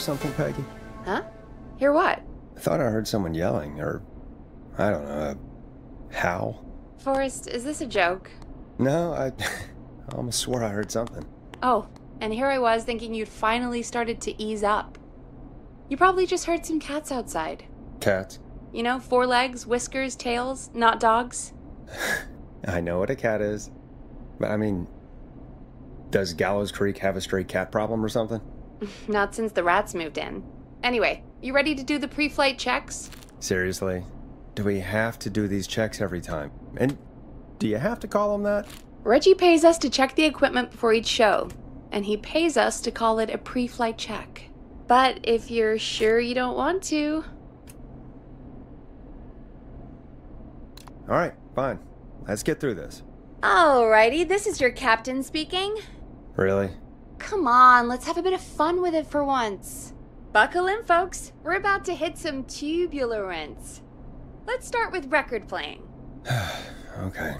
something, Peggy? Huh? Hear what? I thought I heard someone yelling, or, I don't know, a howl. Forrest, is this a joke? No, I almost swore I heard something. Oh, and here I was thinking you'd finally started to ease up. You probably just heard some cats outside. Cats? You know, 4 legs, whiskers, tails, not dogs. I know what a cat is. But I mean, does Gallows Creek have a stray cat problem or something? Not since the rats moved in. Anyway, you ready to do the pre-flight checks? Seriously? Do we have to do these checks every time? And do you have to call them that? Reggie pays us to check the equipment before each show, and he pays us to call it a pre-flight check. But if you're sure you don't want to... All right, fine. Let's get through this. Alrighty, this is your captain speaking. Really? Come on, let's have a bit of fun with it for once. Buckle in, folks. We're about to hit some tubular rents. Let's start with record playing. Okay.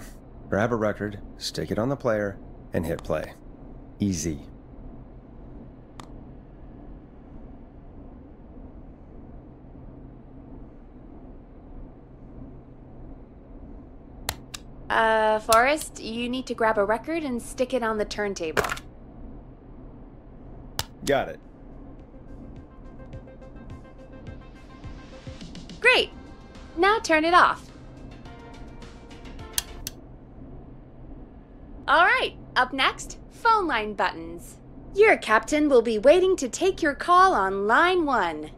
Grab a record, stick it on the player, and hit play. Easy. Forrest, you need to grab a record and stick it on the turntable. Got it. Great! Now turn it off. Alright, up next, phone line buttons. Your captain will be waiting to take your call on line 1.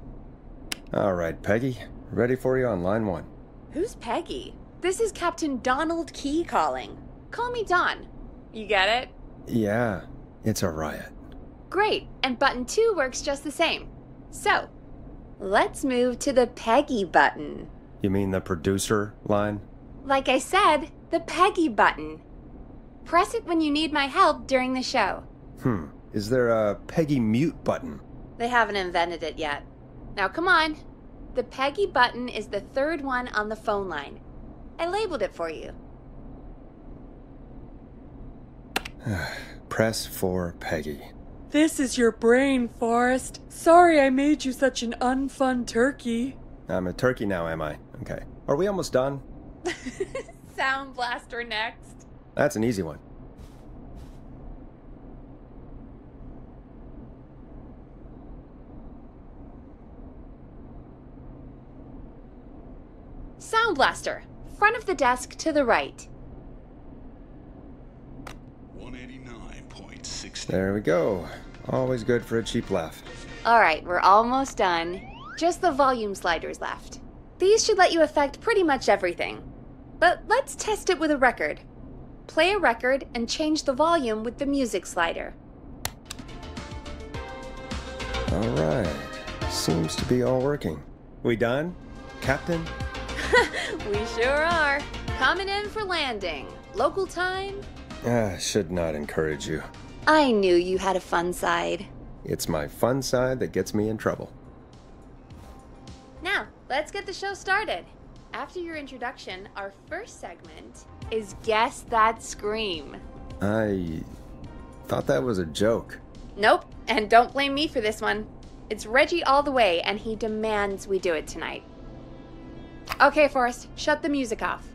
All right, Peggy. Ready for you on line 1. Who's Peggy? This is Captain Donald Key calling. Call me Don. You get it? Yeah, it's a riot. Great, and button 2 works just the same. So, let's move to the Peggy button. You mean the producer line? Like I said, the Peggy button. Press it when you need my help during the show. Is there a Peggy mute button? They haven't invented it yet. Now come on. The Peggy button is the 3rd one on the phone line. I labeled it for you. Press for Peggy. This is your brain, Forrest. Sorry I made you such an unfun turkey. I'm a turkey now, am I? Okay. Are we almost done? Sound Blaster next. That's an easy one. Sound Blaster. Front of the desk to the right. 189.6. There we go. Always good for a cheap laugh. Alright, we're almost done. Just the volume sliders left. These should let you affect pretty much everything. But let's test it with a record. Play a record and change the volume with the music slider. All right. Seems to be all working. We done, Captain? We sure are. Coming in for landing. Local time? Should not encourage you. I knew you had a fun side. It's my fun side that gets me in trouble. Now, let's get the show started. After your introduction, our first segment is Guess That Scream. I thought that was a joke. Nope, and don't blame me for this one. It's Reggie all the way, and he demands we do it tonight. Okay, Forrest, shut the music off.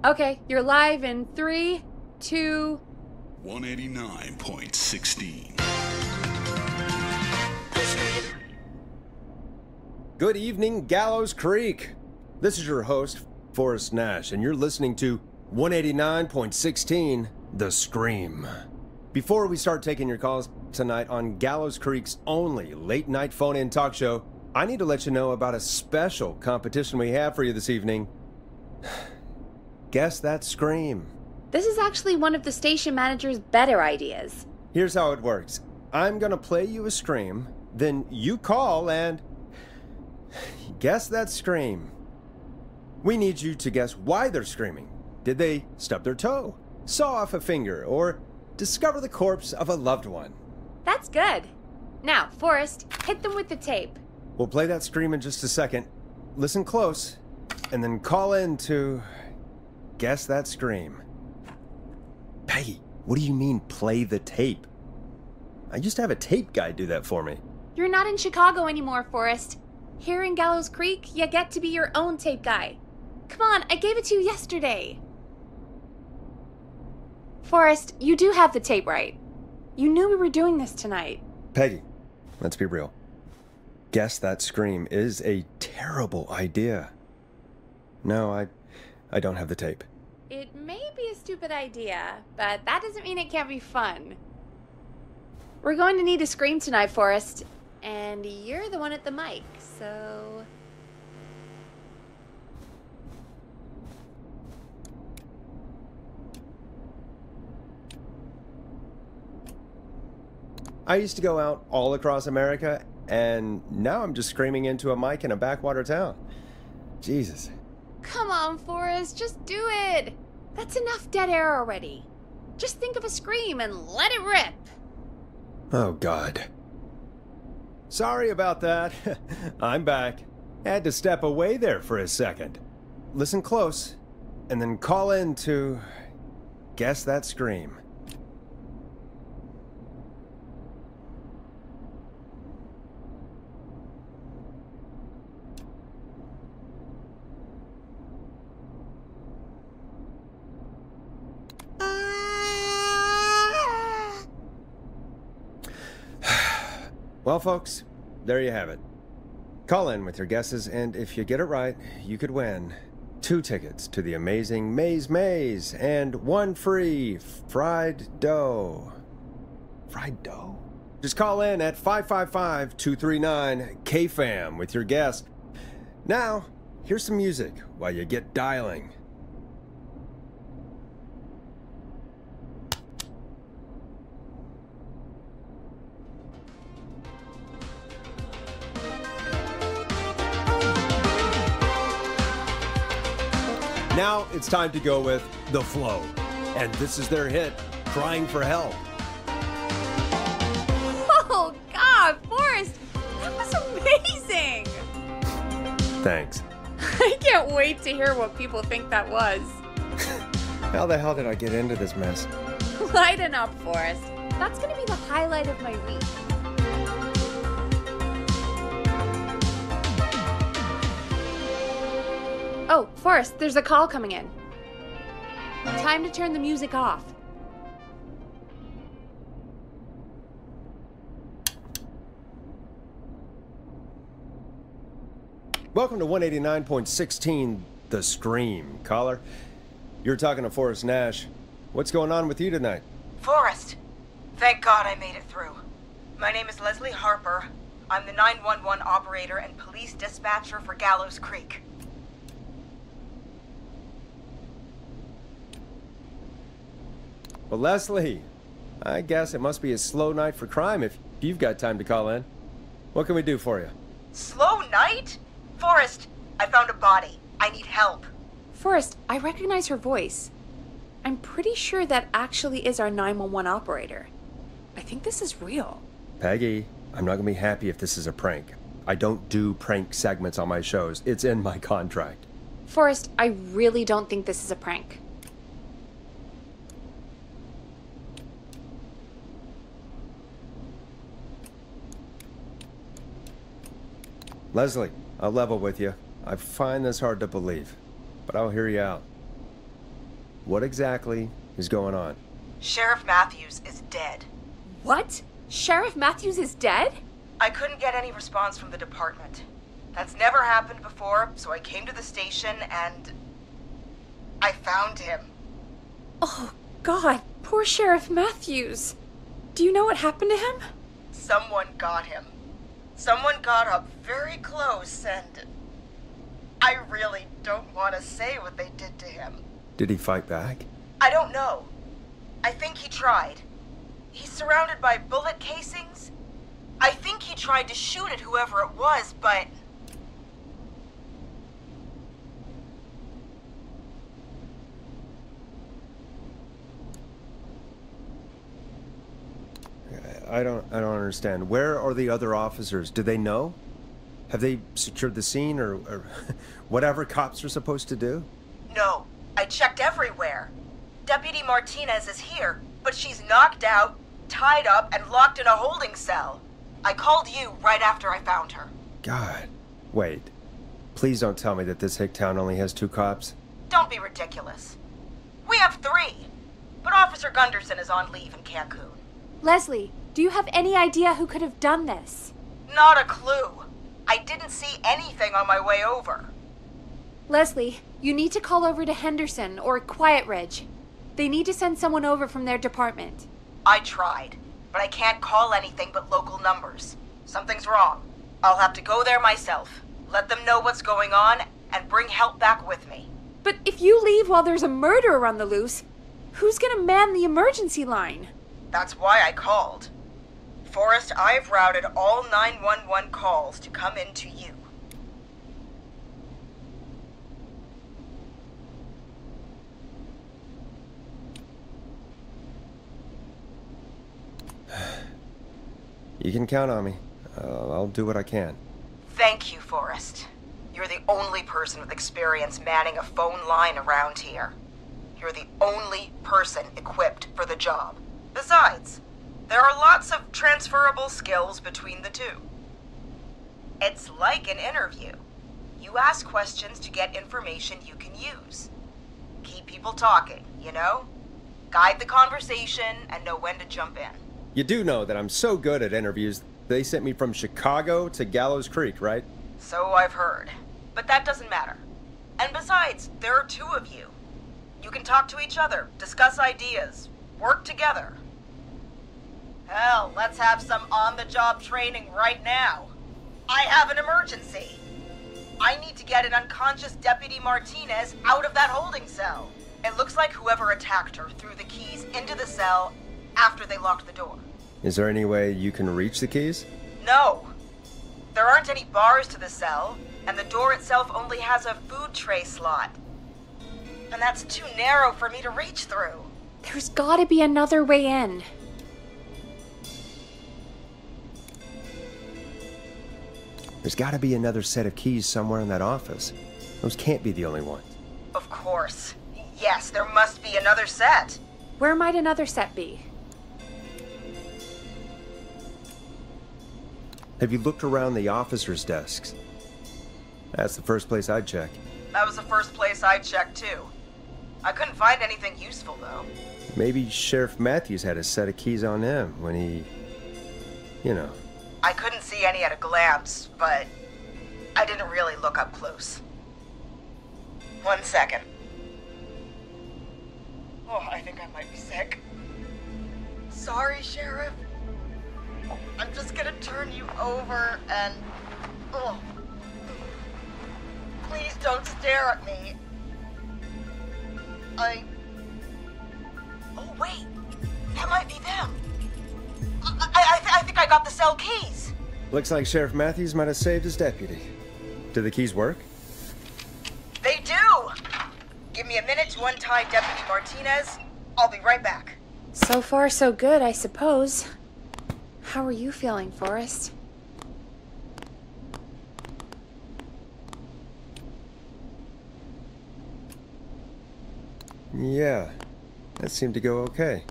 Okay, you're live in 3, 2... 189.16. Good evening, Gallows Creek. This is your host, Forrest Nash, and you're listening to 189.16, The Scream. Before we start taking your calls tonight on Gallows Creek's only late-night phone-in talk show, I need to let you know about a special competition we have for you this evening. Guess That Scream. This is actually one of the station manager's better ideas. Here's how it works. I'm gonna play you a scream, then you call and guess that scream. We need you to guess why they're screaming. Did they stub their toe, saw off a finger, or discover the corpse of a loved one? That's good. Now, Forrest, hit them with the tape. We'll play that scream in just a second. Listen close, and then call in to guess that scream. Peggy, what do you mean, play the tape? I used to have a tape guy do that for me. You're not in Chicago anymore, Forrest. Here in Gallows Creek, you get to be your own tape guy. Come on, I gave it to you yesterday. Forrest, you do have the tape right. You knew we were doing this tonight. Peggy, let's be real. Guess that scream is a terrible idea. No, I don't have the tape. It may be a stupid idea, but that doesn't mean it can't be fun. We're going to need a scream tonight, Forrest. And you're the one at the mic, so... I used to go out all across America, and now I'm just screaming into a mic in a backwater town. Jesus. Come on, Forrest, just do it. That's enough dead air already. Just think of a scream and let it rip. Oh, God. Sorry about that. I'm back. Had to step away there for a second. Listen close, and then call in to guess that scream. Well, folks, there you have it. Call in with your guesses, and if you get it right, you could win 2 tickets to the amazing Maze Maze and 1 free fried dough. Fried dough? Just call in at 555-239-KFAM with your guess. Now, here's some music while you get dialing. Now it's time to go with The Flow. And this is their hit, Crying for Help. Oh, God, Forrest, that was amazing. Thanks. I can't wait to hear what people think that was. How the hell did I get into this mess? Lighten up, Forrest. That's going to be the highlight of my week. Oh, Forrest, there's a call coming in. Time to turn the music off. Welcome to 189.16, The Scream. Caller, you're talking to Forrest Nash. What's going on with you tonight? Forrest, thank God I made it through. My name is Leslie Harper. I'm the 911 operator and police dispatcher for Gallows Creek. Well, Leslie, I guess it must be a slow night for crime if you've got time to call in. What can we do for you? Slow night? Forrest, I found a body. I need help. Forrest, I recognize her voice. I'm pretty sure that actually is our 911 operator. I think this is real. Peggy, I'm not going to be happy if this is a prank. I don't do prank segments on my shows. It's in my contract. Forrest, I really don't think this is a prank. Leslie, I'll level with you. I find this hard to believe, but I'll hear you out. What exactly is going on? Sheriff Matthews is dead. What? Sheriff Matthews is dead? I couldn't get any response from the department. That's never happened before, so I came to the station and I found him. Oh, God, poor Sheriff Matthews. Do you know what happened to him? Someone got him. Someone got up very close and I really don't want to say what they did to him. Did he fight back? I don't know. I think he tried. He's surrounded by bullet casings. I think he tried to shoot at whoever it was, but... I don't understand. Where are the other officers? Do they know? Have they secured the scene or whatever cops are supposed to do? No. I checked everywhere. Deputy Martinez is here, but she's knocked out, tied up, and locked in a holding cell. I called you right after I found her. God. Wait. Please don't tell me that this hick town only has 2 cops. Don't be ridiculous. We have 3, but Officer Gunderson is on leave in Cancun. Leslie, do you have any idea who could have done this? Not a clue. I didn't see anything on my way over. Leslie, you need to call over to Henderson or Quiet Ridge. They need to send someone over from their department. I tried, but I can't call anything but local numbers. Something's wrong. I'll have to go there myself, let them know what's going on, and bring help back with me. But if you leave while there's a murderer on the loose, who's gonna man the emergency line? That's why I called. Forrest, I've routed all 911 calls to come in to you. You can count on me. I'll do what I can. Thank you, Forrest. You're the only person with experience manning a phone line around here. You're the only person equipped for the job. Besides, there are lots of transferable skills between the two. It's like an interview. You ask questions to get information you can use. Keep people talking, you know? Guide the conversation and know when to jump in. You do know that I'm so good at interviews, they sent me from Chicago to Gallows Creek, right? So I've heard. But that doesn't matter. And besides, there are 2 of you. You can talk to each other, discuss ideas, work together. Hell, let's have some on-the-job training right now. I have an emergency. I need to get an unconscious Deputy Martinez out of that holding cell. It looks like whoever attacked her threw the keys into the cell after they locked the door. Is there any way you can reach the keys? No. There aren't any bars to the cell, and the door itself only has a food tray slot. And that's too narrow for me to reach through. There's gotta be another way in. There's gotta be another set of keys somewhere in that office. Those can't be the only ones. Of course. Yes, there must be another set. Where might another set be? Have you looked around the officers' desks? That's the first place I'd check. That was the first place I checked, too. I couldn't find anything useful, though. Maybe Sheriff Matthews had a set of keys on him when he... you know. I couldn't see any at a glance, but I didn't really look up close. 1 second. Oh, I think I might be sick. Sorry, Sheriff. I'm just gonna turn you over and... Oh. Please don't stare at me. Oh, wait. That might be them. I think I got the cell keys. Looks like Sheriff Matthews might have saved his deputy. Do the keys work? They do! Give me a minute to untie Deputy Martinez. I'll be right back. So far, so good, I suppose. How are you feeling, Forrest? Yeah, that seemed to go okay.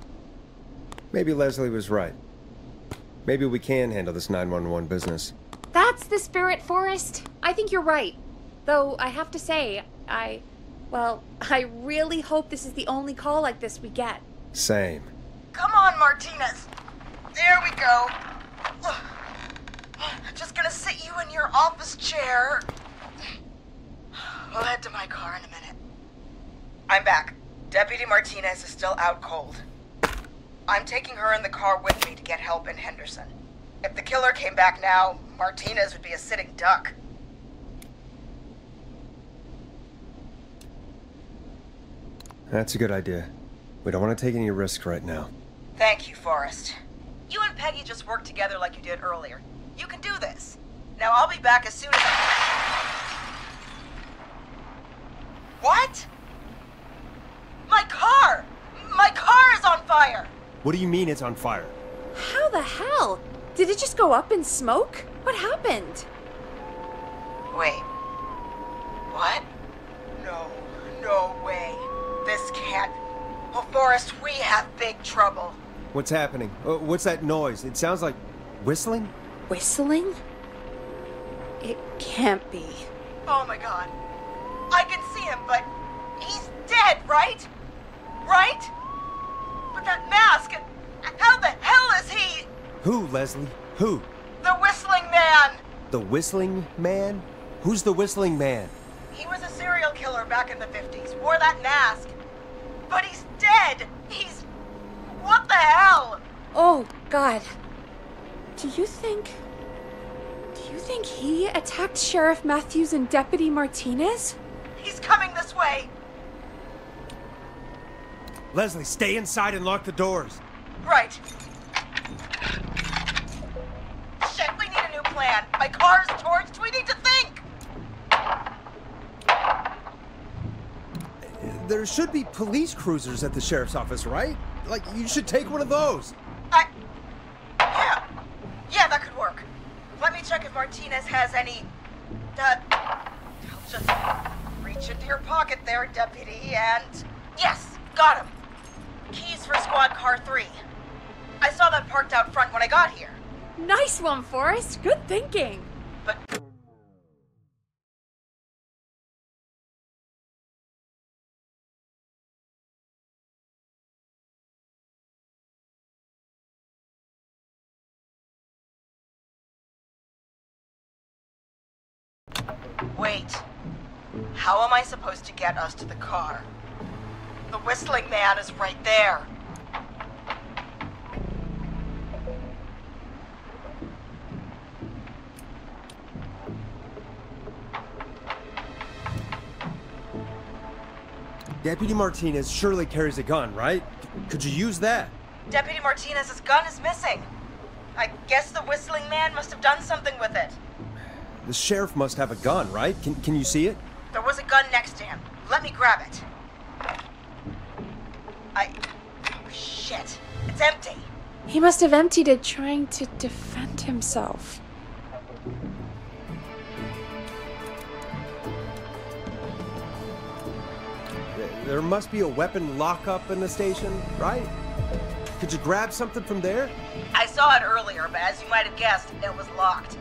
Maybe Leslie was right. Maybe we can handle this 911 business. That's the spirit, Forrest. I think you're right. Though, I have to say, I really hope this is the only call like this we get. Same. Come on, Martinez. There we go. Just gonna sit you in your office chair. We'll head to my car in a minute. I'm back. Deputy Martinez is still out cold. I'm taking her in the car with me to get help in Henderson. If the killer came back now, Martinez would be a sitting duck. That's a good idea. We don't want to take any risks right now. Thank you, Forrest. You and Peggy just worked together like you did earlier. You can do this. Now I'll be back as soon as What? My car! My car is on fire! What do you mean it's on fire? How the hell? Did it just go up in smoke? What happened? Wait. What? No way. What's happening? What's that noise? It sounds like whistling? Whistling? It can't be. Oh my god. I can see him, but he's dead, right? Right? But that mask, how the hell is he? Who, Leslie? Who? The Whistling Man! The Whistling Man? Who's the Whistling Man? He was a serial killer back in the 50s, wore that mask. But he's dead! He's... What the hell? Oh, God. Do you think he attacked Sheriff Matthews and Deputy Martinez? He's coming this way! Leslie, stay inside and lock the doors. Right. Shit, we need a new plan. My car's torched, we need to think! There should be police cruisers at the sheriff's office, right? Like, you should take one of those. Yeah, that could work. Let me check if Martinez has any... I'll just reach into your pocket there, Deputy, and... Yes, got him. Keys for Squad Car 3. I saw that parked out front when I got here. Nice one, Forrest. Good thinking. But... Wait. How am I supposed to get us to the car? The Whistling Man is right there. Deputy Martinez surely carries a gun, right? Could you use that? Deputy Martinez's gun is missing. I guess the Whistling Man must have done something with it. The sheriff must have a gun, right? Can you see it? There was a gun next to him. Let me grab it. Oh, shit. It's empty. He must have emptied it trying to defend himself. There must be a weapon lockup in the station, right? Could you grab something from there? I saw it earlier, but as you might have guessed, it was locked.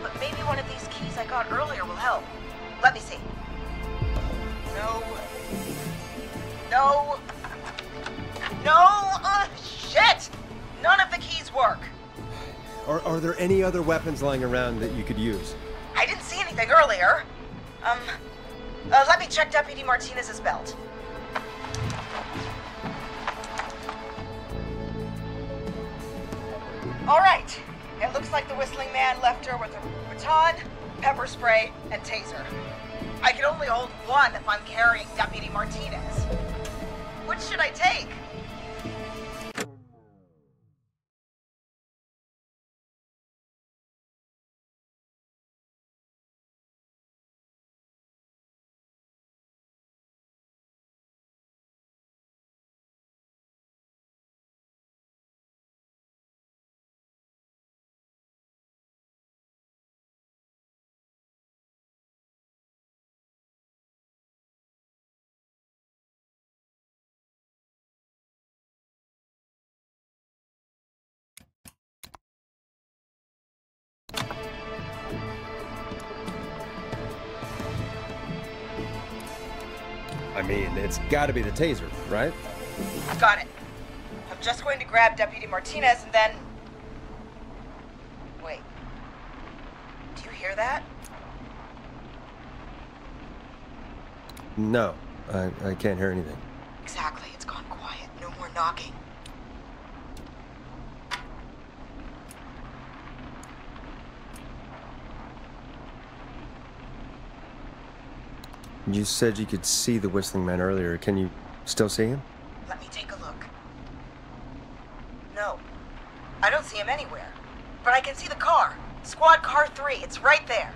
But maybe one of these keys I got earlier will help. Let me see. No. No. No! Shit! None of the keys work. Are there any other weapons lying around that you could use? I didn't see anything earlier. Let me check Deputy Martinez's belt. All right. It looks like the Whistling Man left her with a baton, pepper spray, and taser. I can only hold one if I'm carrying Deputy Martinez. Which should I take? I mean, it's gotta be the taser, right? Got it. I'm just going to grab Deputy Martinez and then... Wait. Do you hear that? No, I can't hear anything. Exactly. It's gone quiet. No more knocking. You said you could see the Whistling Man earlier. Can you still see him? Let me take a look. No. I don't see him anywhere. But I can see the car. Squad Car 3. It's right there.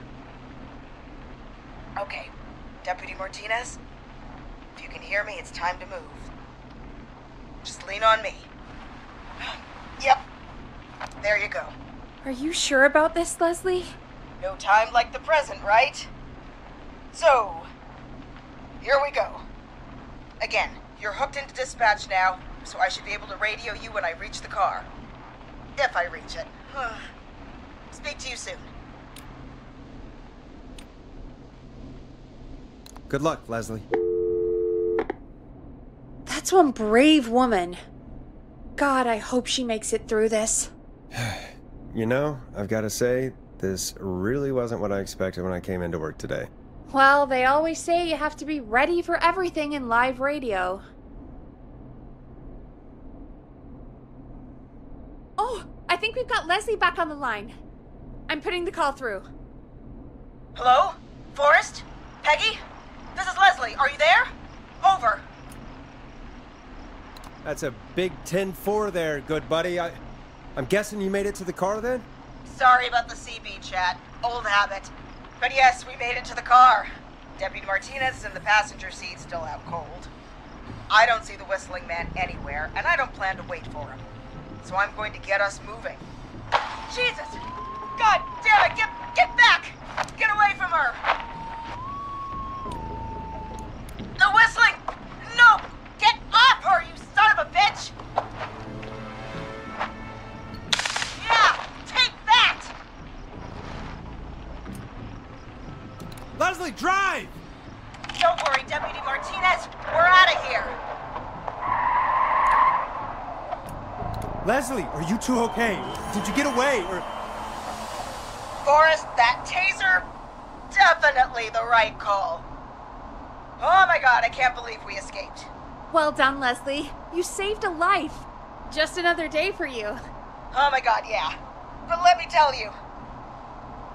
Okay. Deputy Martinez, if you can hear me, it's time to move. Just lean on me. Yep. There you go. Are you sure about this, Leslie? No time like the present, right? So, here we go. Again, you're hooked into dispatch now. so I should be able to radio you when I reach the car. If I reach it. Speak to you soon. Good luck, Leslie. That's one brave woman. God, I hope she makes it through this. You know, I've got to say, this really wasn't what I expected when I came into work today. Well, they always say you have to be ready for everything in live radio. Oh, I think we've got Leslie back on the line. I'm putting the call through. Hello? Forrest? Peggy? This is Leslie. Are you there? Over. That's a big 10-4 there, good buddy. I'm guessing you made it to the car then? Sorry about the CB chat. Old habit. But yes, we made it to the car. Deputy Martinez is in the passenger seat, still out cold. I don't see the Whistling Man anywhere, and I don't plan to wait for him. So I'm going to get us moving. Jesus! God damn it! Get back! Get away from her! The whistling! No! Get off her, you son of a bitch! Yeah! Take that! Leslie, drive! Don't worry, Deputy Martinez. We're out of here. Leslie, are you two okay? Did you get away, or... Forrest, that taser? Definitely the right call. Oh my god, I can't believe we escaped. Well done, Leslie. You saved a life. Just another day for you. Oh my god, yeah. But let me tell you,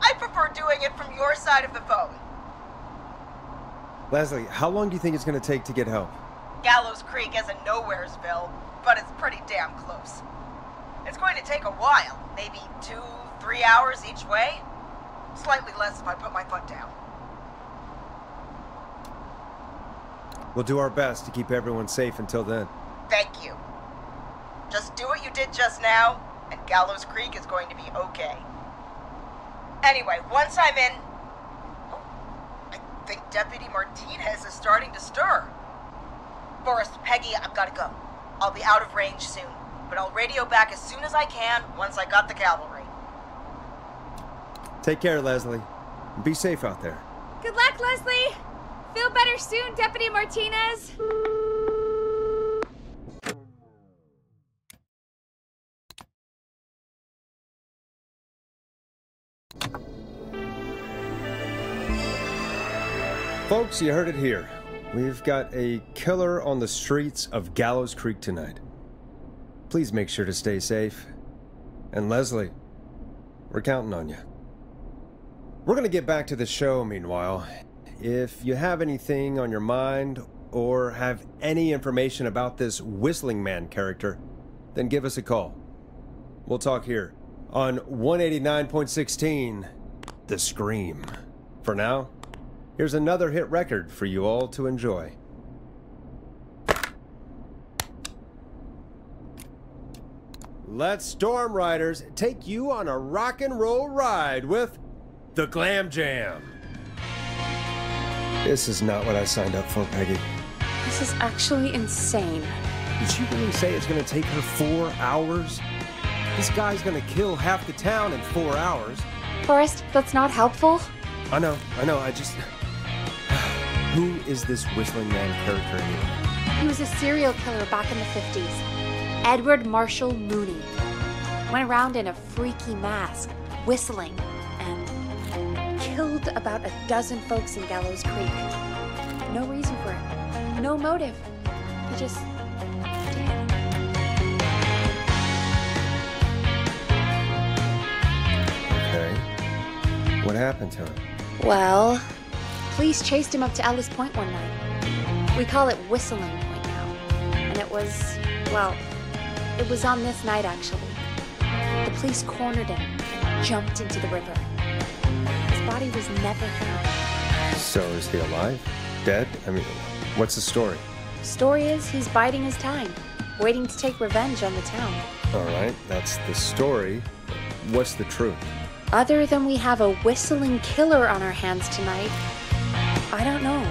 I prefer doing it from your side of the phone. Leslie, how long do you think it's going to take to get help? Gallows Creek isn't Nowheresville, but it's pretty damn close. It's going to take a while, maybe 2-3 hours each way. Slightly less if I put my foot down. We'll do our best to keep everyone safe until then. Thank you. Just do what you did just now, and Gallows Creek is going to be okay. Anyway, once I'm in... Oh, I think Deputy Martinez is starting to stir. Forrest, Peggy, I've got to go. I'll be out of range soon, but I'll radio back as soon as I can once I got the cavalry. Take care, Leslie. Be safe out there. Good luck, Leslie. Feel better soon, Deputy Martinez. Folks, you heard it here. We've got a killer on the streets of Gallows Creek tonight. Please make sure to stay safe. And Leslie, we're counting on you. We're going to get back to the show meanwhile. If you have anything on your mind or have any information about this Whistling Man character, then give us a call. We'll talk here on 189.16, The Scream. For now, here's another hit record for you all to enjoy. Let Storm Riders take you on a rock and roll ride with The Glam Jam. This is not what I signed up for, Peggy. This is actually insane. Did she really say it's going to take her 4 hours? This guy's going to kill half the town in 4 hours. Forrest, that's not helpful. I know, I just... Who is this Whistling Man character anyway? He was a serial killer back in the 50s. Edward Marshall Mooney. Went around in a freaky mask, whistling, and killed about a dozen folks in Gallows Creek. No reason for it. No motive. He just did. Okay. What happened to him? Well, police chased him up to Ellis Point one night. We call it Whistling Point now. And it was, well, it was on this night actually. The police cornered him and jumped into the river. His body was never found. So is he alive? Dead? I mean, what's the story? Story is he's biding his time, waiting to take revenge on the town. All right, that's the story. What's the truth? Other than we have a whistling killer on our hands tonight, I don't know.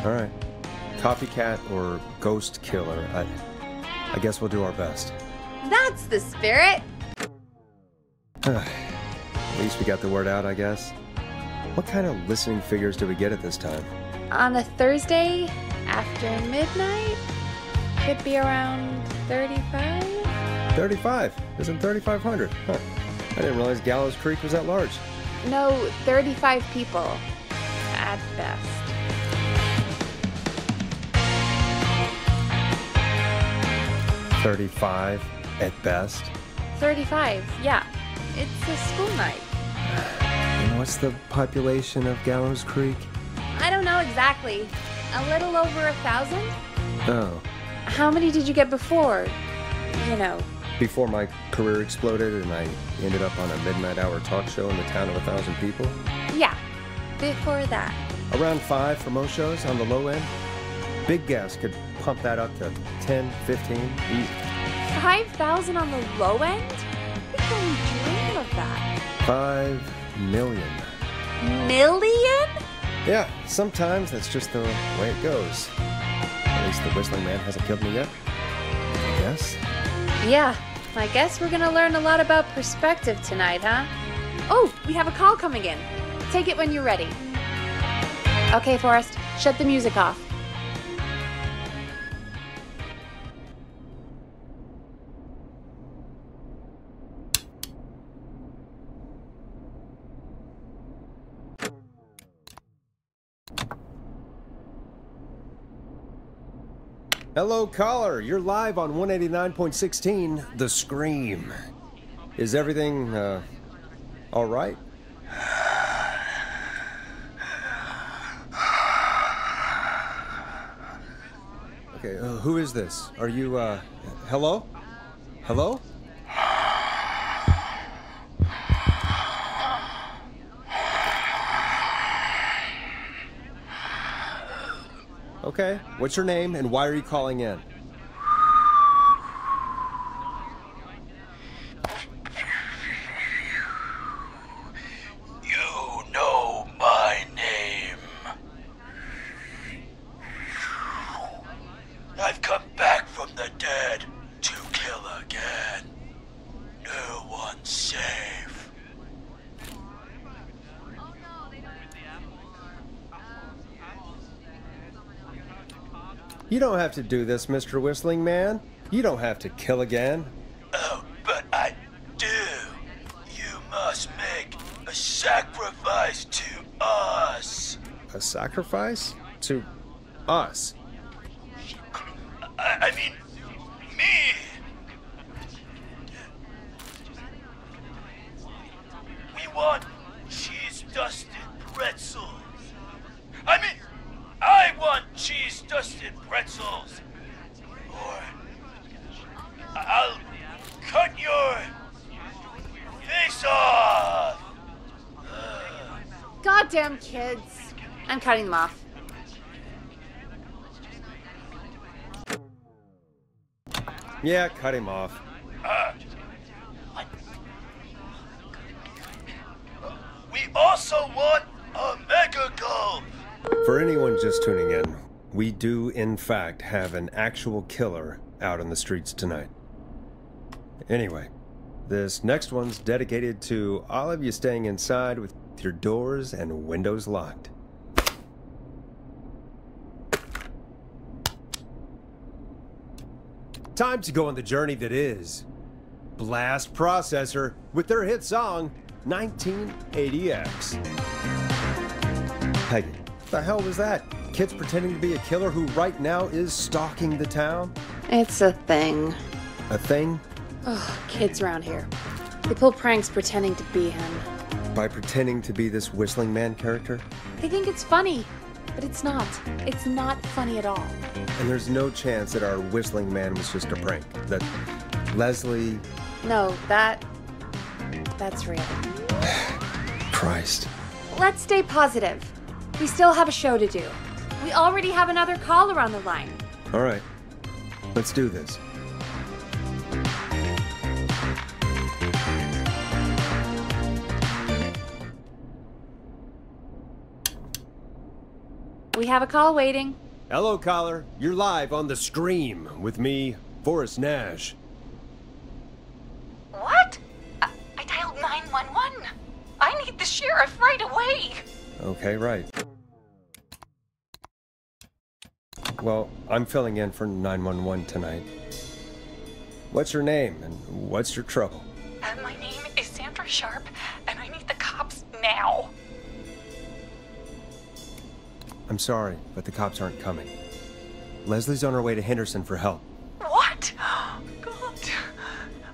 All right. Copycat or ghost killer. I guess we'll do our best. That's the spirit! At least we got the word out, I guess. What kind of listening figures do we get at this time? On a Thursday after midnight? Could be around 35? 35? Isn't 3,500? Huh. I didn't realize Gallows Creek was that large. No, 35 people. At best. $35 at best. 35, yeah. It's a school night. And what's the population of Gallows Creek? I don't know exactly. A little over 1,000? Oh. How many did you get before? You know. Before my career exploded and I ended up on a midnight hour talk show in the town of 1,000 people? Yeah, before that. Around 5 for most shows on the low end. Big gas could pump that up to 10, 15, easy. 5,000 on the low end? We can only dream of that. 5 million. Million? Yeah, sometimes that's just the way it goes. At least the Whistling Man hasn't killed me yet. I guess. Yeah, I guess we're gonna learn a lot about perspective tonight, huh? Oh, we have a call coming in. Take it when you're ready. Okay, Forrest, shut the music off. Hello, caller. You're live on 189.16, The Scream. Is everything, all right? Okay, who is this? Are you, hello? Hello? Okay, what's your name and why are you calling in? You know my name. I've come back from the dead to kill again. No one's safe. You don't have to do this, Mr. Whistling Man. You don't have to kill again. Oh, but I do. You must make a sacrifice to us. A sacrifice? To us? I mean, me. We want cheese-dusted pretzels. I mean, I want cheese-dusted pretzels. Or I'll cut your face off. Goddamn kids. I'm cutting them off. Yeah, cut him off. We also want a mega gulp. For anyone just tuning in, we do, in fact, have an actual killer out on the streets tonight. Anyway, this next one's dedicated to all of you staying inside with your doors and windows locked. Time to go on the journey that is Blast Processor with their hit song, 1980X. Peggy, what the hell was that? Kids pretending to be a killer who right now is stalking the town? It's a thing. A thing? Ugh, kids around here. They pull pranks pretending to be him. By pretending to be this Whistling Man character? They think it's funny, but it's not. It's not funny at all. And there's no chance that our Whistling Man was just a prank. That Leslie... No, that's real. Christ. Let's stay positive. We still have a show to do. We already have another caller on the line. All right. Let's do this. We have a call waiting. Hello, caller. You're live on The Scream with me, Forrest Nash. What? I dialed 911. I need the sheriff right away. Okay, right. Well, I'm filling in for 911 tonight. What's your name and what's your trouble? My name is Sandra Sharp, and I need the cops now. I'm sorry, but the cops aren't coming. Leslie's on her way to Henderson for help. What? God.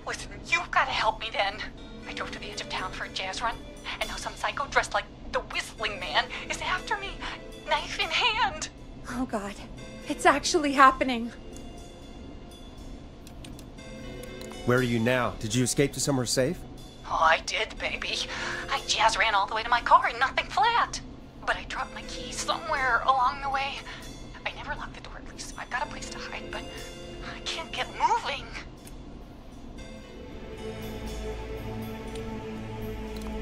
Listen, you've got to help me then. I drove to the edge of town for a jazz run, and now some psycho dressed like the Whistling Man is after me, knife in hand. Oh God, it's actually happening. Where are you now? Did you escape to somewhere safe? Oh, I did, baby. I jazz ran all the way to my car and nothing flat. But I dropped my keys somewhere along the way. I never locked the door at least, so I've got a place to hide, but I can't get moving.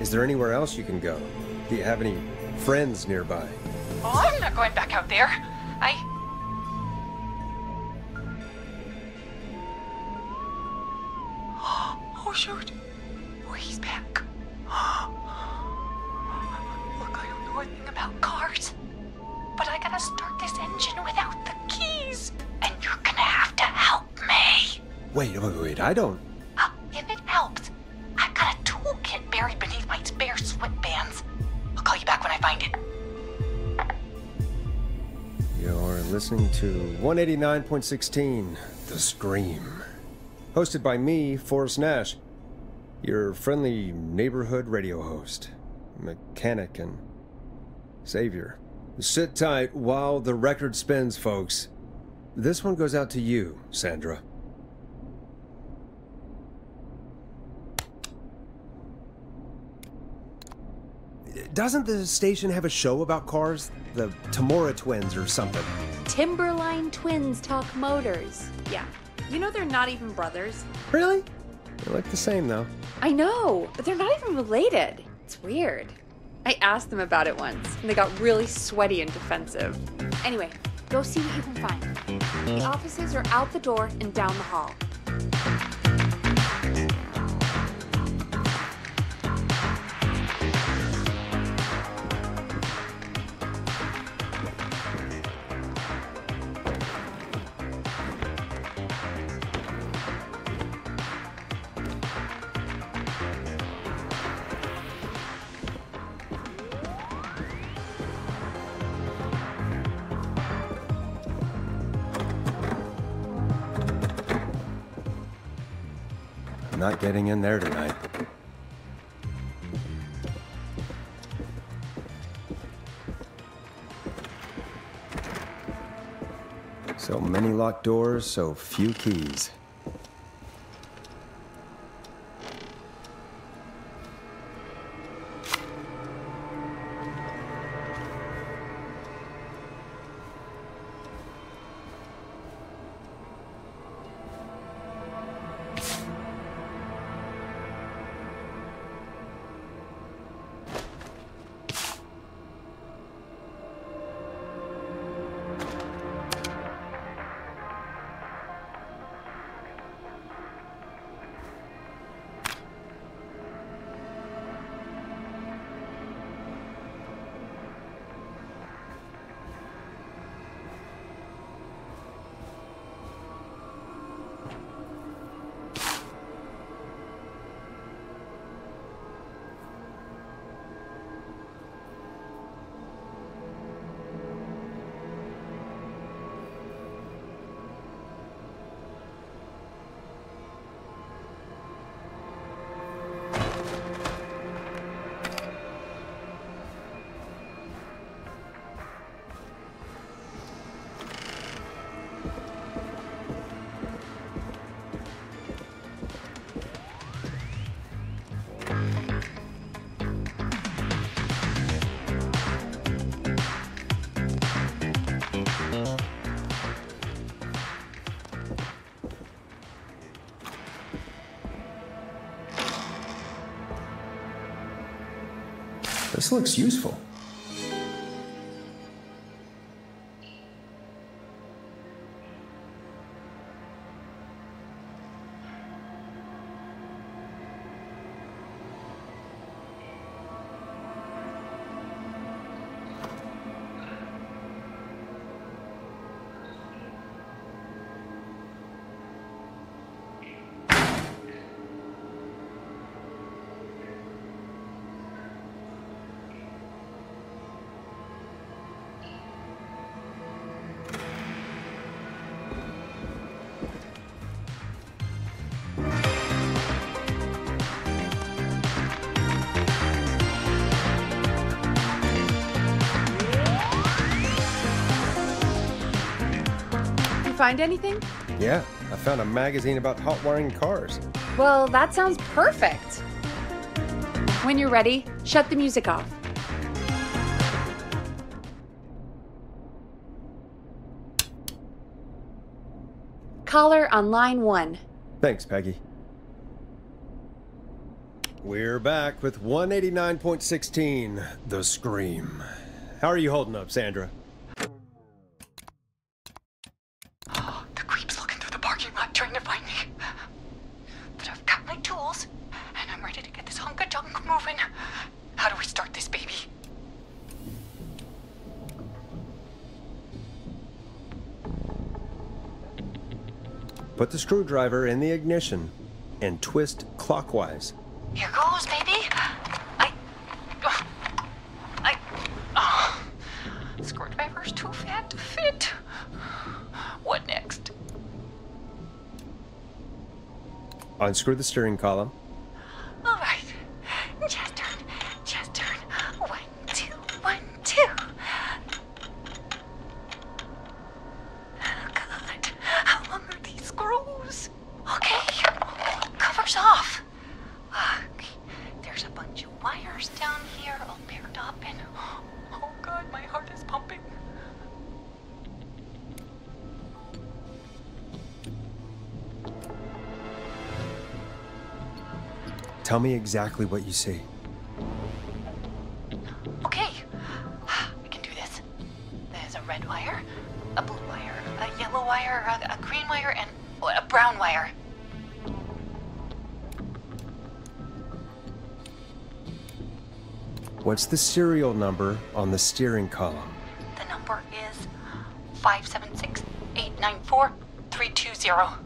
Is there anywhere else you can go? Do you have any friends nearby? Oh, I'm not going back out there. Oh, shoot. Oh, he's back. Look, I don't know anything about cars, but I gotta start this engine without the keys. And you're gonna have to help me. Wait, I don't... If it helps, I've got a toolkit buried beneath my spare sweatbands. I'll call you back when I find it. You're listening to 189.16, The Scream. Hosted by me, Forrest Nash, your friendly neighborhood radio host, mechanic, and savior. Sit tight while the record spins, folks. This one goes out to you, Sandra. Doesn't the station have a show about cars? The Tamora twins or something? Timberline twins talk motors. Yeah. You know they're not even brothers. Really? They look the same, though. I know, but they're not even related. It's weird. I asked them about it once, and they got really sweaty and defensive. Anyway, go see what you can find. The offices are out the door and down the hall. I'm not getting in there tonight. So many locked doors, so few keys. This looks useful. find anything? Yeah, I found a magazine about hot wiring cars. Well, that sounds perfect. When you're ready, shut the music off. Caller on line 1. Thanks, Peggy. We're back with 189.16, The Scream. How are you holding up, Sandra? The creep's looking through the parking lot trying to find me. But I've got my tools, and I'm ready to get this hunk of junk moving. How do we start this baby? Put the screwdriver in the ignition and twist clockwise. Here goes, baby. Screwdriver's too fat to fit. What next? Unscrew the steering column. All right. Just turn. 1, 2, 1, 2. Oh, God. How long are these screws? Okay. Cover's off. Okay. There's a bunch of wires down here all paired up and... Oh, God, my heart is pumping. Tell me exactly what you see. Okay, I can do this. There's a red wire, a blue wire, a yellow wire, a green wire, and a brown wire. What's the serial number on the steering column? The number is 576-894-320.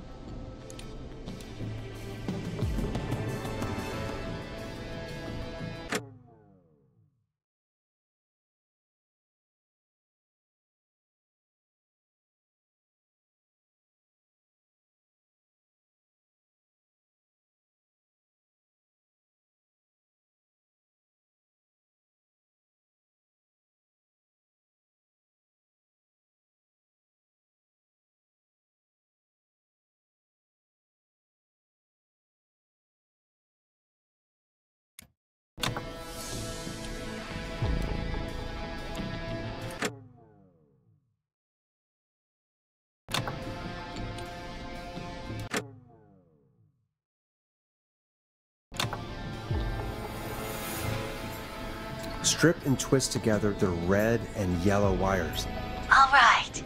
Strip and twist together the red and yellow wires. All right.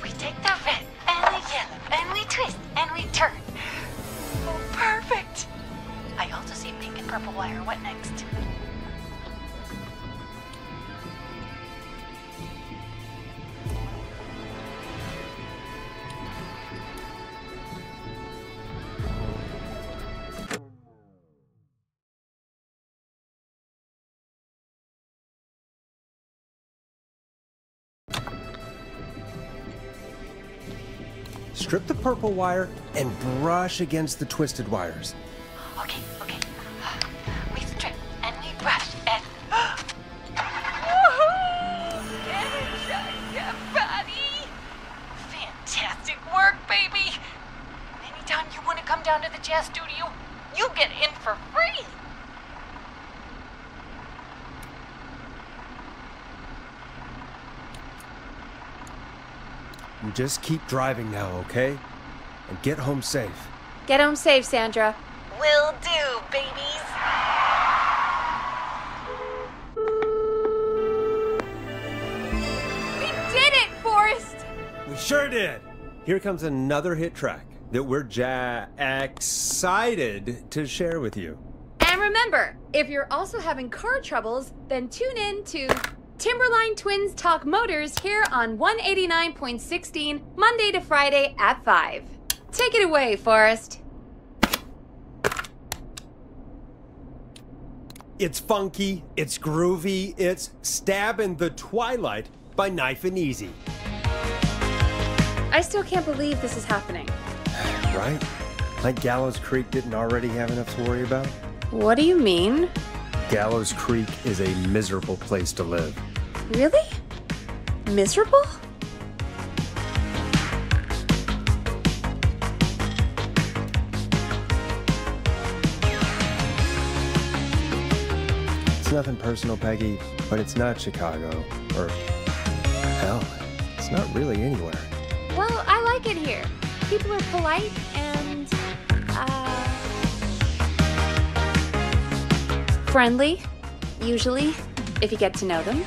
We take the red and the yellow and we twist and we turn. Oh, perfect. I also see pink and purple wire. What next? Strip the purple wire and brush against the twisted wires. Okay. We strip and we brush and... Energize your body! Fantastic work, baby! Anytime you want to come down to the jazz studio, you get in for free! You just keep driving now, okay? And get home safe. Get home safe, Sandra. Will do, babies! We did it, Forrest! We sure did! Here comes another hit track that we're excited to share with you. And remember, if you're also having car troubles, then tune in to Timberline Twins Talk Motors here on 189.16, Monday to Friday at 5. Take it away, Forrest. It's funky, it's groovy, it's Stab in the Twilight by Knife and Easy. I still can't believe this is happening. Right? Like Gallows Creek didn't already have enough to worry about? What do you mean? Gallows Creek is a miserable place to live. Really? Miserable? It's nothing personal, Peggy, but it's not Chicago. Or, hell, it's not really anywhere. Well, I like it here. People are polite and, friendly, usually, if you get to know them.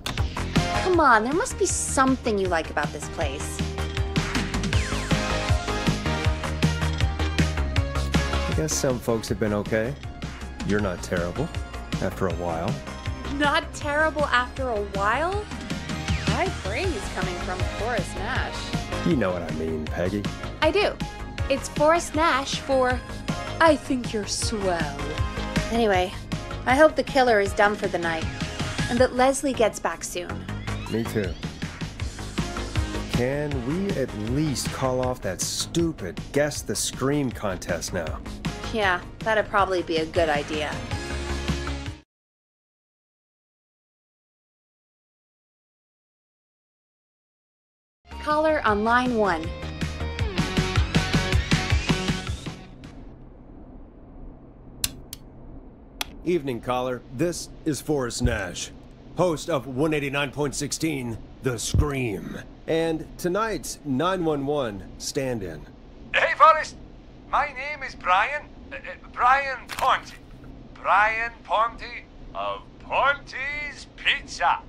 Come on, there must be something you like about this place. I guess some folks have been okay. You're not terrible, after a while. Not terrible after a while? High praise coming from Forrest Nash. You know what I mean, Peggy. I do. It's Forrest Nash for I think you're swell. Anyway, I hope the killer is done for the night, and that Leslie gets back soon. Me too. Can we at least call off that stupid Guess the Scream contest now? Yeah, that'd probably be a good idea. Caller on line 1. Evening, caller. This is Forrest Nash, host of 189.16, The Scream, and tonight's 911 stand-in. Hey, Forrest. My name is Brian. Brian Ponte. Brian Ponte of Ponte's Pizza.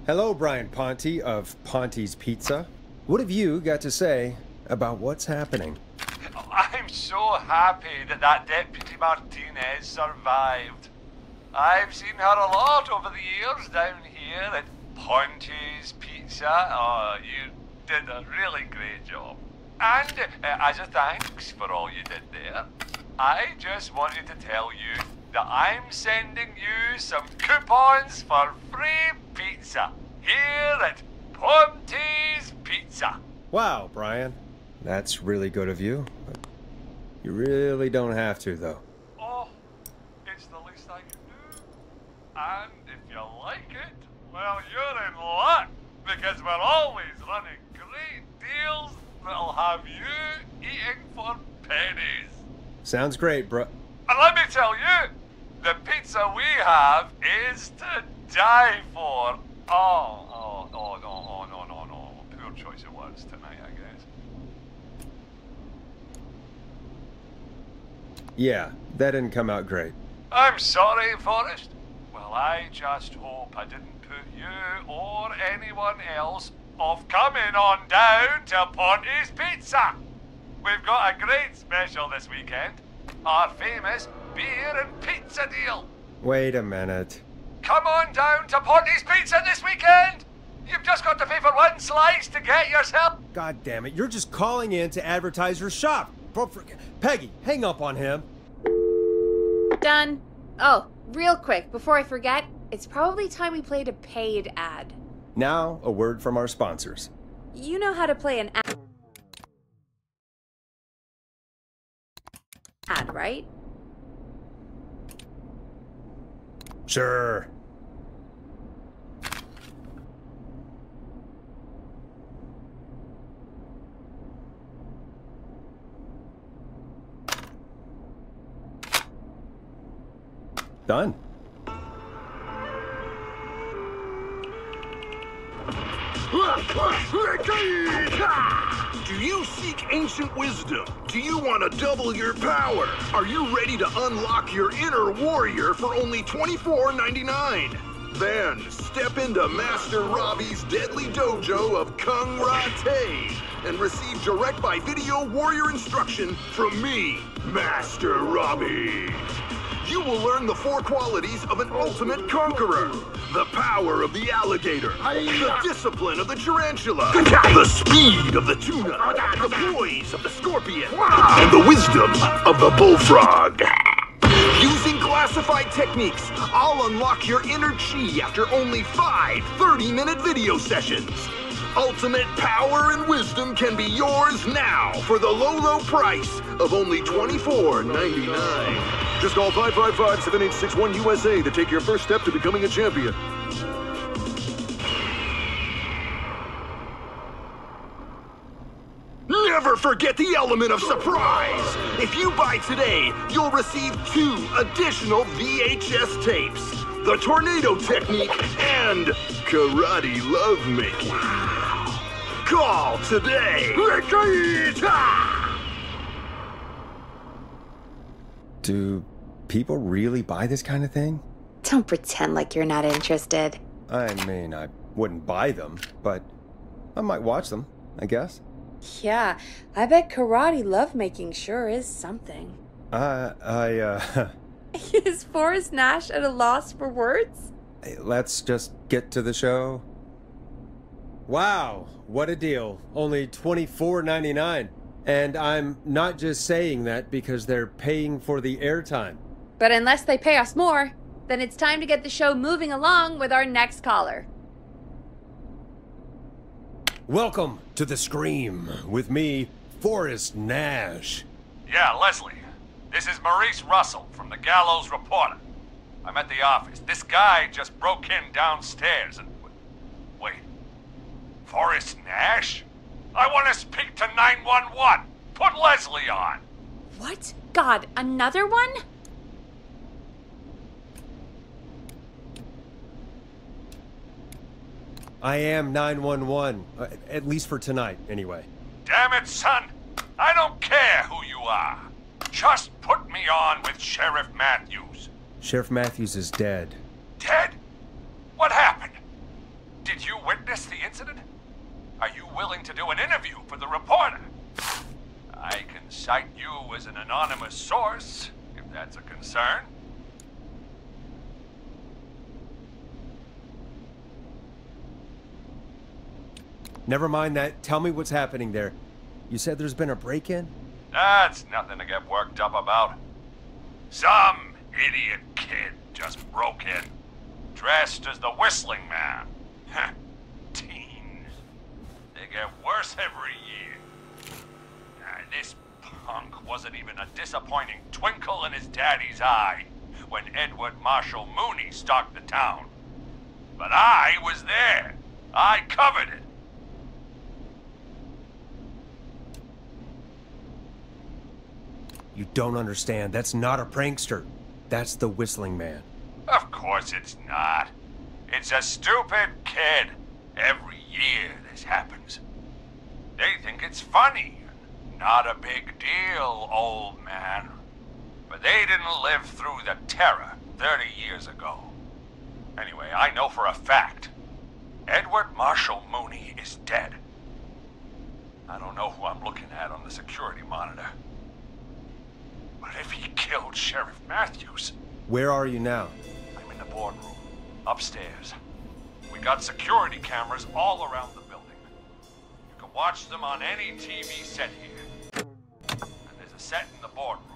Hello, Brian Ponte of Ponte's Pizza. What have you got to say about what's happening? I'm so happy that Deputy Martinez survived. I've seen her a lot over the years down here at Ponte's Pizza. Oh, you did a really great job. And as a thanks for all you did there, I just wanted to tell you that I'm sending you some coupons for free pizza here at Ponte's Pizza. Wow, Brian. That's really good of you. But you really don't have to, though. Oh, it's the least I can do. And if you like it, well, you're in luck, because we're always running great deals that'll have you eating for pennies. Sounds great, bro. And let me tell you, the pizza we have is to die for. Oh, no. Poor choice of words tonight, I guess. Yeah, that didn't come out great. I'm sorry, Forrest. Well, I just hope I didn't put you or anyone else off coming on down to Ponte's Pizza. We've got a great special this weekend. Our famous beer and pizza deal. Wait a minute. Come on down to Ponte's Pizza this weekend. You've just got to pay for one slice to get yourself. God damn it, you're just calling in to advertise your shop. Peggy, hang up on him. Done. Oh, real quick, before I forget, it's probably time we played a paid ad. Now, a word from our sponsors. You know how to play an ad, right? Sure. Done. Do you seek ancient wisdom? Do you want to double your power? Are you ready to unlock your inner warrior for only $24.99? Then step into Master Robbie's deadly dojo of Kung Ra-Te and receive direct by video warrior instruction from me, Master Robbie. You will learn the 4 qualities of an ultimate conqueror. The power of the alligator, the discipline of the tarantula, the speed of the tuna, the poise of the scorpion, and the wisdom of the bullfrog. Using classified techniques, I'll unlock your inner chi after only 5 30-minute video sessions. Ultimate power and wisdom can be yours now for the low price of only $24.99. Just call 555-7861 USA to take your first step to becoming a champion. Never forget the element of surprise! If you buy today, you'll receive 2 additional VHS tapes. The Tornado Technique and Karate Lovemaking. Call today! Do people really buy this kind of thing? Don't pretend like you're not interested. I mean, I wouldn't buy them, but I might watch them, I guess. Yeah, I bet karate lovemaking sure is something. Is Forrest Nash at a loss for words? Let's just get to the show. Wow, what a deal. Only $24.99. And I'm not just saying that because they're paying for the airtime. But unless they pay us more, then it's time to get the show moving along with our next caller. Welcome to The Scream with me, Forrest Nash. Yeah, Leslie. This is Maurice Russell from the Gallows Reporter. I'm at the office. This guy just broke in downstairs and... Wait. Forrest Nash? I want to speak to 911. Put Leslie on. What? God, another one? I am 911, at least for tonight, anyway. Damn it, son. I don't care who you are. Just put me on with Sheriff Matthews. Sheriff Matthews is dead. Dead? What happened? Did you witness the incident? Are you willing to do an interview for the reporter? I can cite you as an anonymous source, if that's a concern. Never mind that. Tell me what's happening there. You said there's been a break-in? That's nothing to get worked up about. Some idiot kid just broke in, dressed as the Whistling Man. Teens. They get worse every year. This punk wasn't even a disappointing twinkle in his daddy's eye when Edward Marshall Mooney stalked the town. But I was there. I covered it. You don't understand. That's not a prankster. That's the Whistling Man. Of course it's not. It's a stupid kid. Every year this happens. They think it's funny. Not a big deal, old man. But they didn't live through the terror 30 years ago. Anyway, I know for a fact. Edward Marshall Mooney is dead. I don't know who I'm looking at on the security monitor. But if he killed Sheriff Matthews... Where are you now? I'm in the boardroom, upstairs. We got security cameras all around the building. You can watch them on any TV set here. And there's a set in the boardroom.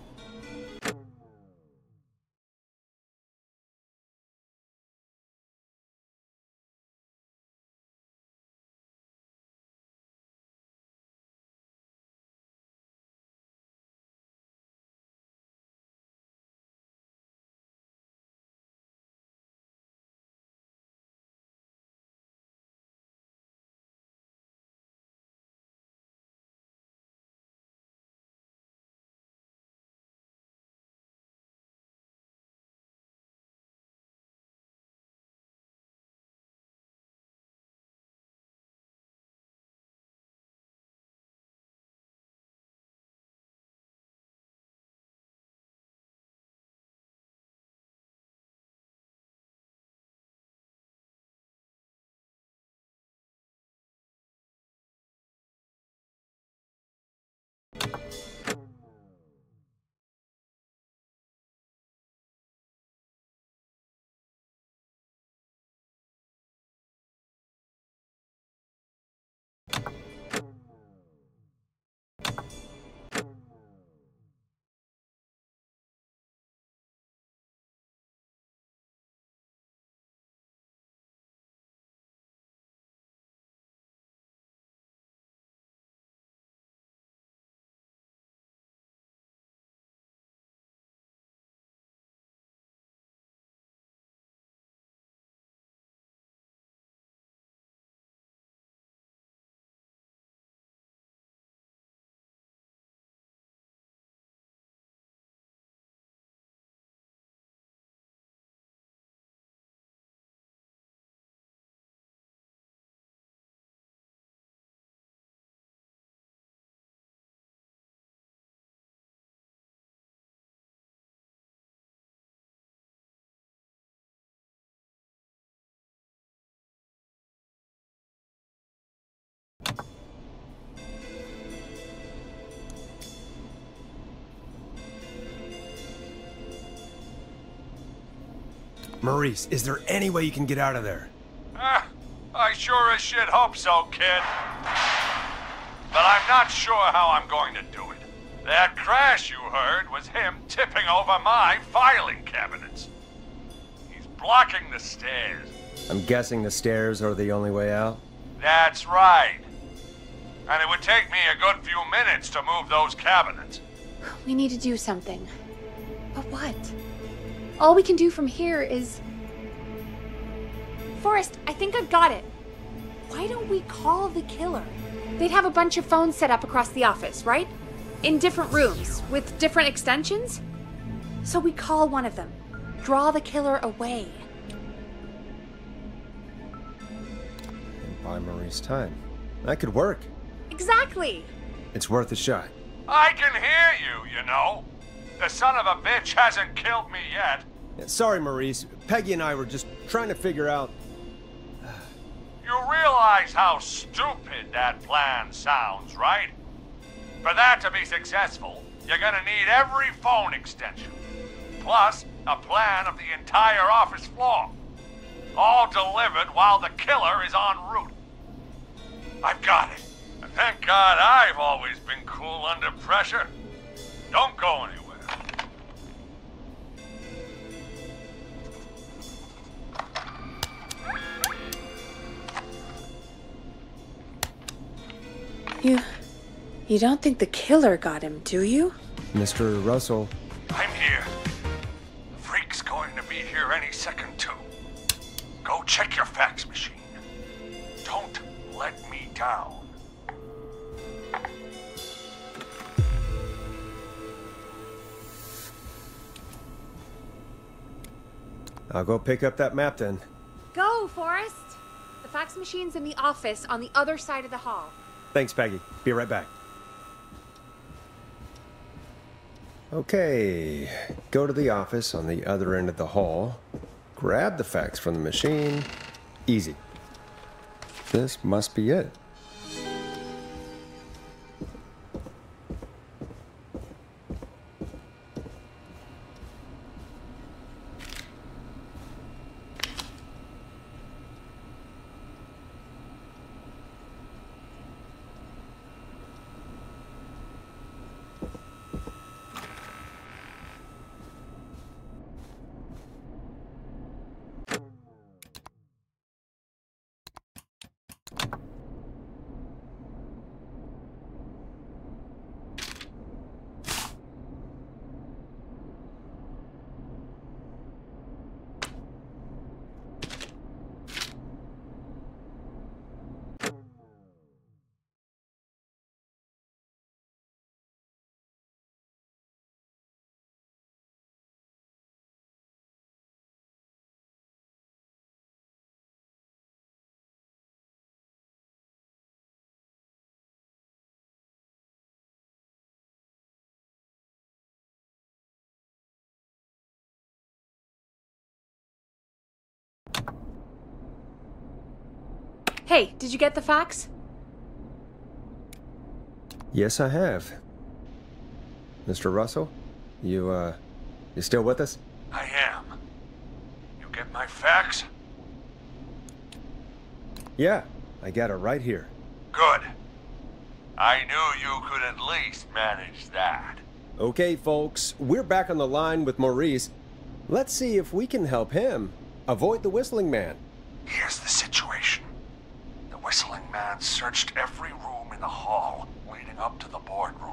Maurice, is there any way you can get out of there? I sure as shit hope so, kid. But I'm not sure how I'm going to do it. That crash you heard was him tipping over my filing cabinets. He's blocking the stairs. I'm guessing the stairs are the only way out? That's right. And it would take me a good few minutes to move those cabinets. We need to do something. But what? All we can do from here is... Forrest, I think I've got it. Why don't we call the killer? They'd have a bunch of phones set up across the office, right? In different rooms, with different extensions? So we call one of them. Draw the killer away. And buy Maurice time. That could work. Exactly! It's worth a shot. I can hear you, you know. The son of a bitch hasn't killed me yet. Yeah, sorry, Maurice. Peggy and I were just trying to figure out... You realize how stupid that plan sounds, right? For that to be successful, you're gonna need every phone extension. Plus, a plan of the entire office floor. All delivered while the killer is en route. I've got it. And thank God I've always been cool under pressure. Don't go anywhere. You don't think the killer got him, do you? Mr. Russell. I'm here. The freak's going to be here any second, too. Go check your fax machine. Don't let me down. I'll go pick up that map then. Go, Forrest! The fax machine's in the office on the other side of the hall. Thanks, Peggy. Be right back. Okay, go to the office on the other end of the hall. Grab the fax from the machine. Easy. This must be it. Hey, did you get the fax? Yes, I have. Mr. Russell, you still with us? I am. You get my fax? Yeah, I got it right here. Good. I knew you could at least manage that. Okay, folks, we're back on the line with Maurice. Let's see if we can help him avoid the Whistling Man. Here's the situation. The Whistling Man searched every room in the hall leading up to the boardroom.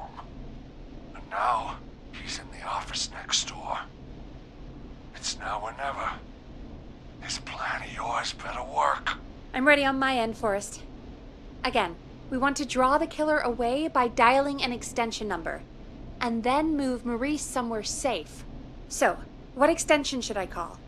And now, he's in the office next door. It's now or never. This plan of yours better work. I'm ready on my end, Forrest. Again, we want to draw the killer away by dialing an extension number, and then move Maurice somewhere safe. So, what extension should I call?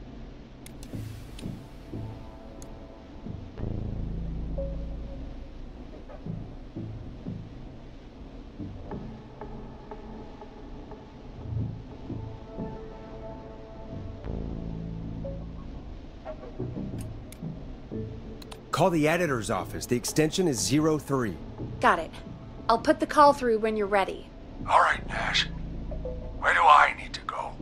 Call the editor's office. The extension is 03. Got it. I'll put the call through when you're ready. All right, Nash. Where do I need to go?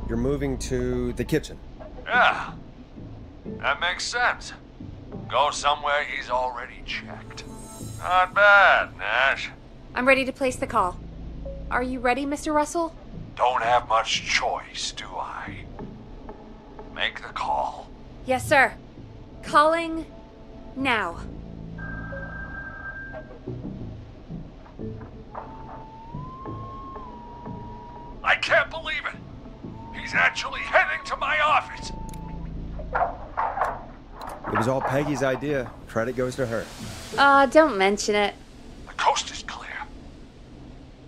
you're moving to the kitchen. Yeah, that makes sense. Go somewhere he's already checked. Not bad, Nash. I'm ready to place the call. Are you ready, Mr. Russell? Don't have much choice, do I? Make the call. Yes, sir. Calling now. I can't believe it. He's actually heading to my office. It was all Peggy's idea. Credit goes to her. Don't mention it. The coast is clear.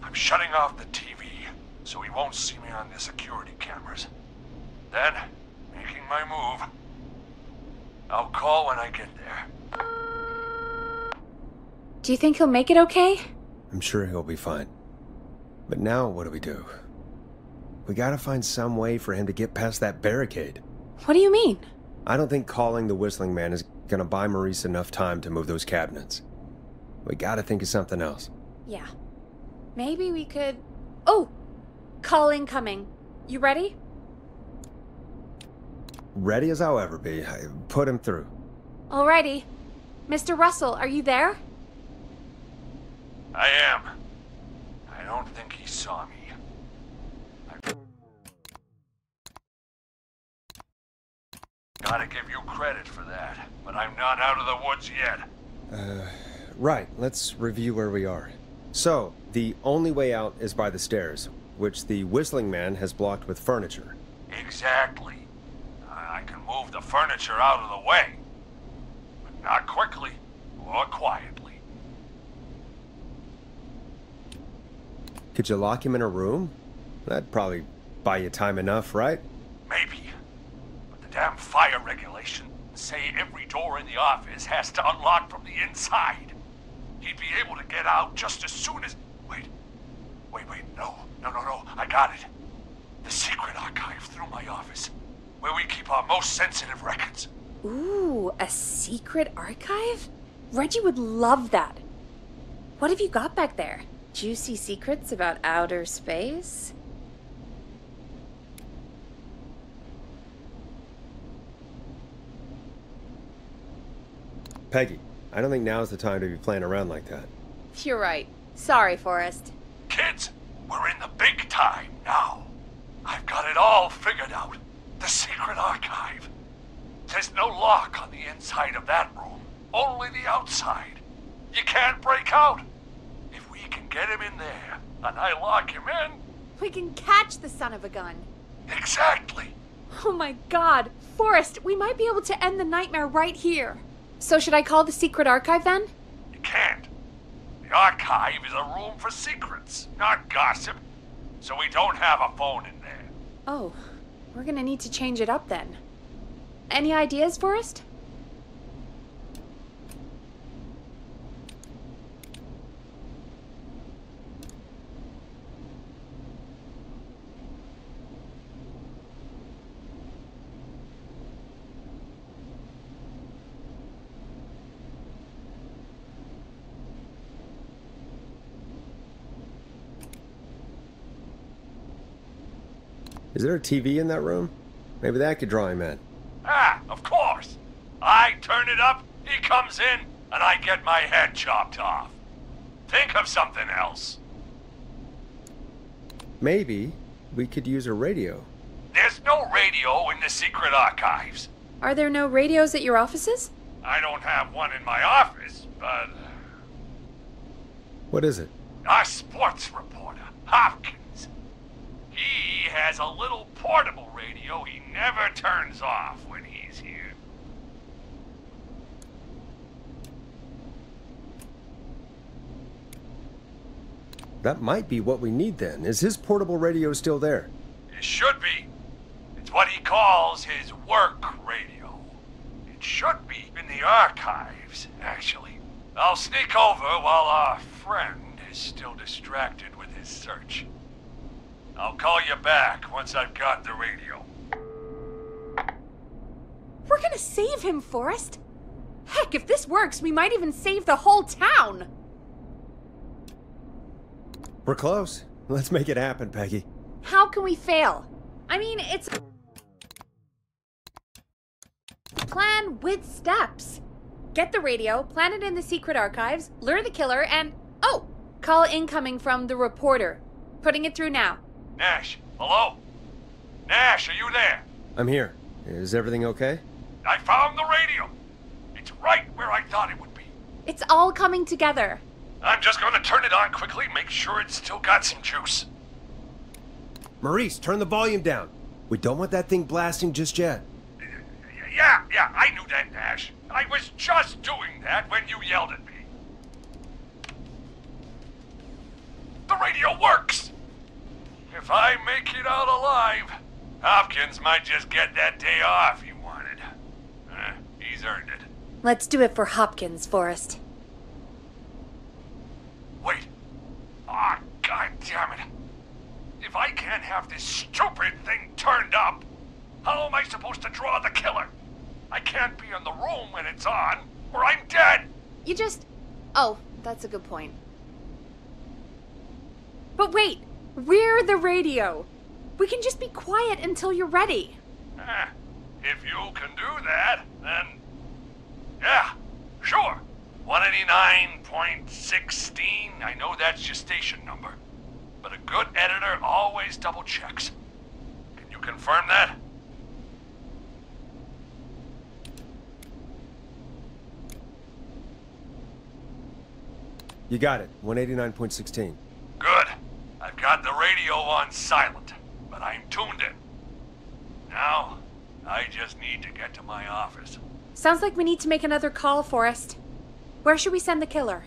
I'm shutting off the TV so he won't see me on the security cameras. Then, making my move. I'll call when I get there. Do you think he'll make it okay? I'm sure he'll be fine. But now what do we do? We gotta find some way for him to get past that barricade. What do you mean? I don't think calling the Whistling Man is gonna buy Maurice enough time to move those cabinets. We gotta think of something else. Yeah. Maybe we could... Oh! Call incoming. You ready? Ready as I'll ever be. Put him through. Alrighty. Mr. Russell, are you there? I am. I don't think he saw me. Gotta give you credit for that, but I'm not out of the woods yet. Right. Let's review where we are. So, the only way out is by the stairs, which the Whistling Man has blocked with furniture. Exactly. I can move the furniture out of the way, but not quickly or quietly. Could you lock him in a room? That'd probably buy you time enough, right? Maybe. But the damn fire regulations say every door in the office has to unlock from the inside. He'd be able to get out just as soon as... Wait, no. I got it. The secret archive through my office, where we keep our most sensitive records. Ooh, a secret archive? Reggie would love that. What have you got back there? Juicy secrets about outer space? Peggy, I don't think now's the time to be playing around like that. You're right. Sorry, Forrest. Kids, we're in the big time now. I've got it all figured out. The secret archive. There's no lock on the inside of that room, only the outside. You can't break out. If we can get him in there, and I lock him in... We can catch the son of a gun. Exactly. Oh my god. Forrest, we might be able to end the nightmare right here. So should I call the secret archive then? You can't. The archive is a room for secrets, not gossip. So we don't have a phone in there. Oh, we're gonna need to change it up then. Any ideas, Forrest? Is there a TV in that room? Maybe that could draw him in. Ah, of course. I turn it up, he comes in, and I get my head chopped off. Think of something else. Maybe we could use a radio. There's no radio in the secret archives. Are there no radios at your offices? I don't have one in my office, but... What is it? Our sports reporter, Hopkins. He has a little portable radio he never turns off when he's here. That might be what we need then. Is his portable radio still there? It should be. It's what he calls his work radio. It should be in the archives, actually. I'll sneak over while our friend is still distracted with his search. I'll call you back once I've got the radio. We're gonna save him, Forrest. Heck, if this works, we might even save the whole town. We're close. Let's make it happen, Peggy. How can we fail? I mean, it's a plan with steps. Get the radio, plant it in the secret archives, lure the killer, and... Oh! Call incoming from the reporter. Putting it through now. Nash, hello? Nash, are you there? I'm here. Is everything okay? I found the radio. It's right where I thought it would be. It's all coming together. I'm just gonna turn it on quickly, make sure it's still got some juice. Maurice, turn the volume down. We don't want that thing blasting just yet. Yeah, I knew that, Nash. I was just doing that when you yelled at me. The radio works! If I make it out alive, Hopkins might just get that day off he wanted. He's earned it. Let's do it for Hopkins, Forrest. Wait. Ah, God damn it. If I can't have this stupid thing turned up, how am I supposed to draw the killer? I can't be in the room when it's on, or I'm dead. You just... Oh, that's a good point. But wait, we're the radio. We can just be quiet until you're ready. If you can do that, then... Yeah, sure. 189.16, I know that's your station number. But a good editor always double checks. Can you confirm that? You got it. 189.16. Good. I've got the radio on silent, but I'm tuned in. Now, I just need to get to my office. Sounds like we need to make another call, Forrest. Where should we send the killer?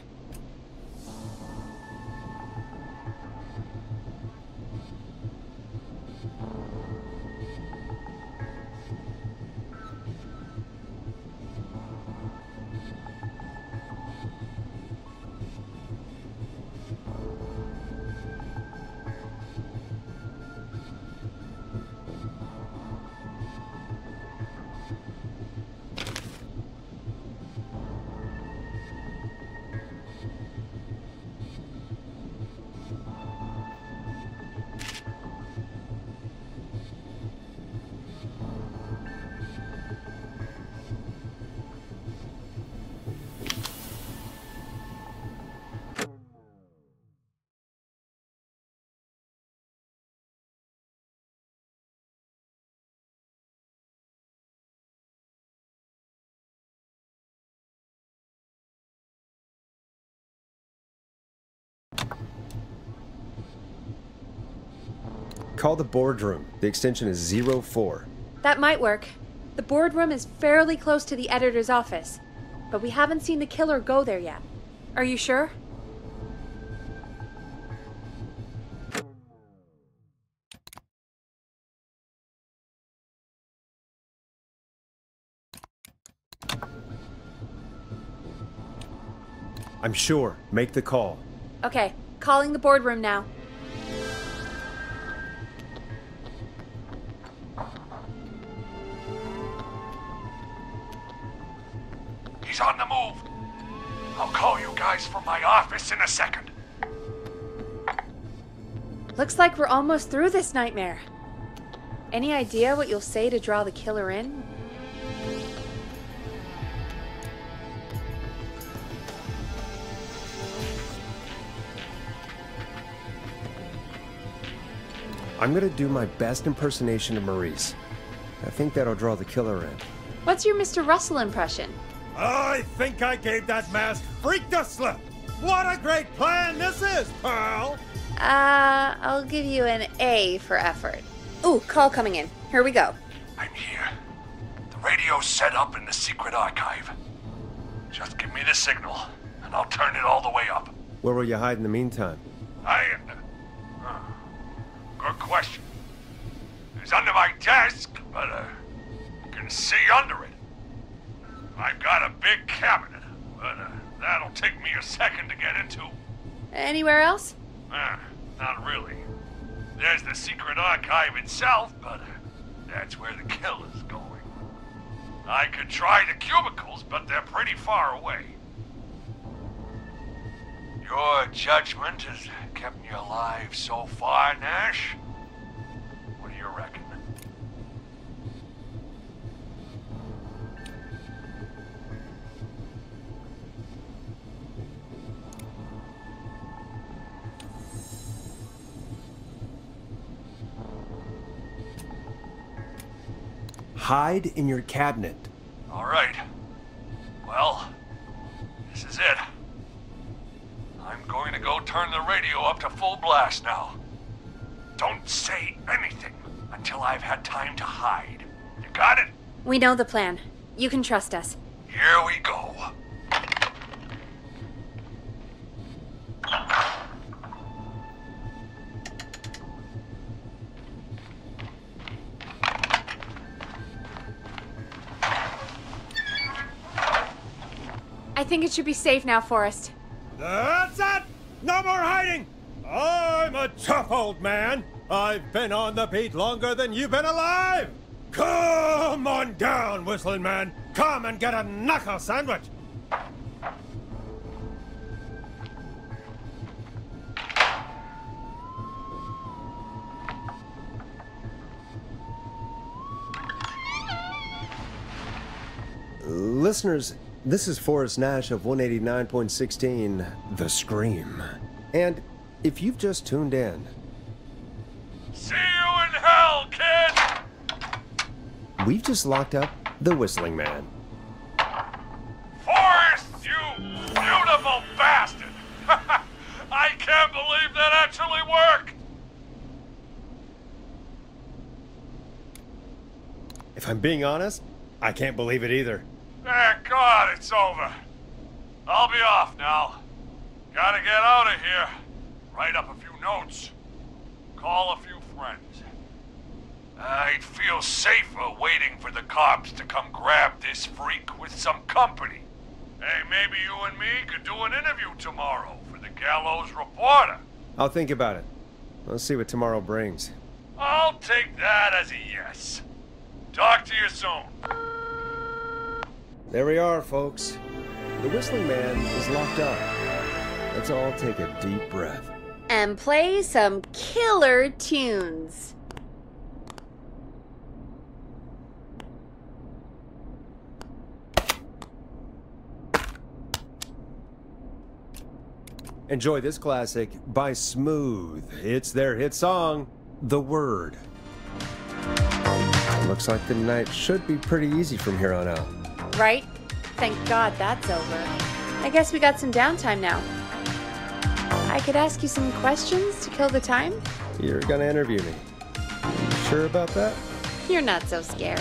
Call the boardroom. The extension is 04. That might work. The boardroom is fairly close to the editor's office, but we haven't seen the killer go there yet. Are you sure? I'm sure. Make the call. Okay, calling the boardroom now. He's on the move. I'll call you guys from my office in a second. Looks like we're almost through this nightmare. Any idea what you'll say to draw the killer in? I'm gonna do my best impersonation of Maurice. I think that'll draw the killer in. What's your Mr. Russell impression? I think I gave that masked freak the slip. What a great plan this is, Pearl! I'll give you an A for effort. Ooh, call coming in. Here we go. I'm here. The radio's set up in the secret archive. Just give me the signal, and I'll turn it all the way up. Where will you hide in the meantime? Good question. It's under my desk, but you can see under it. I've got a big cabinet, but that'll take me a second to get into. Anywhere else? Not really. There's the secret archive itself, but that's where the killer's going. I could try the cubicles, but they're pretty far away. Your judgment has kept me alive so far, Nash. What do you reckon? hide in your cabinet. All right. Well, this is it. I'm going to go turn the radio up to full blast now. Don't say anything until I've had time to hide. You got it? We know the plan. You can trust us. Here we go. I think it should be safe now, Forrest. That's it! No more hiding! I'm a tough old man. I've been on the beat longer than you've been alive! Come on down, Whistling Man. Come and get a knuckle sandwich. Listeners, this is Forrest Nash of 189.16, The Scream. And if you've just tuned in, See you in hell, kid! we've just locked up the Whistling Man. Forrest, you beautiful bastard! I can't believe that actually worked! If I'm being honest, I can't believe it either. Thank God it's over. I'll be off now. Gotta get out of here. Write up a few notes. Call a few friends. I'd feel safer waiting for the cops to come grab this freak with some company. Hey, maybe you and me could do an interview tomorrow for the Gallows Reporter. I'll think about it. Let's see what tomorrow brings. I'll take that as a yes. Talk to you soon. There we are, folks. The Whistling Man is locked up. Let's all take a deep breath. And play some killer tunes. Enjoy this classic by Smooth. It's their hit song, The Word. Looks like the night should be pretty easy from here on out. Right? Thank God that's over. I guess we got some downtime now. I could ask you some questions to kill the time? You're gonna interview me. You sure about that? You're not so scary.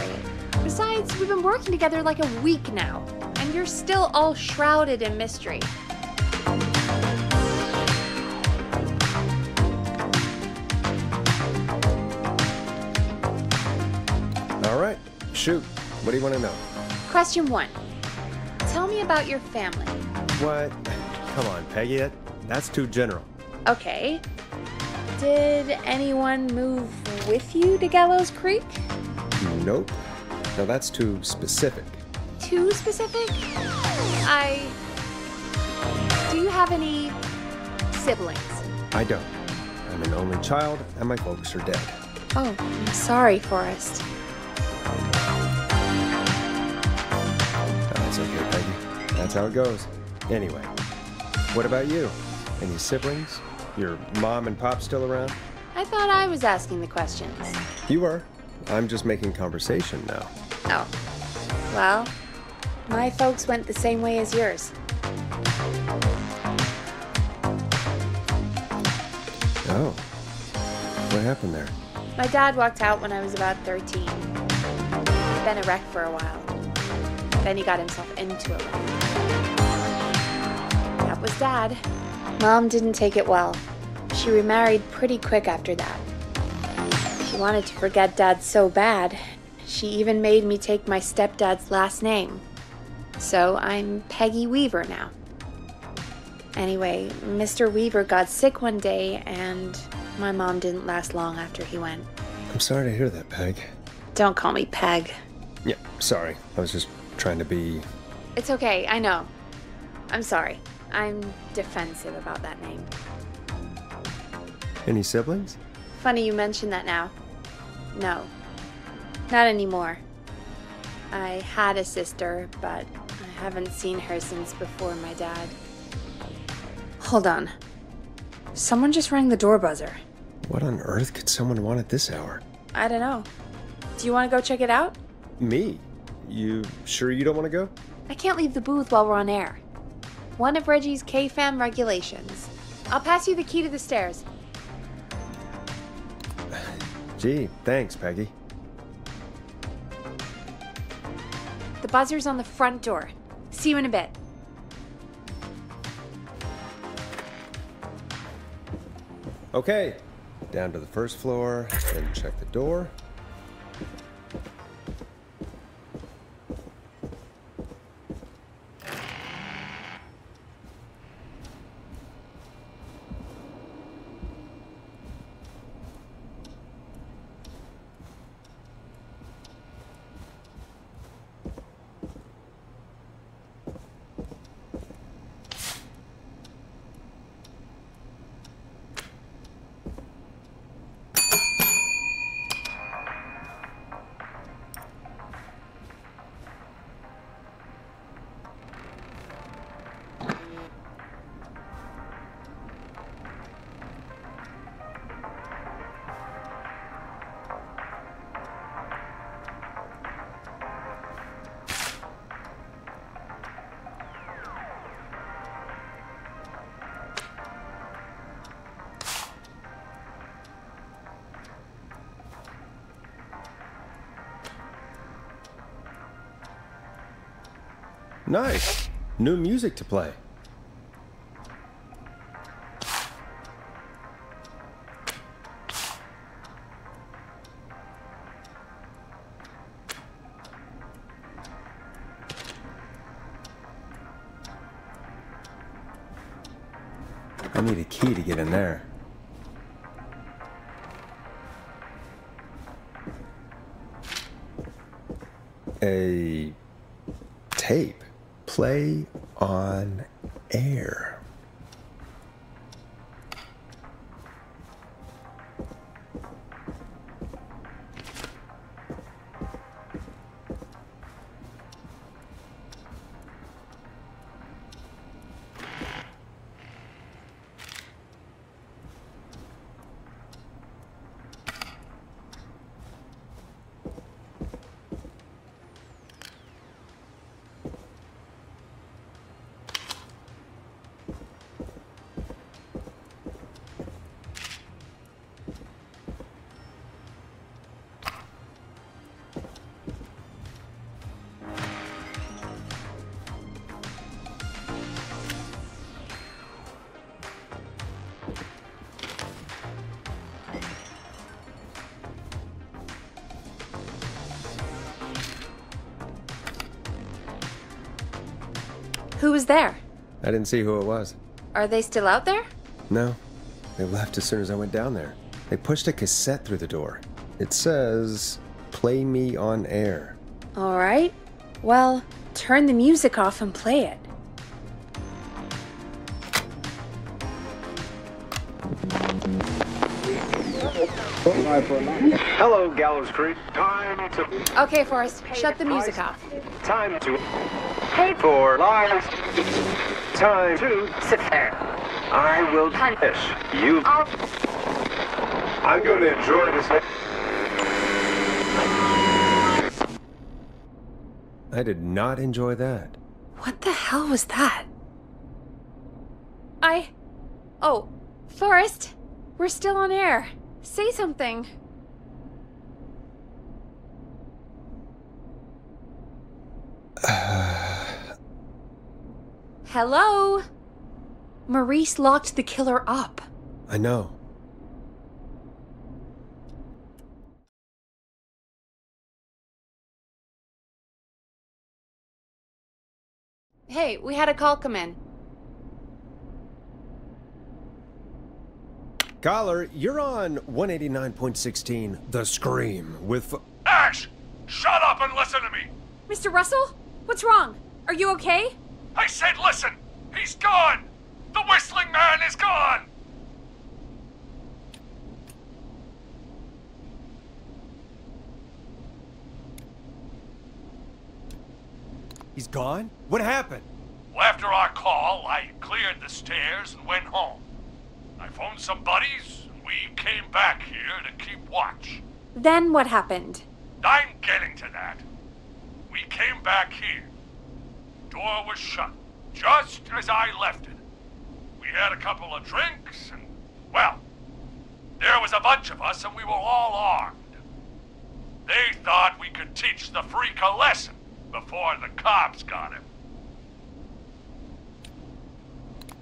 Besides, we've been working together like a week now, and you're still all shrouded in mystery. All right, shoot. What do you want to know? Question 1. Tell me about your family. What? Come on, Peggy. That's too general. Okay. Did anyone move with you to Gallows Creek? Nope. Now that's too specific. Too specific? Do you have any siblings? I don't. I'm an only child, and my folks are dead. Oh, I'm sorry, Forrest. That's okay, Peggy. That's how it goes. Anyway, what about you? Any siblings? Your mom and pop still around? I thought I was asking the questions. You are. I'm just making conversation now. Oh. Well, my folks went the same way as yours. Oh. What happened there? My dad walked out when I was about 13. He'd been a wreck for a while. Then he got himself into a wreck. That was Dad. Mom didn't take it well. She remarried pretty quick after that. She wanted to forget Dad so bad, she even made me take my stepdad's last name. So I'm Peggy Weaver now. Anyway, Mr. Weaver got sick one day, and my mom didn't last long after he went. I'm sorry to hear that, Peg. Don't call me Peg. Yeah, sorry. I was just trying to be... It's okay, I know. I'm sorry. I'm defensive about that name. Any siblings? Funny you mention that now. No. Not anymore. I had a sister, but I haven't seen her since before my dad. Hold on. Someone just rang the door buzzer. What on earth could someone want at this hour? I don't know. Do you want to go check it out? Me? You sure you don't want to go? I can't leave the booth while we're on air. One of Reggie's KFAM regulations. I'll pass you the key to the stairs. Gee, thanks, Peggy. The buzzer's on the front door. See you in a bit. Okay, down to the first floor, then check the door. Nice. New music to play. I need a key to get in there. A tape. Play on air. Who was there? I didn't see who it was. Are they still out there? No, they left as soon as I went down there. They pushed a cassette through the door. It says, "Play me on air." All right. Well, turn the music off and play it. Hello, Gallows Creek. Time to... Okay, Forrest, shut the music off. Time to... Pay for lives. Time to... Sit there. I will punish you. I'm going to enjoy this. I did not enjoy that. What the hell was that? Oh, Forrest, we're still on air. Say something. Hello? Maurice locked the killer up. I know. Hey, we had a call come in. Caller, you're on 189.16 The Scream with... Ash! Shut up and listen to me! Mr. Russell? What's wrong? Are you okay? I said listen! He's gone! The Whistling Man is gone! He's gone? What happened? Well, after our call, I cleared the stairs and went home. I phoned some buddies, and we came back here to keep watch. Then what happened? I'm getting to that. we came back here. Door was shut, just as I left it. We had a couple of drinks, and, well, there was a bunch of us, and we were all armed. They thought we could teach the freak a lesson before the cops got him.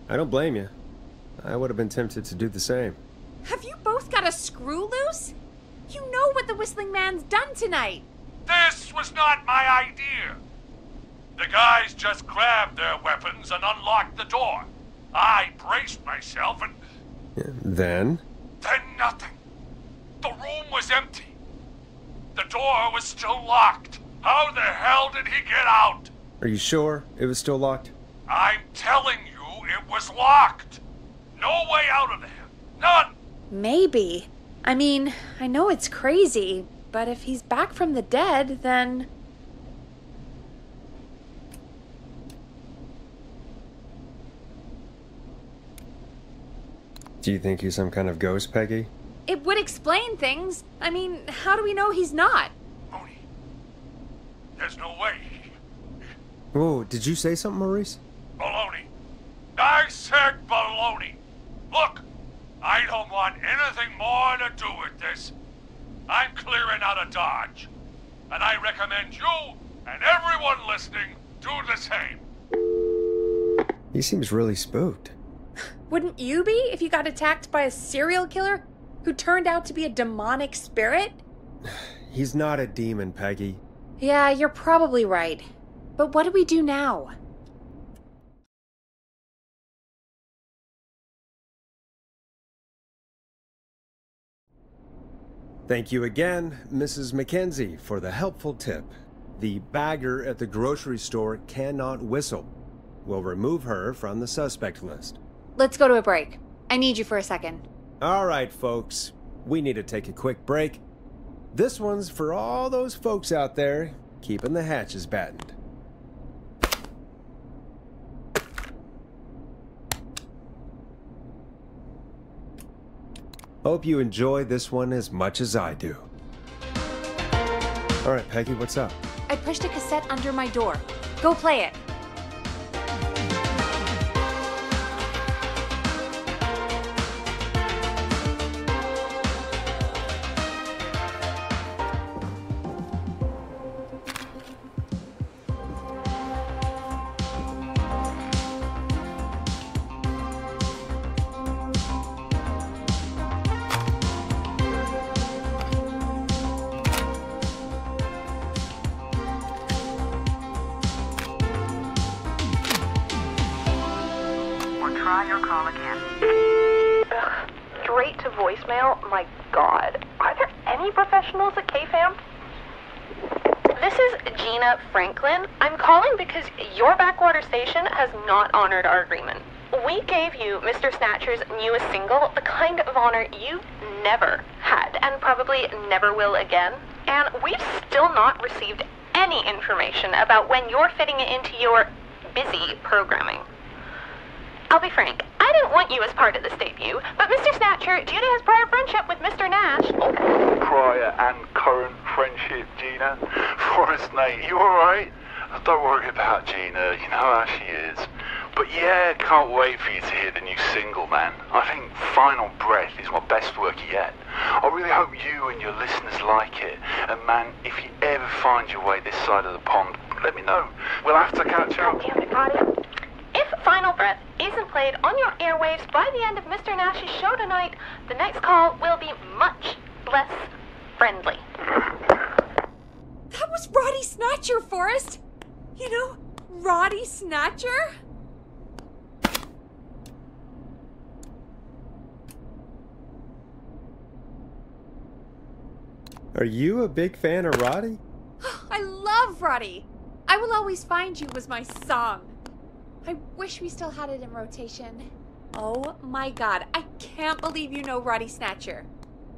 I don't blame you. I would have been tempted to do the same. Have you both got a screw loose? You know what the Whistling Man's done tonight. This was not my idea. The guys just grabbed their weapons and unlocked the door. I braced myself and... Then? Then nothing. The room was empty. The door was still locked. How the hell did he get out? Are you sure it was still locked? I'm telling you, it was locked. No way out of there. None. Maybe. I mean, I know it's crazy, but if he's back from the dead, then... Do you think he's some kind of ghost, Peggy? It would explain things. I mean, how do we know he's not? Mooney, there's no way. Whoa, did you say something, Maurice? Baloney. I said baloney. Look, I don't want anything more to do with this. I'm clearing out of Dodge. And I recommend you and everyone listening do the same. He seems really spooked. Wouldn't you be if you got attacked by a serial killer who turned out to be a demonic spirit? He's not a demon, Peggy. Yeah, you're probably right. But what do we do now? Thank you again, Mrs. Mackenzie, for the helpful tip. The bagger at the grocery store cannot whistle. We'll remove her from the suspect list. Let's go to a break. I need you for a second. All right, folks. We need to take a quick break. This one's for all those folks out there keeping the hatches battened. Hope you enjoy this one as much as I do. All right, Peggy, what's up? I pushed a cassette under my door. Go play it. Try your call again. Ugh, straight to voicemail? My God. Are there any professionals at KFAM? This is Gina Franklin. I'm calling because your backwater station has not honored our agreement. We gave you Mr. Snatcher's newest single, the kind of honor you never had and probably never will again. And we've still not received any information about when you're fitting it into your busy programming. I'll be frank, I didn't want you as part of this debut, but Mr. Snatcher, due to his prior friendship with Mr. Nash... Prior and current friendship, Gina. Forrest, mate, you alright? Don't worry about Gina, you know how she is. But yeah, can't wait for you to hear the new single, man. I think Final Breath is my best work yet. I really hope you and your listeners like it. And man, if you ever find your way this side of the pond, let me know. We'll have to catch up. God damn it, Roddy. If Final Breath isn't played on your airwaves by the end of Mr. Nash's show tonight, the next call will be much less friendly. That was Roddy Snatcher, Forrest! You know, Roddy Snatcher? Are you a big fan of Roddy? I love Roddy! I Will Always Find You was my song. I wish we still had it in rotation. Oh my God, I can't believe you know Roddy Snatcher.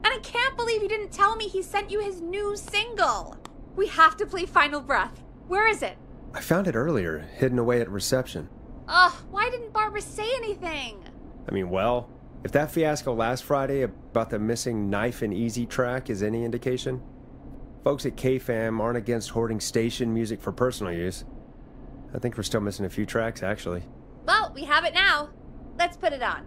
And I can't believe you didn't tell me he sent you his new single. We have to play Final Breath. Where is it? I found it earlier, hidden away at reception. Ugh, why didn't Barbara say anything? I mean, well, if that fiasco last Friday about the missing Knife and Easy track is any indication, folks at KFAM aren't against hoarding station music for personal use. I think we're still missing a few tracks, actually. Well, we have it now. Let's put it on.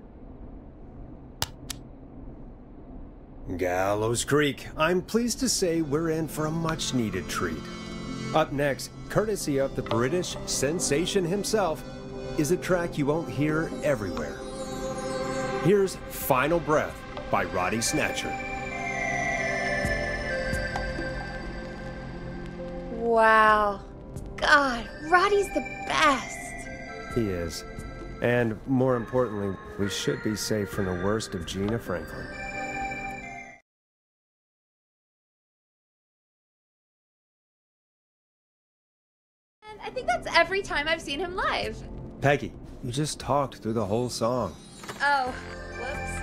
Gallows Creek. I'm pleased to say we're in for a much-needed treat. Up next, courtesy of the British sensation himself, is a track you won't hear everywhere. Here's Final Breath by Roddy Snatcher. Wow. God, Roddy's the best. He is. And more importantly, we should be safe from the worst of Gina Franklin. And I think that's every time I've seen him live. Peggy, you just talked through the whole song. Oh, whoops.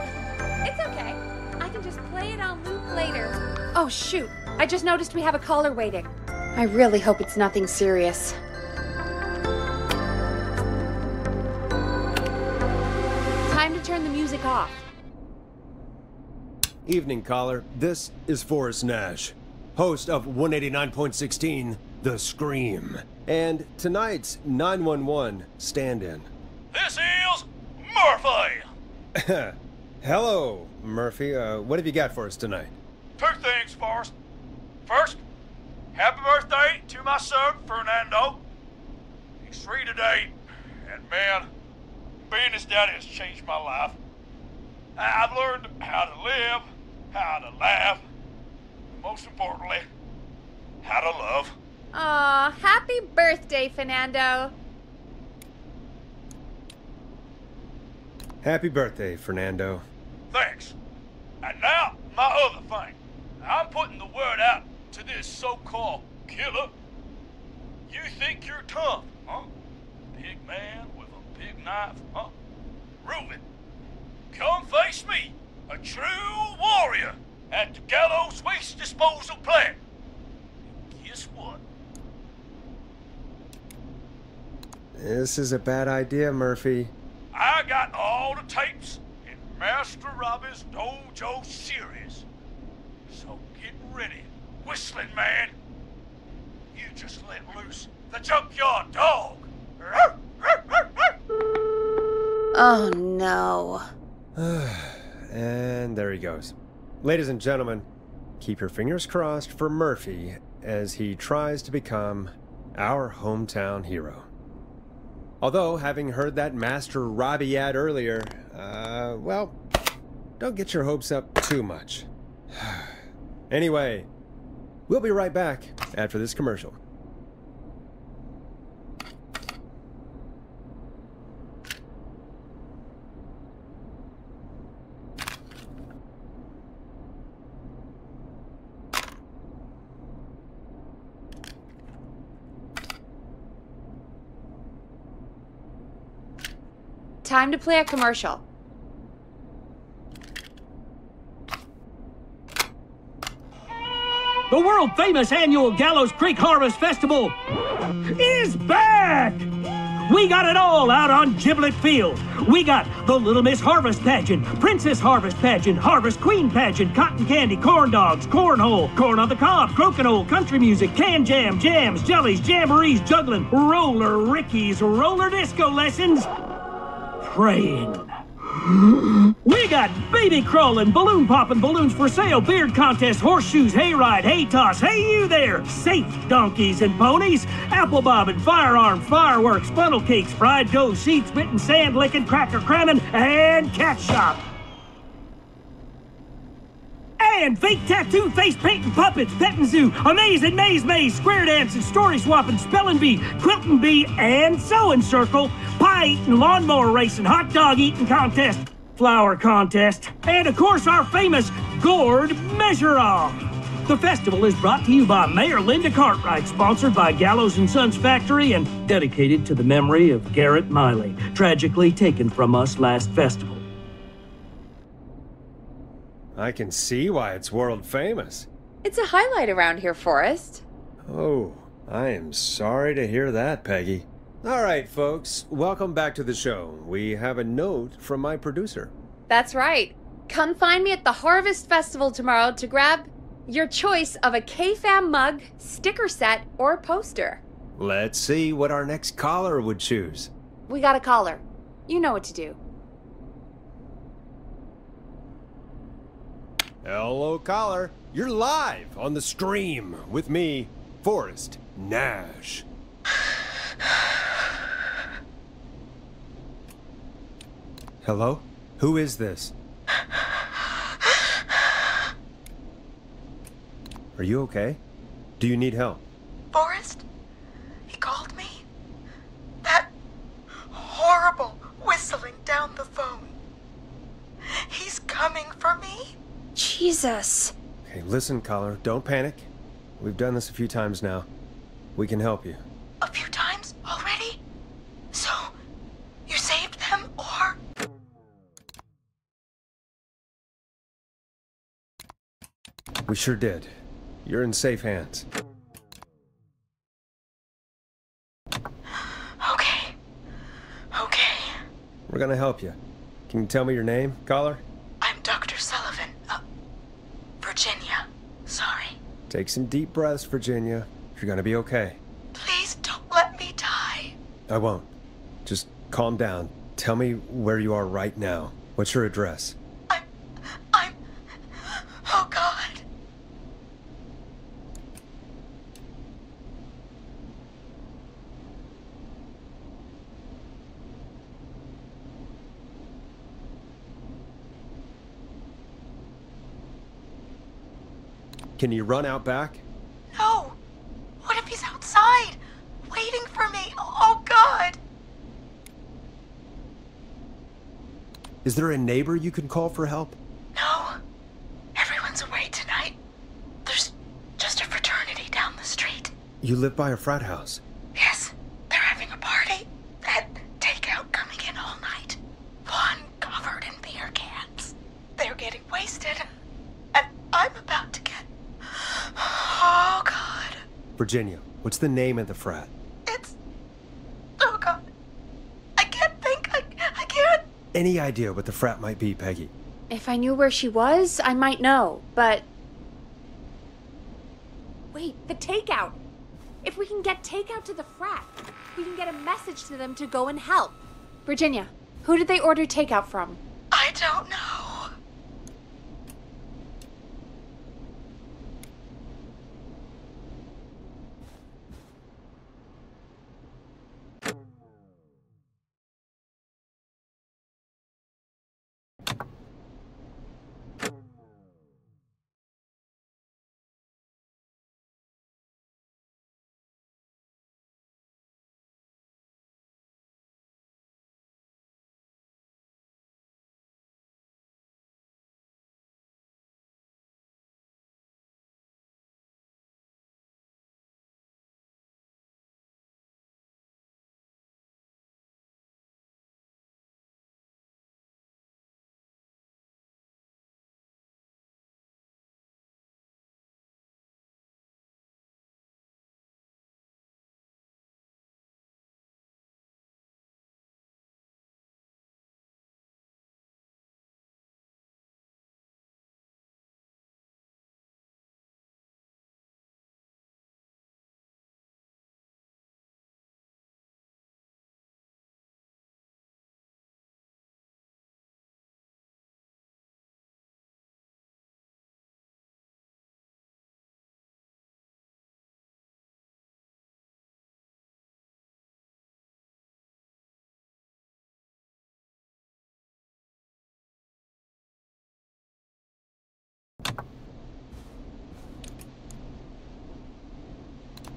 It's okay. I can just play it on loop later. Oh, shoot. I just noticed we have a caller waiting. I really hope it's nothing serious. Time to turn the music off. Evening, caller. This is Forrest Nash, host of 189.16, The Scream, and tonight's 911 stand-in. This is Murphy! Hello, Murphy. What have you got for us tonight? Two things, Forrest. First, happy birthday to my son, Fernando. He's 3 today, and man, being his daddy has changed my life. I've learned how to live, how to laugh, and most importantly, how to love. Aw, happy birthday, Fernando. Happy birthday, Fernando. Thanks. And now, my other thing. I'm putting the word out to this so-called killer. You think you're tough, huh? Big man with a big knife, huh? Prove it. Come face me, a true warrior, at the Gallows Waste Disposal Plant. And guess what? This is a bad idea, Murphy. I got all the tapes in Master Robbie's Dojo series. So get ready, Whistling Man. You just let loose the junkyard dog. Oh, no. And there he goes. Ladies and gentlemen, keep your fingers crossed for Murphy as he tries to become our hometown hero. Although, having heard that Master Robbie ad earlier, well, don't get your hopes up too much. Anyway, we'll be right back after this commercial. Time to play a commercial. The world-famous annual Gallows Creek Harvest Festival is back! We got it all out on Giblet Field. We got the Little Miss Harvest Pageant, Princess Harvest Pageant, Harvest Queen Pageant, Cotton Candy, Corn Dogs, Cornhole, Corn on the Cob, Crokinole, Country Music, Can Jam, Jams, Jellies, Jamborees, Juggling, Roller Rickies, Roller Disco Lessons, Praying. We got baby crawling, balloon popping, balloons for sale, beard contest, horseshoes, hayride, hay toss, hey you there, safe donkeys and ponies, apple bobbing, firearms, fireworks, funnel cakes, fried dough, seed spitting, sand licking, cracker cramming, and cat shop. And fake tattoo, face painting, puppets, petting zoo, amazing maze, square dancing, story swapping, spelling bee, quilting bee, and sewing circle, pie eating, lawnmower racing, hot dog eating contest, flower contest, and of course our famous gourd measure-off. The festival is brought to you by Mayor Linda Cartwright, sponsored by Gallows & Sons Factory, and dedicated to the memory of Garrett Miley, tragically taken from us last festival. I can see why it's world famous. It's a highlight around here, Forrest. Oh, I am sorry to hear that, Peggy. All right, folks, welcome back to the show. We have a note from my producer. That's right. Come find me at the Harvest Festival tomorrow to grab Your choice of a KFAM mug, sticker set, or poster. Let's see what our next caller would choose. We got a caller. You know what to do. Hello, caller. You're live on the stream with me, Forrest Nash. Hello? Who is this? Are you okay? Do you need help? Forrest? He called me? That horrible whistling down the phone. He's coming for me? Jesus. Okay, listen, caller. Don't panic. We've done this a few times now. We can help you. A few times already? So, you saved them, or? We sure did. You're in safe hands. Okay. Okay. We're gonna help you. Can you tell me your name, caller? I'm Dr. Sullivan. Virginia. Sorry. Take some deep breaths, Virginia. You're gonna be okay. Please don't let me die. I won't. Just calm down. Tell me where you are right now. What's your address? Oh, God. Can you run out back? No. What if he's outside, waiting for me? Oh, God. Is there a neighbor you can call for help? No. Everyone's away tonight. There's just a fraternity down the street. You live by a frat house. Yes. They're having a party. That takeout coming in all night. One covered in beer cans. They're getting wasted. And I'm about to get... Oh, God. Virginia, what's the name of the frat? It's... Oh, God. I can't think. I can't... Any idea what the frat might be, Peggy? If I knew where she was, I might know, but... Wait, the takeout! If we can get takeout to the frat, we can get a message to them to go and help. Virginia, who did they order takeout from? I don't know.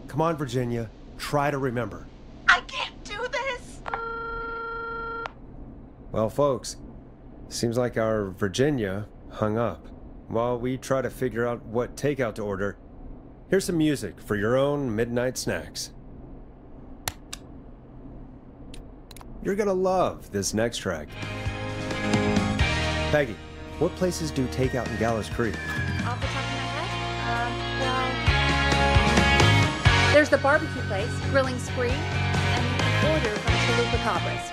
Come on, Virginia. Try to remember. I can't do this. Well, folks, seems like our Virginia hung up. While we try to figure out what takeout to order, here's some music for your own midnight snacks. You're gonna love this next track. Peggy, what places do takeout in Gallows Creek? Off the top of my head? There's the barbecue place, Grilling Spree, and you can order from Chalupa Cabras.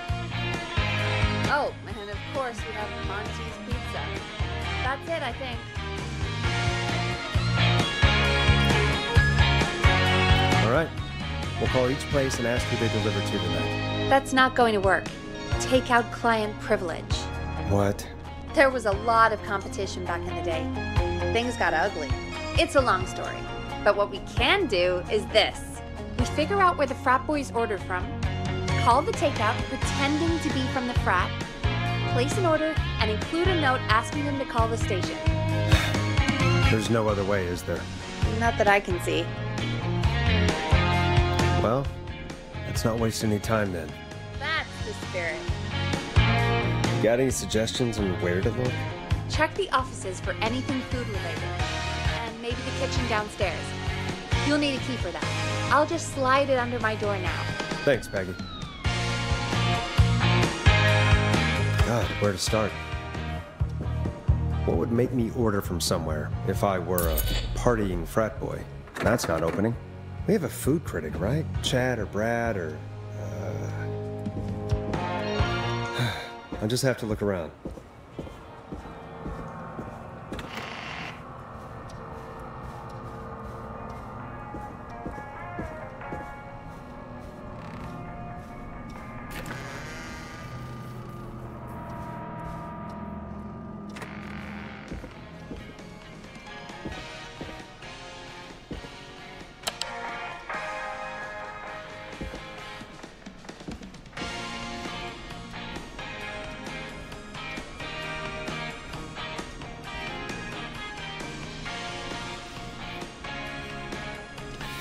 Oh, and of course we have Monty's Pizza. That's it, I think. We'll call each place and ask who they deliver to tonight. That's not going to work. Takeout client privilege. What? There was a lot of competition back in the day. Things got ugly. It's a long story. But what we can do is this. We figure out where the frat boys ordered from, call the takeout pretending to be from the frat, place an order, and include a note asking them to call the station. There's no other way, is there? Not that I can see. Well, let's not waste any time then. That's the spirit. Got any suggestions on where to look? Check the offices for anything food related. And maybe the kitchen downstairs. You'll need a key for that. I'll just slide it under my door now. Thanks, Peggy. God, where to start? What would make me order from somewhere if I were a partying frat boy? That's not opening. We have a food critic, right? Chad or Brad or... I'll just have to look around.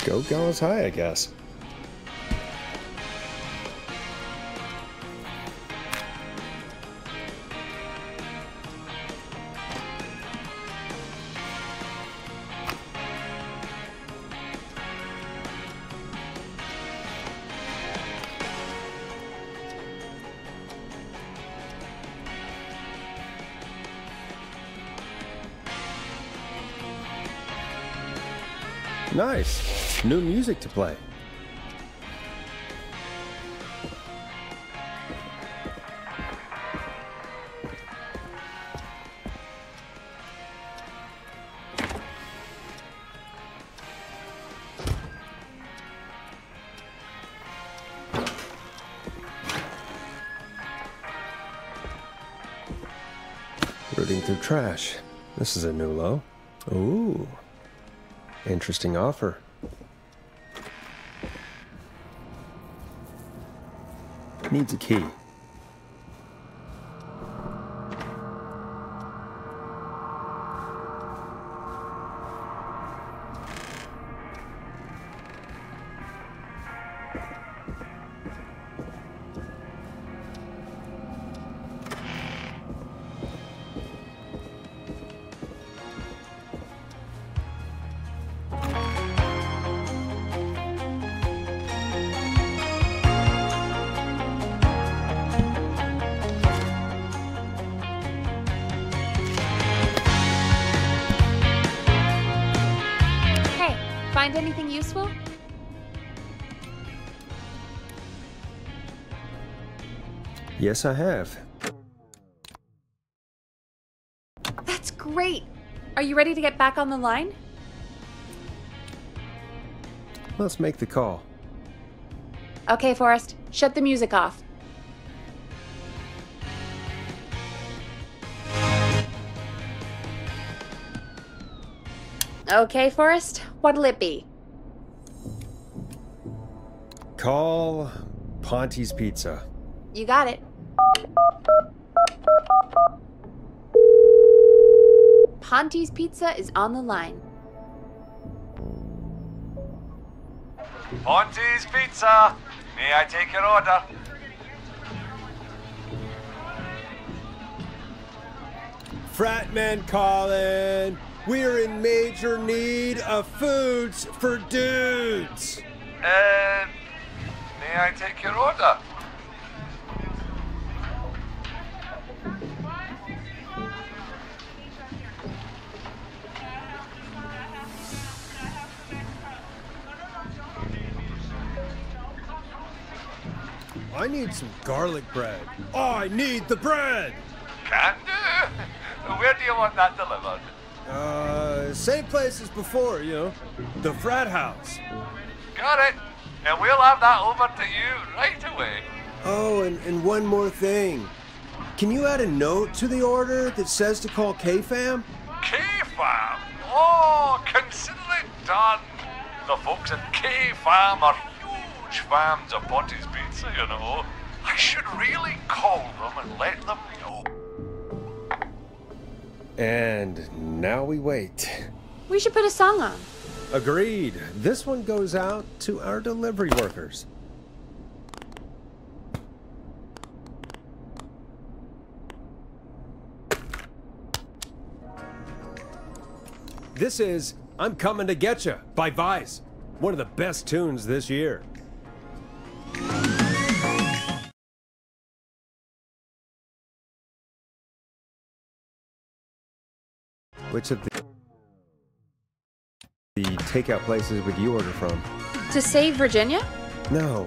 Go Gallows High, I guess. Nice. New music to play. Rooting through trash. This is a new low. Ooh. Interesting offer. Needs a key. Find anything useful? Yes, I have. That's great! Are you ready to get back on the line? Let's make the call. Okay, Forrest. Shut the music off. Okay, Forrest. What'll it be? Call Ponte's Pizza. You got it. Ponte's Pizza is on the line. Ponte's Pizza. May I take your order? Fratman calling. We're in major need of foods for dudes. May I take your order? I need some garlic bread. I need the bread. Can do. Where do you want that delivered? Same place as before, you know. The frat house. Got it. and we'll have that over to you right away. Oh, and one more thing. Can you add a note to the order that says to call K-Fam? K-Fam? Oh, consider it done. The folks at K-Fam are huge fans of Ponty's Pizza, you know. I should really call them and let them know. And now we wait. We should put a song on. Agreed. This one goes out to our delivery workers. This is I'm Coming to Getcha by Vice. One of the best tunes this year. Which of the takeout places would you order from? To save Virginia? No,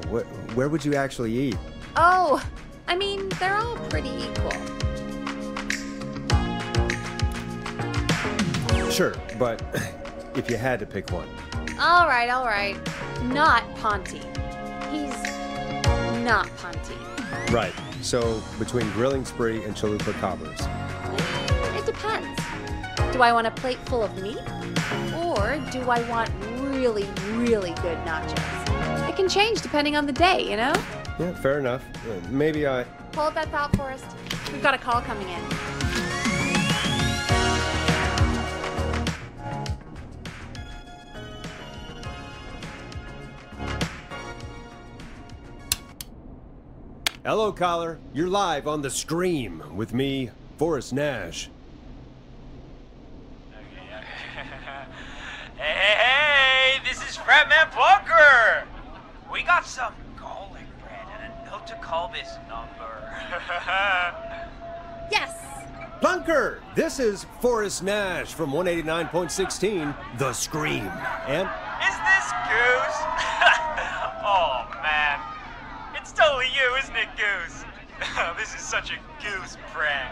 where would you actually eat? Oh, I mean, they're all pretty equal. Sure, but if you had to pick one. All right. Not Ponty. He's not Ponty. Right, so between Grilling Spree and Chalupa Cobbers. It depends. Do I want a plate full of meat? Or do I want really, really good nachos? It can change depending on the day, you know? Yeah, fair enough. Maybe I... Hold that thought, Forrest. We've got a call coming in. Hello, caller. You're live on The Scream with me, Forrest Nash. Hey, this is Fratman Plunker! We got some garlic bread and a note to call this number. Yes! Plunker! This is Forrest Nash from 189.16, The Scream. And... Is this Goose? Oh, man. It's totally you, isn't it, Goose? This is such a Goose prank.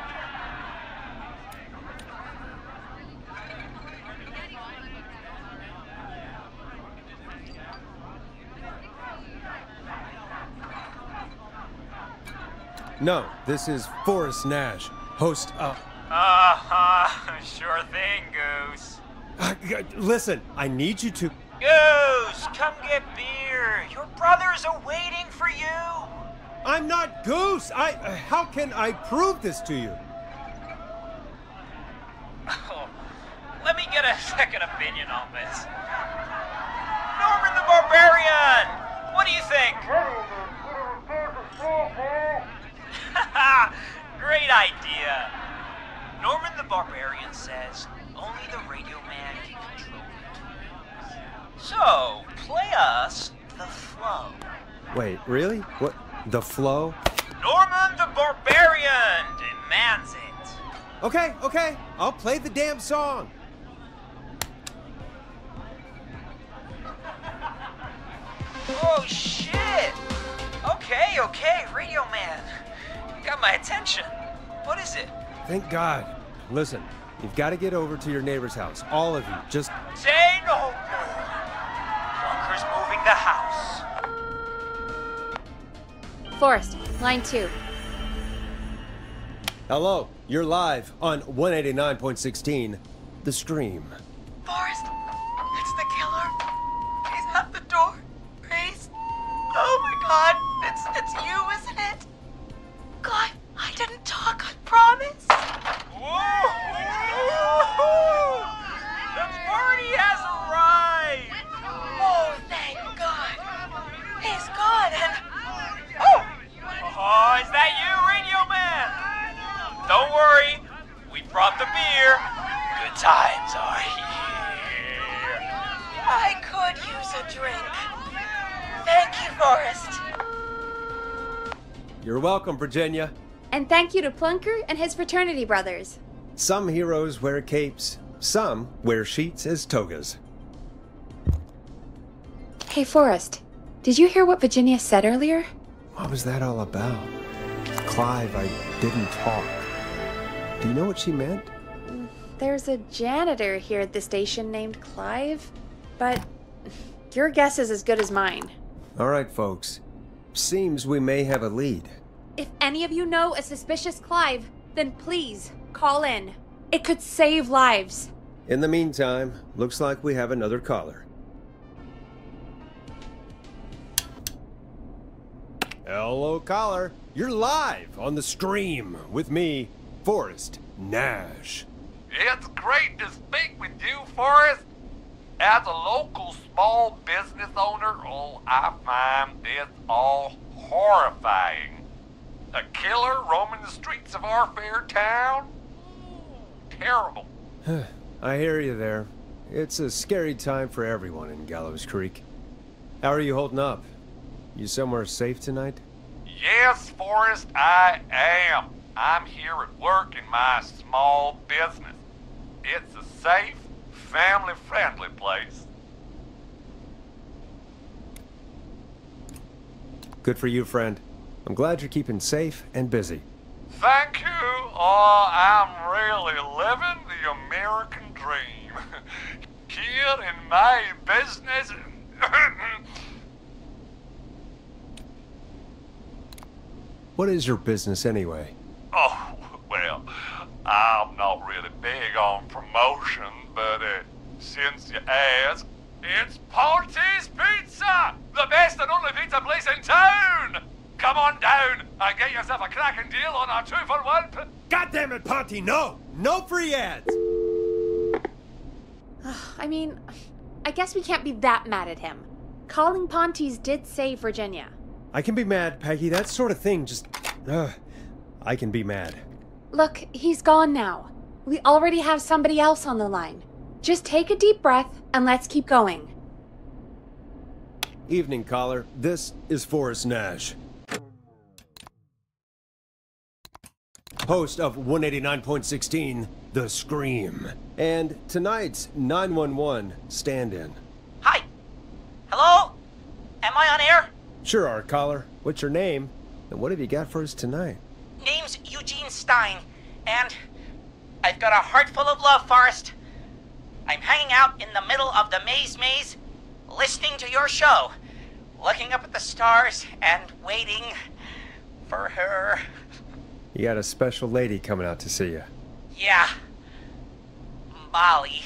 No, this is Forrest Nash, host of... Sure thing, Goose. Listen, I need you to... Goose, come get beer. Your brothers are waiting for you. I'm not Goose! How can I prove this to you? Oh, let me get a second opinion on this. Norman the Barbarian! What do you think? Great idea. Norman the Barbarian says only the Radio Man can control it. So, play us the flow. Wait, really? What? The flow? Norman the Barbarian demands it. Okay. I'll play the damn song. Oh, shit. Okay, Radio Man. You got my attention. What is it? Thank God. Listen, you've got to get over to your neighbor's house. All of you. Just... Say no more. Plunker's moving the house. Forrest, line 2. Hello, you're live on 189.16, The Scream. Forrest, it's the killer. He's at the door. Please. Oh my God, it's you, isn't it? God, I didn't talk, I promise. Whoa! The party has arrived! Oh, thank God. He's gone and... Oh, is that you, Radio Man? Don't worry, we brought the beer. Good times are here. I could use a drink. Thank you, Forrest. You're welcome, Virginia. And thank you to Plunker and his fraternity brothers. Some heroes wear capes, some wear sheets as togas. Hey, Forrest, did you hear what Virginia said earlier? What was that all about? Clive, I didn't talk. Do you know what she meant? There's a janitor here at the station named Clive, but your guess is as good as mine. All right, folks. Seems we may have a lead. If any of you know a suspicious Clive, then please call in. It could save lives. In the meantime, looks like we have another caller. Hello, caller. You're live on the stream with me, Forrest Nash. It's great to speak with you, Forrest. As a local small business owner, I find this all horrifying. A killer roaming the streets of our fair town? Ooh, terrible. I hear you there. It's a scary time for everyone in Gallows Creek. How are you holding up? You somewhere safe tonight? Yes, Forrest, I am. I'm here at work in my small business. It's a safe, family-friendly place. Good for you, friend. I'm glad you're keeping safe and busy. Thank you. Oh, I'm really living the American dream. Here in my business. What is your business anyway? Oh, well, I'm not really big on promotion, but since you ask, it's Ponty's Pizza! The best and only pizza place in town! Come on down and get yourself a cracking deal on our 2-for-1. God damn it, Ponty, no! No free ads! I mean, I guess we can't be that mad at him. Calling Ponty's did save Virginia. I can be mad, Peggy. That sort of thing just... I can be mad. Look, he's gone now. We already have somebody else on the line. Just take a deep breath and let's keep going. Evening, caller. This is Forrest Nash, host of 189.16, The Scream, and tonight's 911 stand-in. Hi. Hello? Am I on air? Sure are, caller. What's your name, and what have you got for us tonight? Name's Eugene Stein, and I've got a heart full of love, Forrest. I'm hanging out in the middle of the maze, listening to your show, looking up at the stars and waiting for her. You got a special lady coming out to see you. Yeah. Molly.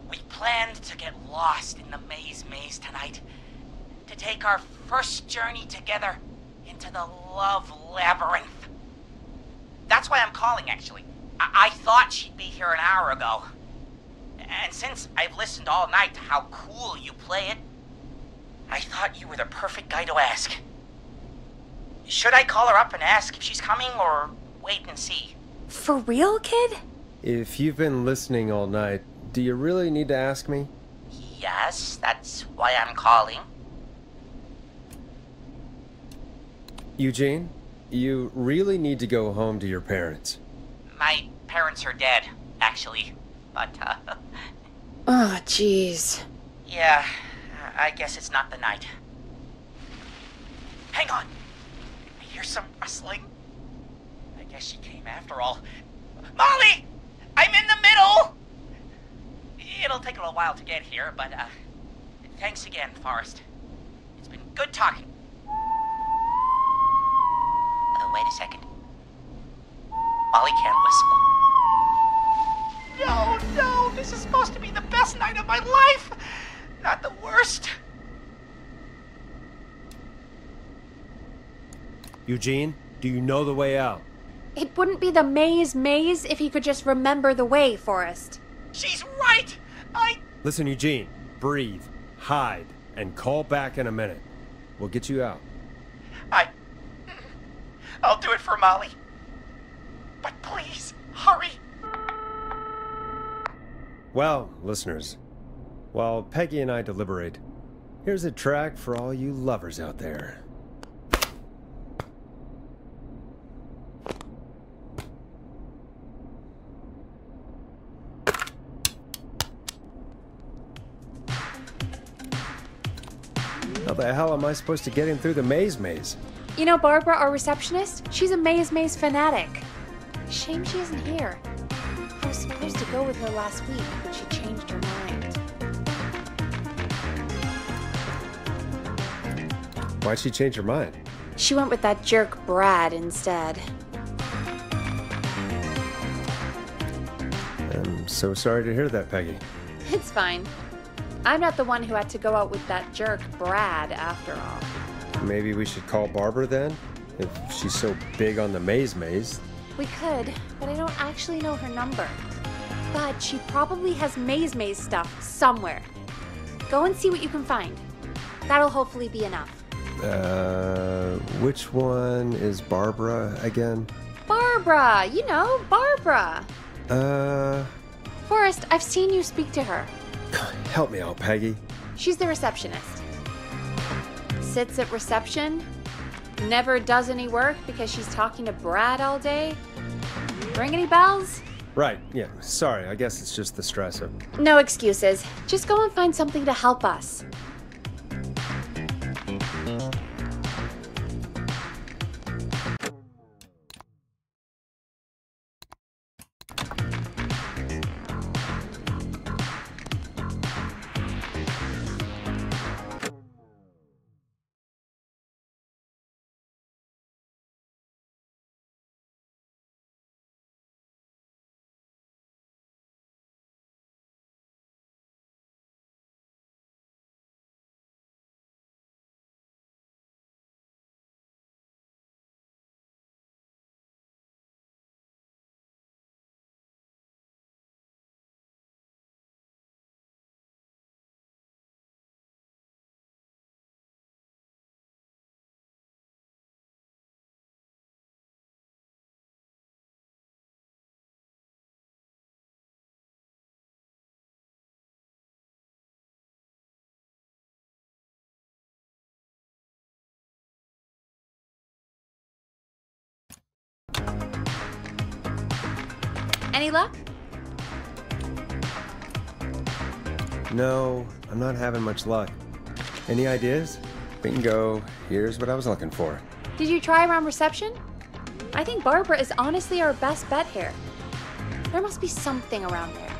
We planned to get lost in the maze tonight. To take our first journey together into the love labyrinth. That's why I'm calling, actually. I thought she'd be here an hour ago. And since I've listened all night to how cool you play it, I thought you were the perfect guy to ask. Should I call her up and ask if she's coming, or wait and see? For real, kid? If you've been listening all night, do you really need to ask me? Yes, that's why I'm calling. Eugene, you really need to go home to your parents. My parents are dead, actually. But, Oh, jeez. yeah, I guess it's not the night. Hang on. I hear some rustling. I guess she came after all. Molly! I'm in the middle! It'll take a little while to get here, but, thanks again, Forrest. It's been good talking. Oh, wait a second. Molly can't whistle. No, this is supposed to be the best night of my life! Not the worst. Eugene, do you know the way out? It wouldn't be the maze if he could just remember the way, Forrest. She's right! Listen, Eugene, breathe, hide, and call back in a minute. We'll get you out. I'll do it for Molly. But please, hurry! Well, listeners, while Peggy and I deliberate, here's a track for all you lovers out there. How the hell am I supposed to get him through the maze? You know Barbara, our receptionist? She's a maze fanatic. Shame she isn't here. I was supposed to go with her last week, but she changed her mind. Why'd she change her mind? She went with that jerk Brad instead. I'm so sorry to hear that, Peggy. It's fine. I'm not the one who had to go out with that jerk Brad after all. Maybe we should call Barbara then? If she's so big on the maze. We could, but I don't actually know her number. But she probably has maze stuff somewhere. Go and see what you can find. That'll hopefully be enough. Which one is Barbara again? Barbara! You know, Barbara! Uh... Forrest, I've seen you speak to her. Help me out, Peggy. She's the receptionist. Sits at reception, never does any work because she's talking to Brad all day. Ring any bells? Right, yeah. Sorry, I guess it's just the stress of... No excuses. Just go and find something to help us. Any luck? No, I'm not having much luck. Any ideas? Bingo. Here's what I was looking for. Did you try around reception? I think Barbara is honestly our best bet here. There must be something around there.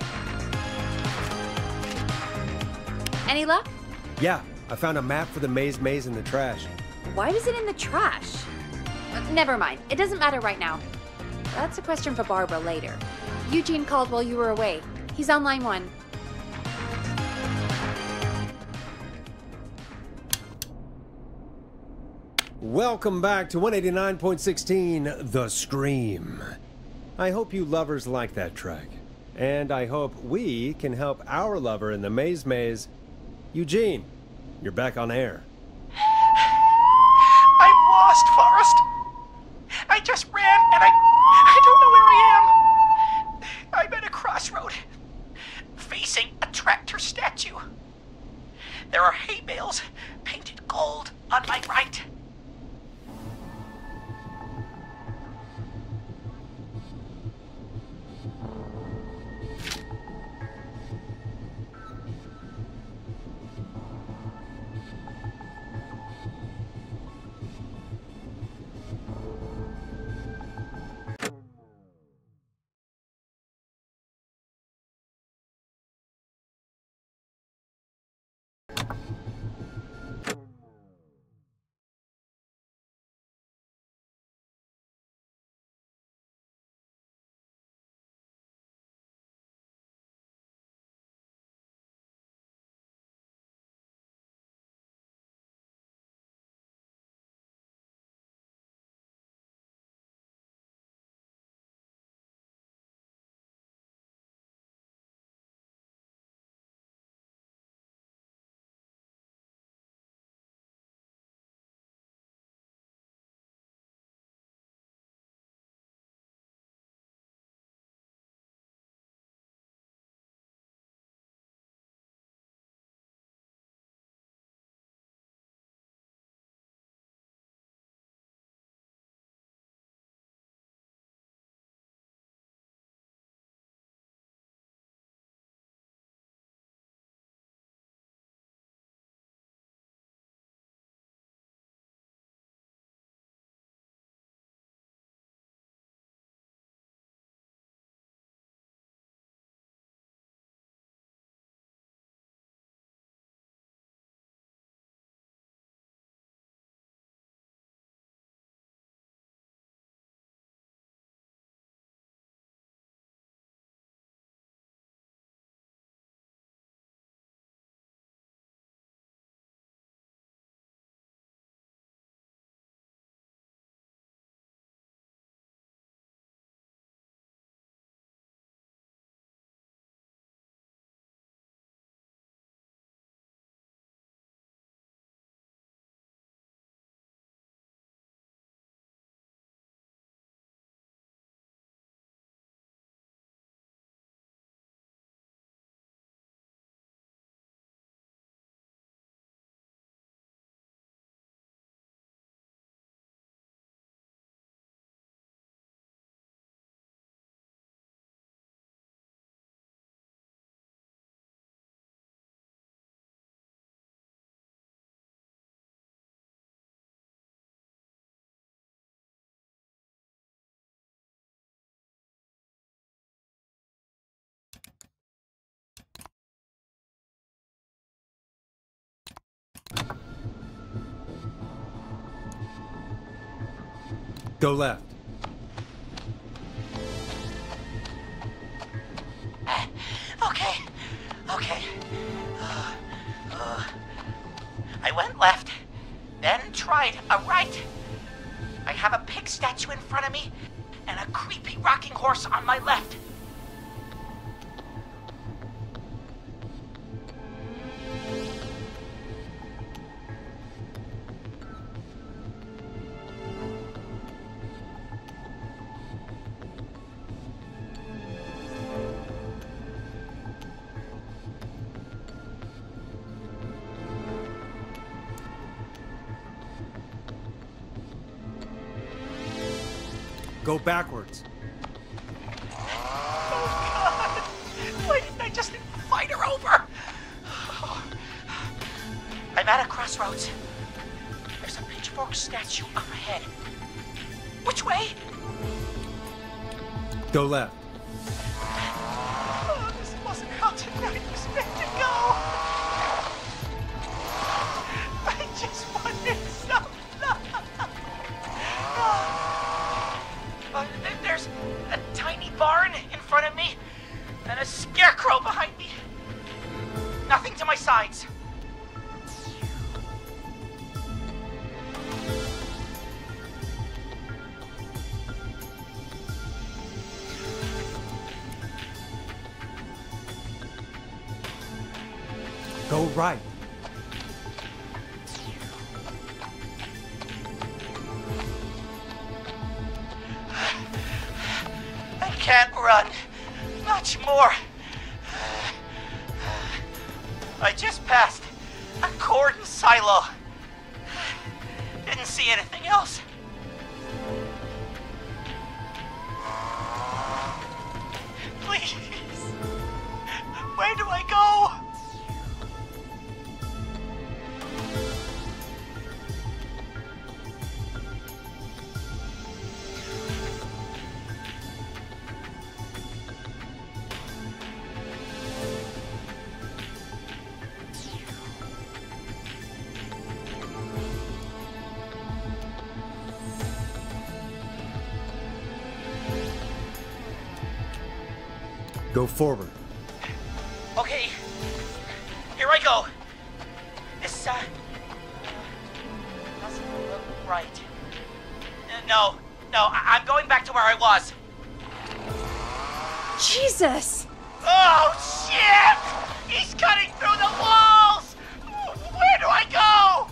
Any luck? Yeah, I found a map for the maze in the trash. Why was it in the trash? Never mind. It doesn't matter right now. That's a question for Barbara later. Eugene called while you were away. He's on line 1. Welcome back to 189.16, The Scream. I hope you lovers like that track. And I hope we can help our lover in the maze. Eugene, you're back on air. I'm lost, Forrest. I just ran and I don't know where I am. I'm at a crossroad, facing a tractor statue. There are hay bales painted gold on my right. Go left. Okay. I went left, then tried a right. I have a pig statue in front of me and a creepy rocking horse on my left. Go backwards. Oh, God! Why didn't I just invite her over? I'm at a crossroads. There's a pitchfork statue up ahead. Which way? Go left. Oh, this wasn't how tonight was meant to go. I just wanted some love. There's a tiny barn in front of me and a scarecrow behind me. Nothing to my sides. Go right. I can't run much more. I just passed a cordon silo. Didn't see anything else. Please. Where do I go? Go forward. Okay, here I go. This, doesn't look right. No, I'm going back to where I was. Jesus! Oh, shit! He's cutting through the walls! Where do I go?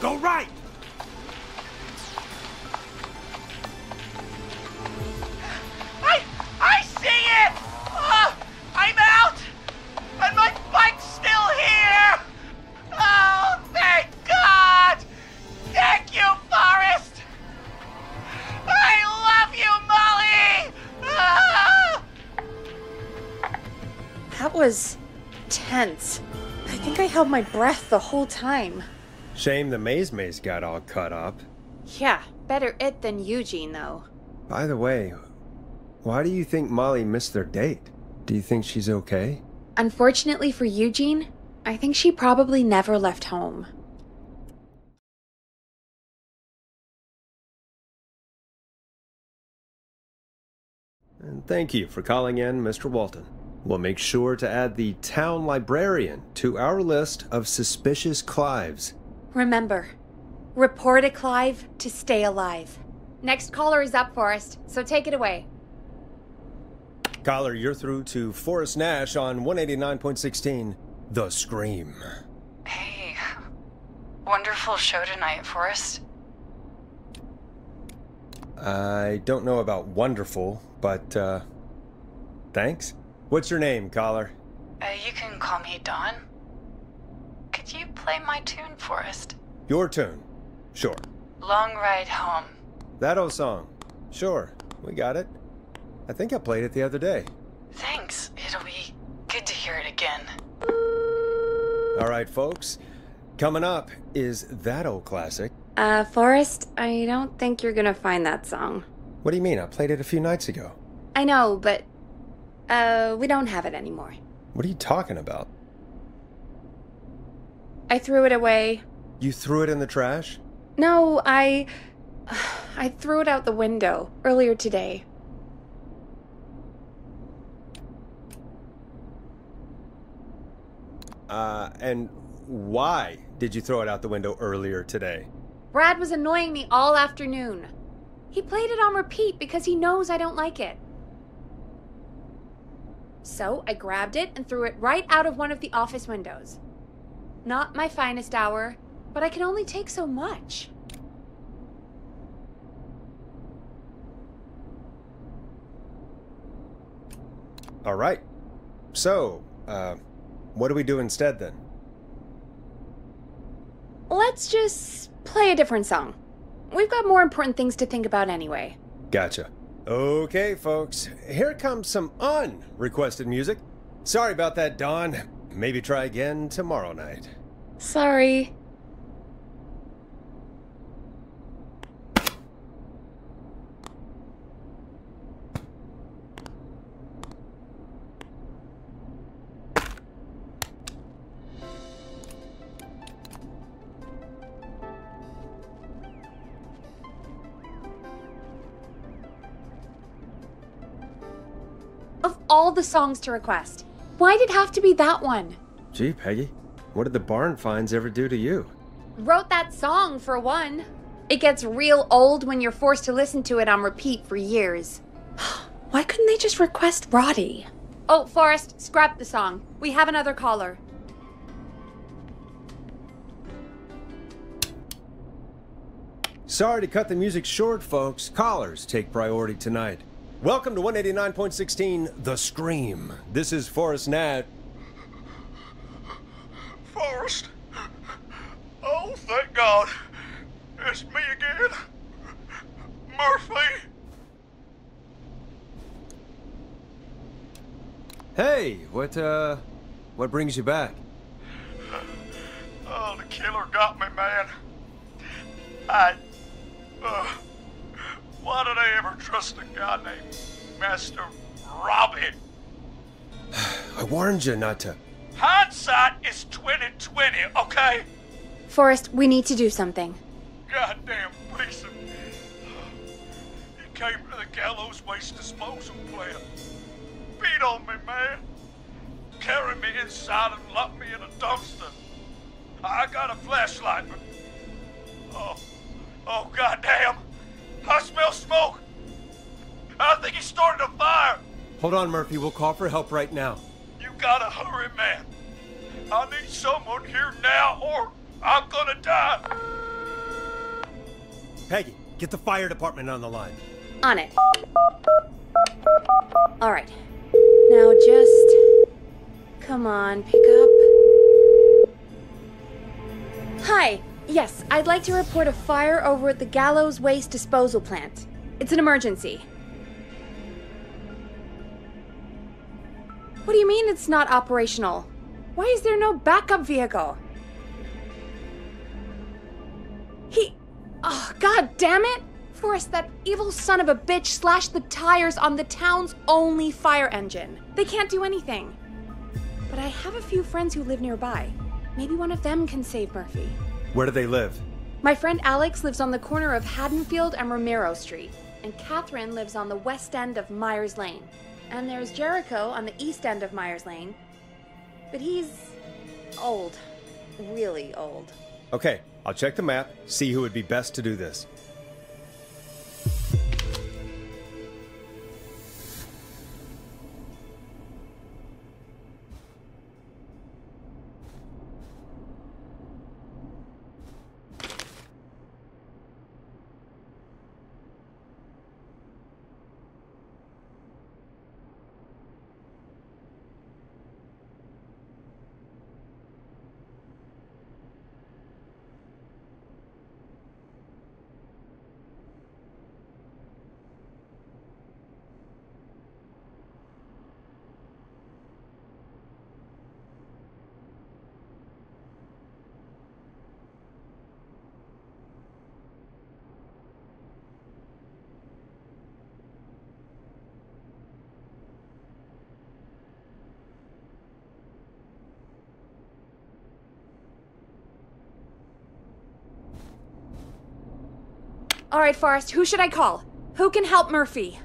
Go right! I see it! I'm out! And my bike's still here! Oh, thank God! Thank you, Forrest! I love you, Molly! Ah! That was tense. I think I held my breath the whole time. Shame the Maze got all cut up. Yeah, better it than Eugene, though. By the way, why do you think Molly missed their date? Do you think she's okay? Unfortunately for Eugene, I think she probably never left home. And thank you for calling in, Mr. Walton. We'll make sure to add the town librarian to our list of suspicious Clives. Remember, report a Clive to stay alive. Next caller is up, Forrest, so take it away. Caller, you're through to Forrest Nash on 189.16, The Scream. Hey, wonderful show tonight, Forrest. I don't know about wonderful, but, thanks. What's your name, caller? You can call me Dawn. Could you play my tune, Forrest? Your tune. Sure. Long Ride Home. That old song. Sure, we got it. I think I played it the other day. Thanks. It'll be good to hear it again. All right, folks. Coming up is that old classic. Forrest, I don't think you're gonna find that song. What do you mean? I played it a few nights ago. I know, but, we don't have it anymore. What are you talking about? I threw it away. You threw it in the trash? No, I threw it out the window earlier today. And why did you throw it out the window earlier today? Brad was annoying me all afternoon. He played it on repeat because he knows I don't like it. So I grabbed it and threw it right out of one of the office windows. Not my finest hour, but I can only take so much. All right. So, what do we do instead then? Let's just play a different song. We've got more important things to think about anyway. Gotcha. Okay, folks. Here comes some unrequested music. Sorry about that, Dawn. Maybe try again tomorrow night. Sorry. Of all the songs to request, why'd it have to be that one? Gee, Peggy, what did the barn finds ever do to you? Wrote that song, for one. It gets real old when you're forced to listen to it on repeat for years. Why couldn't they just request Roddy? Oh, Forrest, scrap the song. We have another caller. Sorry to cut the music short, folks. Callers take priority tonight. Welcome to 189.16 The Scream. This is Forrest Nat. Forrest? Oh, thank God. It's me again. Murphy. Hey, what brings you back? Oh, the killer got me, man. Why did I ever trust a guy named Master Robin? I warned you not to. Hindsight is 20/20, okay? Forrest, we need to do something. Goddamn piece of... He came to the Gallows Waste Disposal plant. Beat on me, man. Carried me inside and locked me in a dumpster. I got a flashlight, but... Oh, goddamn. I smell smoke. I think he started a fire. Hold on, Murphy. We'll call for help right now. You gotta hurry, man. I need someone here now or I'm gonna die. Peggy, get the fire department on the line. On it. All right. Now just... Come on, pick up. Hi. Yes, I'd like to report a fire over at the Gallows Waste Disposal Plant. It's an emergency. What do you mean it's not operational? Why is there no backup vehicle? Oh, god damn it! Forrest, that evil son of a bitch slashed the tires on the town's only fire engine. They can't do anything. But I have a few friends who live nearby. Maybe one of them can save Murphy. Where do they live? My friend Alex lives on the corner of Haddonfield and Romero Street, and Catherine lives on the west end of Myers Lane. And there's Jericho on the east end of Myers Lane. But he's old. Really old. Okay, I'll check the map, see who would be best to do this. Alright, Forrest, who should I call? Who can help Murphy?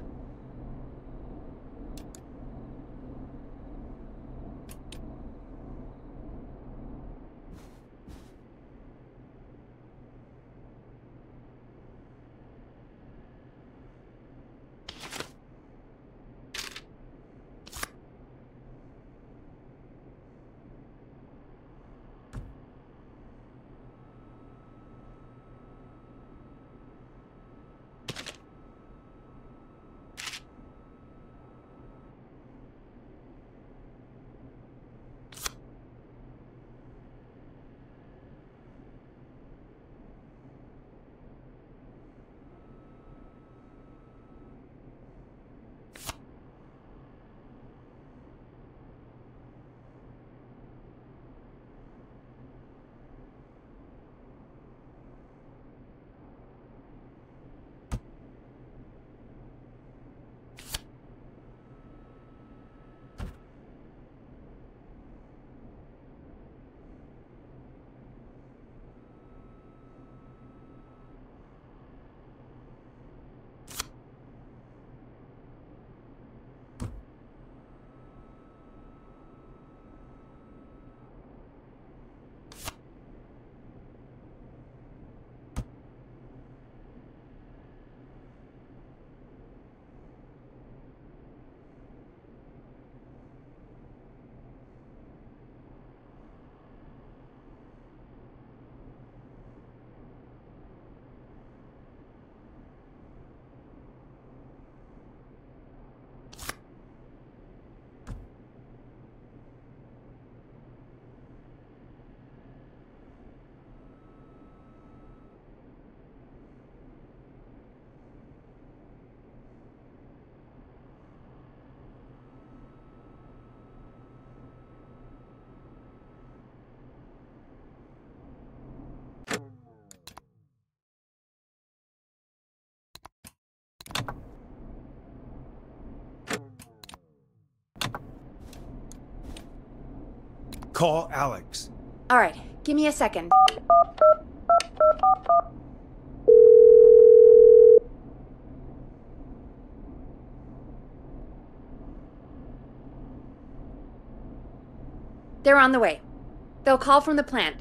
Call Alex. Alright, give me a second. They're on the way. They'll call from the plant.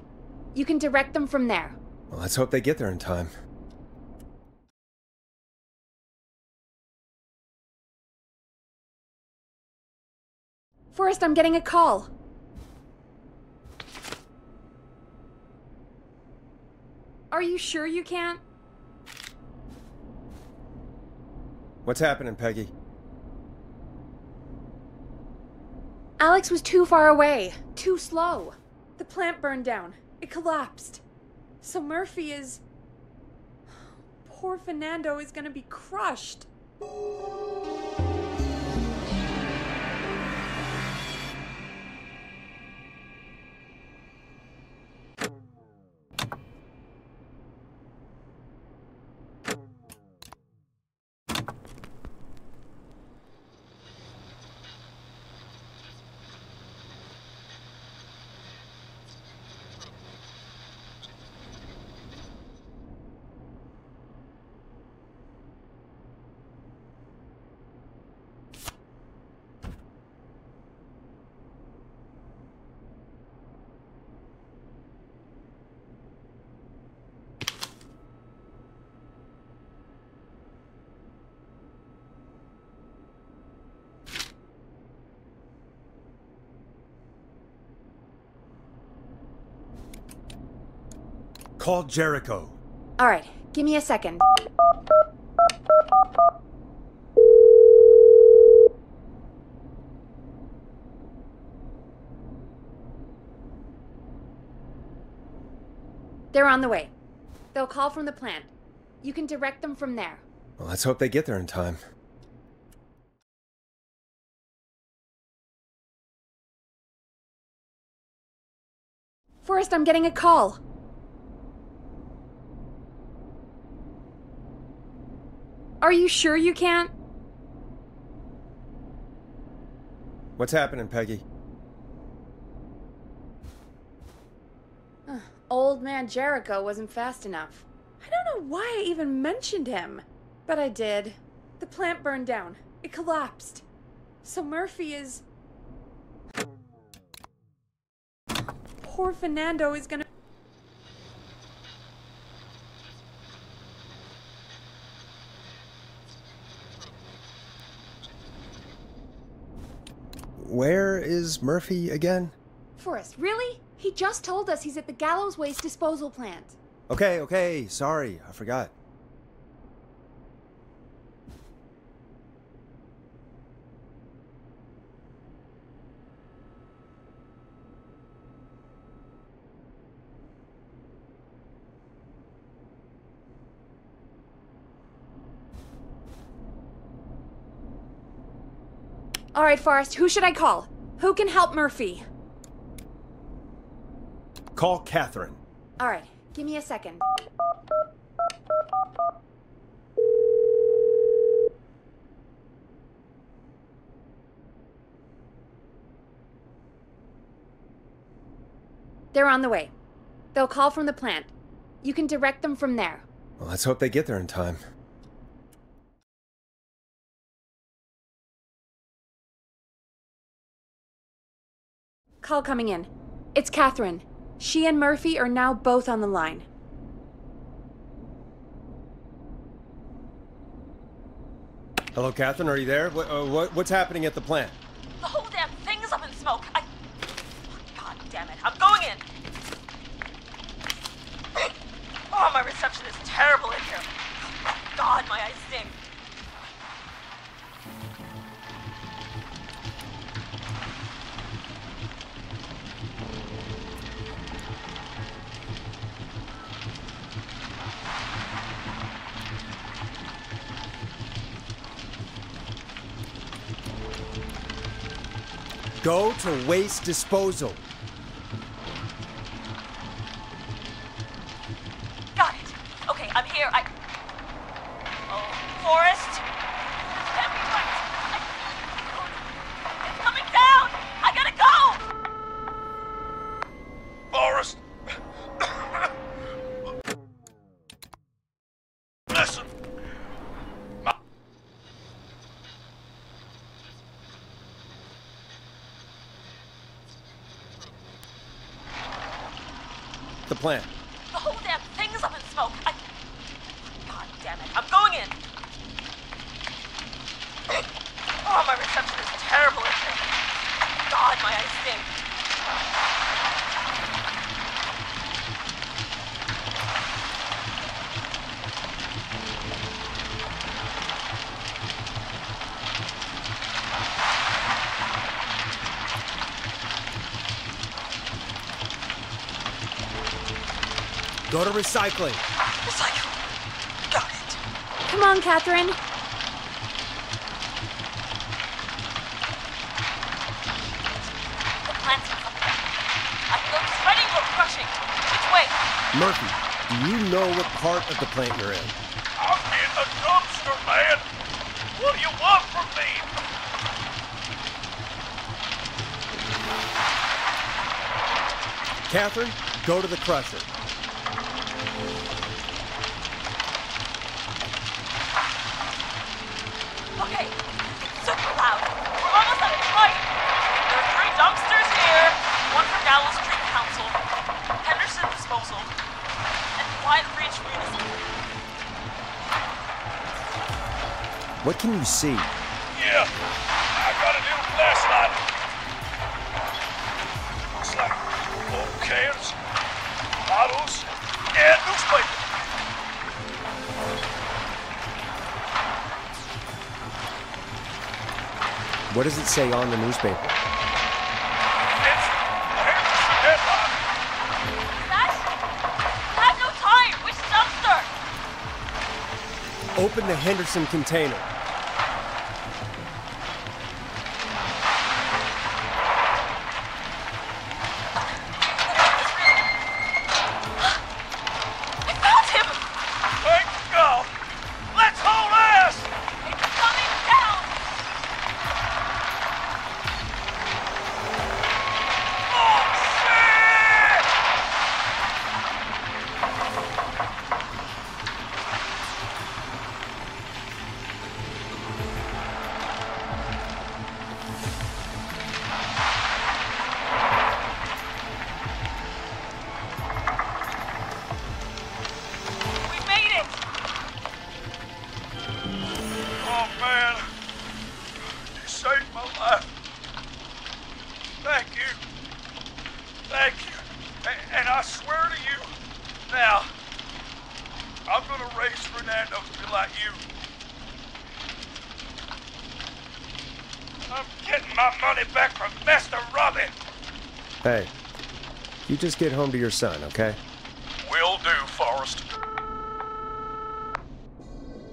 You can direct them from there. Well, let's hope they get there in time. Forrest, I'm getting a call. Are you sure you can't? What's happening, Peggy? Alex was too far away. Too slow. The plant burned down. It collapsed. So Murphy is... Poor Fernando is gonna be crushed. Call Jericho. Alright, give me a second. They're on the way. They'll call from the plant. You can direct them from there. Well, let's hope they get there in time. Forrest, I'm getting a call. Are you sure you can't? What's happening, Peggy? Old man Jericho wasn't fast enough. I don't know why I even mentioned him, but I did. The plant burned down. It collapsed. So Murphy is... Poor Fernando is gonna... Where is Murphy again? Forrest, really? He just told us he's at the Gallows Waste Disposal Plant. Okay, sorry, I forgot. All right, Forrest, who should I call? Who can help Murphy? Call Catherine. All right, give me a second. They're on the way. They'll call from the plant. You can direct them from there. Well, let's hope they get there in time. Call coming in. It's Catherine. She and Murphy are now both on the line. Hello, Catherine, are you there? What's happening at the plant? The whole damn thing is up in smoke. God damn it. I'm going in. Oh, my reception is terrible in here. God, my eyes sting. Go to waste disposal. Got it. Okay, I'm here. Oh, Forrest? It's coming down! I gotta go! Forrest! Listen! The plant. The whole damn thing is up in smoke. God damn it. I'm going in. Oh, my reception is terrible in here. God, my eyes sting. Go to recycling. Recycle. Got it. Come on, Catherine. The plant's in front of me. I can go spreading or crushing. Which way? Murphy, do you know what part of the plant you're in? I'm in a dumpster, man! What do you want from me? Catherine, go to the crusher. Okay, it's super loud. We're almost at the fight. There are 3 dumpsters here, 1 from Gallows Creek Council, Henderson Disposal, and Quiet Ridge Municipal. What can you see? Yeah, I got a new flashlight. Looks like old cans, bottles, and newspapers. What does it say on the newspaper? It's a Henderson headline. I have no time. Which dumpster? Open the Henderson container. I found him! Thank God. Let's hold ass! It's coming down! Oh, shit! I'm getting my money back from Master Robbie. Hey, you just get home to your son, okay? Will do, Forrest.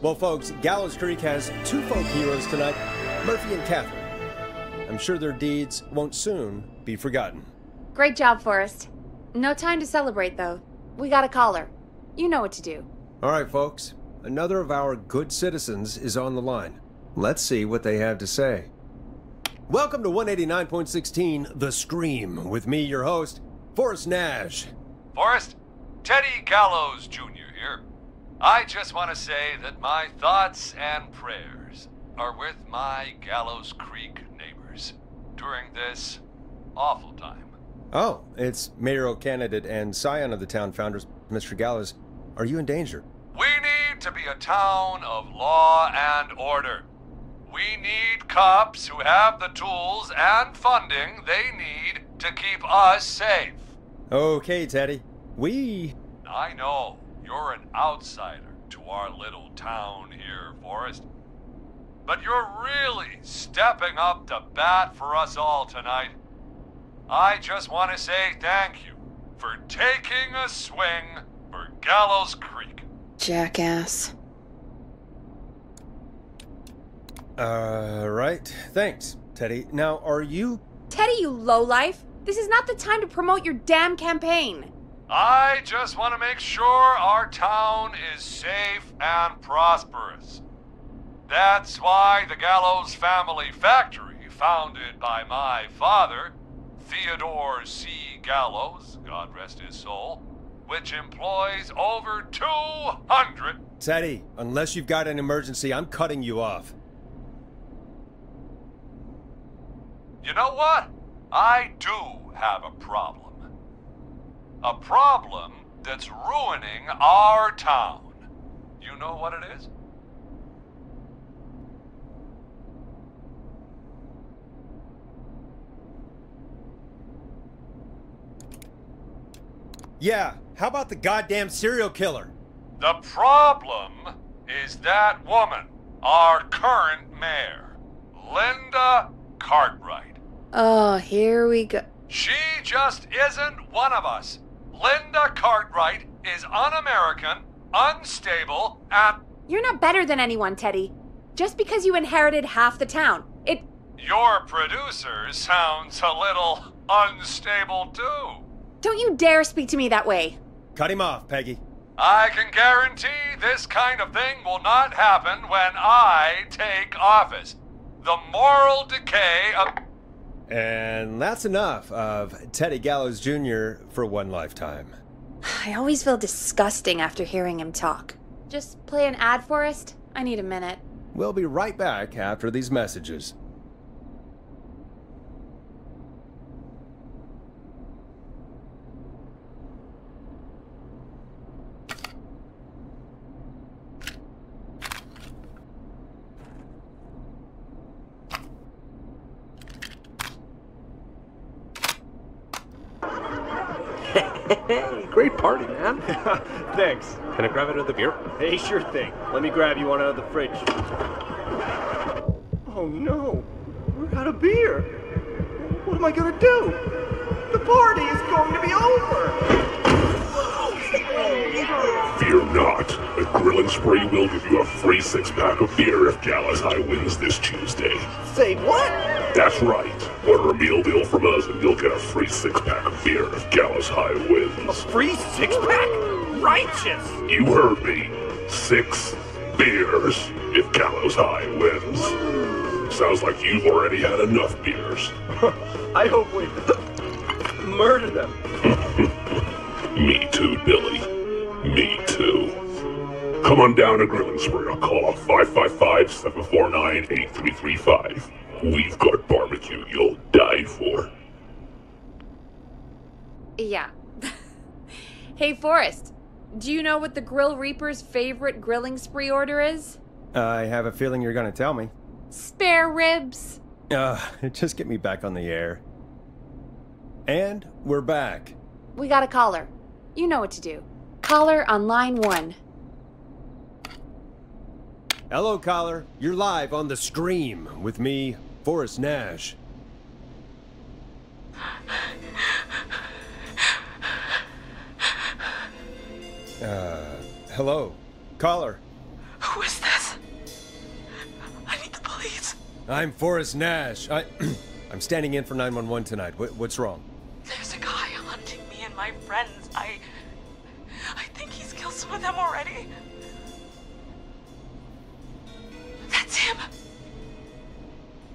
Well, folks, Gallows Creek has two folk heroes tonight, Murphy and Catherine. I'm sure their deeds won't soon be forgotten. Great job, Forrest. No time to celebrate, though. We got a caller. You know what to do. All right, folks. Another of our good citizens is on the line. Let's see what they have to say. Welcome to 189.16 The Scream, with me, your host, Forrest Nash. Forrest, Teddy Gallows Jr. here. I just want to say that my thoughts and prayers are with my Gallows Creek neighbors during this awful time. Oh, it's mayoral candidate and scion of the town founders, Mr. Gallows. Are you in danger? We need to be a town of law and order. We need cops who have the tools and funding they need to keep us safe. Okay, Teddy. I know you're an outsider to our little town here, Forrest. But you're really stepping up to bat for us all tonight. I just want to say thank you for taking a swing for Gallows Creek. Jackass. Right. Thanks, Teddy. Now, are you... Teddy, you lowlife! This is not the time to promote your damn campaign! I just want to make sure our town is safe and prosperous. That's why the Gallows Family Factory, founded by my father, Theodore C. Gallows, God rest his soul, which employs over 200... Teddy, unless you've got an emergency, I'm cutting you off. You know what? I do have a problem. A problem that's ruining our town. You know what it is? Yeah, how about the goddamn serial killer? The problem is that woman, our current mayor, Linda Cartwright. Oh, here we go. She just isn't one of us. Linda Cartwright is un-American, unstable, and... You're not better than anyone, Teddy. Just because you inherited half the town, Your producer sounds a little unstable, too. Don't you dare speak to me that way. Cut him off, Peggy. I can guarantee this kind of thing will not happen when I take office. The moral decay of... And that's enough of Teddy Gallows Jr. for one lifetime. I always feel disgusting after hearing him talk. Just play an ad, Forrest? I need a minute. We'll be right back after these messages. Hey, great party, man. Thanks. Can I grab another beer? Hey, sure thing. Let me grab you one out of the fridge. Oh no, we're out of beer. What am I gonna do? The party is going to be over. Fear not. A Grilling Spree will give you a free 6-pack of beer if Gallows High wins this Tuesday. Say what? That's right. Order a meal deal from us and you'll get a free 6-pack of beer if Gallows High wins. A free 6-pack? Righteous! You heard me. 6 beers if Gallows High wins. Sounds like you've already had enough beers. I hope we murder them. Me too, Billy. Me too. Come on down to Grilling Spree or call up 555-749-8335. We've got barbecue you'll die for. Yeah. Hey, Forrest. Do you know what the Grill Reaper's favorite grilling spree order is? I have a feeling you're gonna tell me. Spare ribs. Just get me back on the air. And we're back. We got a caller. You know what to do. Caller on line 1. Hello, caller. You're live on The Scream with me, Forrest Nash. Hello. Caller. Who is this? I need the police. I'm Forrest Nash. I'm standing in for 911 tonight. What's wrong? There's a guy hunting me and my friends. I think he's killed some of them already. That's him.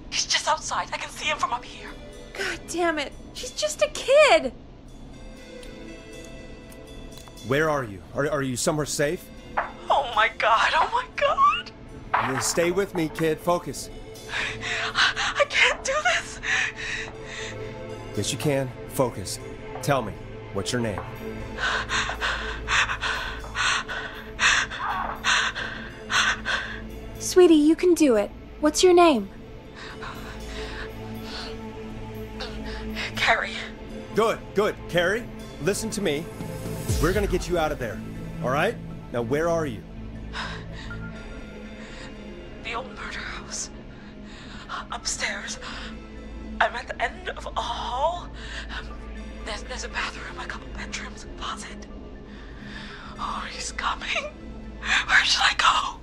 He's just outside. I can see him from up here. God damn it. She's just a kid. Where are you? Are you somewhere safe? Oh my god. Oh my god. Stay with me, kid. Focus. I can't do this. Yes, you can. Focus. Tell me, what's your name? Sweetie, you can do it. What's your name? Carrie. Good. Carrie, listen to me. We're gonna get you out of there. All right? Now, where are you? The old murder house. Upstairs. I'm at the end of a hall. There's a bathroom, a couple bedrooms, a closet. Oh, he's coming. Where should I go?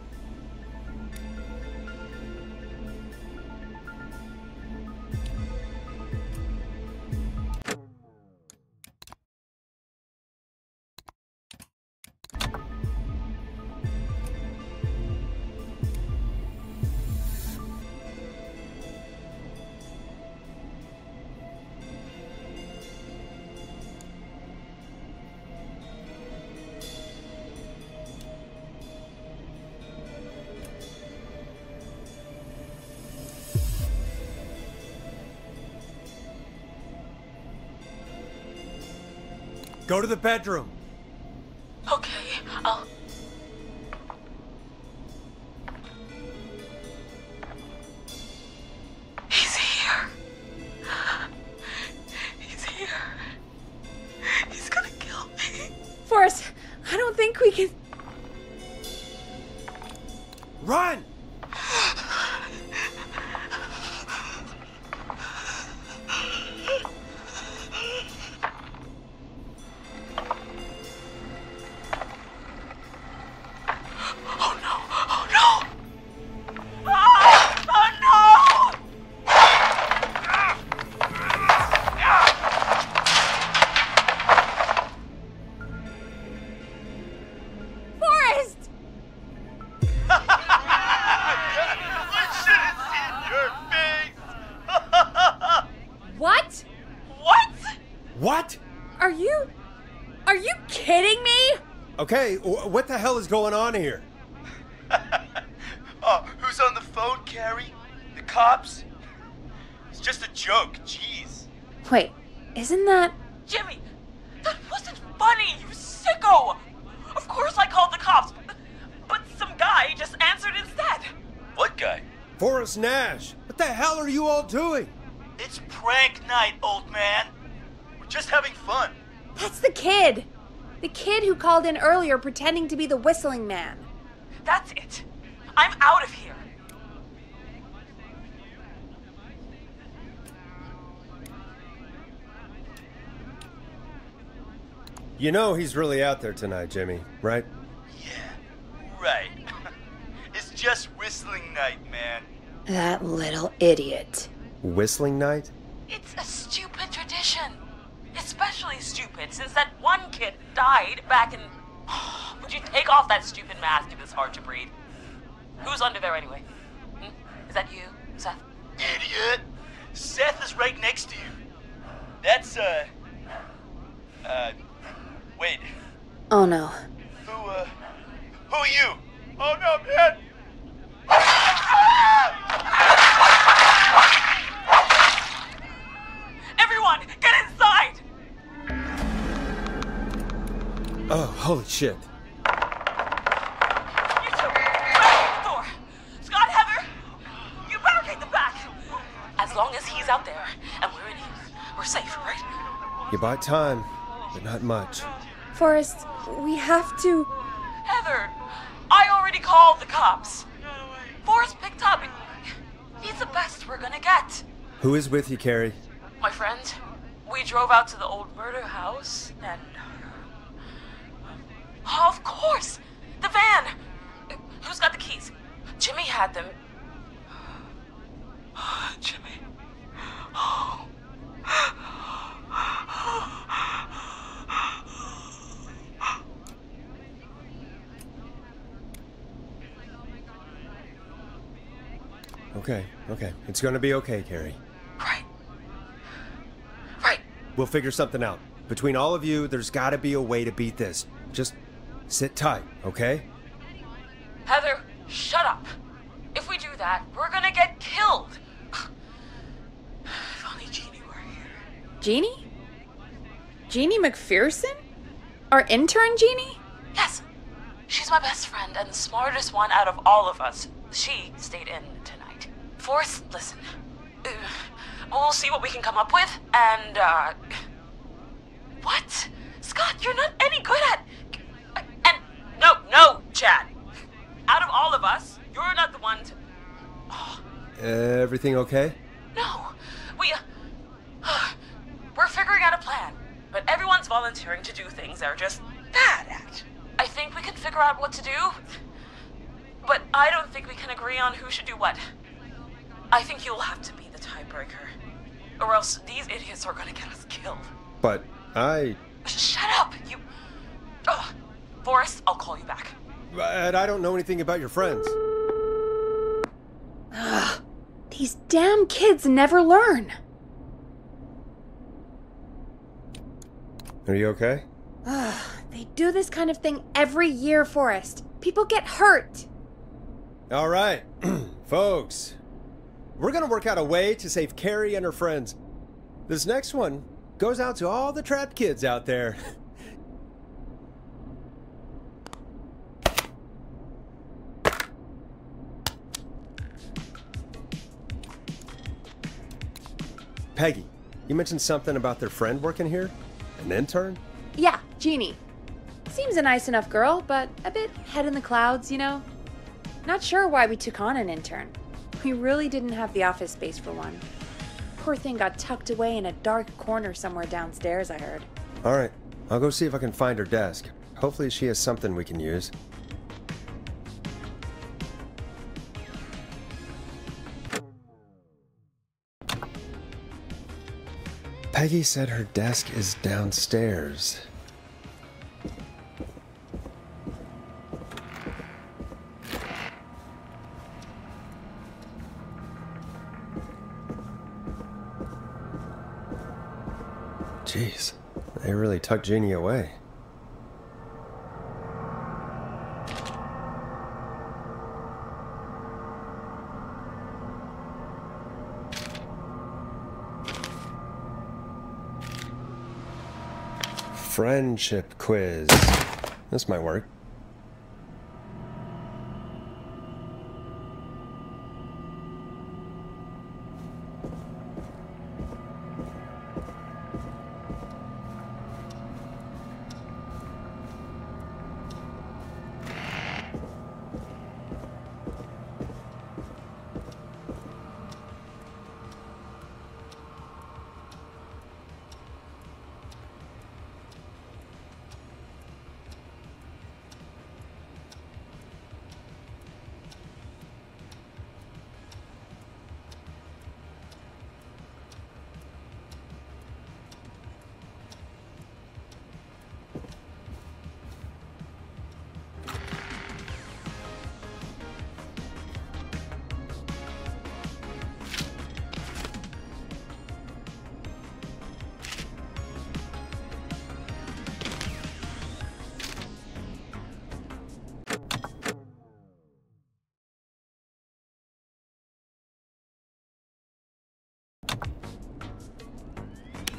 Go to the bedroom. Okay, I'll... He's here. He's here. He's gonna kill me. Forrest, I don't think we can... Run! What? Are you kidding me? Okay, what the hell is going on here? Oh, who's on the phone, Carrie? The cops? It's just a joke, jeez. Wait, isn't that... Jimmy, that wasn't funny, you sicko! Of course I called the cops, but some guy just answered instead. What guy? Forrest Nash. What the hell are you all doing? It's prank night, old man. We're just having fun. That's the kid. The kid who called in earlier pretending to be the whistling man. That's it. I'm out of here. You know he's really out there tonight, Jimmy, right? Yeah, right. It's just whistling night, man. That little idiot. Whistling night? It's a stupid tradition. Especially stupid since that one kid died back in... Would you take off that stupid mask if it's hard to breathe? Who's under there anyway? Is that you, Seth? Idiot! Seth is right next to you. That's, wait. Oh no. Who are you? Oh no, man! Everyone, get inside! Oh, holy shit. You two, barricade the door. Scott, Heather, you barricade the back. As long as he's out there and we're in here, we're safe, right? You buy time, but not much. Forrest, we have to... Heather, I already called the cops. Forrest picked up. He's the best we're gonna get. Who is with you, Carrie? My friend, we drove out to the old murder house and... Oh, of course! The van! Who's got the keys? Jimmy had them. Jimmy. Oh. Okay. It's gonna be okay, Carrie. Right. We'll figure something out. Between all of you, there's gotta be a way to beat this. Just sit tight, okay? Heather, shut up. If we do that, we're gonna get killed. If only Jeannie were here. Jeannie? Jeannie McPherson? Our intern Jeannie? Yes. She's my best friend and the smartest one out of all of us. She stayed in tonight. Forrest, listen. We'll see what we can come up with, and, What? Scott, you're not any good at... And... No, Chad. Out of all of us, you're not the one to... Oh. Everything okay? No. We're figuring out a plan, but everyone's volunteering to do things they're just bad at. I think we can figure out what to do, but I don't think we can agree on who should do what. I think you'll have to be the tiebreaker, or else these idiots are gonna get us killed. But I... Shut up, you... Forrest, I'll call you back. But I don't know anything about your friends. Ugh, these damn kids never learn. Are you okay? Ugh, they do this kind of thing every year, Forrest. People get hurt. All right, folks. We're gonna work out a way to save Carrie and her friends. This next one goes out to all the trapped kids out there. Peggy, you mentioned something about their friend working here? An intern? Yeah, Jeannie. Seems a nice enough girl, but a bit head in the clouds, you know? Not sure why we took on an intern. We really didn't have the office space for one. Poor thing got tucked away in a dark corner somewhere downstairs, I heard. All right, I'll go see if I can find her desk. Hopefully she has something we can use. Peggy said her desk is downstairs. Jeez, they really tucked Jeannie away. Friendship quiz. This might work.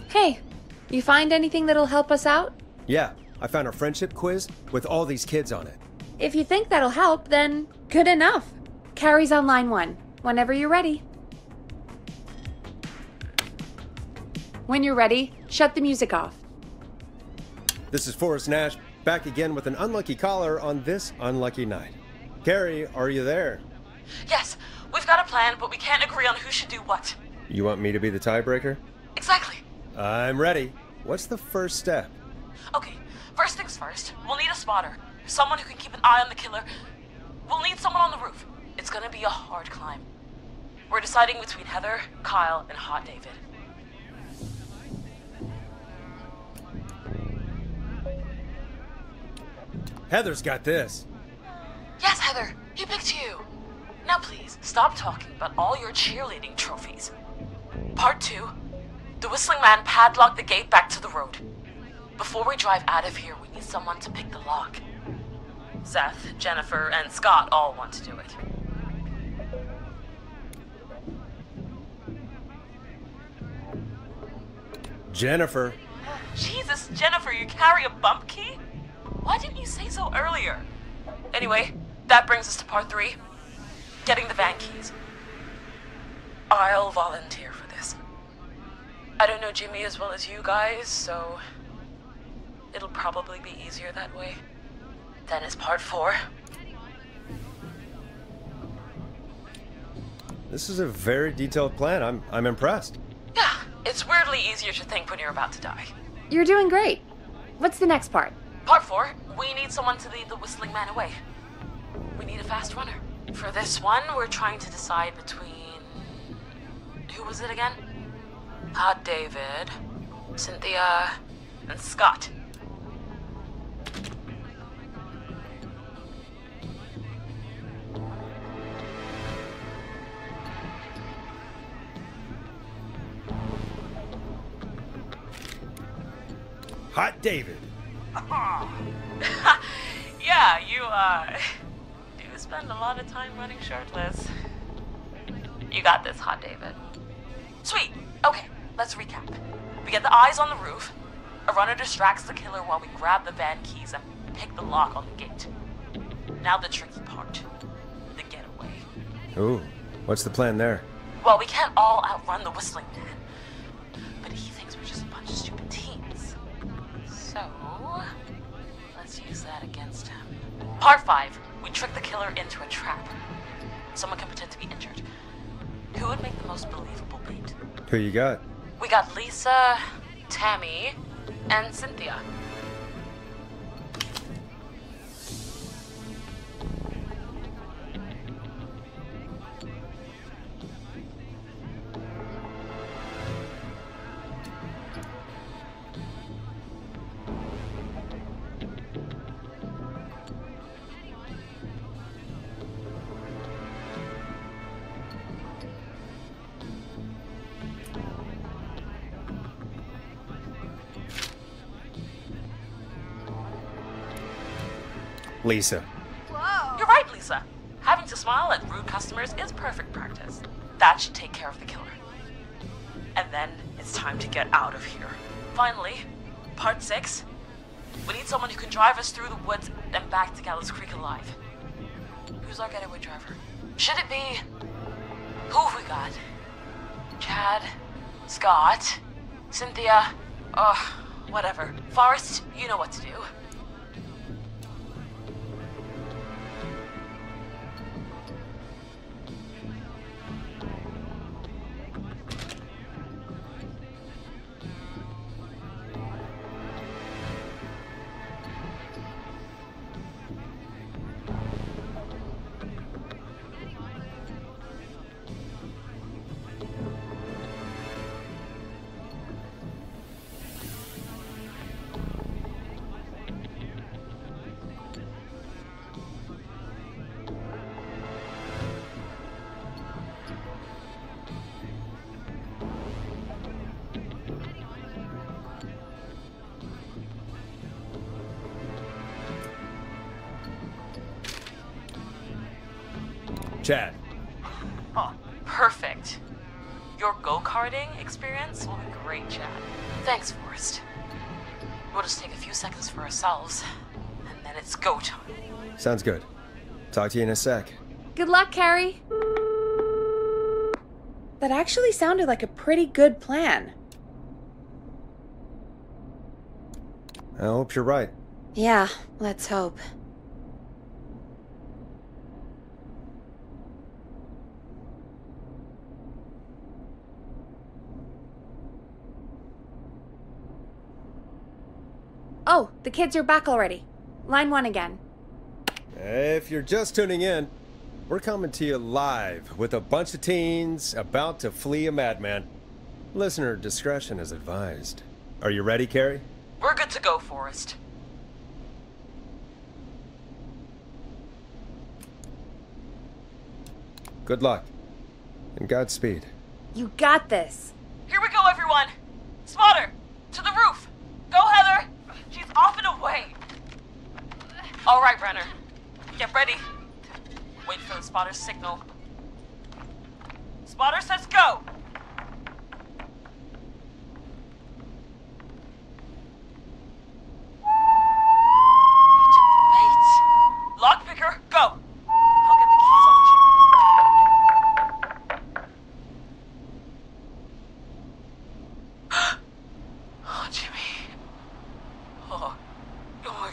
Hey, you find anything that'll help us out? Yeah, I found a friendship quiz with all these kids on it. If you think that'll help, then good enough. Carrie's on line 1, whenever you're ready. When you're ready, shut the music off. This is Forrest Nash, back again with an unlucky caller on this unlucky night. Carrie, are you there? Yes, we've We've got a plan, but we can't agree on who should do what. You want me to be the tiebreaker? Exactly. I'm ready. What's the first step? Okay, first things first. We'll need a spotter. Someone who can keep an eye on the killer. We'll need someone on the roof. It's gonna be a hard climb. We're deciding between Heather, Kyle, and Hot David. Heather's got this. Yes, Heather, he picked you. Now please, stop talking about all your cheerleading trophies. Part 2. The Whistling Man padlocked the gate back to the road. Before we drive out of here, we need someone to pick the lock. Seth, Jennifer, and Scott all want to do it. Jennifer. Jesus, Jennifer, you carry a bump key? Why didn't you say so earlier? Anyway, that brings us to part 3. Getting the van keys. I'll volunteer for this. I don't know Jimmy as well as you guys, so it'll probably be easier that way. Then it's part 4. This is a very detailed plan. I'm impressed. Yeah, it's weirdly easier to think when you're about to die. You're doing great. What's the next part? Part 4, we need someone to lead the Whistling Man away. We need a fast runner. For this one, we're trying to decide between... Who was it again? Hot David, Cynthia, and Scott. Hot David. Yeah, you, do spend a lot of time running shirtless. You got this, Hot David. Sweet. Okay, let's recap. We get the eyes on the roof. A runner distracts the killer while we grab the van keys and pick the lock on the gate. Now the tricky part. The getaway. Ooh, what's the plan there? Well, we can't all outrun the Whistling Man. But he thinks we're just a bunch of stupid teens. So, let's use that against him. Part 5. We trick the killer into a trap. Someone can pretend to be injured. Who would make the most believable bait? Who you got? We got Lisa, Tammy, and Cynthia. Lisa. Whoa. You're right, Lisa. Having to smile at rude customers is perfect practice. That should take care of the killer. And then it's time to get out of here. Finally, part 6. We need someone who can drive us through the woods and back to Gallows Creek alive. Who's our getaway driver? Should it be... Who have we got? Chad? Scott? Cynthia? Whatever. Forrest, you know what to do. Chad. Perfect. Your go-karting experience will be great, Chad. Thanks, Forrest. We'll just take a few seconds for ourselves, and then it's go time. Sounds good. Talk to you in a sec. Good luck, Carrie. That actually sounded like a pretty good plan. I hope you're right. Yeah, let's hope. Oh, the kids are back already. Line 1 again. If you're just tuning in, we're coming to you live with a bunch of teens about to flee a madman. Listener discretion is advised. Are you ready, Carrie? We're good to go, Forrest. Good luck. And Godspeed. You got this. Here we go, everyone. Spotter, to the roof. Go, Heather. She's off and away. All right, Brenner. Get ready. Wait for the spotter's signal. Spotter says go. Wait. Lockpicker, go. I'll get the keys off Jimmy. Oh, Jimmy. Oh,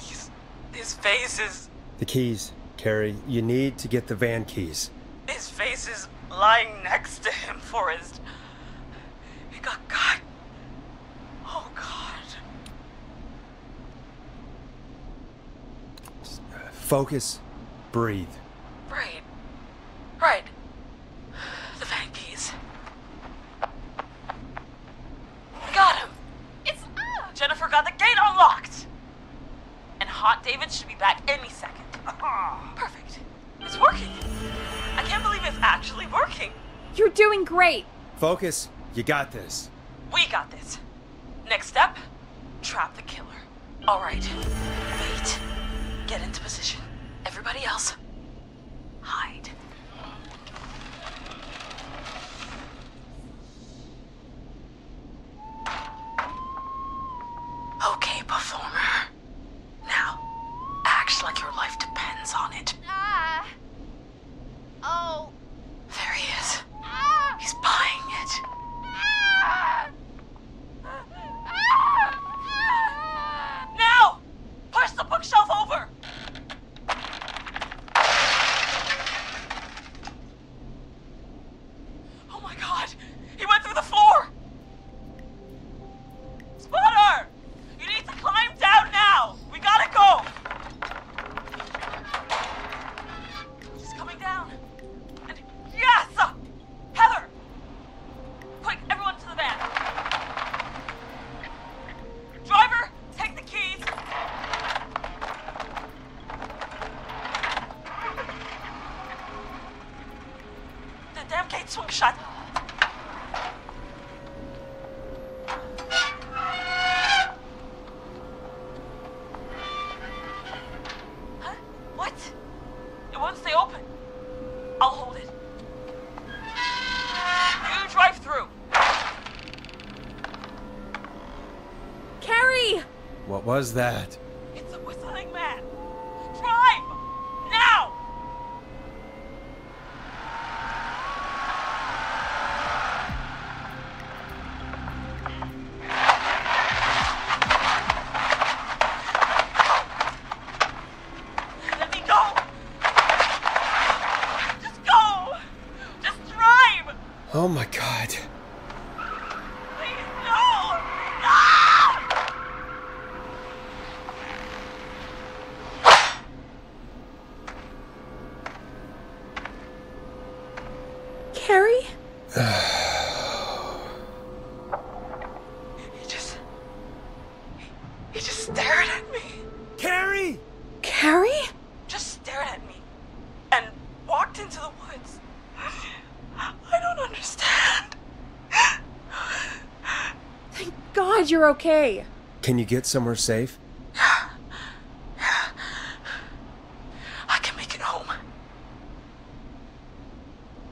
his face is... The keys, Carrie. You need to get the van keys. His face is lying next to him, Forrest. He got cut. Oh, God. Focus. Breathe. Right. The van keys. We got him. It's... Jennifer got the gate unlocked. And Hot David should be back any second. Perfect. It's working. I can't believe it's actually working. You're doing great. Focus. You got this. We got this. Next step, trap the killer. All right. Wait. Get into position. Everybody else, hide. Okay, performer. Now, act like your life depends on it. Oh. There he is. He's buying it. Now! Push the bookshelf over! Oh my God! He went through the floor! Spotter! You need to climb down now! We gotta go! She's coming down. And yes! Heather! Quick, everyone to the van. Driver, take the keys. The damn gate swung shut. Huh? What? It won't stay open. I'll hold it. You drive through. Carrie! What was that? It's a whistling man. Drive! Now! Let me go! Just go! Just drive! Oh my God. Please, no! No! Carrie? He just stared at me. Carrie! Carrie? Just stared at me. And walked into the woods. I don't understand. Thank God you're okay. Can you get somewhere safe? I can make it home.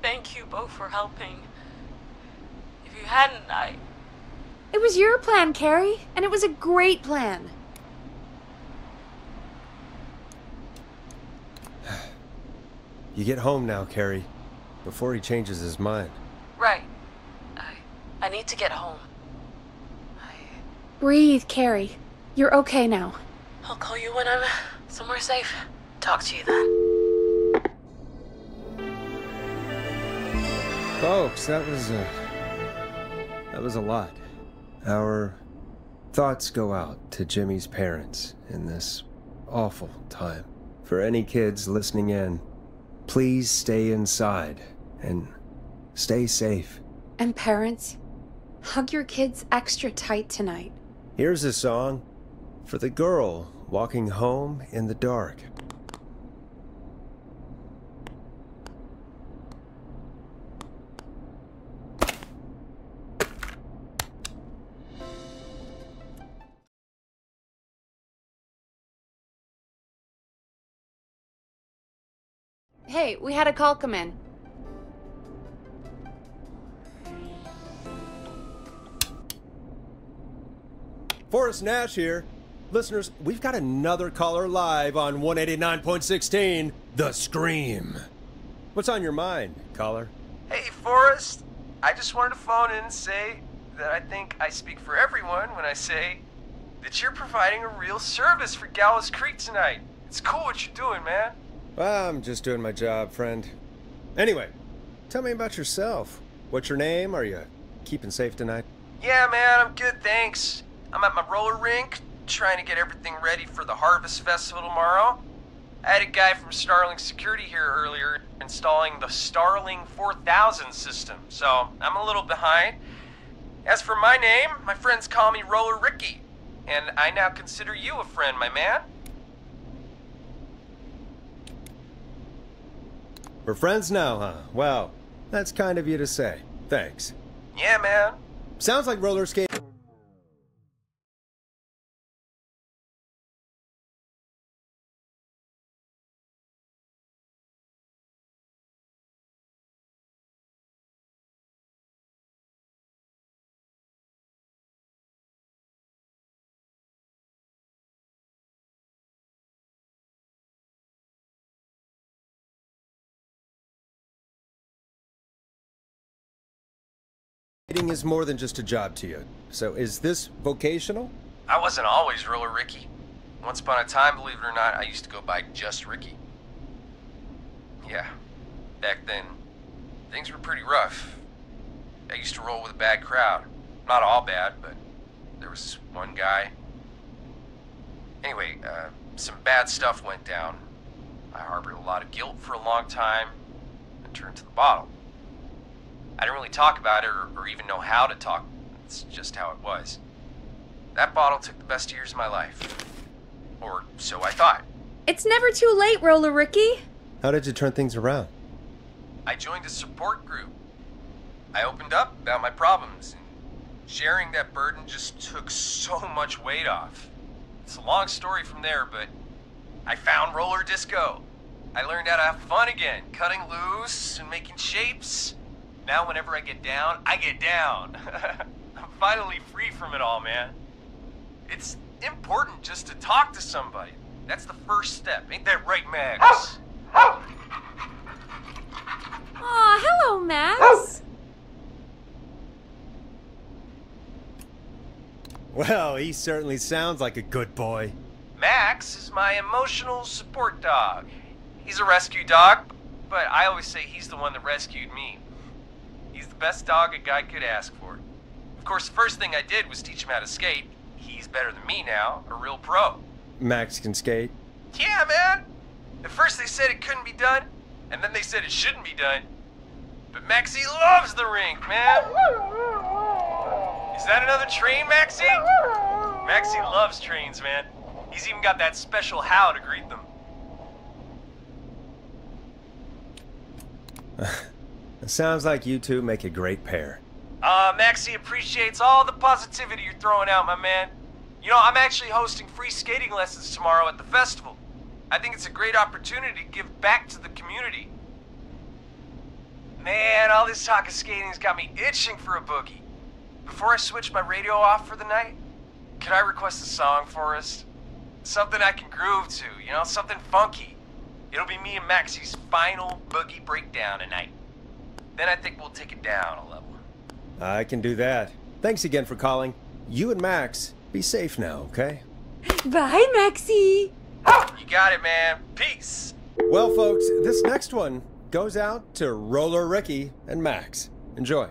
Thank you both for helping. If you hadn't, It was your plan, Carrie, and it was a great plan. You get home now, Carrie, before he changes his mind. Right. I need to get home. Breathe, Carrie. You're okay now. I'll call you when I'm somewhere safe. Talk to you then. Folks, that was a lot. Our Thoughts go out to Jimmy's parents in this awful time. For any kids listening in, please stay inside and stay safe. And parents, hug your kids extra tight tonight. Here's a song for the girl walking home in the dark. Hey, we had a call come in. Forrest Nash here. Listeners, we've got another caller live on 189.16, The Scream. What's on your mind, caller? Hey, Forrest. I just wanted to phone in and say that I think I speak for everyone when I say that you're providing a real service for Gallows Creek tonight. It's cool what you're doing, man. Well, I'm just doing my job, friend. Anyway, tell me about yourself. What's your name? Are you keeping safe tonight? Yeah, man, I'm good, thanks. I'm at my roller rink, trying to get everything ready for the Harvest Festival tomorrow. I had a guy from Starling Security here earlier installing the Starling 4000 system, so I'm a little behind. As for my name, my friends call me Roller Ricky, and I now consider you a friend, my man. We're friends now, huh? Well, that's kind of you to say. Thanks. Yeah, man. Sounds like roller skate. Skating is more than just a job to you. So is this vocational? I wasn't always Roller Ricky. Once upon a time, believe it or not, I used to go by just Ricky. Yeah, back then, things were pretty rough. I used to roll with a bad crowd. Not all bad, but there was one guy. Anyway, some bad stuff went down. I harbored a lot of guilt for a long time and turned to the bottle. I didn't really talk about it or even know how to talk. It's just how it was. That bottle took the best years of my life. Or so I thought. It's never too late, Roller Ricky. How did you turn things around? I joined a support group. I opened up about my problems, and sharing that burden just took so much weight off. It's a long story from there, but I found roller disco. I learned how to have fun again, cutting loose and making shapes. Now whenever I get down, I get down. I'm finally free from it all, man. It's important just to talk to somebody. That's the first step. Ain't that right, Max? Aw, hello, Max. Well, he certainly sounds like a good boy. Max is my emotional support dog. He's a rescue dog, but I always say he's the one that rescued me. He's the best dog a guy could ask for. Of course, the first thing I did was teach him how to skate. He's better than me now, a real pro. Max can skate? Yeah, man! At first they said it couldn't be done, and then they said it shouldn't be done. But Maxie loves the rink, man! Is that another train, Maxie? Maxie loves trains, man. He's even got that special how to greet them. It sounds like you two make a great pair. Maxie appreciates all the positivity you're throwing out, my man. You know, I'm actually hosting free skating lessons tomorrow at the festival. I think it's a great opportunity to give back to the community. Man, all this talk of skating's got me itching for a boogie. Before I switch my radio off for the night, could I request a song for us? Something I can groove to, you know, something funky. It'll be me and Maxie's final boogie breakdown tonight. Then I think we'll take it down a level. I can do that. Thanks again for calling. You and Max, be safe now, okay? Bye, Maxie. You got it, man. Peace. Well, folks, this next one goes out to Roller Ricky and Max. Enjoy.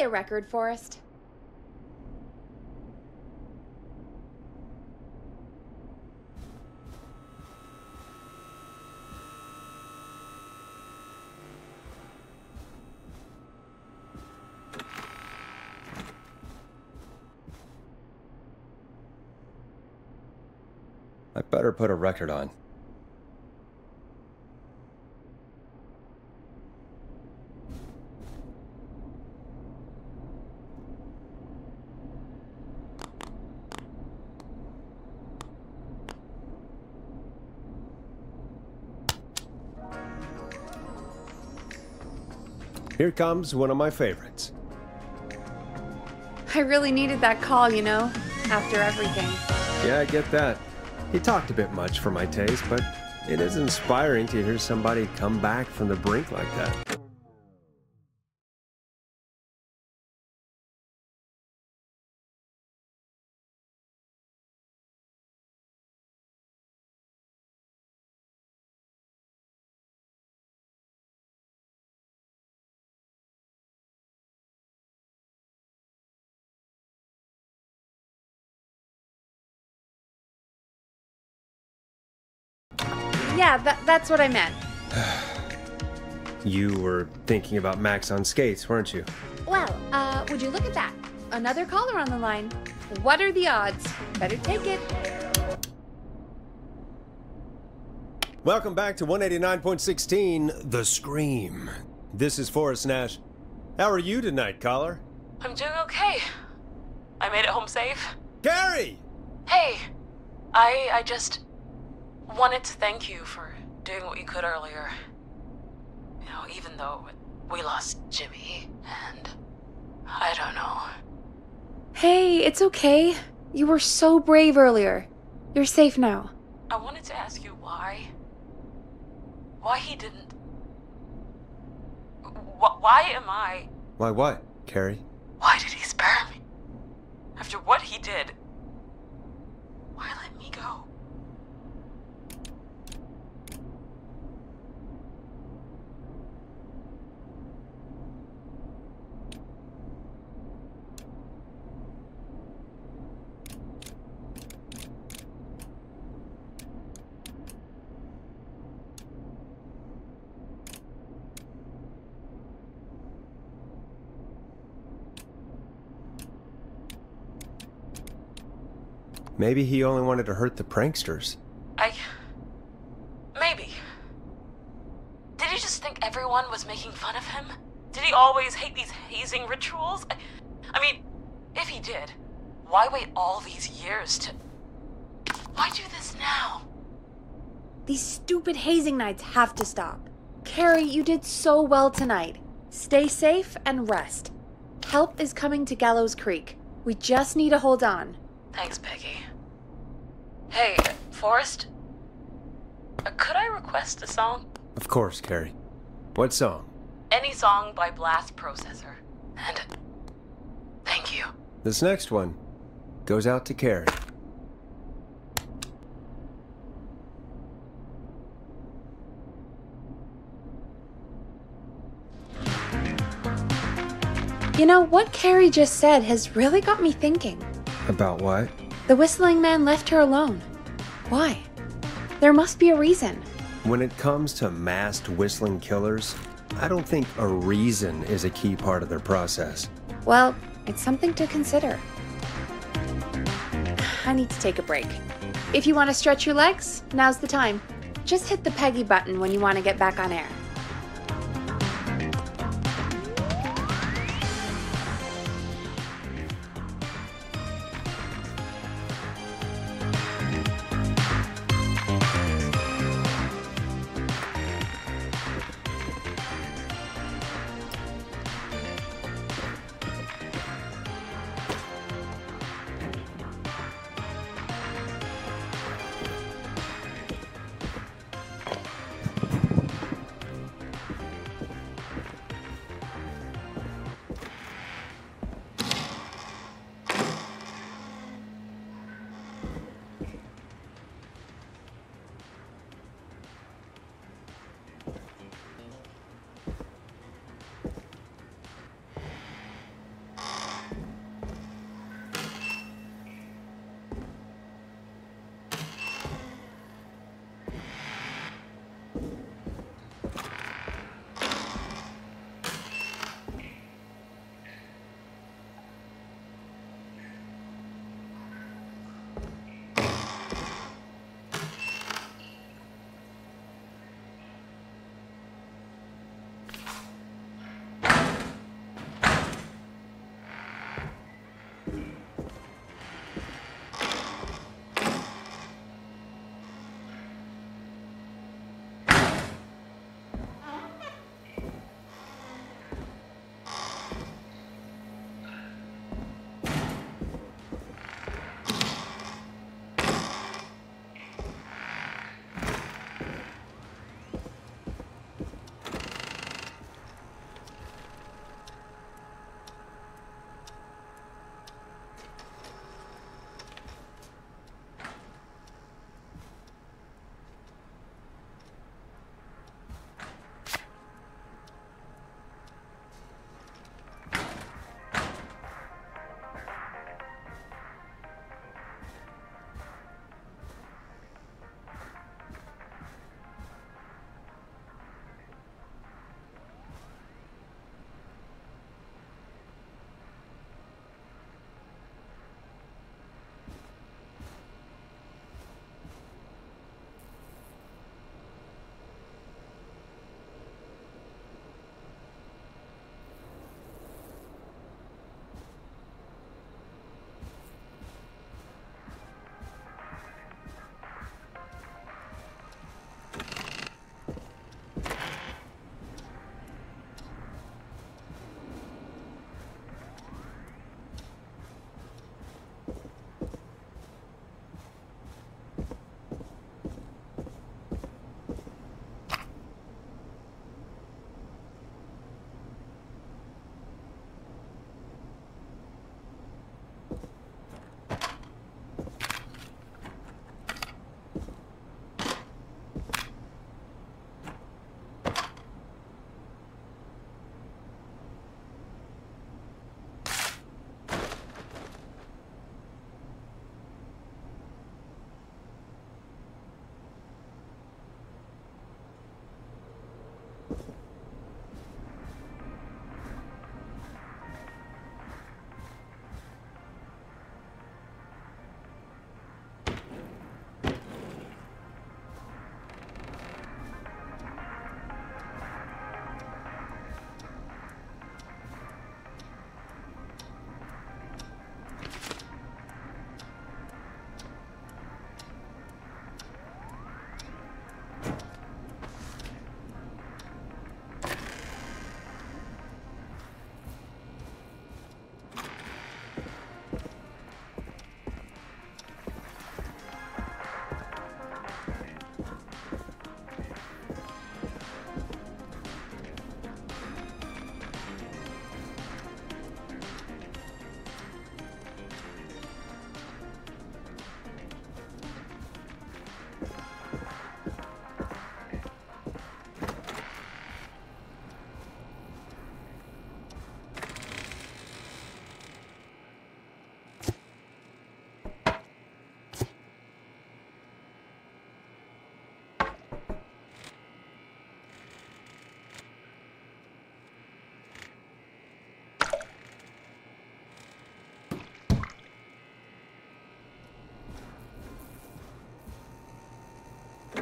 Play a record, Forrest. I better put a record on. Here comes one of my favorites. I really needed that call, you know, after everything. Yeah, I get that. He talked a bit much for my taste, but it is inspiring to hear somebody come back from the brink like that. Yeah, that's what I meant. You were thinking about Max on skates, weren't you? Well, would you look at that? Another caller on the line. What are the odds? Better take it. Welcome back to 189.16, The Scream. This is Forrest Nash. How are you tonight, caller? I'm doing okay. I made it home safe. Gary! Hey, I just wanted to thank you for doing what you could earlier. You know, even though we lost Jimmy, and I don't know. Hey, it's okay. You were so brave earlier. You're safe now. I wanted to ask you why. Why he didn't. Why am I. Why what, Carrie? Why did he spare me? After what he did. Why let me go? Maybe he only wanted to hurt the pranksters. Maybe. Did he just think everyone was making fun of him? Did he always hate these hazing rituals? I mean, if he did, why wait all these years to... Why do this now? These stupid hazing nights have to stop. Carrie, you did so well tonight. Stay safe and rest. Help is coming to Gallows Creek. We just need to hold on. Thanks, Peggy. Hey, Forrest? Could I request a song? Of course, Carrie. What song? Any song by Blast Processor. And thank you. This next one goes out to Carrie. You know, what Carrie just said has really got me thinking. About what? The Whistling Man left her alone. Why? There must be a reason. When it comes to masked whistling killers, I don't think a reason is a key part of their process. Well, it's something to consider. I need to take a break. If you want to stretch your legs, now's the time. Just hit the Peggy button when you want to get back on air.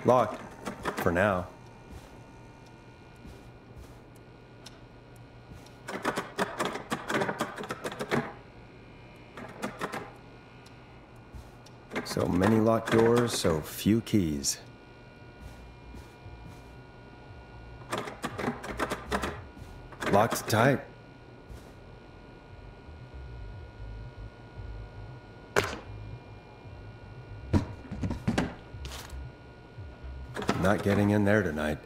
Locked. For now. So many locked doors, so few keys. Locked tight. Not getting in there tonight.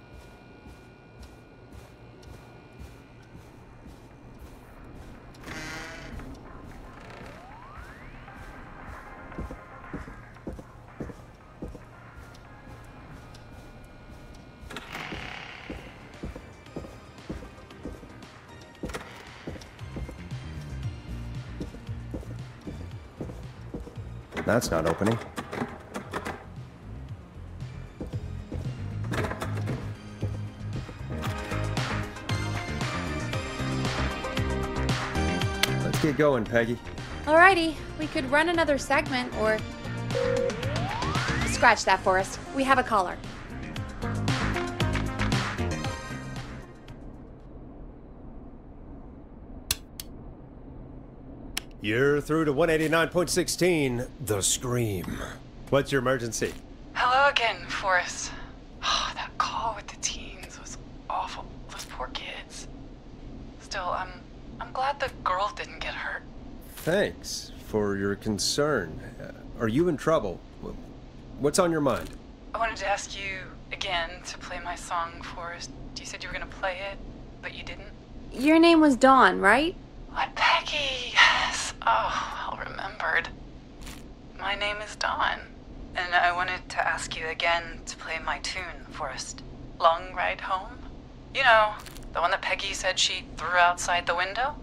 That's not opening. Let's get going, Peggy. Alrighty, we could run another segment or... Scratch that, Forrest. We have a caller. You're through to 189.16, The Scream. What's your emergency? Hello again, Forrest. Oh, that call with the teens was awful. Those poor kids. Still, I'm glad the girl didn't get hurt. Thanks for your concern. Are you in trouble? What's on your mind? I wanted to ask you again to play my song, Forrest. You said you were gonna play it, but you didn't. Your name was Dawn, right? What, Peggy? Yes. Oh, well remembered. My name is Dawn, and I wanted to ask you again to play my tune, Forrest. Long Ride Home? You know, the one that Peggy said she threw outside the window?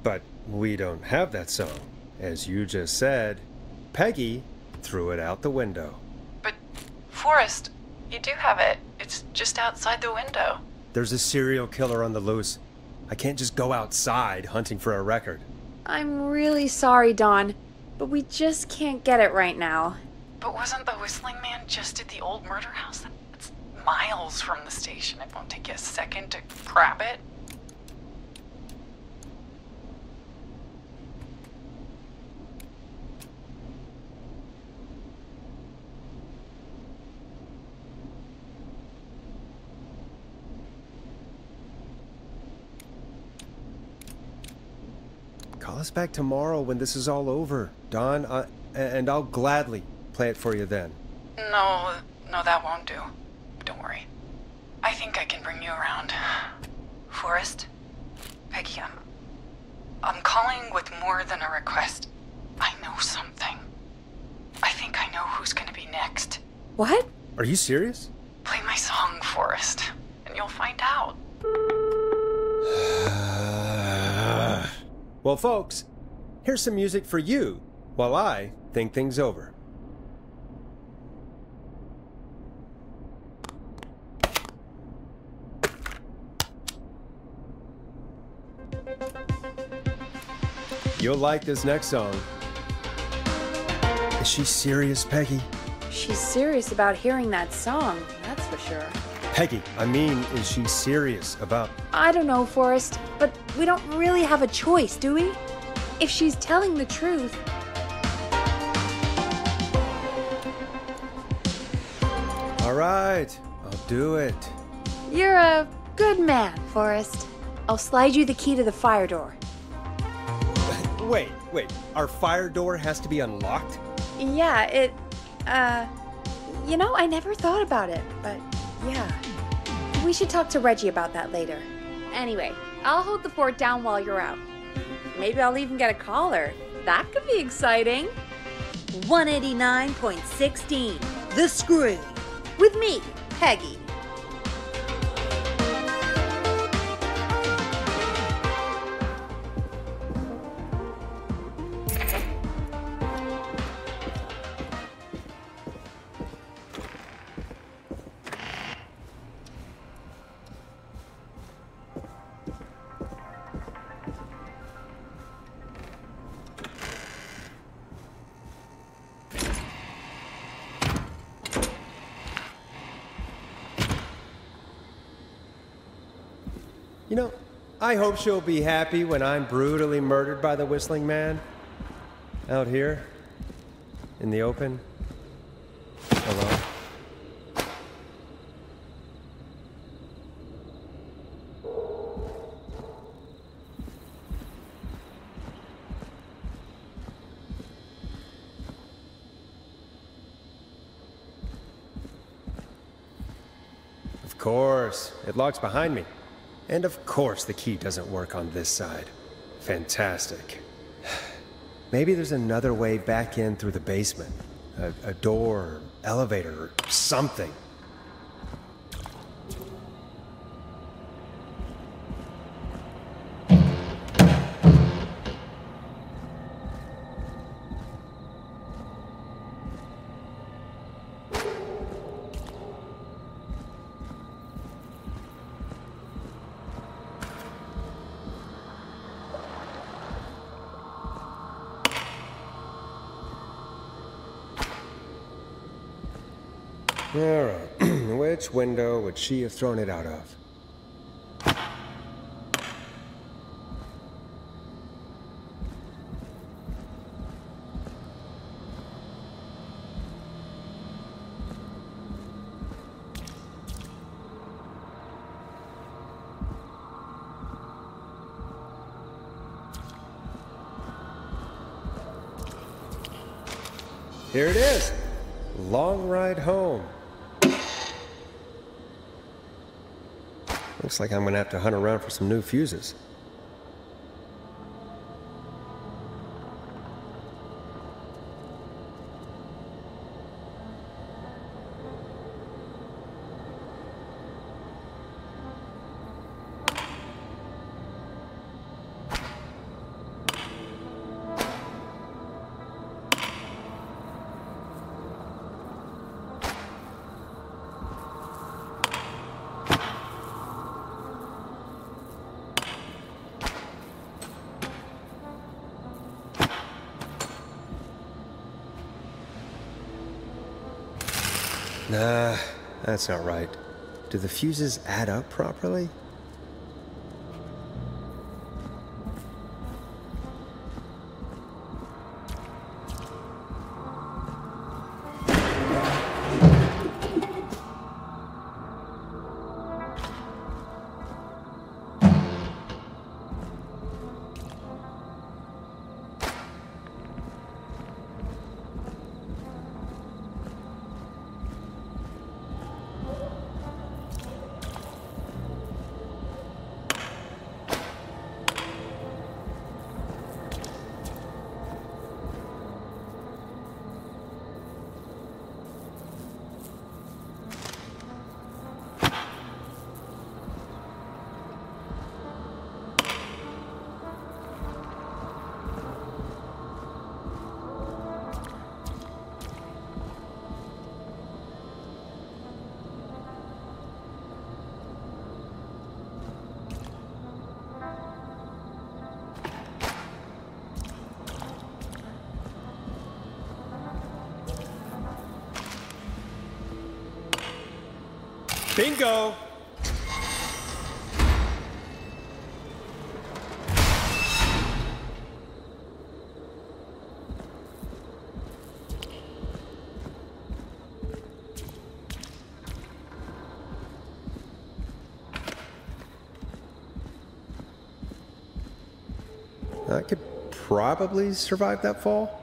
But we don't have that song. As you just said, Peggy threw it out the window. But, Forrest, you do have it. It's just outside the window. There's a serial killer on the loose. I can't just go outside hunting for a record. I'm really sorry, Dawn, but we just can't get it right now. But wasn't the Whistling Man just at the old murder house? That's miles from the station. It won't take you a second to grab it. Call us back tomorrow when this is all over, Dawn, and I'll gladly play it for you then. No, that won't do. Don't worry. I think I can bring you around. Forrest? Peggy, I'm calling with more than a request. I know something. I think I know who's gonna be next. What? Are you serious? Play my song, Forrest, and you'll find out. Well, folks, here's some music for you while I think things over. You'll like this next song. Is she serious, Peggy? She's serious about hearing that song, that's for sure. Peggy, I mean, is she serious about... I don't know, Forrest, but we don't really have a choice, do we? If she's telling the truth... All right, I'll do it. You're a good man, Forrest. I'll slide you the key to the fire door. Wait, our fire door has to be unlocked? Yeah, it... You know, I never thought about it, but yeah. We should talk to Reggie about that later. Anyway, I'll hold the fort down while you're out. Maybe I'll even get a caller. That could be exciting. 189.16, The Scream. With me, Peggy. You know, I hope she'll be happy when I'm brutally murdered by the Whistling Man. Out here, in the open, alone. Of course, it locks behind me. And of course the key doesn't work on this side. Fantastic. Maybe there's another way back in through the basement. A door, or elevator, or something. Alright, which window would she have thrown it out of? Here it is. Long ride home. Looks like I'm gonna have to hunt around for some new fuses. Nah, that's not right. Do the fuses add up properly? Bingo! I could probably survive that fall.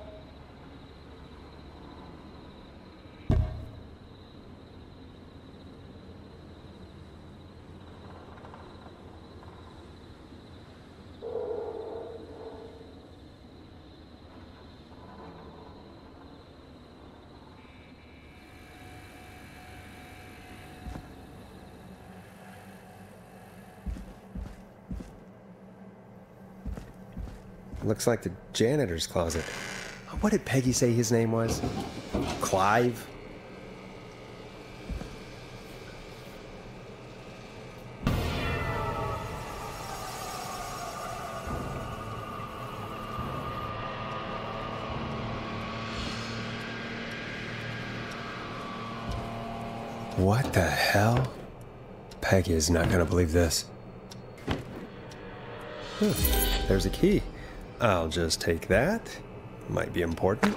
Looks like the janitor's closet. What did Peggy say his name was? Clive? What the hell? Peggy is not gonna believe this. There's a key. I'll just take that. Might be important.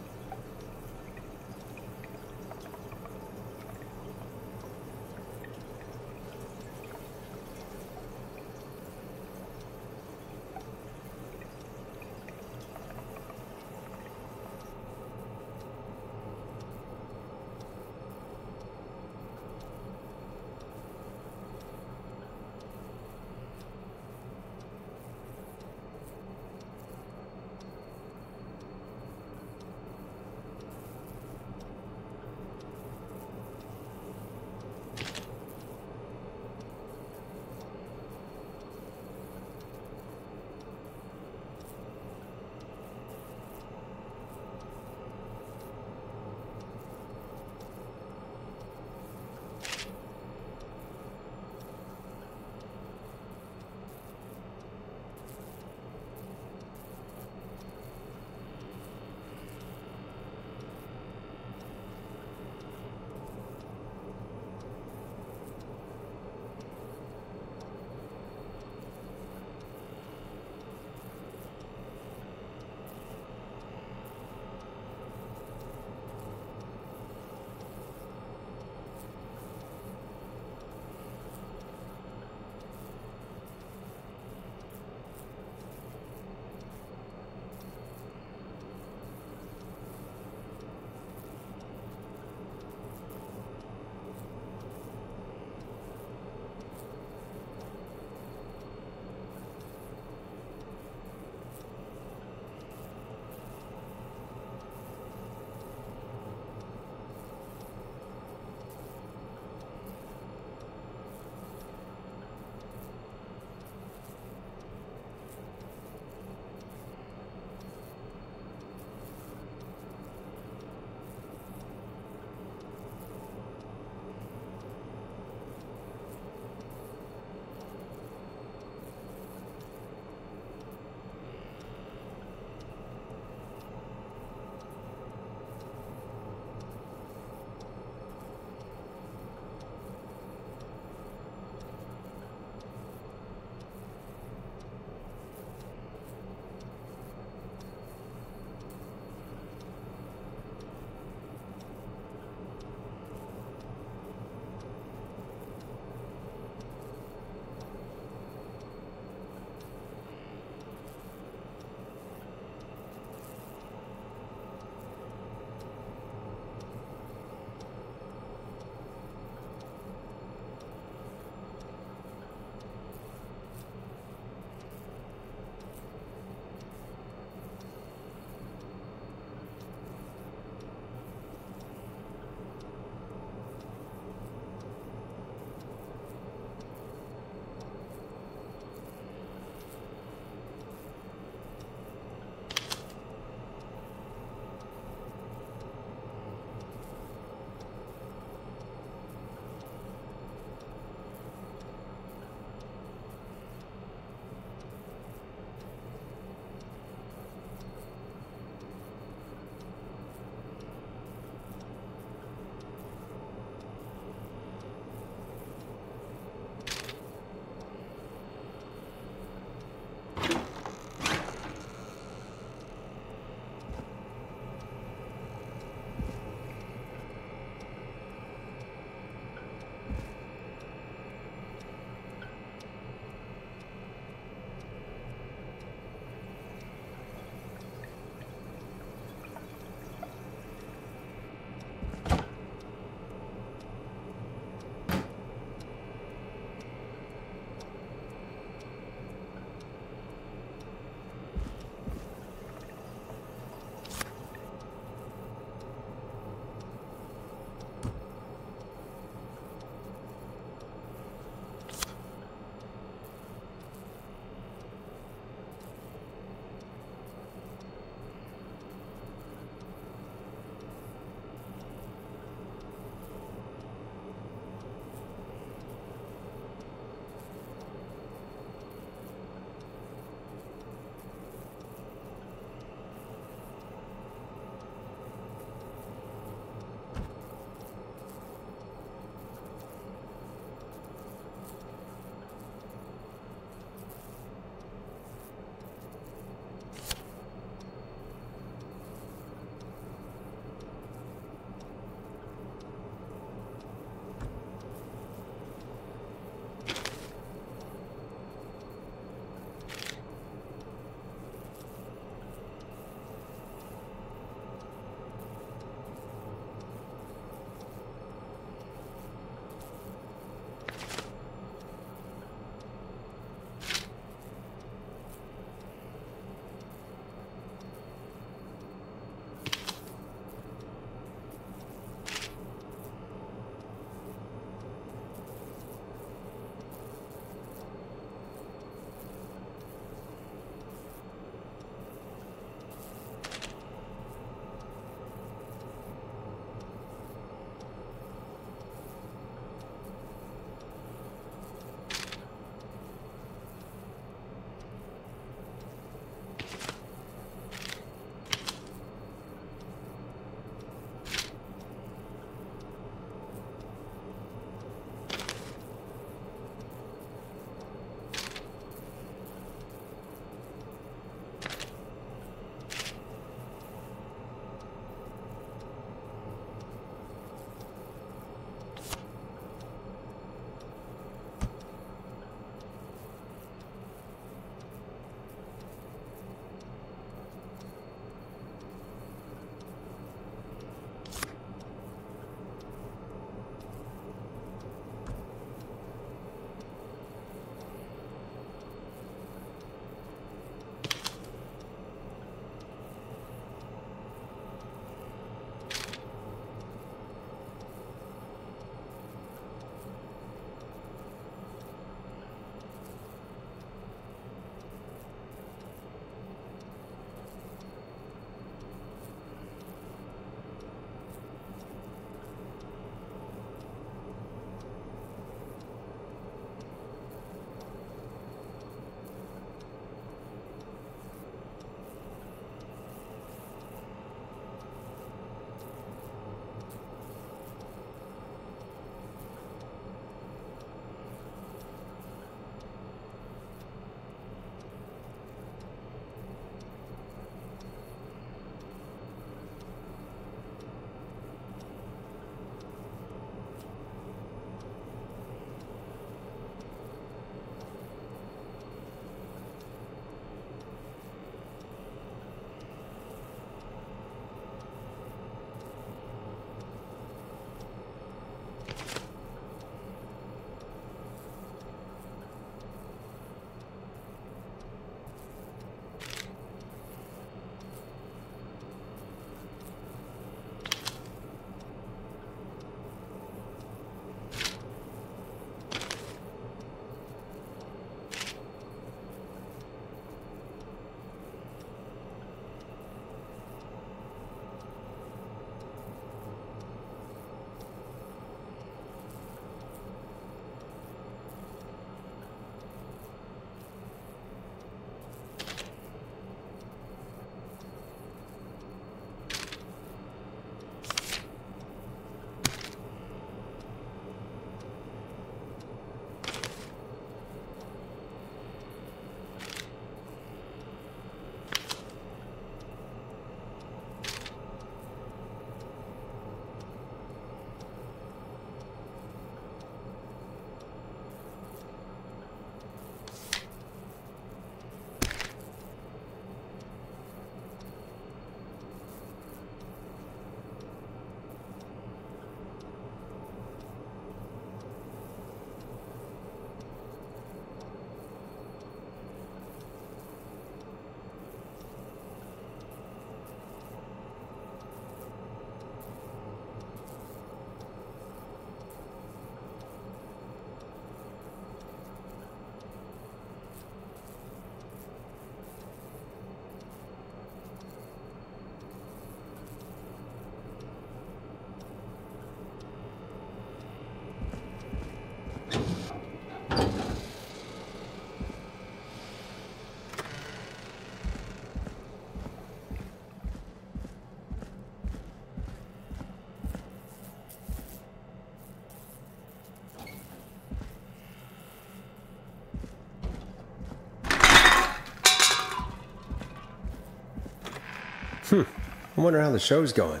I wonder how the show's going.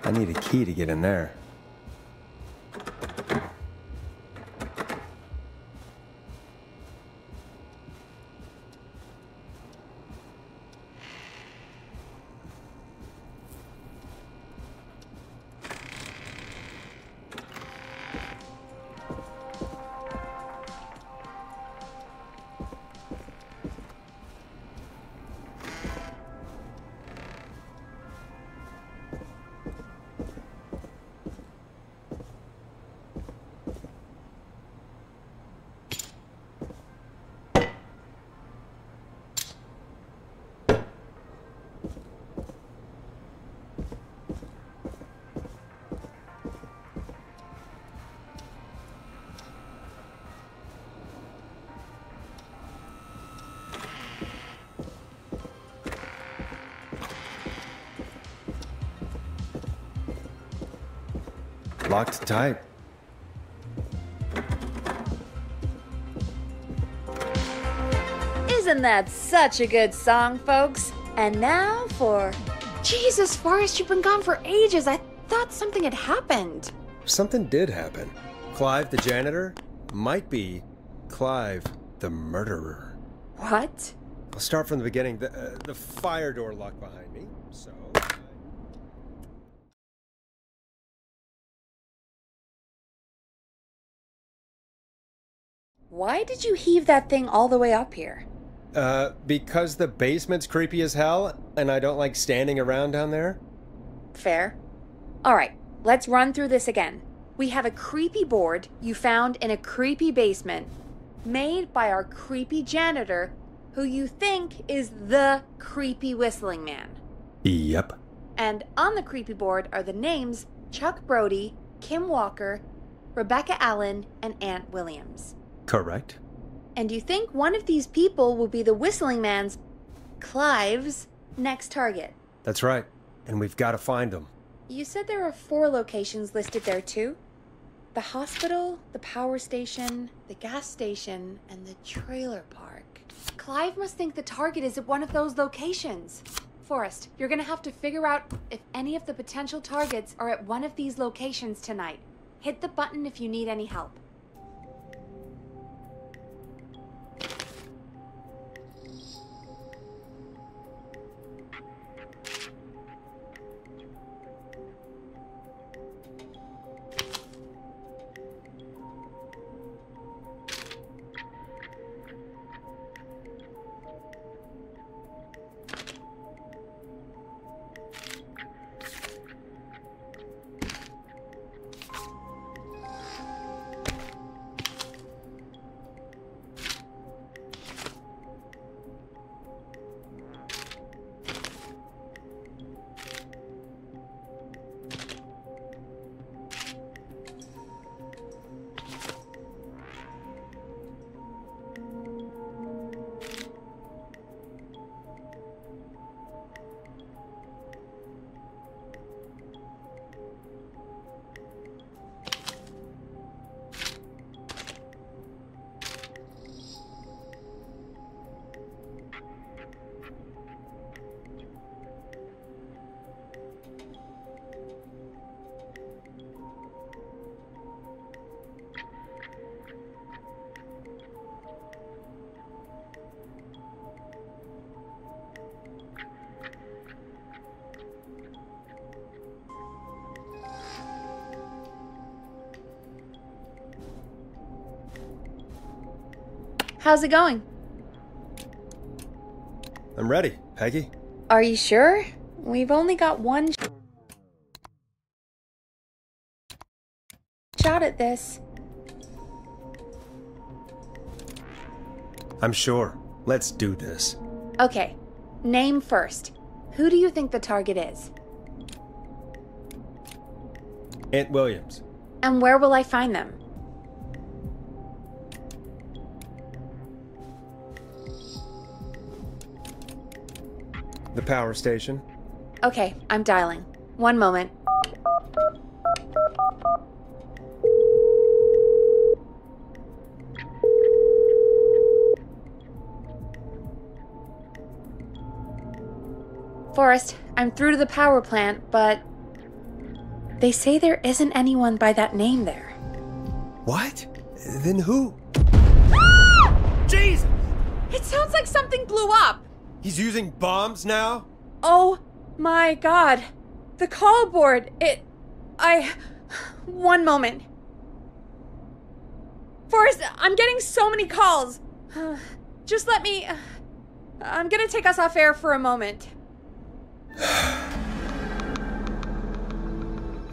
I need a key to get in there. Locked tight. Isn't that such a good song, folks? And now for... Jesus, Forrest, you've been gone for ages. I thought something had happened. Something did happen. Clive the janitor might be Clive the murderer. What? I'll start from the beginning. The fire door locked behind me, so... Why did you heave that thing all the way up here? Because the basement's creepy as hell, and I don't like standing around down there. Fair. Alright, let's run through this again. We have a creepy board you found in a creepy basement, made by our creepy janitor, who you think is the creepy whistling man. Yep. And on the creepy board are the names Chuck Brody, Kim Walker, Rebecca Allen, and Aunt Williams. Correct. And you think one of these people will be the whistling man's, Clive's, next target. That's right. And we've got to find them. You said there are 4 locations listed there too? The hospital, the power station, the gas station, and the trailer park. Clive must think the target is at one of those locations. Forrest, you're gonna have to figure out if any of the potential targets are at one of these locations tonight. Hit the button if you need any help. How's it going? I'm ready, Peggy. Are you sure? We've only got one shot at this. I'm sure. Let's do this. Okay, name first. Who do you think the target is? Aunt Williams. And where will I find them? The power station. Okay, I'm dialing. One moment. Forrest, I'm through to the power plant, but they say there isn't anyone by that name there. What? Then who? Jesus! It sounds like something blew up! He's using bombs now? Oh my god. The call board, one moment. Forrest, I'm getting so many calls. Just let me... I'm gonna take us off air for a moment.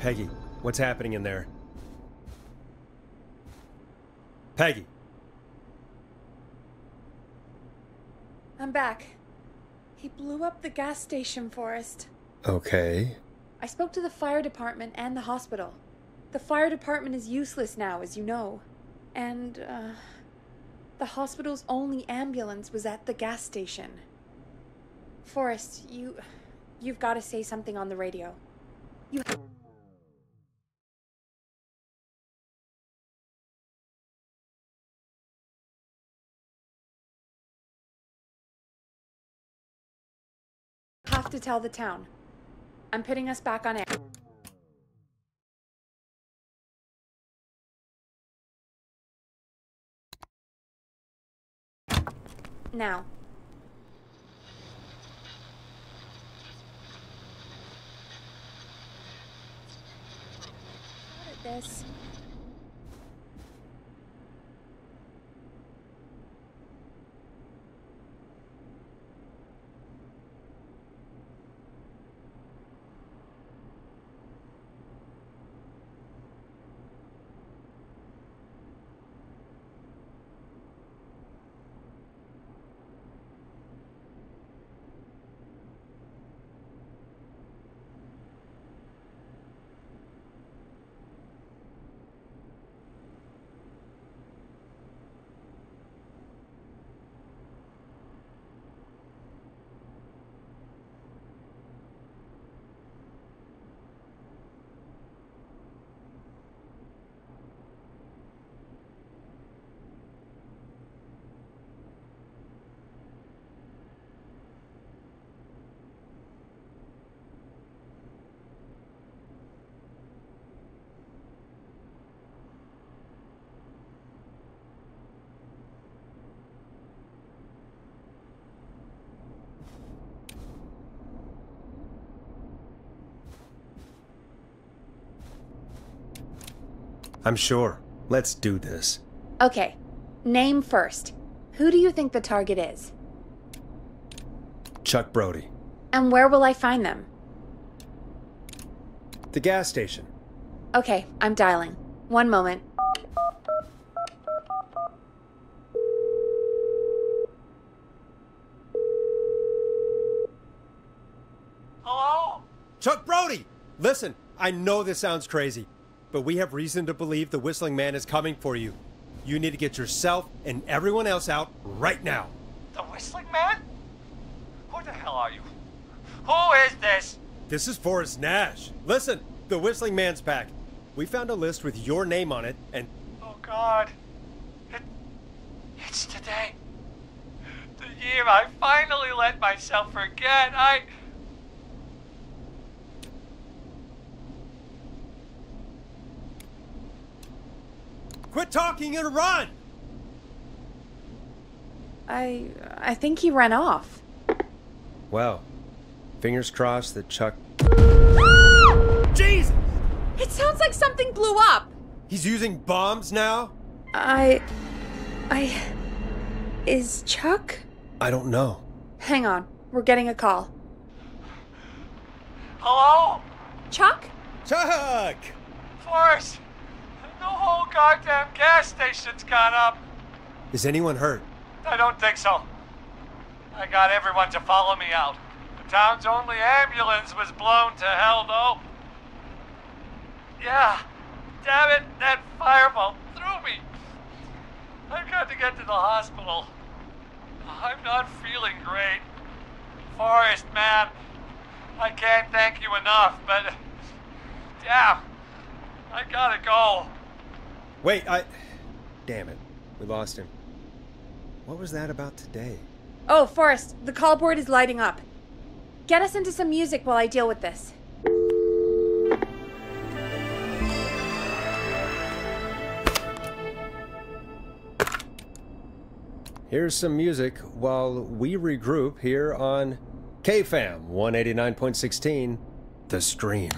Peggy, what's happening in there? Peggy. I'm back. He blew up the gas station, Forrest. Okay. I spoke to the fire department and the hospital. The fire department is useless now, as you know. And, the hospital's only ambulance was at the gas station. Forrest, you've got to say something on the radio. You... have to tell the town. I'm putting us back on air. Now. This. I'm sure. Let's do this. Okay, name first. Who do you think the target is? Chuck Brody. And where will I find them? The gas station. Okay, I'm dialing. One moment. Hello? Chuck Brody! Listen, I know this sounds crazy, but we have reason to believe the Whistling Man is coming for you. You need to get yourself and everyone else out right now. The Whistling Man? Who the hell are you? Who is this? This is Forrest Nash. Listen, the Whistling Man's back. We found a list with your name on it, and... Oh, God. It's today. The year I finally let myself forget. Quit talking and run! I think he ran off. Well, fingers crossed that Chuck... Jesus! It sounds like something blew up! He's using bombs now? Is Chuck? I don't know. Hang on. We're getting a call. Hello? Chuck? Chuck! Forrest! The whole goddamn gas station's gone up. Is anyone hurt? I don't think so. I got everyone to follow me out. The town's only ambulance was blown to hell, though. Yeah. Damn it, that fireball threw me. I've got to get to the hospital. I'm not feeling great. Forrest, man, I can't thank you enough, but... Damn, I gotta go. Wait, Damn it. We lost him. What was that about today? Oh, Forrest, the call board is lighting up. Get us into some music while I deal with this. Here's some music while we regroup here on KFAM 189.16, The Stream.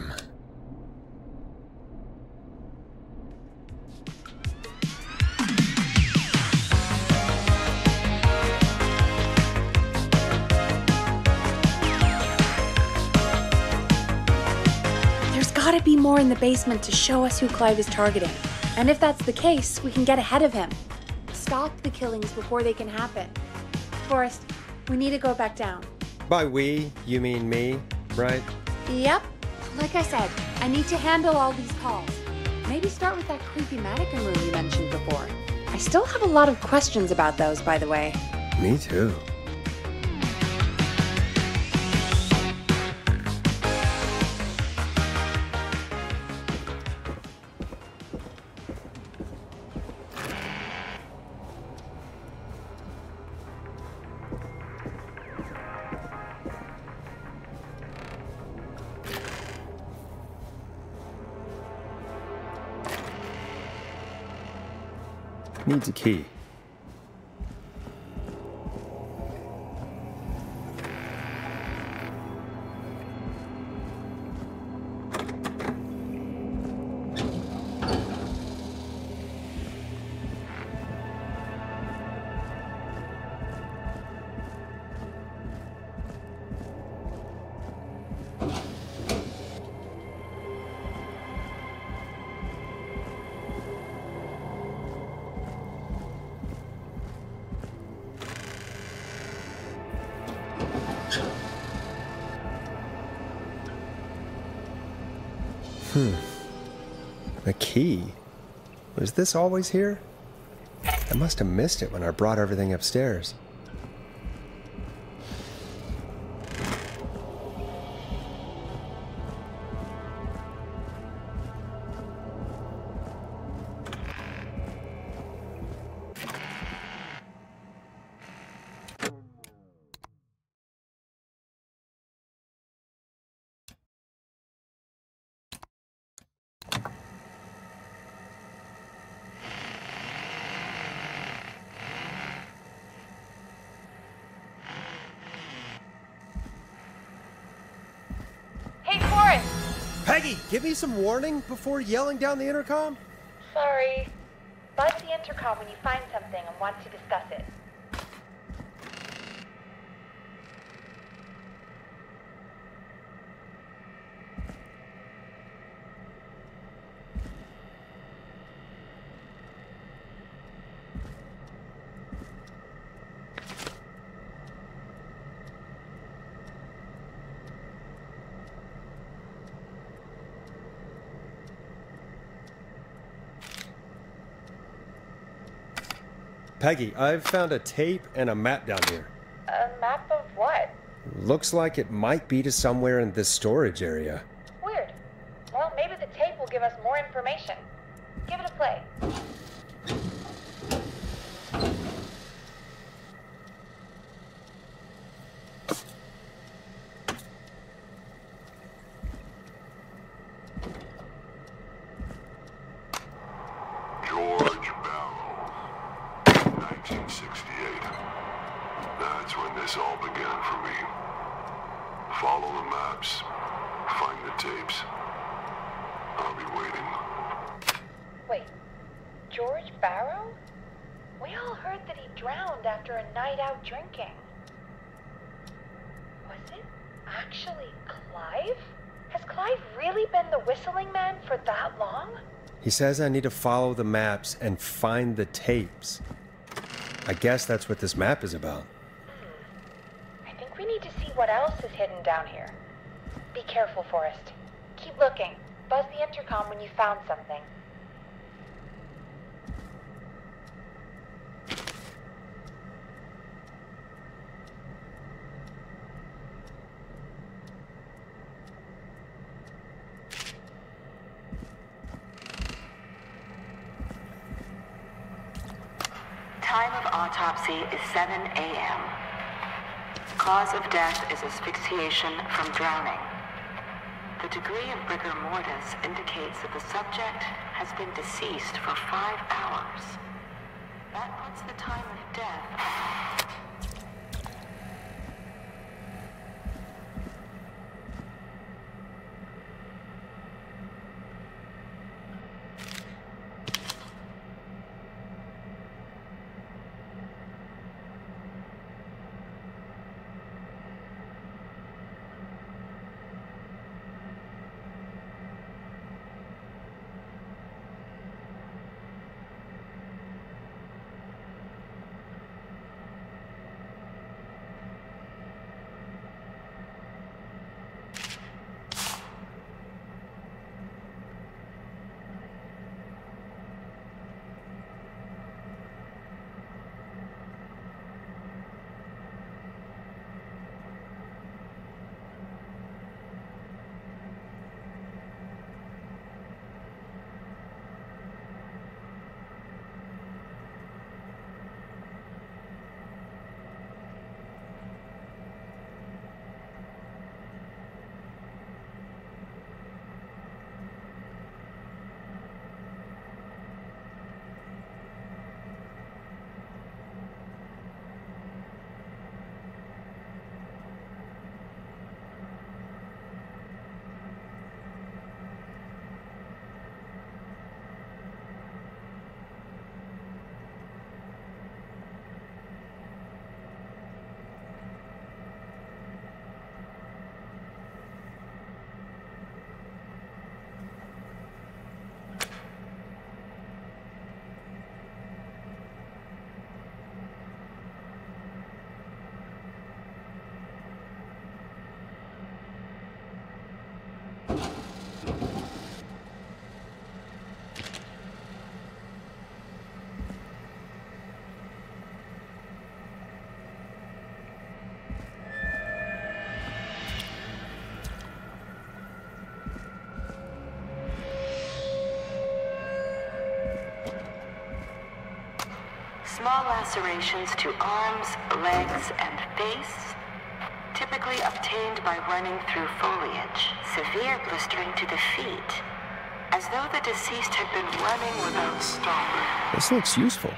There's gotta be more in the basement to show us who Clive is targeting. And if that's the case, we can get ahead of him. Stop the killings before they can happen. Forrest, we need to go back down. By we, you mean me, right? Yep. Like I said, I need to handle all these calls. Maybe start with that creepy mannequin room you mentioned before. I still have a lot of questions about those, by the way. Me too. Needs a key. A key? Was this always here? I must have missed it when I brought everything upstairs. Peggy, give me some warning before yelling down the intercom. Sorry. Buzz the intercom when you find something and want to discuss it. Peggy, I've found a tape and a map down here. A map of what? Looks like it might be to somewhere in this storage area. Weird. Well, maybe the tape will give us more information. Give it a play. George Barrow, 1968. That's when this all began for me. Follow the maps, find the tapes. I'll be waiting. Wait, George Barrow? We all heard that he drowned after a night out drinking. Actually, Clive? Has Clive really been the whistling man for that long? He says I need to follow the maps and find the tapes. I guess that's what this map is about. I think we need to see what else is hidden down here. Be careful, Forrest. Keep looking. Buzz the intercom when you found something. Time of autopsy is 7 a.m. Cause of death is asphyxiation from drowning. The degree of rigor mortis indicates that the subject has been deceased for 5 hours. That puts the time of death. Small lacerations to arms, legs, and face, typically obtained by running through foliage. Severe blistering to the feet, as though the deceased had been running without stopping. This looks useful.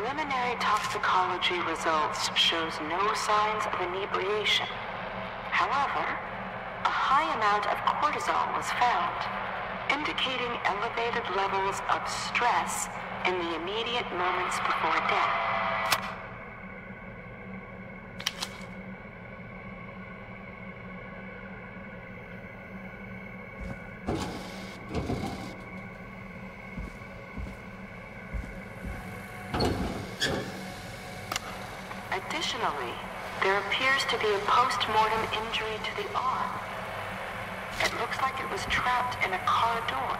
Preliminary toxicology results shows no signs of inebriation. However, a high amount of cortisol was found, indicating elevated levels of stress in the immediate moments before death. Additionally, there appears to be a post-mortem injury to the arm. It looks like it was trapped in a car door.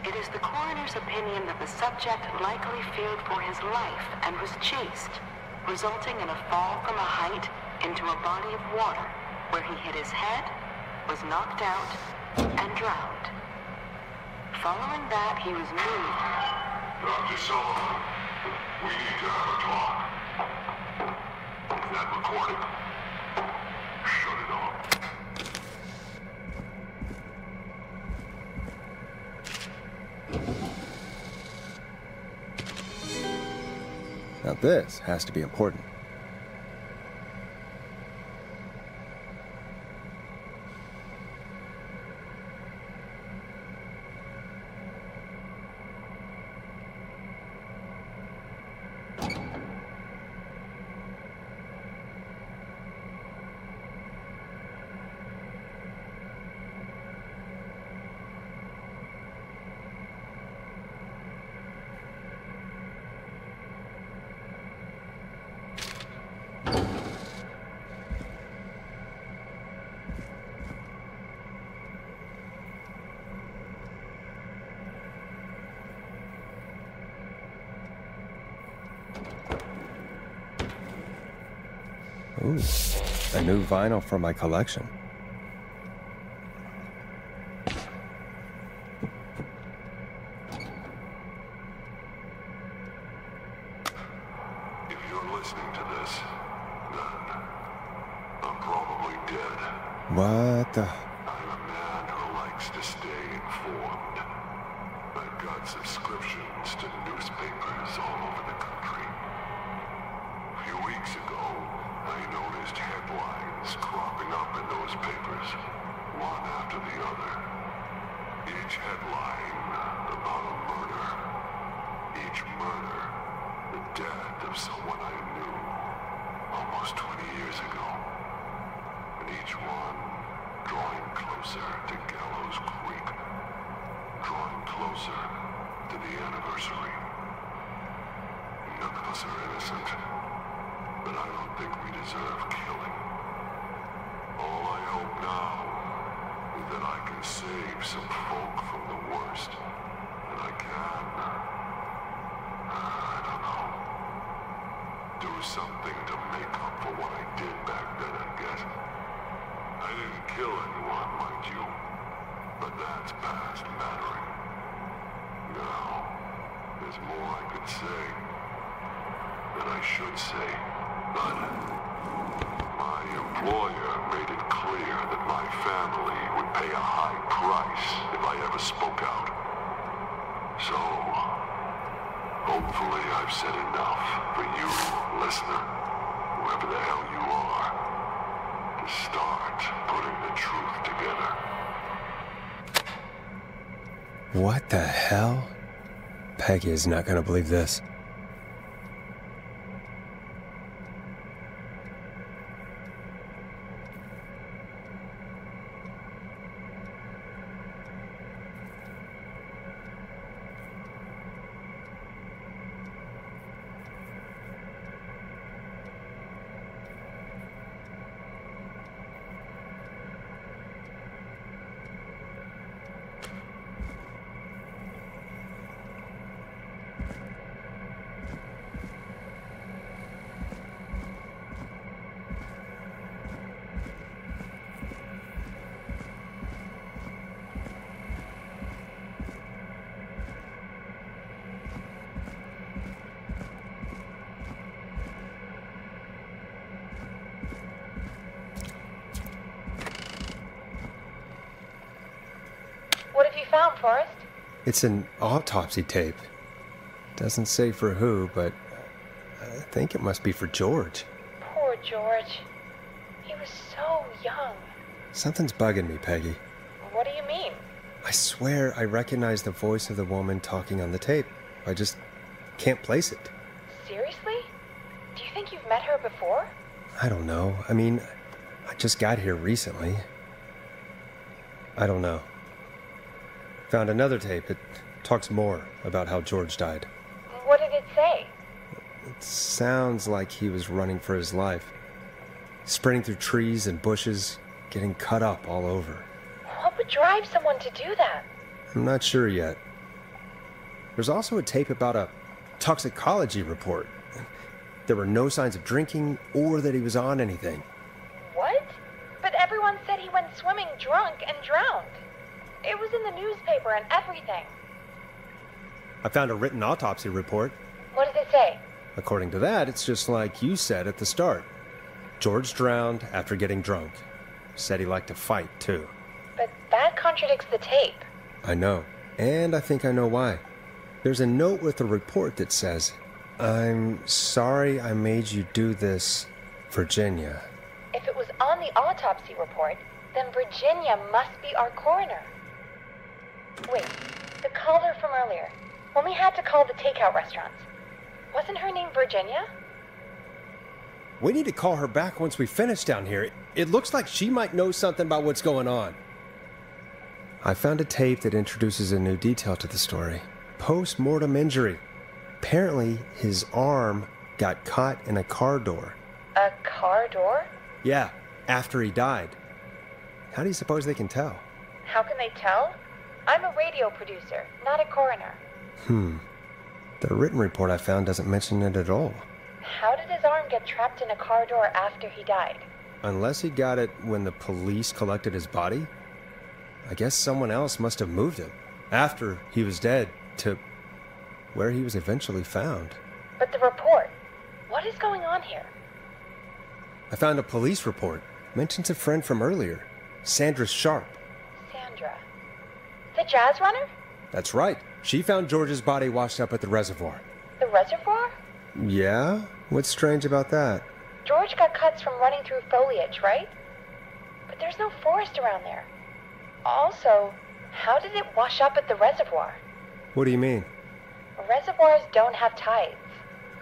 It is the coroner's opinion that the subject likely feared for his life and was chased, resulting in a fall from a height into a body of water, where he hit his head, was knocked out, and drowned. Following that, he was moved. Dr. Sullivan, we need to have a talk. Is that recording? Shut it off. Now this has to be important. Ooh, a new vinyl for my collection. If you're listening to this, then I'm probably dead. What the? I'm a man who likes to stay informed. I've got subscriptions to newspapers all over the country. A few weeks ago, I noticed headlines cropping up in those papers, one after the other. Each headline about a murder. Each murder, the death of someone I knew almost 20 years ago. And each one drawing closer to Gallows Creek. Drawing closer to the anniversary. None of us are innocent. But I don't think we deserve killing. All I hope now is that I can save some folk from the worst. And I can, I don't know, do something to make up for what I did back then, I guess. I didn't kill anyone, mind you, but that's past mattering. Now, there's more I could say, that I should say. But my employer made it clear that my family would pay a high price if I ever spoke out. So, hopefully I've said enough for you, listener, whoever the hell you are, to start putting the truth together. What the hell? Peggy is not gonna believe this. found, Forrest? It's an autopsy tape. Doesn't say for who, but I think it must be for George. Poor George. He was so young. Something's bugging me, Peggy. What do you mean? I swear I recognize the voice of the woman talking on the tape. I just can't place it. Seriously? Do you think you've met her before? I don't know. I mean, I just got here recently. I don't know. Found another tape. It talks more about how George died. What did it say? It sounds like he was running for his life. Sprinting through trees and bushes, getting cut up all over. What would drive someone to do that? I'm not sure yet. There's also a tape about a toxicology report. There were no signs of drinking or that he was on anything. What? But everyone said he went swimming drunk and drowned. It was in the newspaper and everything. I found a written autopsy report. What does it say? According to that, it's just like you said at the start. George drowned after getting drunk. Said he liked to fight, too. But that contradicts the tape. I know. And I think I know why. There's a note with the report that says, "I'm sorry I made you do this, Virginia." If it was on the autopsy report, then Virginia must be our coroner. Wait, the caller from earlier, when we had to call the takeout restaurants, wasn't her name Virginia? We need to call her back once we finish down here. It looks like she might know something about what's going on. I found a tape that introduces a new detail to the story. Post-mortem injury. Apparently, his arm got caught in a car door. A car door? Yeah, after he died. How do you suppose they can tell? How can they tell? I'm a radio producer, not a coroner. The written report I found doesn't mention it at all. How did his arm get trapped in a car door after he died? Unless he got it when the police collected his body? I guess someone else must have moved him, after he was dead, to where he was eventually found. But the report, what is going on here? I found a police report. Mentions a friend from earlier, Sandra Sharp. Sandra? The jazz runner? That's right. She found George's body washed up at the reservoir. The reservoir? Yeah? What's strange about that? George got cuts from running through foliage, right? But there's no forest around there. Also, how did it wash up at the reservoir? What do you mean? Reservoirs don't have tides.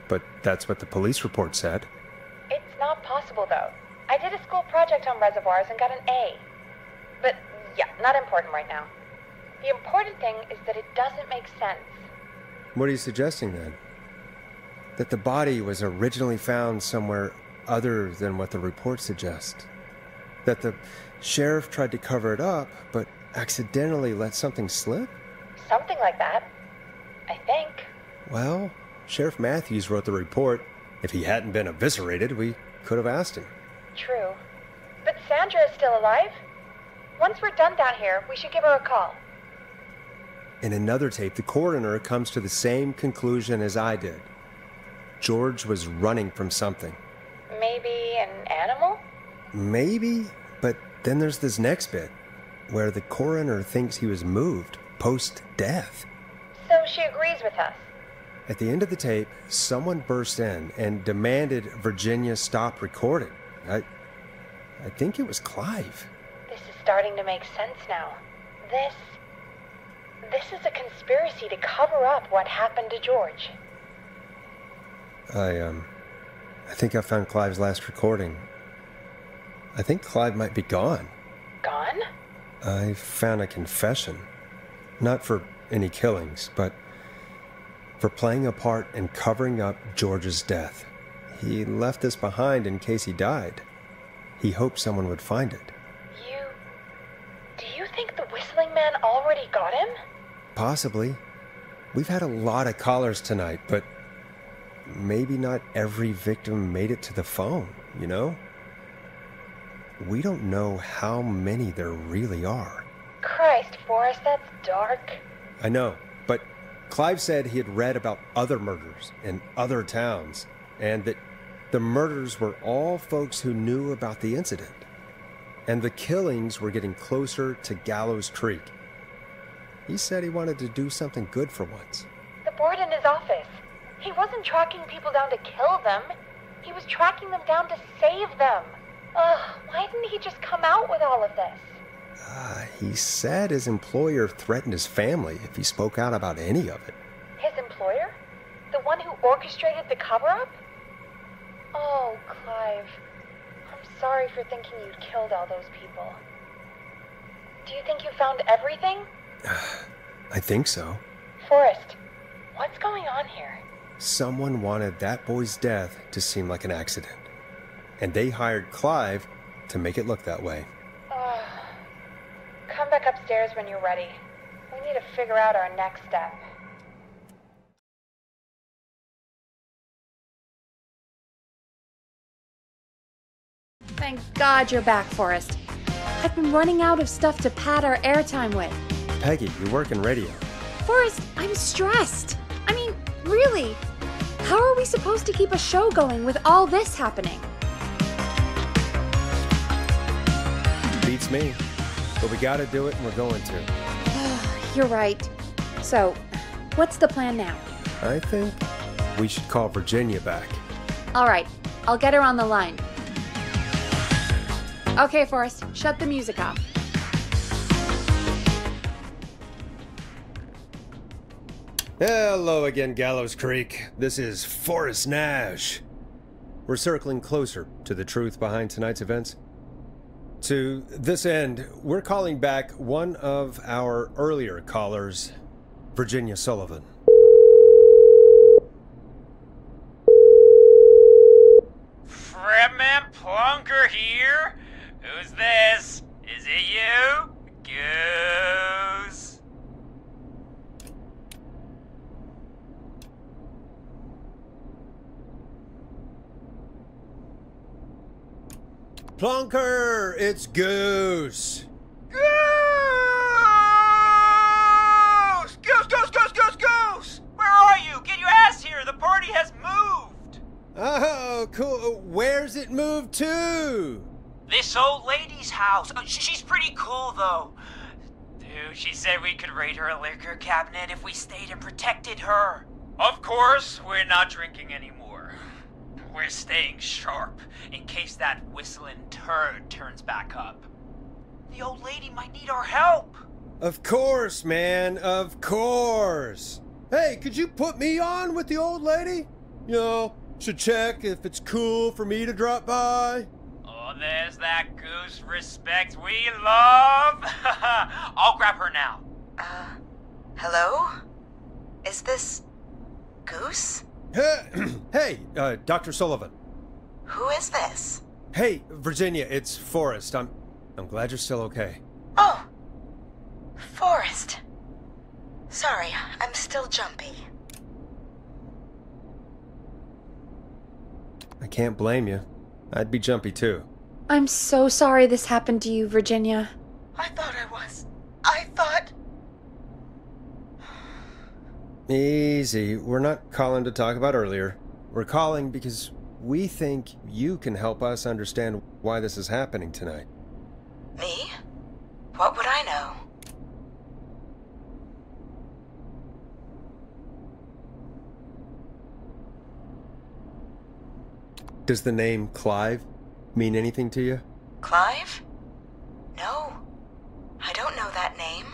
But that's what the police report said. It's not possible, though. I did a school project on reservoirs and got an A. But, yeah, not important right now. The important thing is that it doesn't make sense. What are you suggesting, then? That the body was originally found somewhere other than what the report suggests? That the sheriff tried to cover it up, but accidentally let something slip? Something like that. I think. Well, Sheriff Matthews wrote the report. If he hadn't been eviscerated, we could have asked him. True. But Sandra is still alive? Once we're done down here, we should give her a call. In another tape, the coroner comes to the same conclusion as I did. George was running from something. Maybe an animal? Maybe, but then there's this next bit, where the coroner thinks he was moved post-death. So she agrees with us. At the end of the tape, someone burst in and demanded Virginia stop recording. I think it was Clive. This is starting to make sense now. This is a conspiracy to cover up what happened to George. I think I found Clive's last recording. I think Clive might be gone. Gone? I found a confession. Not for any killings, but for playing a part in covering up George's death. He left this behind in case he died. He hoped someone would find it. Do you think the Whistling Man already got him? Possibly. We've had a lot of callers tonight, but maybe not every victim made it to the phone, you know? We don't know how many there really are. Christ, Forrest, that's dark. I know, but Clive said he had read about other murders in other towns, and that the murders were all folks who knew about the incident. And the killings were getting closer to Gallows Creek. He said he wanted to do something good for once. The board in his office. He wasn't tracking people down to kill them. He was tracking them down to save them. Why didn't he just come out with all of this? He said his employer threatened his family if he spoke out about any of it. His employer? The one who orchestrated the cover-up? Oh, Clive. I'm sorry for thinking you'd killed all those people. Do you think you found everything? I think so. Forrest, what's going on here? Someone wanted that boy's death to seem like an accident. And they hired Clive to make it look that way. Come back upstairs when you're ready. We need to figure out our next step. Thank God you're back, Forrest. I've been running out of stuff to pad our airtime with. Peggy, you work in radio. Forrest, I'm stressed. I mean, really. How are we supposed to keep a show going with all this happening? Beats me. But we gotta do it, and we're going to. You're right. So, what's the plan now? I think we should call Virginia back. All right, I'll get her on the line. Okay, Forrest, shut the music off. Hello again, Gallows Creek. This is Forrest Nash. We're circling closer to the truth behind tonight's events. To this end, we're calling back one of our earlier callers, Virginia Sullivan. Fredman Plunker here? Who's this? Is it you? Goose? Plunker, it's Goose. Goose! Goose, Goose, Goose, Goose, Goose! Where are you? Get your ass here! The party has moved! Oh, cool. Where's it moved to? This old lady's house. She's pretty cool, though. Dude, she said we could raid her liquor cabinet if we stayed and protected her. Of course, we're not drinking anymore. We're staying sharp in case that whistling turd turns back up. The old lady might need our help. Of course, man. Of course. Hey, could you put me on with the old lady? You know, should check if it's cool for me to drop by. Oh, there's that Goose respect we love. I'll grab her now. Hello? Is this Goose? Hey, Dr. Sullivan. Who is this? Hey, Virginia, it's Forrest. I'm glad you're still okay. Oh, Forrest. Sorry, I'm still jumpy. I can't blame you. I'd be jumpy too. I'm so sorry this happened to you, Virginia. I thought I was. I thought... Easy. We're not calling to talk about earlier. We're calling because we think you can help us understand why this is happening tonight. Me? What would I know? Does the name Clive mean anything to you? Clive? No. I don't know that name.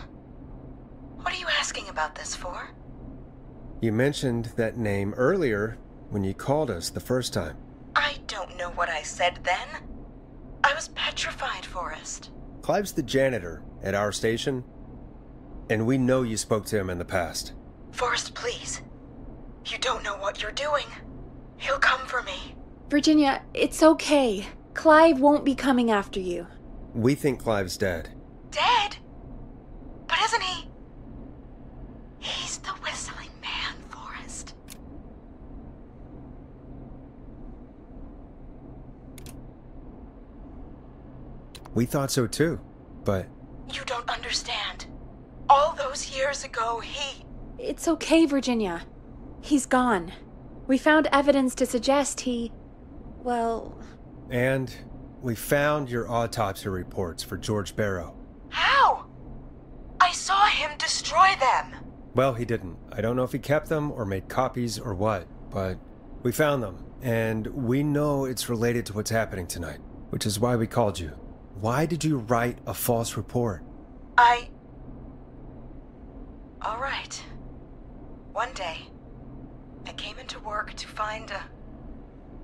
What are you asking about this for? You mentioned that name earlier when you called us the first time. I don't know what I said then. I was petrified, Forrest. Clive's the janitor at our station, and we know you spoke to him in the past. Forrest, please. You don't know what you're doing. He'll come for me. Virginia, it's okay. Clive won't be coming after you. We think Clive's dead. Dead? But isn't he? He's the whistling man, Forrest. We thought so too, but... You don't understand. All those years ago, he... It's okay, Virginia. He's gone. We found evidence to suggest he... well... And we found your autopsy reports for George Barrow. How? I saw him destroy destroy them. Well, he didn't. I don't know if he kept them or made copies or what, but we found them, and we know it's related to what's happening tonight, which is why we called you. Why did you write a false report? All right. One day, I came into work to find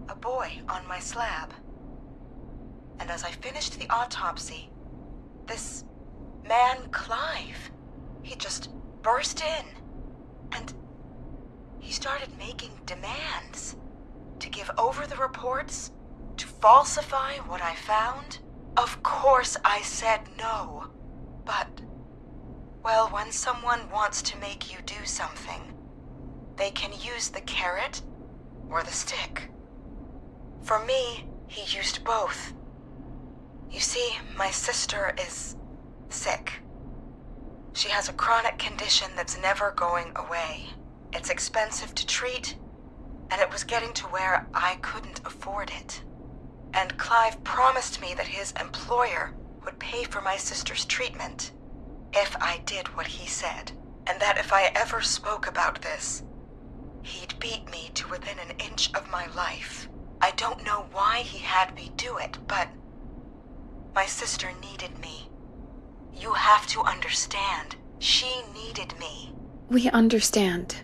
a boy on my slab. And as I finished the autopsy, this man, Clive, he just burst in. And he started making demands to give over the reports, to falsify what I found. Of course I said no. But, well, when someone wants to make you do something, they can use the carrot or the stick. For me, he used both. You see, my sister is sick. She has a chronic condition that's never going away. It's expensive to treat, and it was getting to where I couldn't afford it. And Clive promised me that his employer would pay for my sister's treatment if I did what he said, and that if I ever spoke about this, he'd beat me to within an inch of my life. I don't know why he had me do it, but my sister needed me. You have to understand, she needed me. We understand.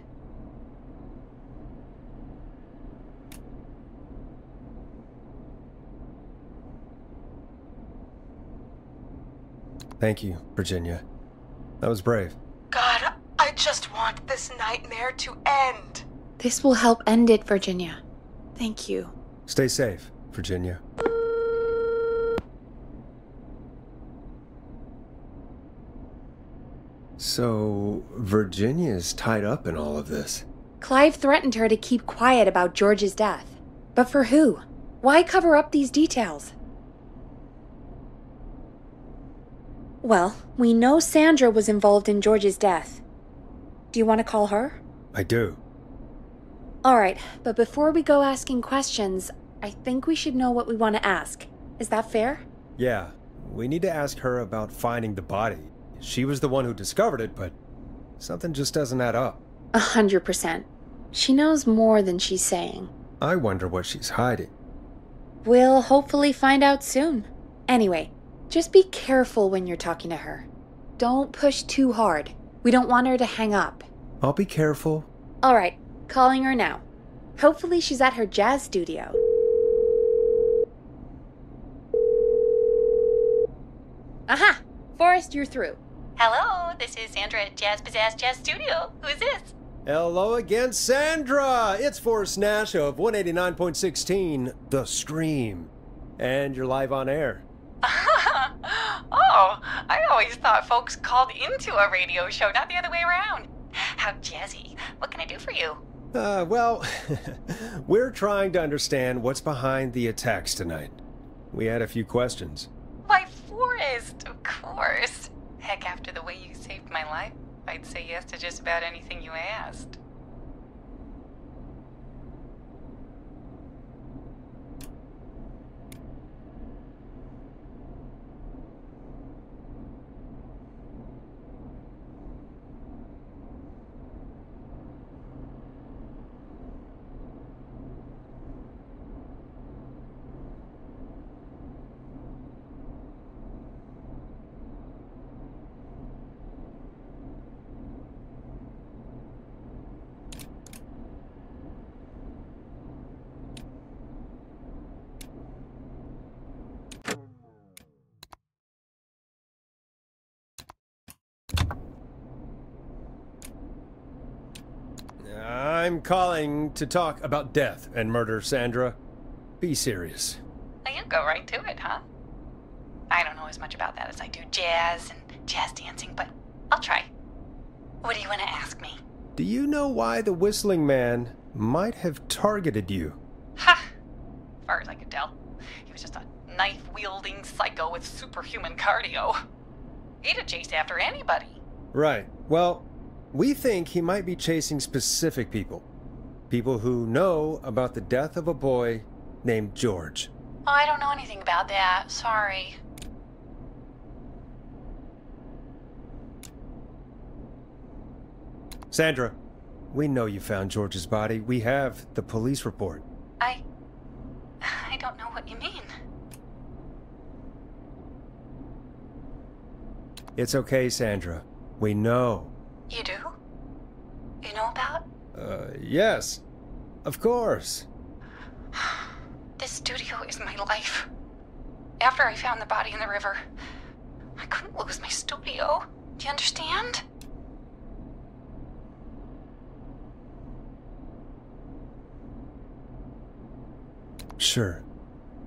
Thank you, Virginia. That was brave. God, I just want this nightmare to end. This will help end it, Virginia. Thank you. Stay safe, Virginia. So, Virginia's tied up in all of this. Clive threatened her to keep quiet about George's death. But for who? Why cover up these details? Well, we know Sandra was involved in George's death. Do you want to call her? I do. Alright, but before we go asking questions, I think we should know what we want to ask. Is that fair? Yeah, we need to ask her about finding the body. She was the one who discovered it, but something just doesn't add up. 100%. She knows more than she's saying. I wonder what she's hiding. We'll hopefully find out soon. Anyway, just be careful when you're talking to her. Don't push too hard. We don't want her to hang up. I'll be careful. Alright, calling her now. Hopefully she's at her jazz studio. Aha! Forrest, you're through. Hello, this is Sandra at Jazz Pizzazz Jazz Studio. Who is this? Hello again, Sandra! It's Forrest Nash of 189.16, The Scream. And you're live on air. Oh, I always thought folks called into a radio show, not the other way around. How jazzy. What can I do for you? Well, we're trying to understand what's behind the attacks tonight. We had a few questions. Why, Forrest, of course. Heck, after the way you saved my life, I'd say yes to just about anything you asked. I'm calling to talk about death and murder, Sandra. Be serious. Now you go right to it, huh? I don't know as much about that as I do jazz and jazz dancing, but I'll try. What do you want to ask me? Do you know why the Whistling Man might have targeted you? Ha! As far as I could tell, he was just a knife-wielding psycho with superhuman cardio. He'd have chased after anybody. Right. Well, we think he might be chasing specific people. People who know about the death of a boy named George. Oh, I don't know anything about that. Sorry. Sandra, we know you found George's body. We have the police report. I don't know what you mean. It's okay, Sandra. We know. You do? You know about? Yes. Of course. This studio is my life. After I found the body in the river, I couldn't lose my studio. Do you understand? Sure.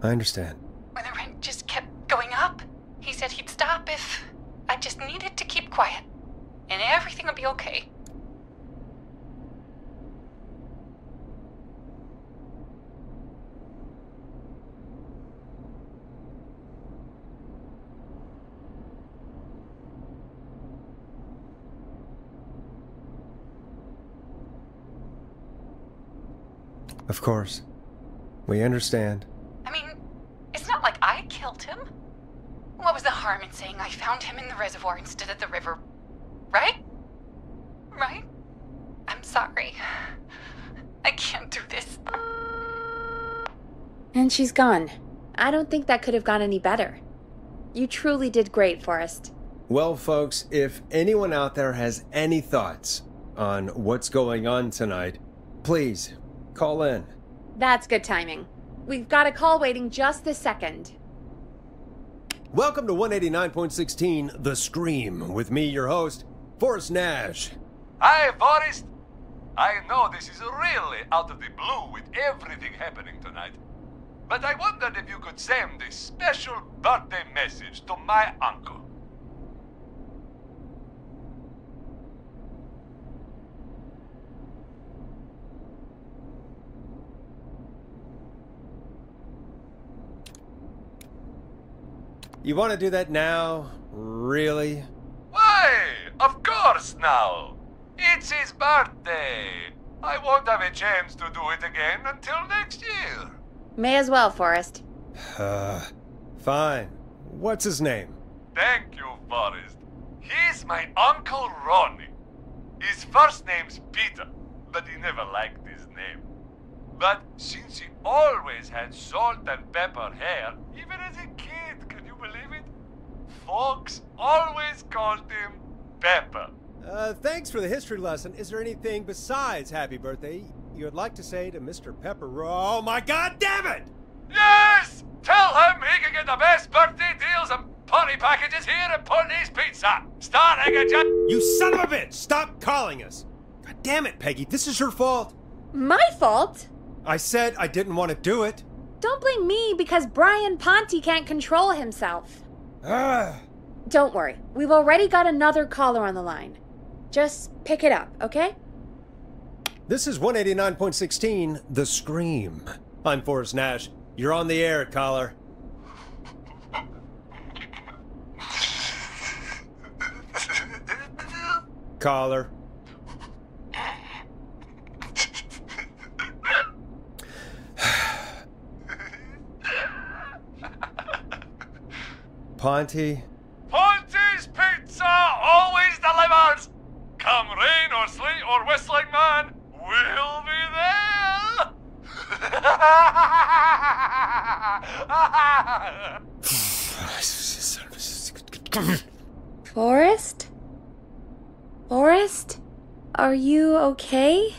I understand. When the rent just kept going up, he said he'd stop if I just needed to keep quiet. And everything would be okay. Of course. We understand. I mean, it's not like I killed him. What was the harm in saying I found him in the reservoir instead of the river? Right? Right? I'm sorry. I can't do this. And she's gone. I don't think that could have gone any better. You truly did great, Forrest. Well, folks, if anyone out there has any thoughts on what's going on tonight, please call in. That's good timing. We've got a call waiting just this second. Welcome to 189.16 The Scream, with me, your host, Forrest Nash. Hi, Forrest. I know this is really out of the blue with everything happening tonight, but I wondered if you could send a special birthday message to my uncle. You want to do that now? Really? Why? Of course now. It's his birthday. I won't have a chance to do it again until next year. May as well, Forrest. Fine. What's his name? Thank you, Forrest. He's my Uncle Ronnie. His first name's Peter, but he never liked his name. But since he always had salt and pepper hair, even as a kid, can you believe it? Folks always called him Pepper. Thanks for the history lesson. Is there anything besides happy birthday you would like to say to Mr. Pepper? Oh my god damn it! Yes! Tell him he can get the best birthday deals and party packages here at Putney's Pizza. Starting at You son of a bitch! Stop calling us! God damn it, Peggy, this is your fault. My fault? I said I didn't want to do it. Don't blame me because Brian Ponte can't control himself. Ah. Don't worry, we've already got another caller on the line. Just pick it up, okay? This is 189.16 The Scream. I'm Forrest Nash. You're on the air, caller. Caller. Ponte? Ponte's Pizza always delivers! Come rain or sleet or whistling man, we'll be there! Forrest? Forrest? Are you okay?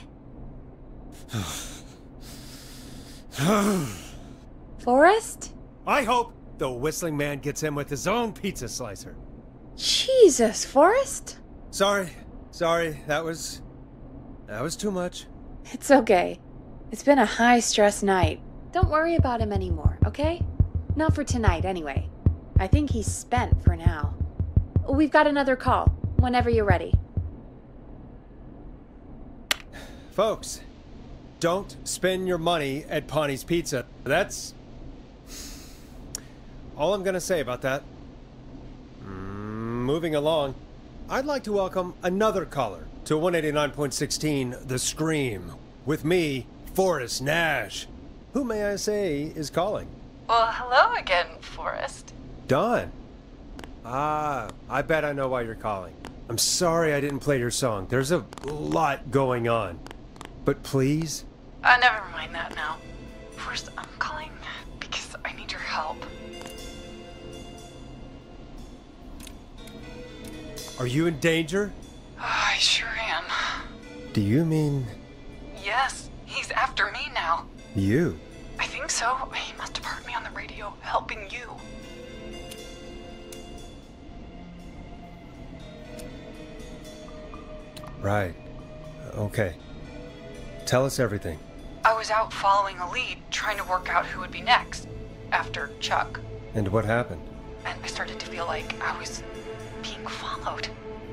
Forrest? I hope the Whistling Man gets in with his own pizza slicer. Jesus, Forrest? Sorry, that was too much. It's okay. It's been a high-stress night. Don't worry about him anymore, okay? Not for tonight, anyway. I think he's spent for now. We've got another call, whenever you're ready. Folks, don't spend your money at Ponte's Pizza. That's all I'm gonna say about that. Moving along, I'd like to welcome another caller to 189.16 The Scream, with me, Forrest Nash. Who, may I say, is calling? Well, hello again, Forrest. Dawn. I bet I know why you're calling. I'm sorry I didn't play your song. There's a lot going on. But please? Never mind that now. First, I'm calling because I need your help. Are you in danger? I sure am. Do you mean... Yes, he's after me now. you? I think so. He must have heard me on the radio helping you. Right. Okay. Tell us everything. I was out following a lead, trying to work out who would be next, after Chuck. And what happened? And I started to feel like I was being followed.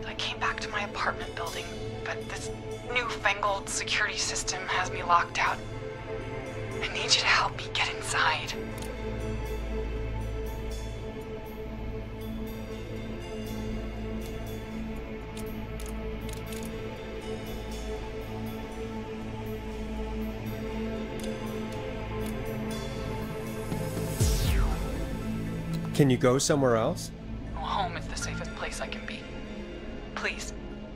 I came back to my apartment building, but this newfangled security system has me locked out. I need you to help me get inside. Can you go somewhere else? Home is the safest place I can be. Please,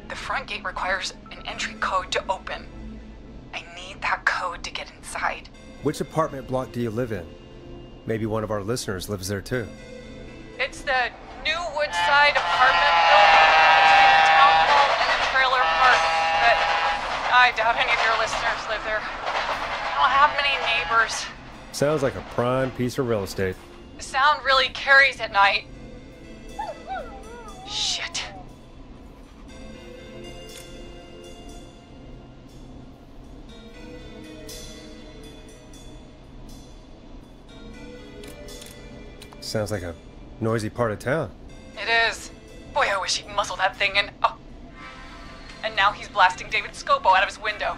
the front gate requires an entry code to open. I need that code to get inside. Which apartment block do you live in? Maybe one of our listeners lives there too. It's the new Woodside apartment building between the town hall and the trailer park, but I doubt any of your listeners live there. I don't have many neighbors. Sounds like a prime piece of real estate. The sound really carries at night. Shit. Sounds like a noisy part of town. It is. Boy, I wish he'd muscle that thing in. Oh. And now he's blasting David Scopo out of his window.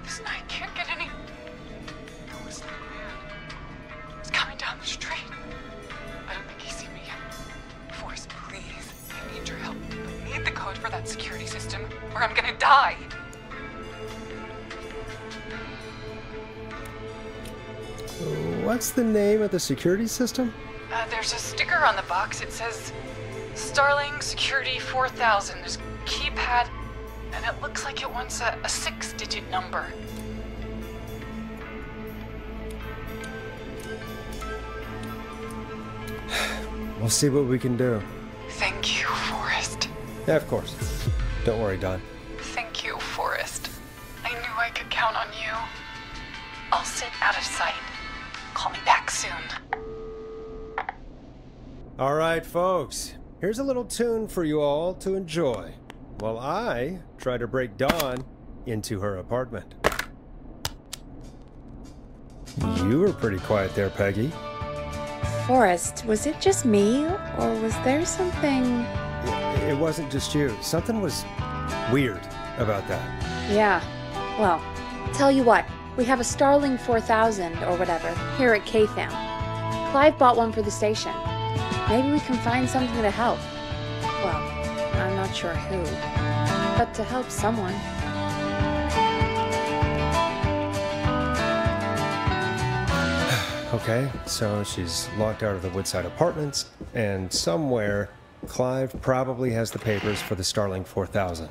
This night can't get any... Who is that man? He's coming down the street. I don't think he's seen me yet. Forrest, please. I need your help. I need the code for that security system, or I'm gonna die. What's the name of the security system? There's a sticker on the box. It says Starling Security 4000. There's a keypad, and it looks like it wants a 6-digit number. We'll see what we can do. Thank you, Forrest. Yeah, of course. Don't worry, Don. Thank you, Forrest. I knew I could count on you. I'll sit out of sight. Call me back soon. All right, folks. Here's a little tune for you all to enjoy while I try to break Dawn into her apartment. You were pretty quiet there, Peggy. Forrest, was it just me, or was there something... It wasn't just you. Something was weird about that. Yeah. Well, tell you what. We have a Starling 4000, or whatever, here at KFAM. Clive bought one for the station. Maybe we can find something to help. Well, I'm not sure who, but to help someone. Okay, so she's locked out of the Woodside Apartments, and somewhere, Clive probably has the papers for the Starling 4000.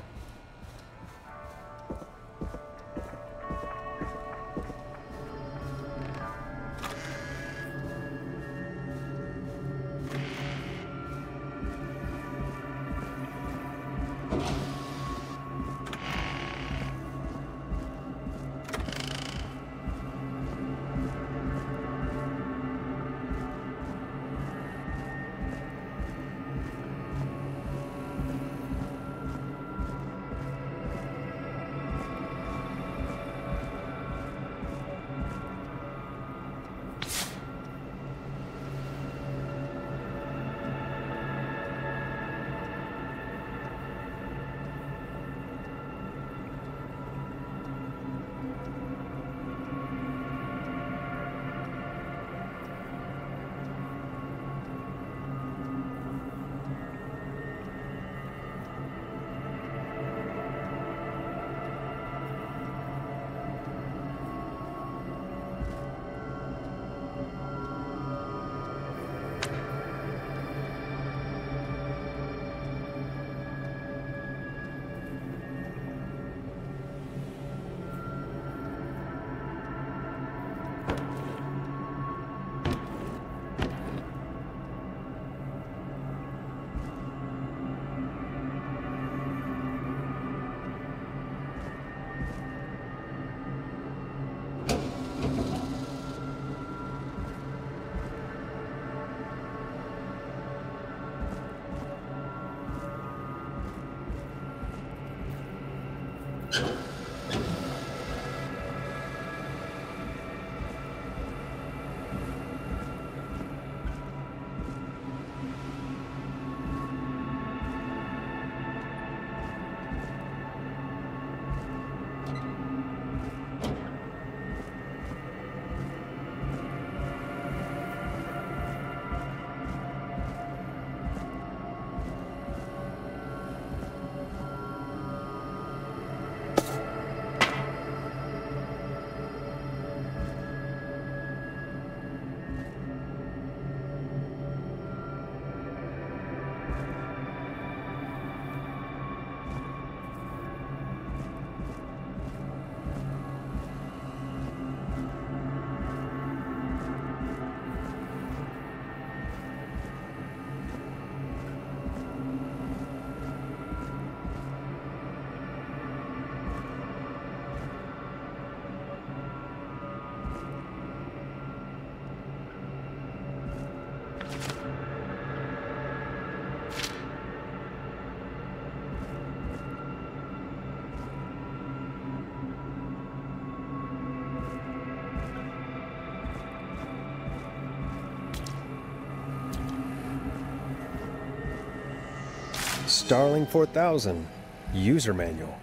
Starling 4000 user manual.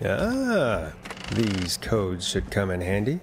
Ah, these codes should come in handy.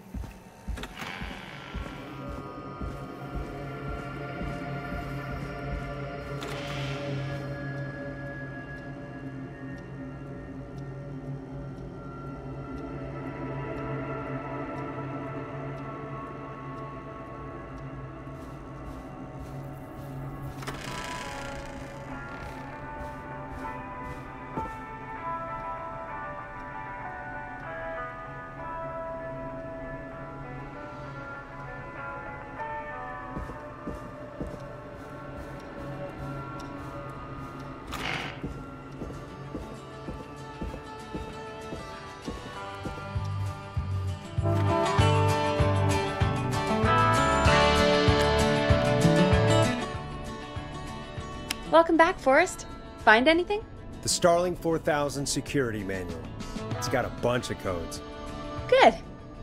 Welcome back, Forrest. Find anything? The Starling 4000 security manual. It's got a bunch of codes. Good.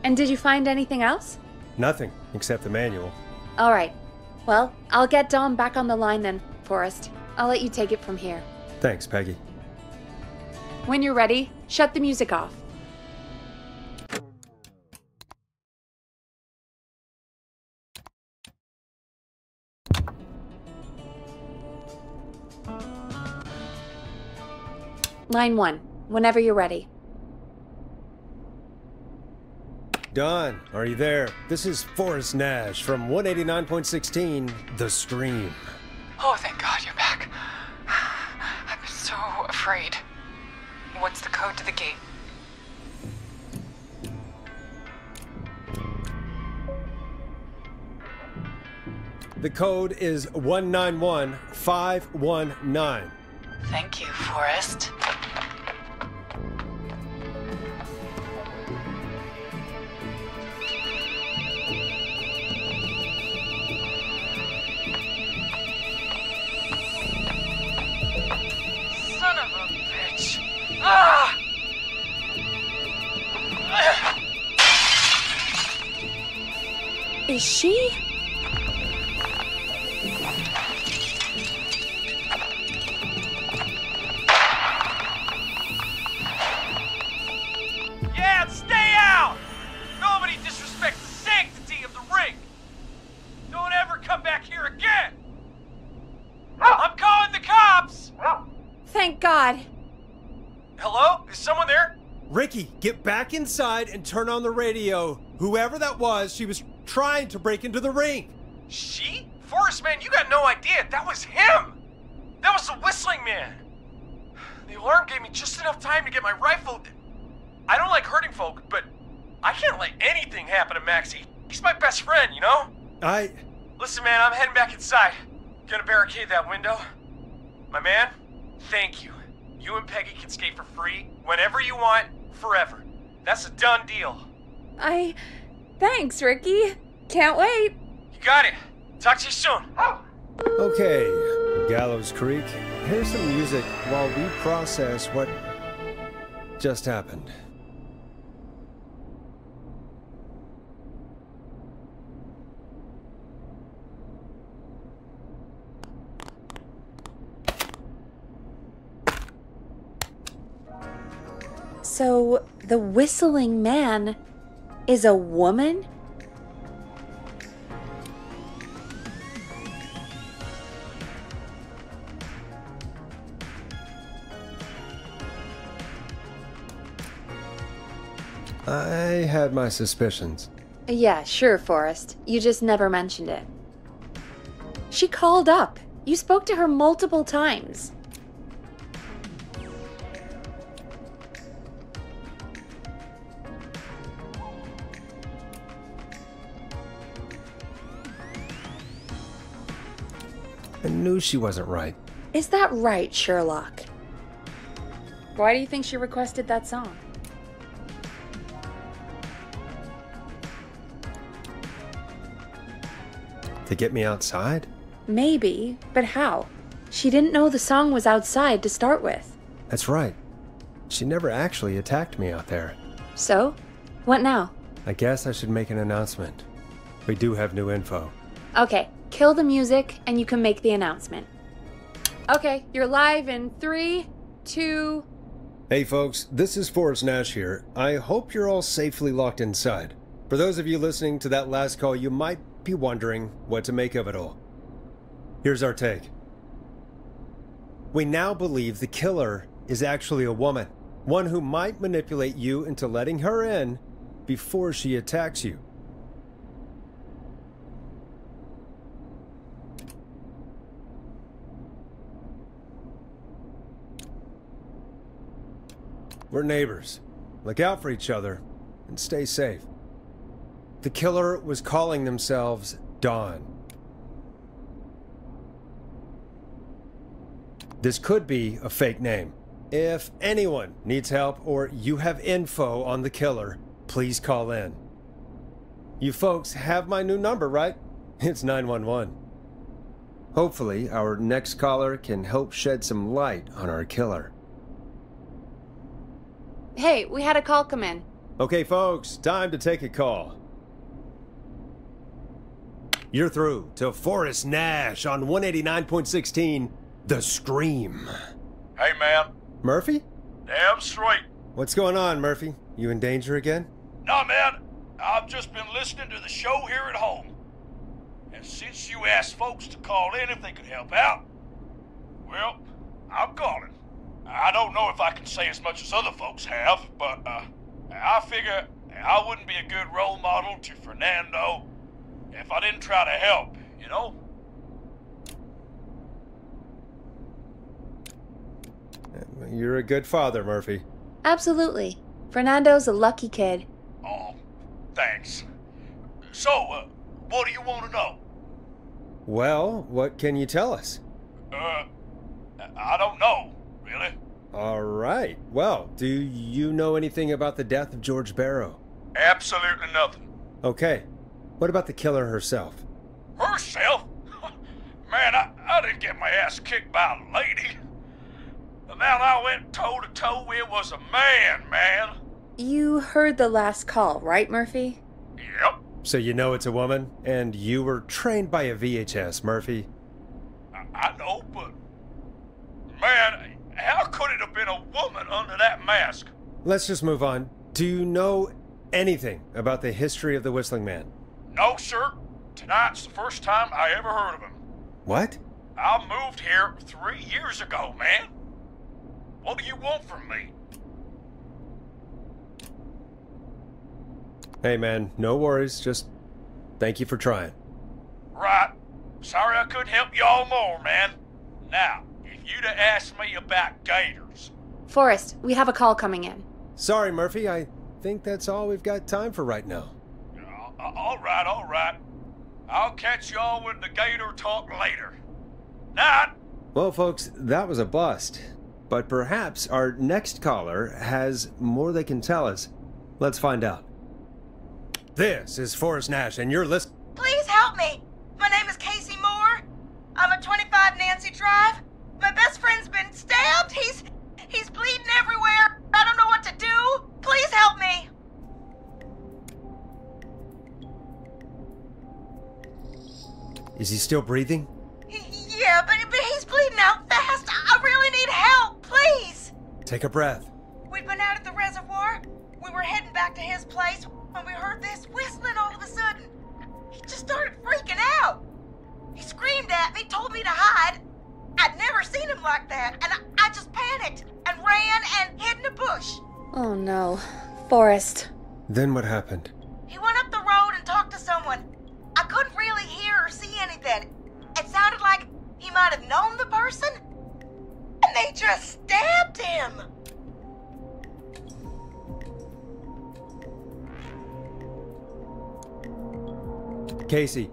And did you find anything else? Nothing, except the manual. All right. Well, I'll get Dom back on the line then, Forrest. I'll let you take it from here. Thanks, Peggy. When you're ready, shut the music off. Line 1, whenever you're ready. Don, are you there? This is Forrest Nash from 189.16, The Scream. Oh, thank God you're back. I'm so afraid. What's the code to the gate? The code is 191519. Thank you, Forrest. Son of a bitch. Ah! Is she? Yeah, stay out! Nobody disrespects the sanctity of the ring! Don't ever come back here again! I'm calling the cops! Thank God. Hello? Is someone there? Ricky, get back inside and turn on the radio. Whoever that was, she was trying to break into the ring. She? Forrest, man, you got no idea. That was him! That was the whistling man! The alarm gave me just enough time to get my rifle. I don't like hurting folk, but I can't let anything happen to Maxie. He's my best friend, you know? Listen, man, I'm heading back inside. Gonna barricade that window. My man, thank you. You and Peggy can skate for free whenever you want, forever. That's a done deal. Thanks, Ricky. Can't wait. You got it. Talk to you soon. Okay, Gallows Creek, here's some music while we process what just happened. So, the whistling man is a woman? I had my suspicions. Yeah, sure, Forrest. You just never mentioned it. She called up. You spoke to her multiple times. I knew she wasn't right. Is that right, Sherlock? Why do you think she requested that song? To get me outside? Maybe, but how? She didn't know the song was outside to start with. That's right. She never actually attacked me out there. So? What now? I guess I should make an announcement. We do have new info. Okay, kill the music and you can make the announcement. Okay, you're live in 3, 2... Hey folks, this is Forrest Nash here. I hope you're all safely locked inside. For those of you listening to that last call, you might be wondering what to make of it all. Here's our take. We now believe the killer is actually a woman. One who might manipulate you into letting her in before she attacks you. We're neighbors. Look out for each other and stay safe. The killer was calling themselves Dawn. This could be a fake name. If anyone needs help or you have info on the killer, please call in. You folks have my new number, right? It's 911. Hopefully, our next caller can help shed some light on our killer. Hey, we had a call come in. Okay, folks, time to take a call. You're through to Forrest Nash on 189.16, The Scream. Hey, man. Murphy? Damn straight. What's going on, Murphy? You in danger again? Nah, man. I've just been listening to the show here at home. And since you asked folks to call in if they could help out, well, I'm calling. I don't know if I can say as much as other folks have, but I figure I wouldn't be a good role model to Fernando if I didn't try to help, you know? You're a good father, Murphy. Absolutely. Fernando's a lucky kid. Oh, thanks. So, what do you want to know? Well, what can you tell us? I don't know, really. All right. Well, do you know anything about the death of George Barrow? Absolutely nothing. Okay. What about the killer herself? Herself? Man, I didn't get my ass kicked by a lady. The man I went toe-to-toe with was a man. You heard the last call, right, Murphy? Yep. So you know it's a woman, and you were trained by a VHS, Murphy. I know, but... Man, how could it have been a woman under that mask? Let's just move on. Do you know anything about the history of the Whistling Man? No, sir. Tonight's the first time I ever heard of him. What? I moved here 3 years ago, man. What do you want from me? Hey, man, no worries. Just thank you for trying. Right. Sorry I couldn't help you all more, man. Now, if you'd have asked me about gators... Forrest, we have a call coming in. Sorry, Murphy. I think that's all we've got time for right now. All right. I'll catch y'all with the gator talk later. Night. Well, folks, that was a bust. But perhaps our next caller has more they can tell us. Let's find out. This is Forrest Nash, and you're listening. Please help me. My name is Casey Moore. I'm at 25 Nancy Drive. My best friend's been stabbed. He's bleeding everywhere. I don't know what to Is he still breathing? Yeah, but he's bleeding out fast. I really need help, please. Take a breath. We'd been out at the reservoir. We were heading back to his place when we heard this whistling all of a sudden. He just started freaking out. He screamed at me, told me to hide. I'd never seen him like that, and I just panicked and ran and hid in a bush. Oh no. Forrest. Then what happened? He went up the road and talked to someone. I couldn't really hear or see anything. It sounded like he might have known the person, and they just stabbed him. Casey,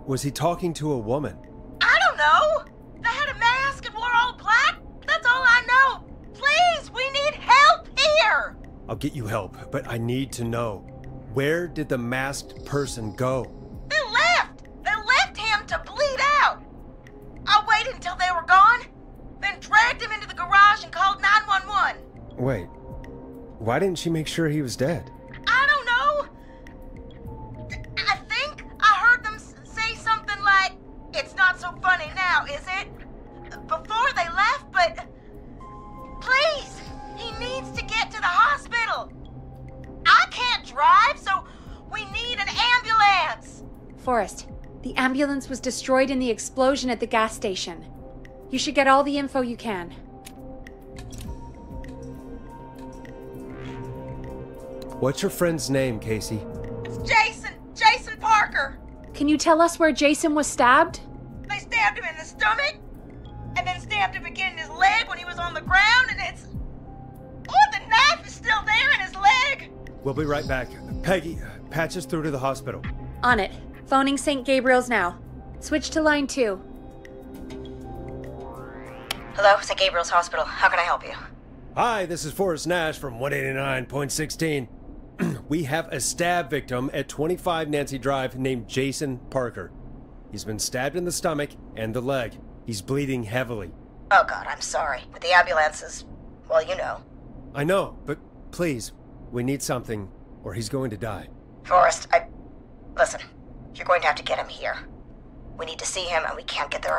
was he talking to a woman? I don't know. They had a mask and wore all black. That's all I know. Please, we need help here. I'll get you help, but I need to know. Where did the masked person go? They left. They left him to bleed out. I waited until they were gone, then dragged him into the garage and called 911. Wait, why didn't she make sure he was dead? I don't know. I think I heard them say something like, "It's not so funny now, is it?" before they left, but please, he needs to get to the hospital. I can't drive, so we need an ambulance. Forrest, the ambulance was destroyed in the explosion at the gas station. You should get all the info you can. What's your friend's name, Casey? It's Jason Parker. Can you tell us where Jason was stabbed? They stabbed him in the stomach, and then stabbed him again in his leg when he was on the ground, and it's... Oh, the knife is still there in his leg. We'll be right back. Peggy, patch us through to the hospital. On it. Phoning St. Gabriel's now. Switch to line 2. Hello, St. Gabriel's Hospital. How can I help you? Hi, this is Forrest Nash from 189.16. We have a stab victim at 25 Nancy Drive named Jason Parker. He's been stabbed in the stomach and the leg. He's bleeding heavily. Oh God, I'm sorry. But the ambulance is, well, you know. I know, but please, we need something, or he's going to die. Forrest, listen, you're going to have to get him here. We need to see him, and we can't get there.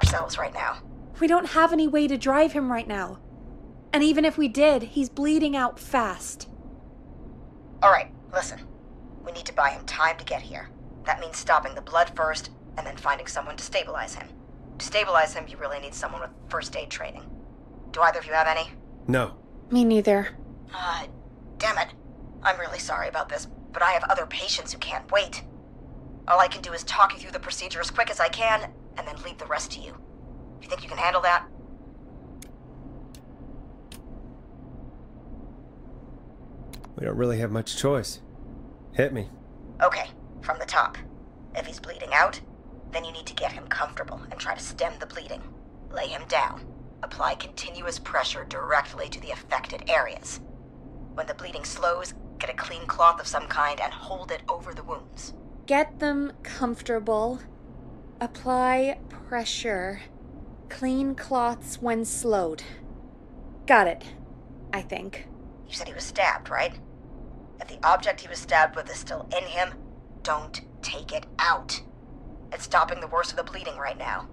yourselves right now. We don't have any way to drive him right now. And even if we did, he's bleeding out fast. Alright, listen. We need to buy him time to get here. That means stopping the blood first, and then finding someone to stabilize him. To stabilize him, you really need someone with first aid training. Do either of you have any? No. Me neither. Damn it. I'm really sorry about this, but I have other patients who can't wait. All I can do is talk you through the procedure as quick as I can, and then leave the rest to you. You think you can handle that? We don't really have much choice. Hit me. Okay, from the top. If he's bleeding out, then you need to get him comfortable and try to stem the bleeding. Lay him down. Apply continuous pressure directly to the affected areas. When the bleeding slows, get a clean cloth of some kind and hold it over the wounds. Get them comfortable. Apply pressure. Clean cloths when slowed. Got it, I think. You said he was stabbed, right? If the object he was stabbed with is still in him, don't take it out. It's stopping the worst of the bleeding right now.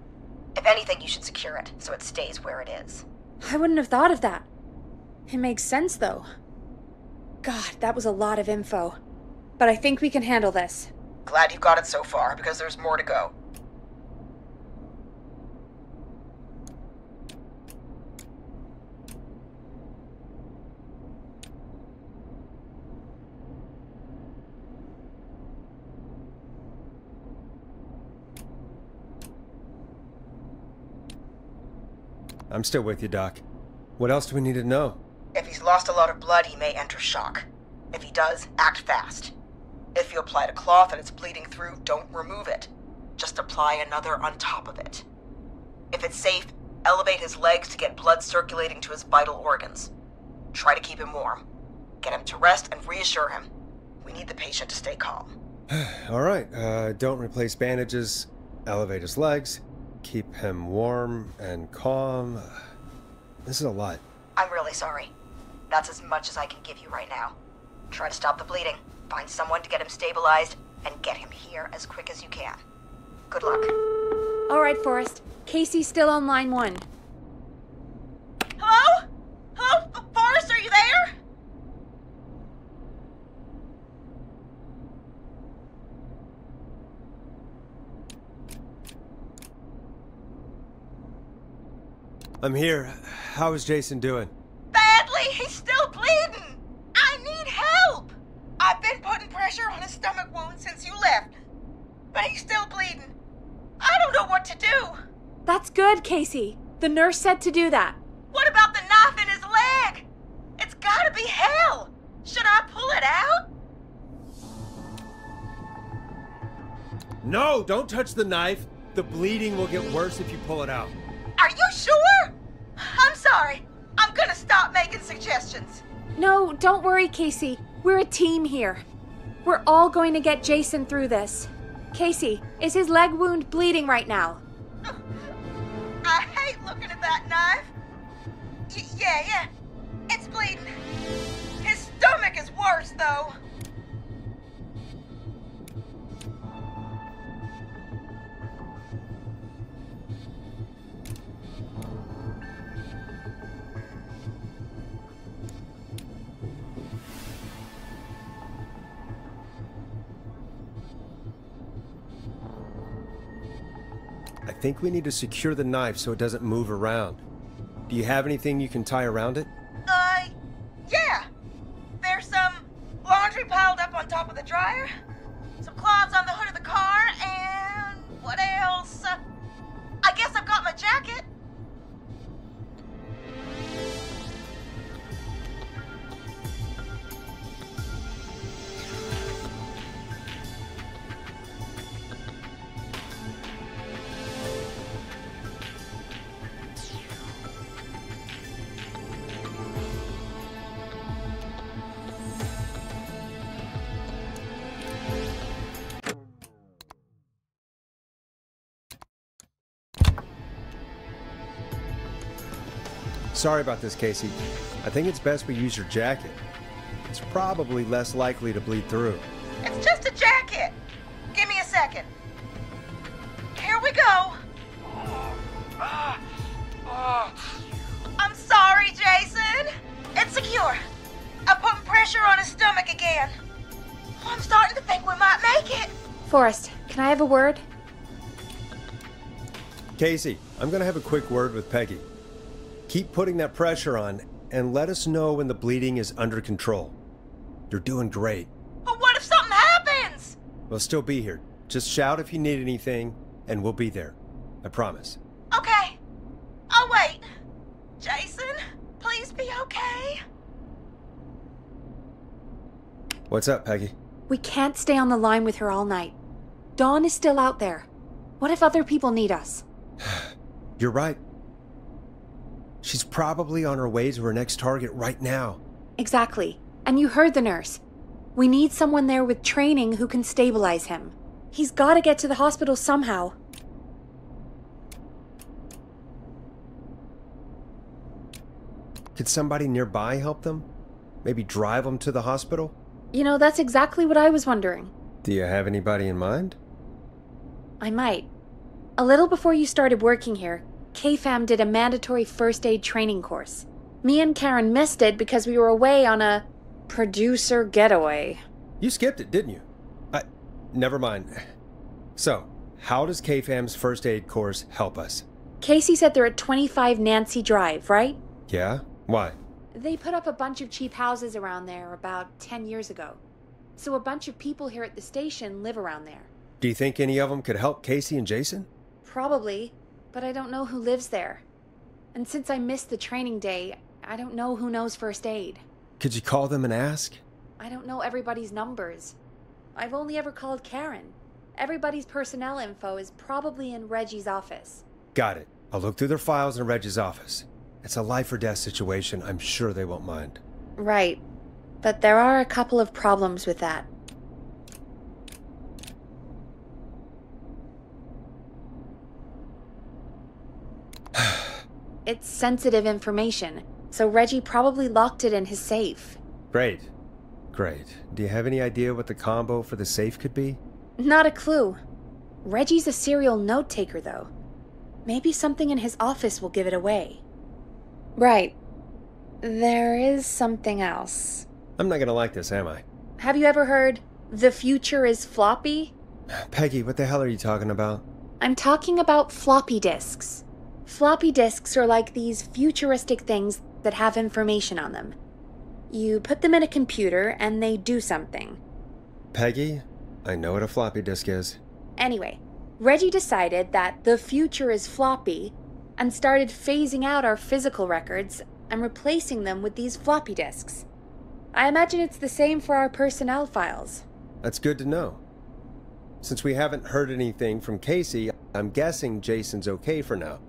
If anything, you should secure it so it stays where it is. I wouldn't have thought of that. It makes sense, though. God, that was a lot of info. But I think we can handle this. Glad you got it so far, because there's more to go. I'm still with you, Doc. What else do we need to know? If he's lost a lot of blood, he may enter shock. If he does, act fast. If you applied a cloth and it's bleeding through, don't remove it. Just apply another on top of it. If it's safe, elevate his legs to get blood circulating to his vital organs. Try to keep him warm. Get him to rest and reassure him. We need the patient to stay calm. All right, don't replace bandages. Elevate his legs. Keep him warm and calm. This is a lot. I'm really sorry. That's as much as I can give you right now. Try to stop the bleeding, find someone to get him stabilized, and get him here as quick as you can. Good luck. All right, Forrest. Casey's still on line 1. Hello? Hello? Forrest, are you there? I'm here. How is Jason doing? Badly. He's still bleeding. I need help. I've been putting pressure on his stomach wound since you left, but he's still bleeding. I don't know what to do. That's good, Casey. The nurse said to do that. What about the knife in his leg? It's gotta be hell. Should I pull it out? No, don't touch the knife. The bleeding will get worse if you pull it out. Are you sure? I'm sorry. I'm gonna stop making suggestions. No, don't worry, Casey. We're a team here. We're all going to get Jason through this. Casey, is his leg wound bleeding right now? I hate looking at that knife. Yeah. It's bleeding. His stomach is worse, though. I think we need to secure the knife so it doesn't move around. Do you have anything you can tie around it? Yeah. There's some laundry piled up on top of the dryer, some cloths on the hood of the car, and what else? I guess I've got my jacket. Sorry about this, Casey. I think it's best we use your jacket. It's probably less likely to bleed through. It's just a jacket. Give me a second. Here we go. I'm sorry, Jason. It's secure. I'm putting pressure on his stomach again. I'm starting to think we might make it. Forrest, can I have a word? Casey, I'm gonna have a quick word with Peggy. Keep putting that pressure on, and let us know when the bleeding is under control. You're doing great. But what if something happens? We'll still be here. Just shout if you need anything, and we'll be there. I promise. Okay. I'll wait. Jason, please be okay. What's up, Peggy? We can't stay on the line with her all night. Dawn is still out there. What if other people need us? You're right. She's probably on her way to her next target right now. Exactly. And you heard the nurse. We need someone there with training who can stabilize him. He's got to get to the hospital somehow. Could somebody nearby help them? Maybe drive them to the hospital? You know, that's exactly what I was wondering. Do you have anybody in mind? I might. A little before you started working here, KFAM did a mandatory first aid training course. Me and Karen missed it because we were away on a producer getaway. You skipped it, didn't you? Never mind. So, how does KFAM's first aid course help us? Casey said they're at 25 Nancy Drive, right? Yeah? Why? They put up a bunch of cheap houses around there about 10 years ago. So a bunch of people here at the station live around there. Do you think any of them could help Casey and Jason? Probably, but I don't know who lives there. And since I missed the training day, I don't know who knows first aid. Could you call them and ask? I don't know everybody's numbers. I've only ever called Karen. Everybody's personnel info is probably in Reggie's office. Got it. I'll look through their files in Reggie's office. It's a life or death situation. I'm sure they won't mind. Right. But there are a couple of problems with that. It's sensitive information, so Reggie probably locked it in his safe. Great. Great. Do you have any idea what the combo for the safe could be? Not a clue. Reggie's a serial note-taker, though. Maybe something in his office will give it away. Right. There is something else. I'm not gonna like this, am I? Have you ever heard, the future is floppy? Peggy, what the hell are you talking about? I'm talking about floppy disks. Floppy disks are like these futuristic things that have information on them. You put them in a computer and they do something. Peggy, I know what a floppy disk is. Anyway, Reggie decided that the future is floppy and started phasing out our physical records and replacing them with these floppy disks. I imagine it's the same for our personnel files. That's good to know. Since we haven't heard anything from Casey, I'm guessing Jason's okay for now.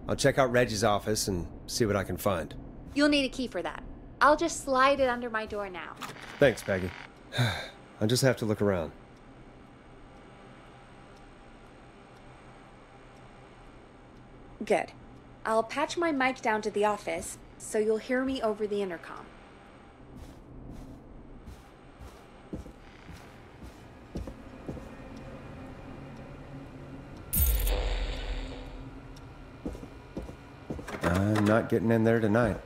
I'll check out Reggie's office and see what I can find. You'll need a key for that. I'll just slide it under my door now. Thanks, Peggy. I'll just have to look around. Good. I'll patch my mic down to the office, so you'll hear me over the intercom. I'm not getting in there tonight.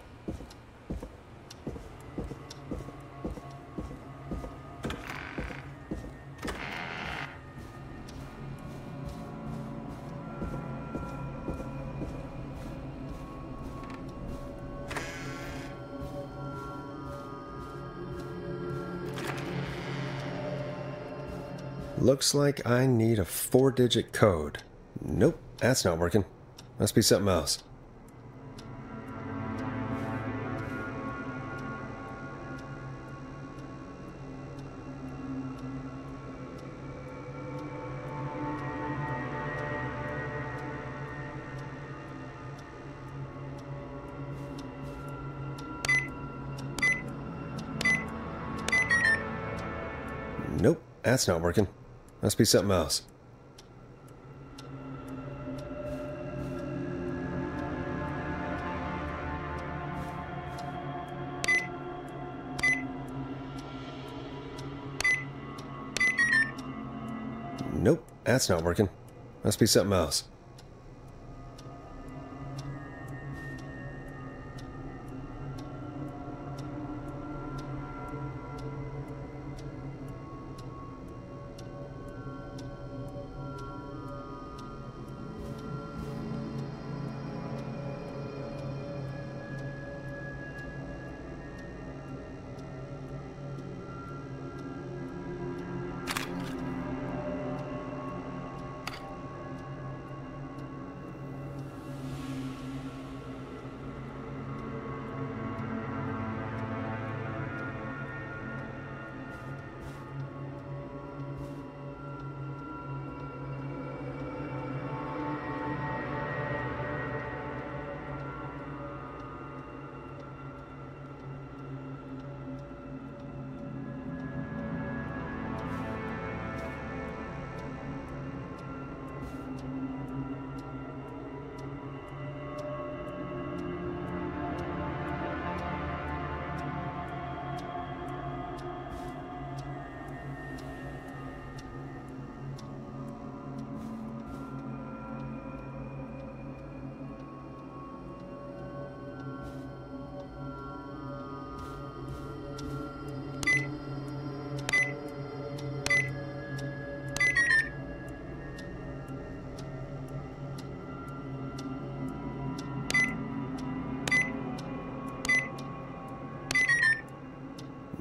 Looks like I need a 4-digit code. Nope, that's not working. Must be something else. Nope, that's not working. Must be something else. Nope, that's not working. Must be something else.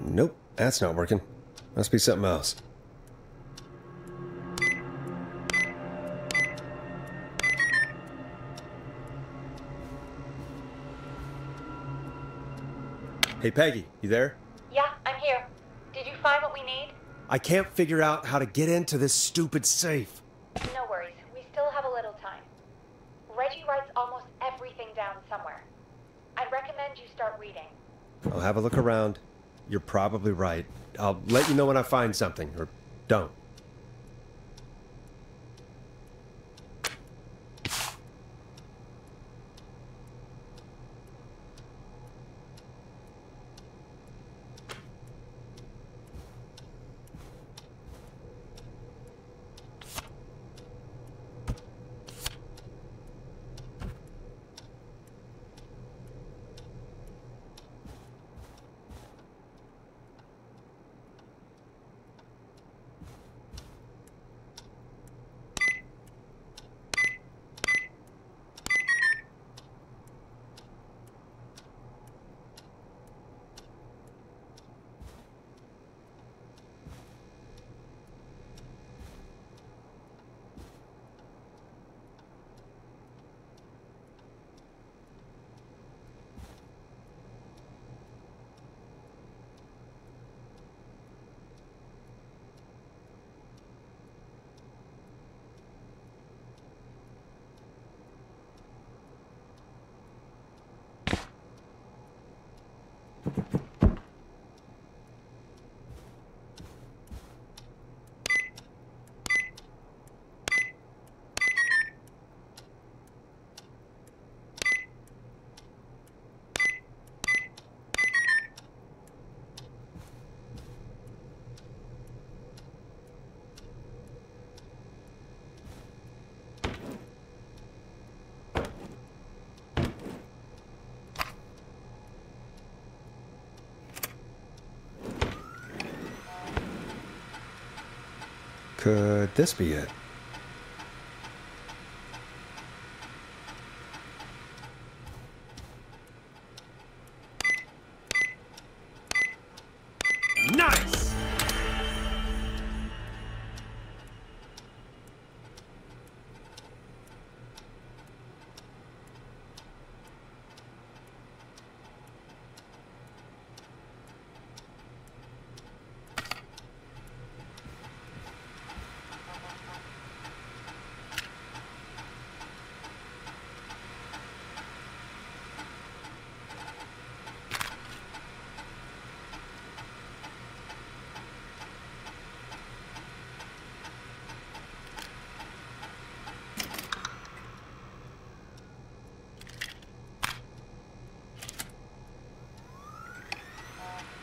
Nope, that's not working. Must be something else. Hey, Peggy, you there? Yeah, I'm here. Did you find what we need? I can't figure out how to get into this stupid safe. No worries. We still have a little time. Reggie writes almost everything down somewhere. I'd recommend you start reading. I'll have a look around. You're probably right. I'll let you know when I find something, or don't. Could this be it? Nice!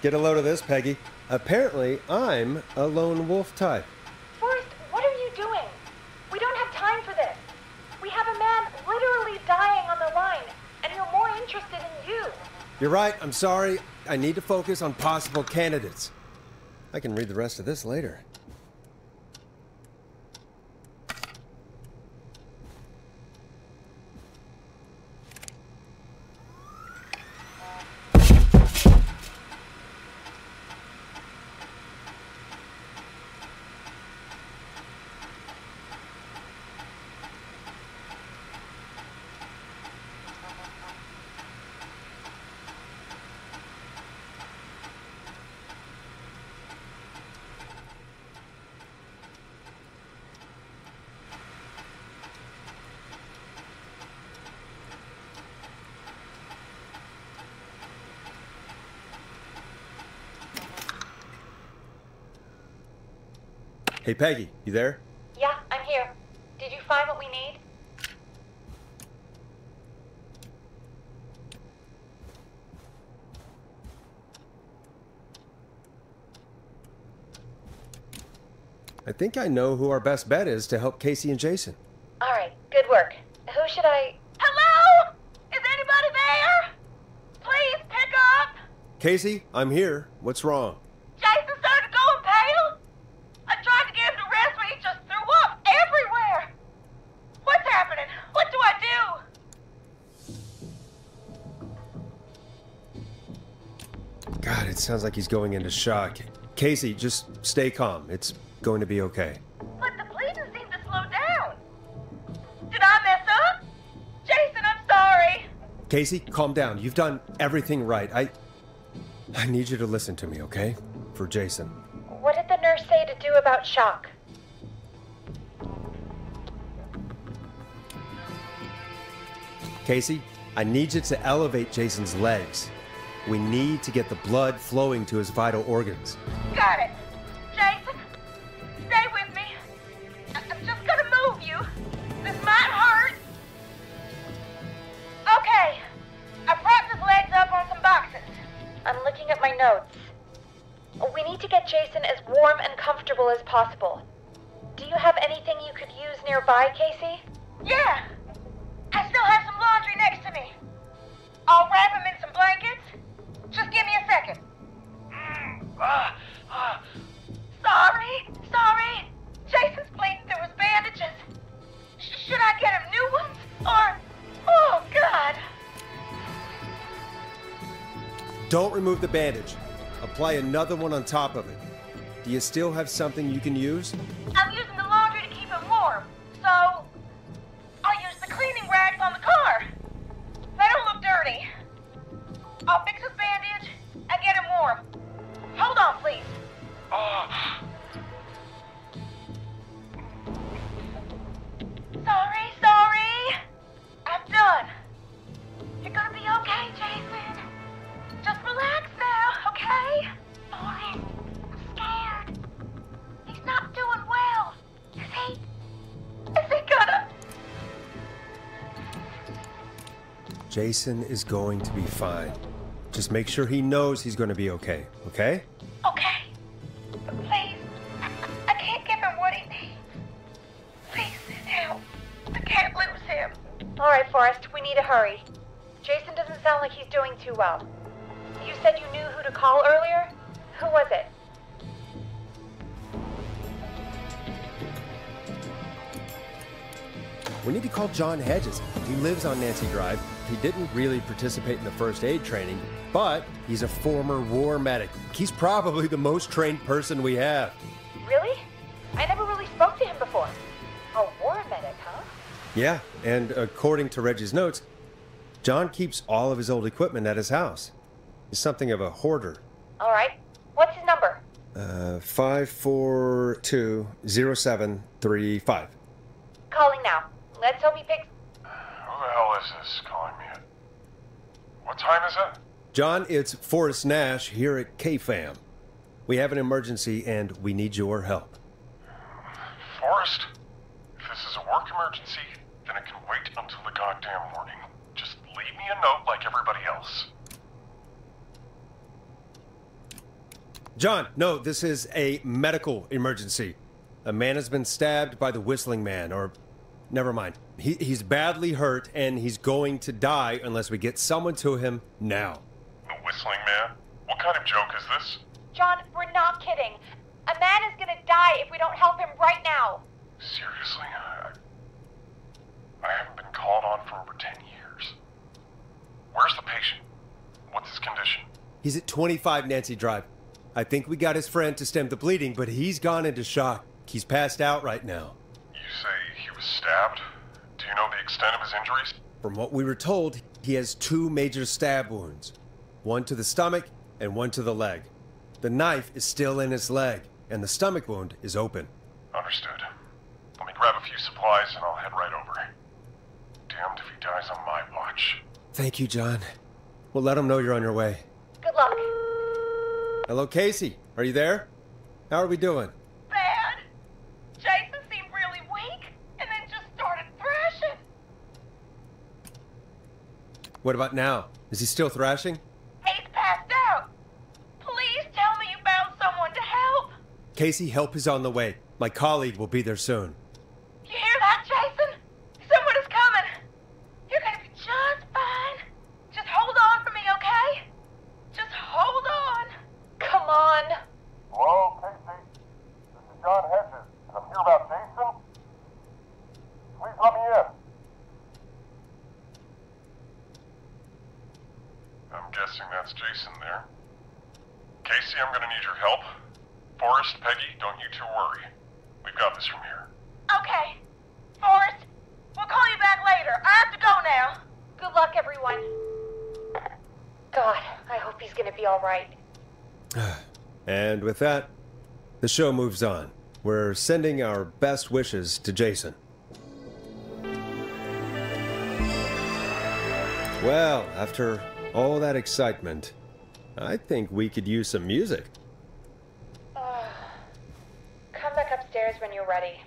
Get a load of this, Peggy. Apparently, I'm a lone wolf type. Forrest, what are you doing? We don't have time for this. We have a man literally dying on the line, and you're more interested in you. You're right, I'm sorry. I need to focus on possible candidates. I can read the rest of this later. Hey, Peggy, you there? Yeah, I'm here. Did you find what we need? I think I know who our best bet is to help Casey and Jason. All right, good work. Who should I... Hello? Is anybody there? Please pick up. Casey, I'm here. What's wrong? Jason started going pale. I tried to get him to rest, but he just threw up everywhere. What's happening? What do I do? God, it's sounds like he's going into shock. Casey, just stay calm. It's going to be okay. But the bleeding seemed to slow down. Did I mess up? Jason, I'm sorry. Casey, calm down. You've done everything right. I need you to listen to me, okay? For Jason. What did the nurse say to do about shock? Casey, I need you to elevate Jason's legs. We need to get the blood flowing to his vital organs. Got it. Jason, stay with me. I'm just gonna move you. This might hurt. Okay. I propped his legs up on some boxes. I'm looking at my notes. We need to get Jason as warm and comfortable as possible. Do you have anything you could use nearby, Casey? Yeah. I still have some laundry next to me. I'll wrap him in some blankets. Just give me a second. Sorry. Jason's bleeding through his bandages. Should I get him new ones? Or... Oh, God. Don't remove the bandage. Apply another one on top of it. Do you still have something you can use? I'm using the laundry to keep him warm, so I'll use the cleaning rags on the car. They don't look dirty. I'll fix his bandage and get him warm. Hold on, please. Sorry. I'm done. You're gonna be okay, Jason. Just relax now, okay? Sorry. I'm scared. He's not doing well. Is he gonna... Jason is going to be fine. Just make sure he knows he's going to be okay, okay? Okay. But please, I can't give him what he needs. Please, help. I can't lose him. All right, Forrest, we need to hurry. Jason doesn't sound like he's doing too well. You said you knew who to call earlier? Who was it? We need to call John Hedges. He lives on Nancy Drive. He didn't really participate in the first aid training, but he's a former war medic. He's probably the most trained person we have. Really? I never really spoke to him before. A war medic, huh? Yeah, and according to Reggie's notes, John keeps all of his old equipment at his house. He's something of a hoarder. All right. What's his number? 5420735. Calling now. Let's hope he picks... Who the hell is this calling me at? What time is it? John, it's Forrest Nash here at KFAM. We have an emergency and we need your help. Forrest? If this is a work emergency, then it can wait until the goddamn morning. Just leave me a note like everybody else. John, no, this is a medical emergency. A man has been stabbed by the Whistling Man, or... Never mind. He's badly hurt, and he's going to die unless we get someone to him now. The Whistling Man? What kind of joke is this? John, we're not kidding. A man is gonna die if we don't help him right now. Seriously? I haven't been called on for over 10 years. Where's the patient? What's his condition? He's at 25 Nancy Drive. I think we got his friend to stem the bleeding, but he's gone into shock. He's passed out right now. You say he was stabbed? Do you know the extent of his injuries? From what we were told, he has 2 major stab wounds. One to the stomach and one to the leg. The knife is still in his leg, and the stomach wound is open. Understood. Let me grab a few supplies and I'll head right over. Damned if he dies on my watch. Thank you, John. We'll let him know you're on your way. Good luck. Hello, Casey. Are you there? How are we doing? Bad. Jason seemed really weak and then just started thrashing. What about now? Is he still thrashing? He's passed out. Please tell me you found someone to help. Casey, help is on the way. My colleague will be there soon. You hear that, Jason? Someone is coming. You're gonna be just fine. Just hold on for me, okay? Just hold on. Come on. Hello, Casey. This is John Hedges. I'm here about Jason. Please let me in. I'm guessing that's Jason there. Maxie, I'm gonna need your help. Forrest, Peggy, don't you two worry. We've got this from here. Okay. Forrest, we'll call you back later. I have to go now. Good luck, everyone. God, I hope he's gonna be all right. And with that, the show moves on. We're sending our best wishes to Jason. Well, after all that excitement, I think we could use some music. Come back upstairs when you're ready.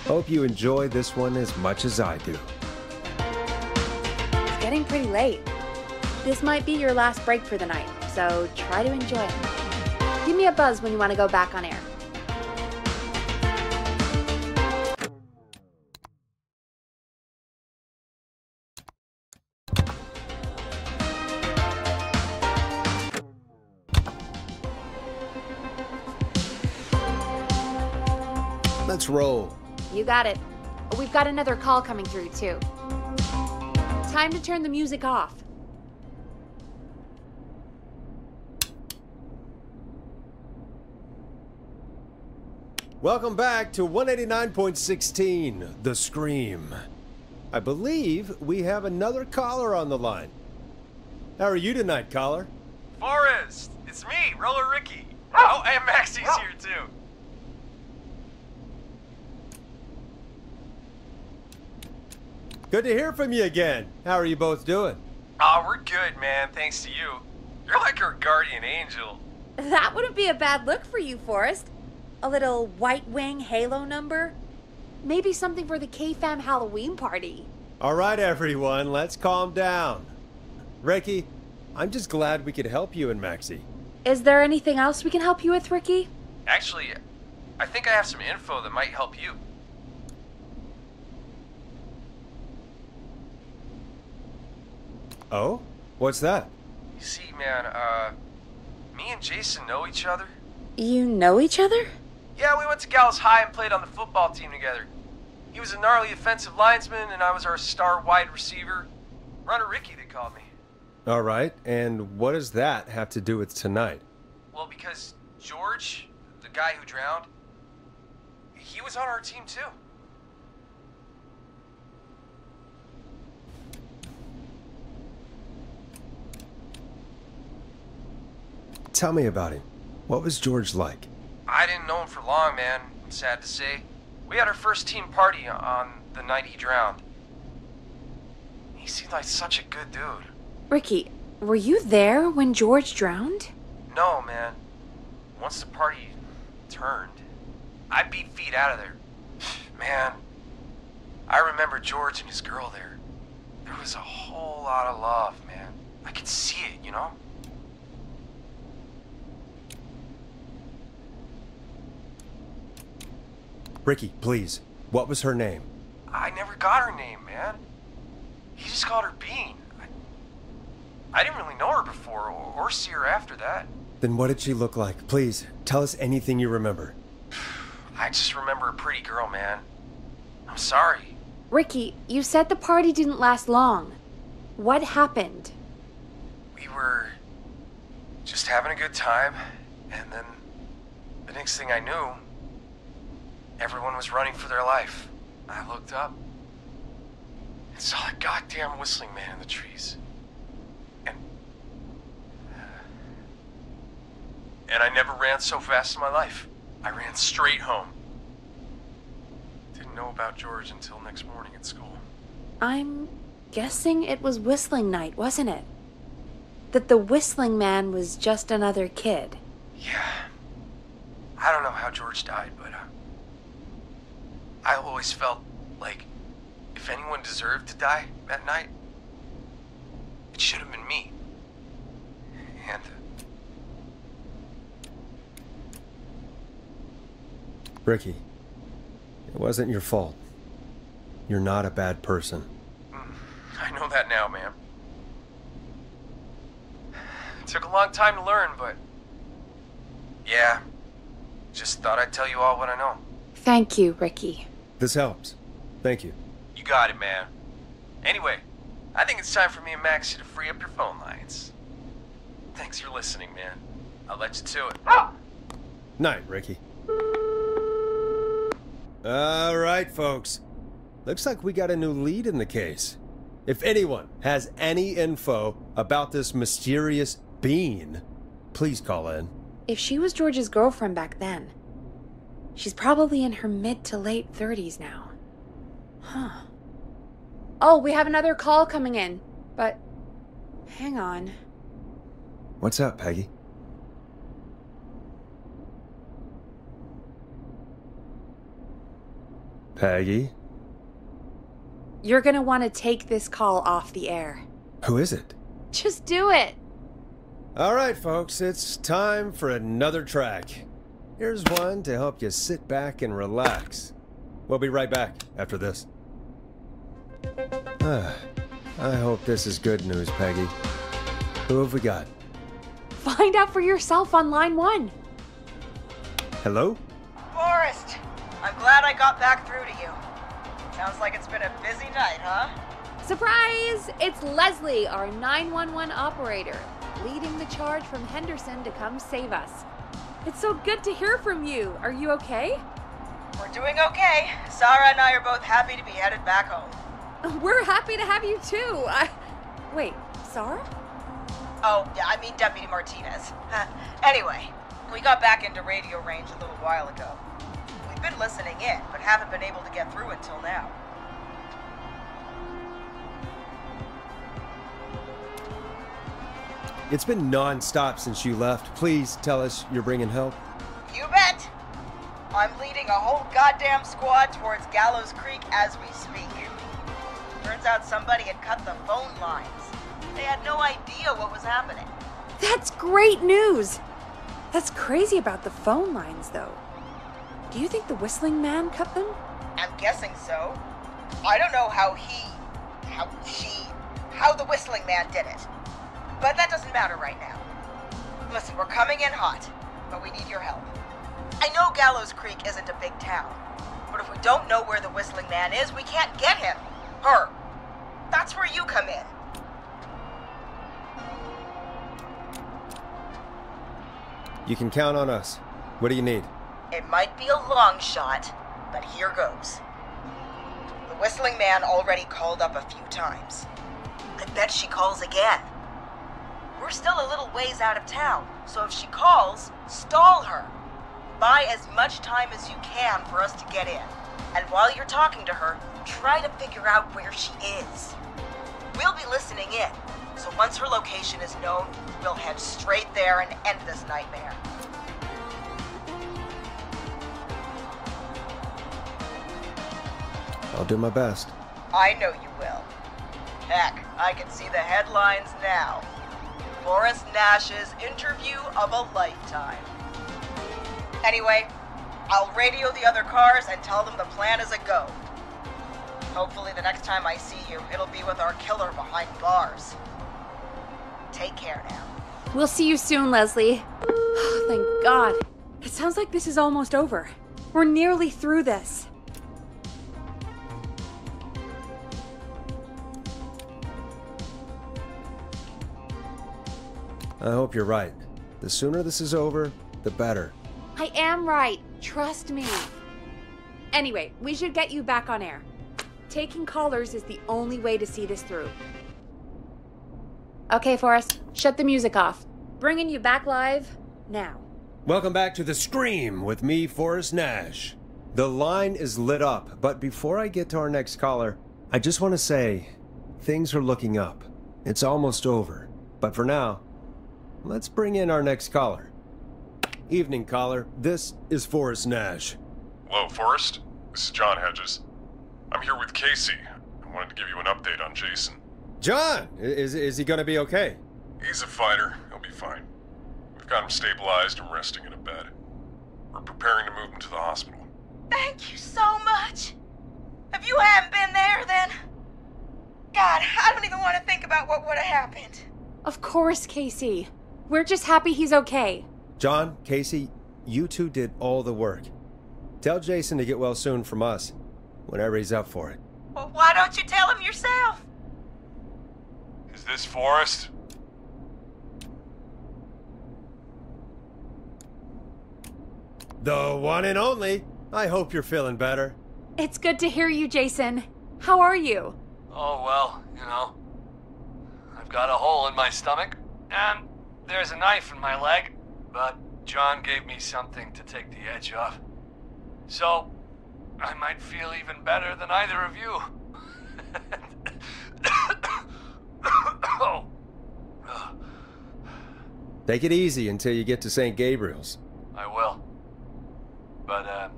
Hope you enjoy this one as much as I do. It's getting pretty late. This might be your last break for the night, so try to enjoy it. Give me a buzz when you want to go back on air. Let's roll. You got it. We've got another call coming through, too. Time to turn the music off. Welcome back to 189.16, The Scream. I believe we have another caller on the line. How are you tonight, caller? Forrest! It's me, Roller Ricky. Oh, and Maxie's here, too. Good to hear from you again. How are you both doing? Oh, we're good, man, thanks to you. You're like our guardian angel. That wouldn't be a bad look for you, Forrest. A little White Wing Halo number? Maybe something for the K-Fam Halloween party. All right, everyone, let's calm down. Ricky, I'm just glad we could help you and Maxie. Is there anything else we can help you with, Ricky? Actually, I think I have some info that might help you. Oh? What's that? You see, man, me and Jason know each other. You know each other? Yeah, we went to Gallows High and played on the football team together. He was a gnarly offensive linesman, and I was our star wide receiver. Runner Ricky, they called me. All right, and what does that have to do with tonight? Well, because George, the guy who drowned, he was on our team too. Tell me about him. What was George like? I didn't know him for long, man. Sad to say. We had our first team party on the night he drowned. He seemed like such a good dude. Ricky, were you there when George drowned? No, man. Once the party turned, I beat feet out of there. Man, I remember George and his girl there. There was a whole lot of love, man. I could see it, you know? Ricky, please. What was her name? I never got her name, man. He just called her Bean. I didn't really know her before, or see her after that. Then what did she look like? Please, tell us anything you remember. I just remember a pretty girl, man. I'm sorry. Ricky, you said the party didn't last long. What happened? We were just having a good time, and then the next thing I knew, everyone was running for their life. I looked up and saw a goddamn whistling man in the trees. And I never ran so fast in my life. I ran straight home. Didn't know about George until next morning at school. I'm guessing it was whistling night, wasn't it? That the whistling man was just another kid. Yeah. I don't know how George died, but I always felt like if anyone deserved to die that night, it should have been me. And Ricky, it wasn't your fault. You're not a bad person. I know that now, man. It took a long time to learn, but yeah, just thought I'd tell you all what I know. Thank you, Ricky. This helps. Thank you. You got it, man. Anyway, I think it's time for me and Maxie to free up your phone lines. Thanks for listening, man. I'll let you to it. Night, Ricky. All right, folks. Looks like we got a new lead in the case. If anyone has any info about this mysterious being, please call in. If she was George's girlfriend back then, she's probably in her mid to late 30s now. Huh. Oh, we have another call coming in, but hang on. What's up, Peggy? Peggy? You're gonna want to take this call off the air. Who is it? Just do it. All right, folks, it's time for another track. Here's one to help you sit back and relax. We'll be right back after this. I hope this is good news, Peggy. Who have we got? Find out for yourself on line 1. Hello? Forrest, I'm glad I got back through to you. Sounds like it's been a busy night, huh? Surprise! It's Leslie, our 911 operator, leading the charge from Henderson to come save us. It's so good to hear from you. Are you okay? We're doing okay. Sarah and I are both happy to be headed back home. We're happy to have you too. Wait, Sarah? Oh, yeah, I mean Deputy Martinez. Anyway, we got back into radio range a little while ago. We've been listening in, but haven't been able to get through until now. It's been non-stop since you left. Please tell us you're bringing help. You bet! I'm leading a whole goddamn squad towards Gallows Creek as we speak. Turns out somebody had cut the phone lines. They had no idea what was happening. That's great news. That's crazy about the phone lines, though. Do you think the Whistling Man cut them? I'm guessing so. I don't know how the Whistling Man did it. But that doesn't matter right now. Listen, we're coming in hot, but we need your help. I know Gallows Creek isn't a big town, but if we don't know where the Whistling Man is, we can't get him. Her. That's where you come in. You can count on us. What do you need? It might be a long shot, but here goes. The Whistling Man already called up a few times. I bet she calls again. We're still a little ways out of town, so if she calls, stall her. Buy as much time as you can for us to get in. And while you're talking to her, try to figure out where she is. We'll be listening in, so once her location is known, we'll head straight there and end this nightmare. I'll do my best. I know you will. Heck, I can see the headlines now. Forrest Nash's interview of a lifetime. Anyway, I'll radio the other cars and tell them the plan is a go. Hopefully the next time I see you, it'll be with our killer behind bars. Take care now. We'll see you soon, Leslie. Oh, thank God. It sounds like this is almost over. We're nearly through this. I hope you're right. The sooner this is over, the better. I am right. Trust me. Anyway, we should get you back on air. Taking callers is the only way to see this through. Okay, Forrest, shut the music off. Bringing you back live now. Welcome back to The Scream with me, Forrest Nash. The line is lit up, but before I get to our next caller, I just want to say, things are looking up. It's almost over. But for now, let's bring in our next caller. Evening, caller. This is Forrest Nash. Hello, Forrest. This is John Hedges. I'm here with Casey. I wanted to give you an update on Jason. John! Is he gonna be okay? He's a fighter. He'll be fine. We've got him stabilized and resting in a bed. We're preparing to move him to the hospital. Thank you so much. If you hadn't been there, then... God, I don't even want to think about what would have happened. Of course, Casey. We're just happy he's okay. John, Casey, you two did all the work. Tell Jason to get well soon from us, whenever he's up for it. Well, why don't you tell him yourself? Is this Forrest? The one and only. I hope you're feeling better. It's good to hear you, Jason. How are you? Oh, well, you know. I've got a hole in my stomach, and there's a knife in my leg, but John gave me something to take the edge off. So, I might feel even better than either of you. Oh. Take it easy until you get to St. Gabriel's. I will. But,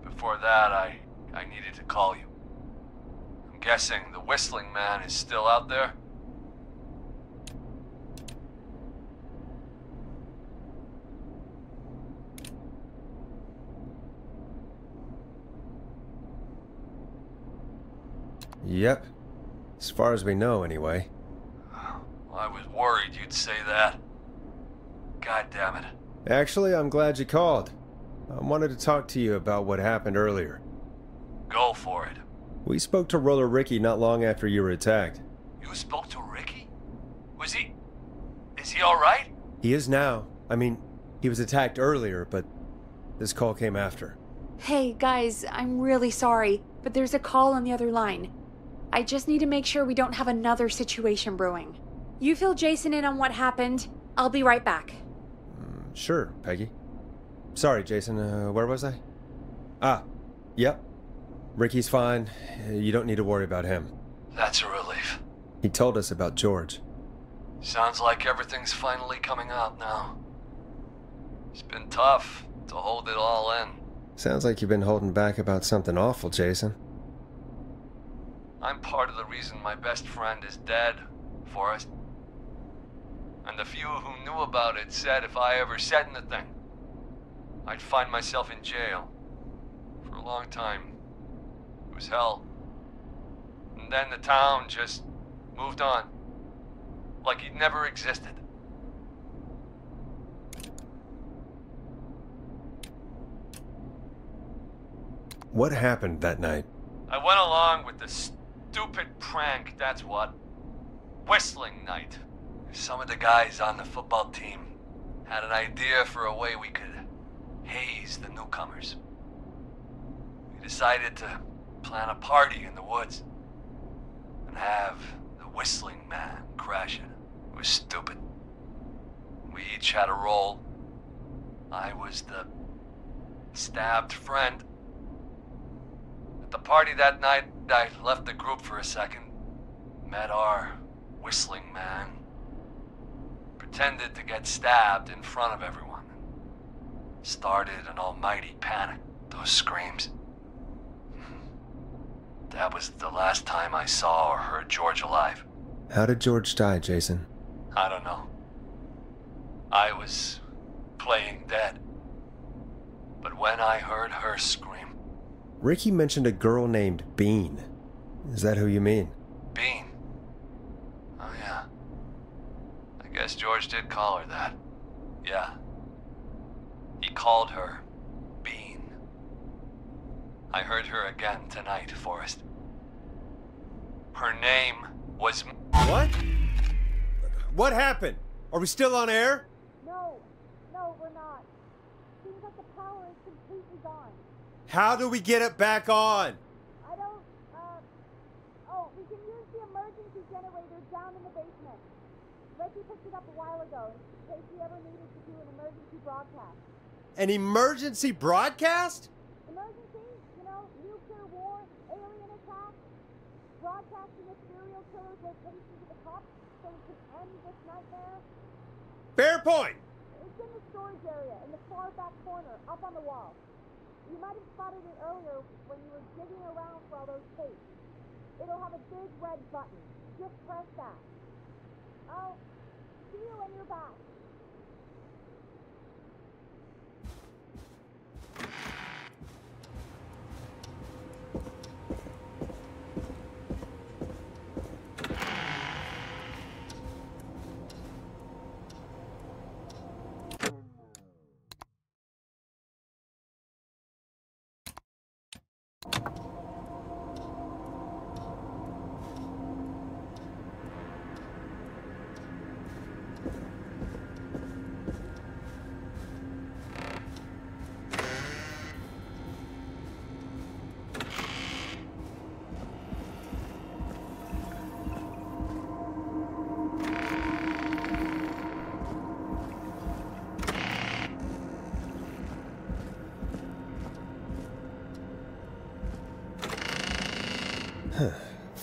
before that, I needed to call you. I'm guessing the Whistling Man is still out there? Yep. As far as we know, anyway. Well, I was worried you'd say that. God damn it. Actually, I'm glad you called. I wanted to talk to you about what happened earlier. Go for it. We spoke to Roller Ricky not long after you were attacked. You spoke to Ricky? Was he... Is he alright? He is now. I mean, he was attacked earlier, but this call came after. Hey, guys, I'm really sorry, but there's a call on the other line. I just need to make sure we don't have another situation brewing. You fill Jason in on what happened. I'll be right back. Sure, Peggy. Sorry, Jason, where was I? Yep. Ricky's fine. You don't need to worry about him. That's a relief. He told us about George. Sounds like everything's finally coming out now. It's been tough to hold it all in. Sounds like you've been holding back about something awful, Jason. I'm part of the reason my best friend is dead, Forrest. And the few who knew about it said if I ever said anything, I'd find myself in jail. For a long time. It was hell. And then the town just moved on. Like he'd never existed. What happened that night? I went along with the stupid prank, that's what. Whistling night. Some of the guys on the football team had an idea for a way we could haze the newcomers. We decided to plan a party in the woods and have the Whistling Man crash it. It was stupid. We each had a role. I was the stabbed friend. At the party that night, I left the group for a second, met our Whistling Man, pretended to get stabbed in front of everyone, started an almighty panic. Those screams. That was the last time I saw or heard George alive. How did George die, Jason? I don't know. I was playing dead. But when I heard her scream... Ricky mentioned a girl named Bean. Is that who you mean? Bean? Oh yeah. I guess George did call her that. Yeah. He called her Bean. I heard her again tonight, Forrest. Her name was... What? What happened? Are we still on air? No, we're not. Seems like the power is completely gone. How do we get it back on? I don't, we can use the emergency generator down in the basement. Reggie picked it up a while ago in case we ever needed to do an emergency broadcast. An emergency broadcast? Emergency? You know, nuclear war, alien attack, broadcasting a serial killer's location to the cops so we can end this nightmare. Fair point. It's in the storage area in the far back corner, up on the wall. You might have spotted it earlier when you were digging around for all those tapes. It'll have a big red button. Just press that. I'll see you when you're back.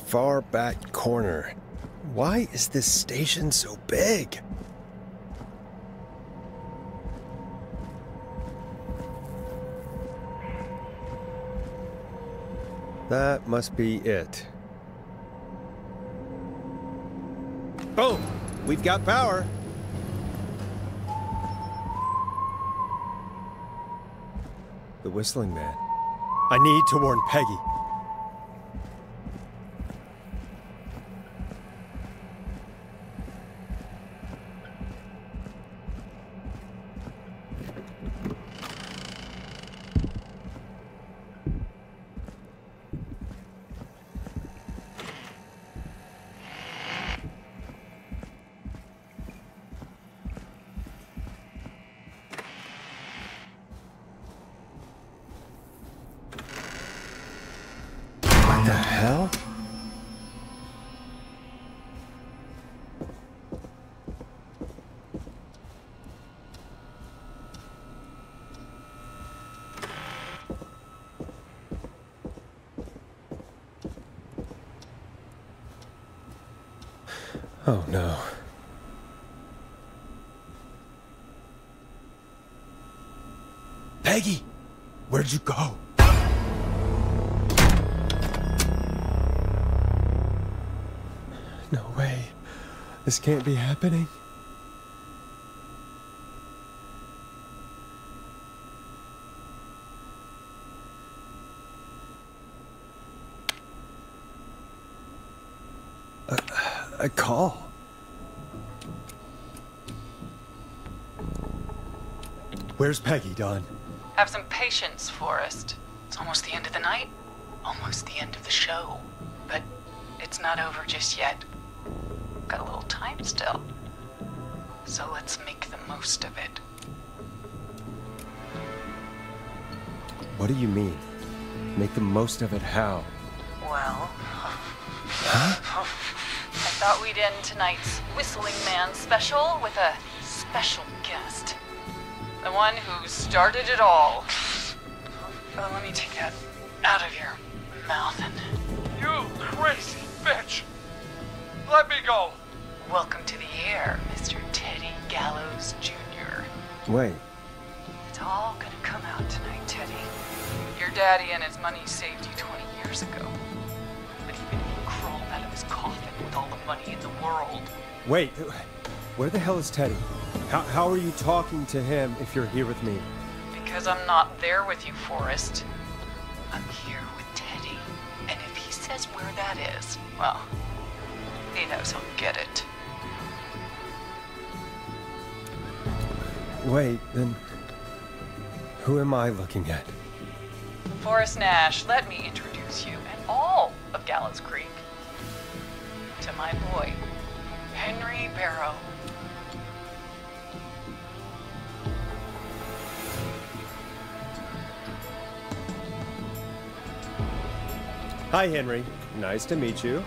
Far back corner. Why is this station so big? That must be it. Boom! We've got power. The Whistling Man. I need to warn Peggy. What the hell? Oh no. Peggy! Where'd you go? No way. This can't be happening. A call. Where's Peggy, Don? Have some patience, Forrest. It's almost the end of the night. Almost the end of the show. But it's not over just yet. Got a little time still. So let's make the most of it. What do you mean? Make the most of it how? Well... Huh? I thought we'd end tonight's Whistling Man special with a special guest. The one who started it all. Let me take that out of your mouth and... You crazy bitch! Let me go! Welcome to the air, Mr. Teddy Gallows Jr. Wait. It's all gonna come out tonight, Teddy. Your daddy and his money saved you 20 years ago. But even if he crawled out of his coffin with all the money in the world... Wait, where the hell is Teddy? How are you talking to him if you're here with me? Because I'm not there with you, Forrest. I'm here with Teddy. And if he says where that is, well, he knows he'll get it. Wait, then who am I looking at? Forrest Nash, let me introduce you and all of Gallows Creek to my boy, Henry Barrow. Hi, Henry. Nice to meet you.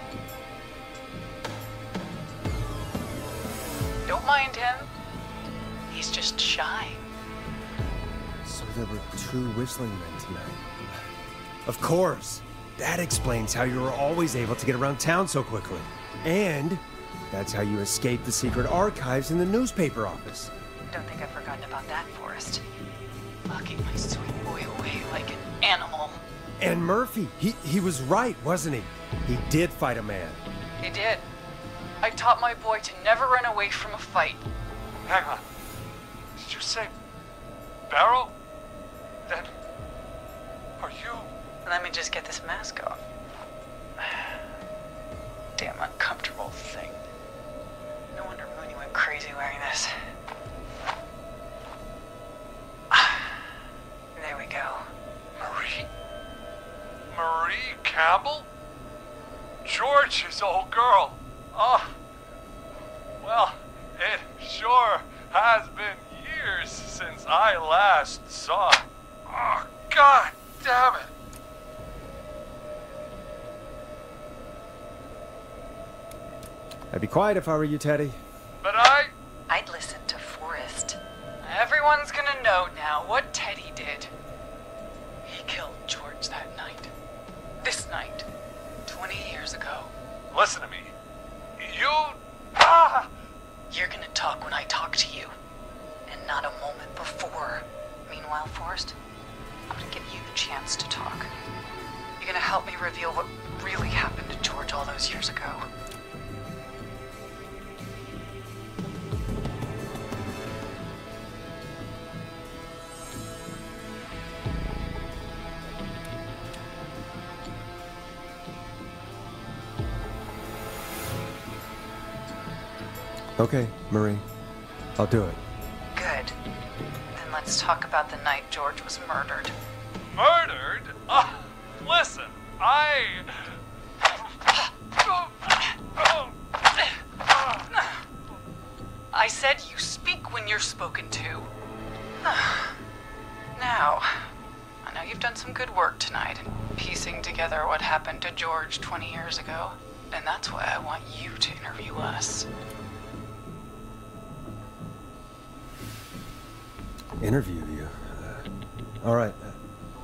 Don't mind him. He's just shy. So there were 2 Whistling Men tonight. Of course. That explains how you were always able to get around town so quickly. And that's how you escaped the secret archives in the newspaper office. Don't think I've forgotten about that, Forrest. Locking my sweet boy away like an animal. And Murphy, he was right, wasn't he? He did fight a man. He did. I taught my boy to never run away from a fight. Hang on. Did you say Barrow? Then are you? Let me just get this mask off. Damn uncomfortable thing. No wonder Mooney went crazy wearing this. There we go. Marie Campbell? George's old girl. Oh, well, it sure has been years since I last saw it. Oh, God damn it. I'd be quiet if I were you, Teddy. But I'd listen to Forrest. Everyone's gonna know now what Teddy did. He killed George that night. This night. 20 years ago. Listen to me. You're gonna talk when I talk to you. And not a moment before. Meanwhile, Forrest, I'm gonna give you the chance to talk. You're gonna help me reveal what really happened to George all those years ago. Okay, Marie. I'll do it. Good. Then let's talk about the night George was murdered. Murdered? Listen, I said you speak when you're spoken to. Now, I know you've done some good work tonight in piecing together what happened to George 20 years ago, and that's why I want you to interview us. Interview you? All right,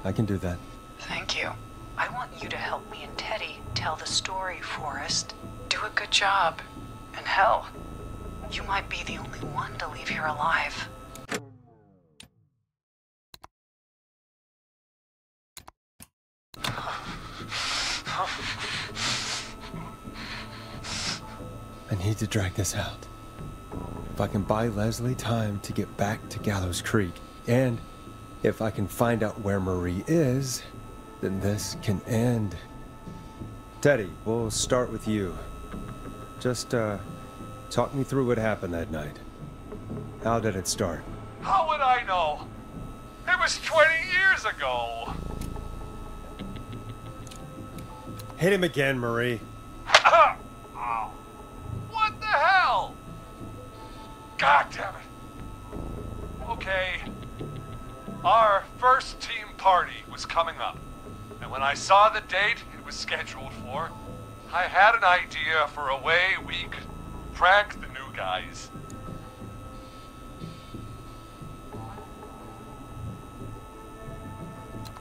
I can do that. Thank you. I want you to help me and Teddy tell the story, Forrest. Do a good job. And hell, you might be the only one to leave here alive. I need to drag this out. If I can buy Leslie time to get back to Gallows Creek, and if I can find out where Marie is, then this can end. Teddy, we'll start with you. Just, talk me through what happened that night. How did it start? how would I know? It was 20 years ago. Hit him again, Marie. What the hell? God damn it. Okay. Our first team party was coming up. And when I saw the date it was scheduled for, I had an idea for a way we could prank the new guys.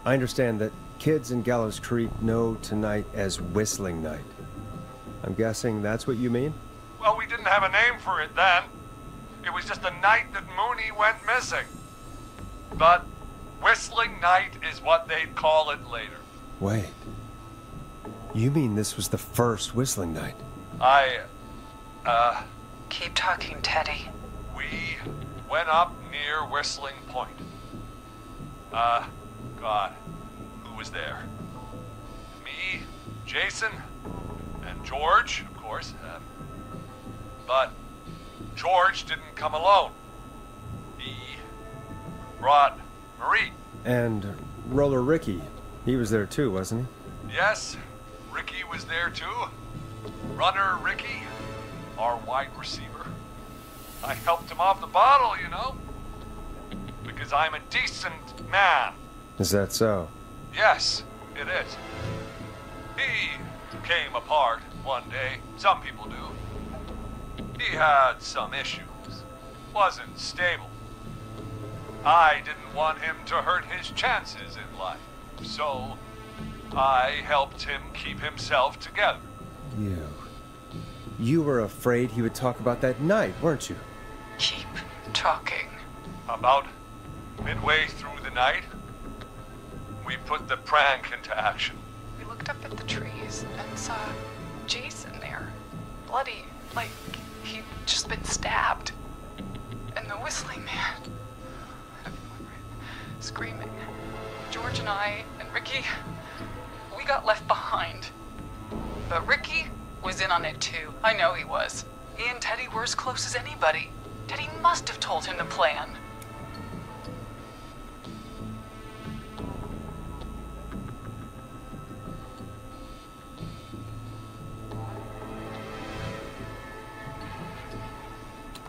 I understand that kids in Gallows Creek know tonight as Whistling Night. I'm guessing that's what you mean? Well, we didn't have a name for it then. It was just the night that Mooney went missing. But Whistling Night is what they'd call it later. Wait. You mean this was the first Whistling Night? Keep talking, Teddy. We went up near Whistling Point. God, who was there? Me, Jason, and George, of course. But George didn't come alone. He brought Marie. And Roller Ricky, he was there too, wasn't he? Yes, Ricky was there too. Runner Ricky, our wide receiver. I helped him off the bottle, you know. Because I'm a decent man. Is that so? Yes, it is. He came apart one day. Some people do. He had some issues. Wasn't stable. I didn't want him to hurt his chances in life. So, I helped him keep himself together. You were afraid he would talk about that night, weren't you? Keep talking. About midway through the night, we put the prank into action. We looked up at the trees and saw Jason there, bloody, like he'd just been stabbed. And the Whistling Man, screaming. George and I and Ricky, we got left behind. But Ricky was in on it too. I know he was. He and Teddy were as close as anybody. Teddy must have told him the plan.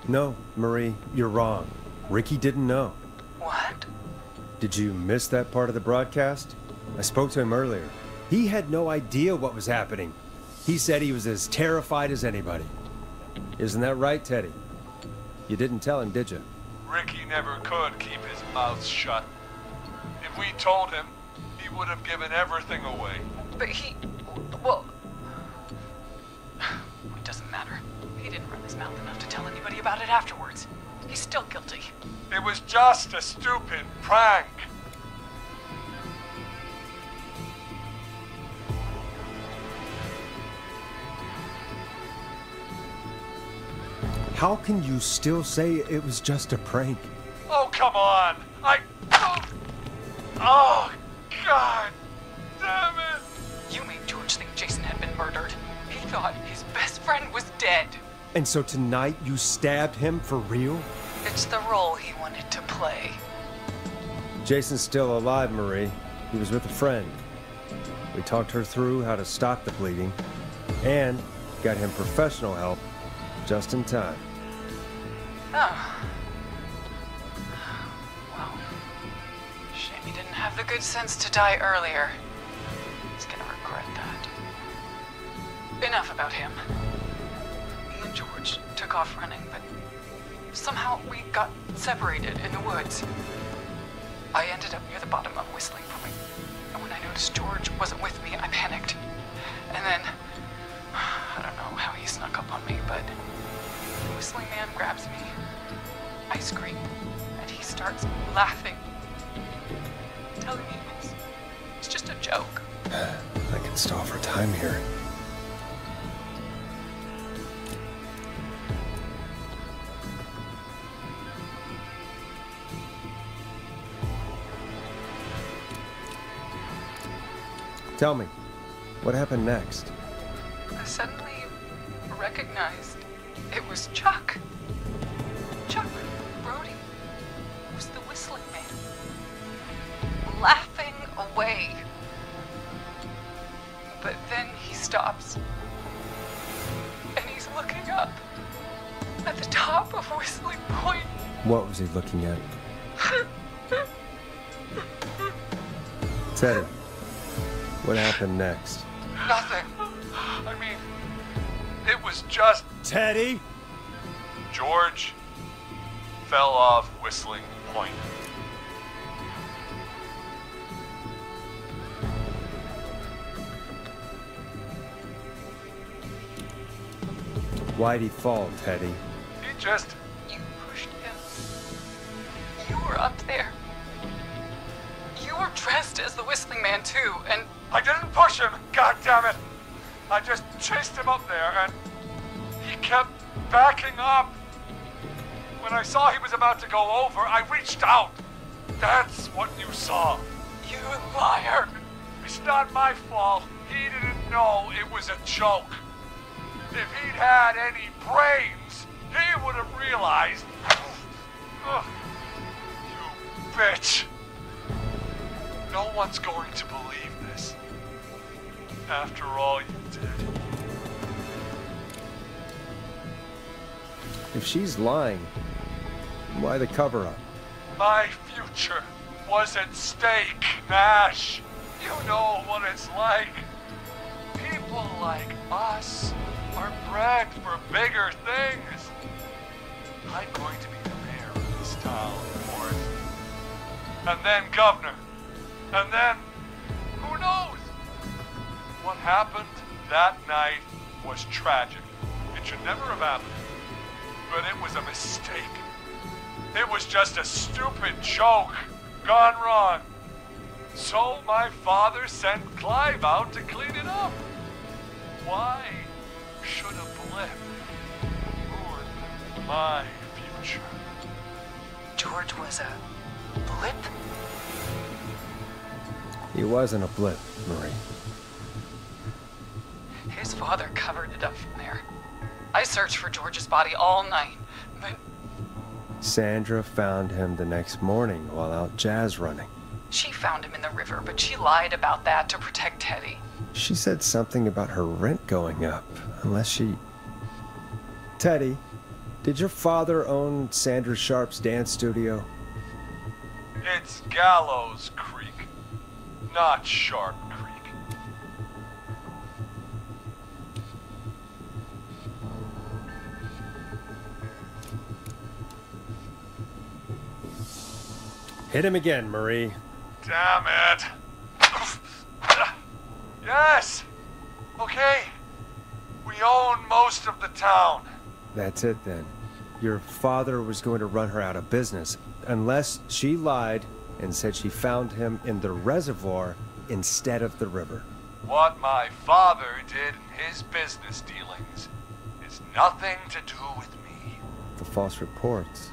No, Marie, you're wrong. Ricky didn't know. What? Did you miss that part of the broadcast? I spoke to him earlier. He had no idea what was happening. He said he was as terrified as anybody. Isn't that right, Teddy? You didn't tell him, did you? Ricky never could keep his mouth shut. If we told him, he would have given everything away. But well, it doesn't matter. He didn't run his mouth enough to tell anybody about it afterwards. He's still guilty. It was just a stupid prank. How can you still say it was just a prank? Oh, come on. Oh, God damn it. You made George think Jason had been murdered. He thought his best friend was dead. And so tonight you stabbed him for real? It's the role he wanted to play. Jason's still alive, Marie. He was with a friend. We talked her through how to stop the bleeding and got him professional help just in time. Oh. Well, shame he didn't have the good sense to die earlier. He's gonna regret that. Enough about him. Me and George took off running, but somehow we got separated in the woods. I ended up near the bottom of Whistling Point, and when I noticed George wasn't with me, I panicked. And then, I don't know how he snuck up on me, but the Whistling Man grabs me. I scream, and he starts laughing, telling me it's just a joke. I can stall for time here. Tell me, what happened next? I suddenly recognized it was Chuck. Chuck Brody was the Whistling Man, laughing away. But then he stops, and he's looking up at the top of Whistling Point. What was he looking at? Teddy, what happened next? Nothing. I mean, it was just... Teddy? George fell off Whistling Point. Why'd he fall, Teddy? He just... You pushed him. You were up there. You were dressed as the Whistling Man, too, and... I didn't push him, goddammit! I just chased him up there, and he kept backing up. When I saw he was about to go over, I reached out. That's what you saw. You liar! It's not my fault. He didn't know it was a joke. If he'd had any brains, he would have realized. Ugh, you bitch. No one's going to believe this. After all you did. If she's lying, why the cover-up? My future was at stake, Nash. You know what it's like. People like us are bred for bigger things. I'm going to be the mayor of this town, Forrest. And then governor. And then, who knows? What happened that night was tragic. It should never have happened. But it was a mistake. It was just a stupid joke gone wrong. So my father sent Clive out to clean it up. Why should a blip ruin my future? George was a blip? He wasn't a blip, Marie. His father covered it up from there. I searched for George's body all night, but Sandra found him the next morning while out jazz running. she found him in the river, but she lied about that to protect Teddy. She said something about her rent going up, unless she... Teddy, did your father own Sandra Sharp's dance studio? It's Gallows Creek, not Sharp Creek. Hit him again, Marie. Damn it. Yes. Okay. We own most of the town. That's it then. Your father was going to run her out of business, unless she lied and said she found him in the reservoir instead of the river. What my father did in his business dealings is nothing to do with me. The false reports.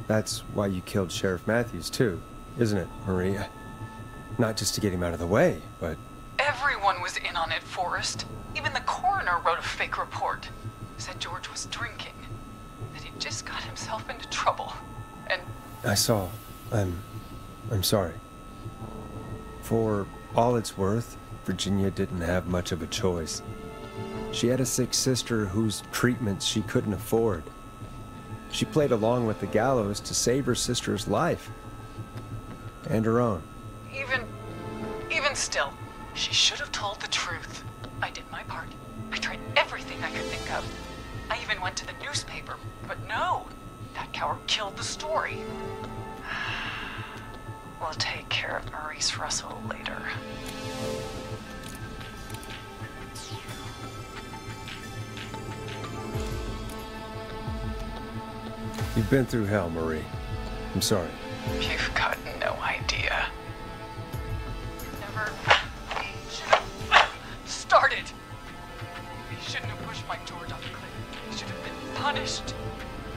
That's why you killed Sheriff Matthews, too, isn't it, Maria? Not just to get him out of the way, but... Everyone was in on it, Forrest. Even the coroner wrote a fake report. Said George was drinking. That he just got himself into trouble. And... I saw. I'm sorry. For all it's worth, Virginia didn't have much of a choice. She had a sick sister whose treatment she couldn't afford. She played along with the gallows to save her sister's life. And her own. Even still, she should have told the truth. I did my part. I tried everything I could think of. I even went to the newspaper, but no. That coward killed the story. We'll take care of Maurice Russell later. You've been through hell, Marie. I'm sorry. You've got no idea. Never should have started. He shouldn't have pushed my George off the cliff. He should have been punished.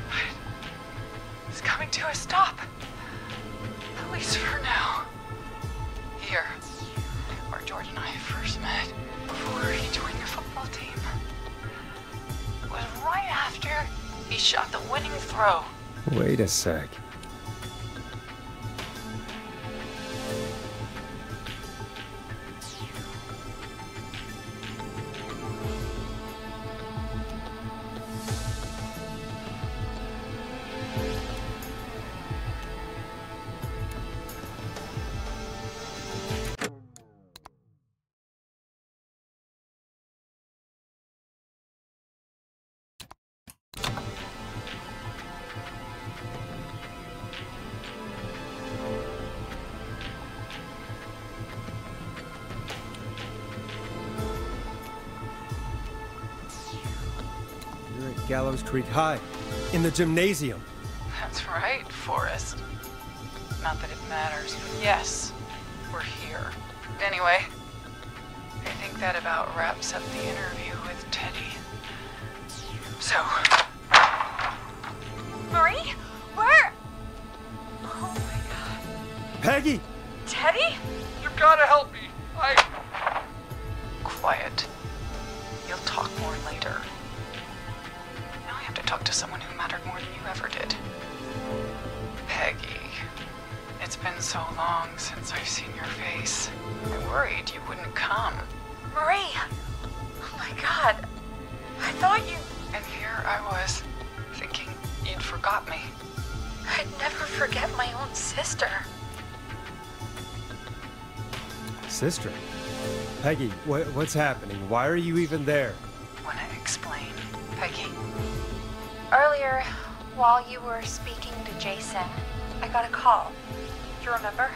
But it's coming to a stop. At least for now. Here, where George and I first met, before he joined the football team, was right after he shot the winning throw. Wait a sec. Gallows Creek High, in the gymnasium. That's right, Forrest. Not that it matters, but yes, we're here. Anyway, I think that about wraps up the interview with Teddy. So... Marie? Where? Oh my god. Peggy! Teddy? You gotta help me. Quiet. You'll talk more later. Now I have to talk to someone who mattered more than you ever did. Peggy. It's been so long since I've seen your face. I worried you wouldn't come. Marie! Oh my god. I thought you... And here I was, thinking you'd forgot me. I'd never forget my own sister. Sister? Peggy, what's happening? Why are you even there? Wanna explain, Peggy? Earlier, while you were speaking to Jason, I got a call. Do you remember?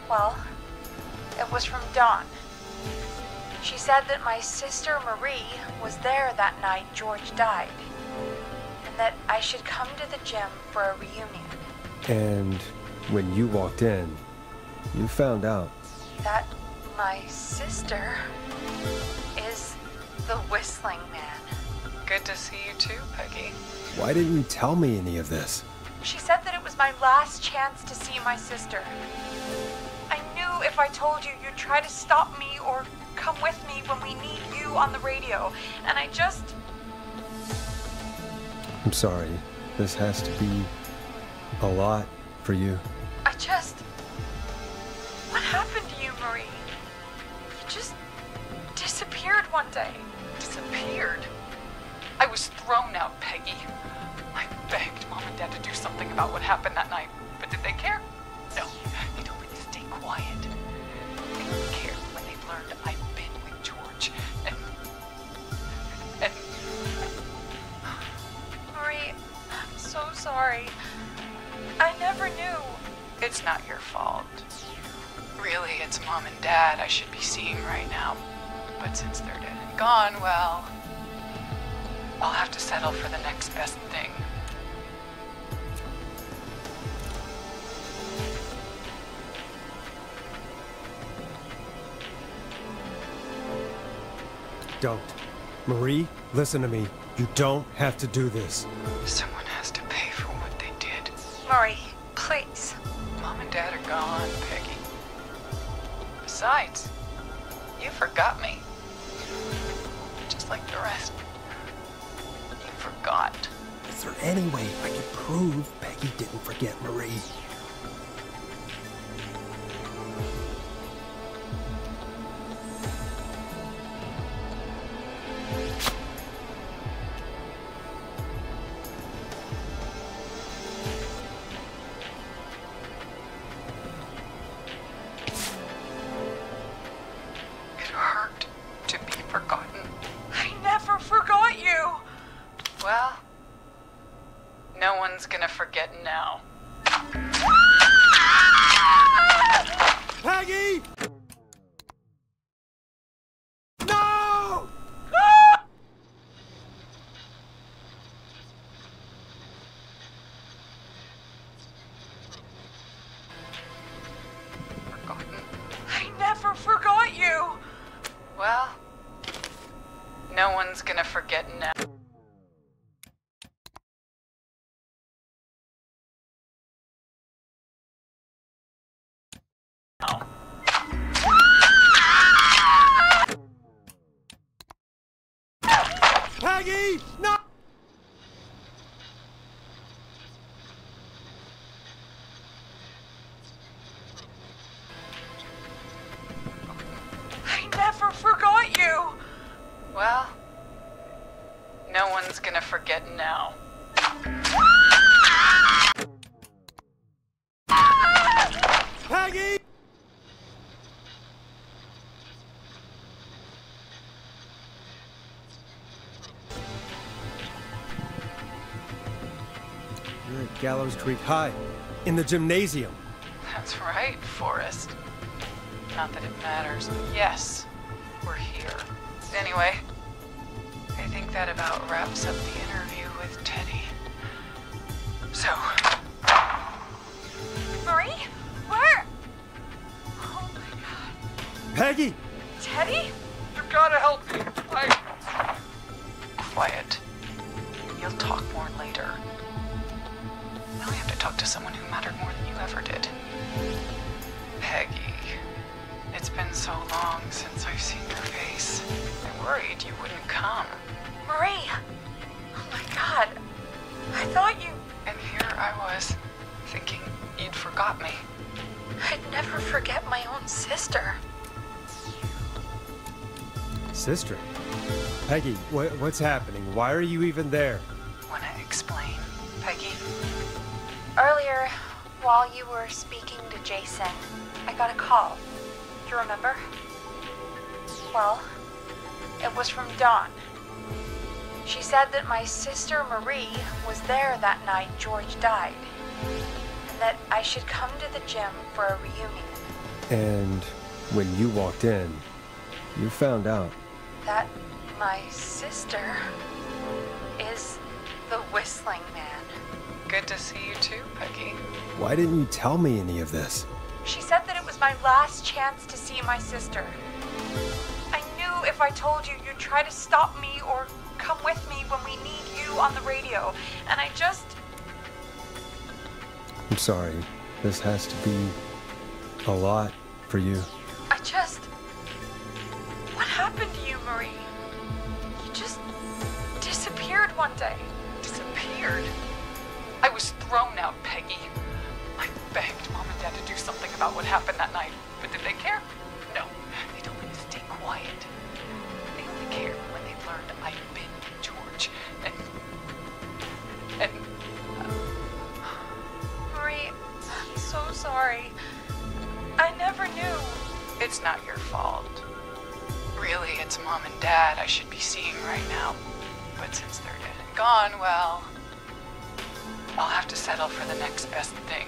Well, it was from Dawn. She said that my sister Marie was there that night George died. And that I should come to the gym for a reunion. And when you walked in, you found out That my sister is the Whistling Man. Good to see you too, Peggy. Why didn't you tell me any of this? She said that it was my last chance to see my sister. I knew if I told you, you'd try to stop me or come with me when we need you on the radio. And I just... I'm sorry. This has to be a lot for you. What happened to you, Marie? You just disappeared one day. Disappeared? I was thrown out, Peggy. I begged Mom and Dad to do something about what happened that night, but did they care? No, they told me to stay quiet. They only cared when they learned I'd been with George. And... Marie, I'm so sorry. I never knew. It's not your fault. Really, it's Mom and Dad I should be seeing right now. But since they're dead and gone, well... I'll have to settle for the next best thing. Don't. Marie, listen to me. You don't have to do this. Someone has to pay for what they did. Marie, please. Mom and Dad are gone, Peggy. Besides, you forgot me. Just like the rest. You forgot. Is there any way I can prove Peggy didn't forget Marie? It hurt to be forgotten. I never forgot you. Well, no one's gonna forget now. Peggy! No! I never forgot you. Well, no one's gonna forget now. Peggy! No! I never forgot you. Well, no one's gonna forget now. Peggy! You're at Gallows Creek High, in the gymnasium. That's right, Forrest. Not that it matters, but yes, we're here. Anyway, I think that about wraps up the interview with Teddy. So... Marie? Where? Oh my god. Peggy! Teddy? You gotta help me. Quiet. You'll talk more later. Now I have to talk to someone who mattered more than you ever did. Peggy. It's been so long since I've seen your face. I worried you wouldn't come. Marie! Oh my god. I thought you... And here I was, thinking you'd forgot me. I'd never forget my own sister. Sister? Peggy, what's happening? Why are you even there? Wanna explain, Peggy? Earlier, while you were speaking to Jason, I got a call. Do you remember? Well, it was from Dawn. She said that my sister Marie was there that night George died, and that I should come to the gym for a reunion. And when you walked in, you found out That my sister is The Whistling Man. Good to see you too, Peggy. Why didn't you tell me any of this? She said that it was my last chance to see my sister. I knew if I told you, you'd try to stop me or come with me when we need you on the radio. And I just... I'm sorry. This has to be a lot for you. What happened to you, Marie? You just disappeared one day. Disappeared? I was thrown out, Peggy. I begged Mom and Dad to do something about what happened that night, but did they care? No. They told me to stay quiet. They only cared when they learned I'd been with George. And Marie, I'm so sorry. I never knew. It's not your fault. Really, it's Mom and Dad I should be seeing right now. But since they're dead and gone, well, I'll have to settle for the next best thing.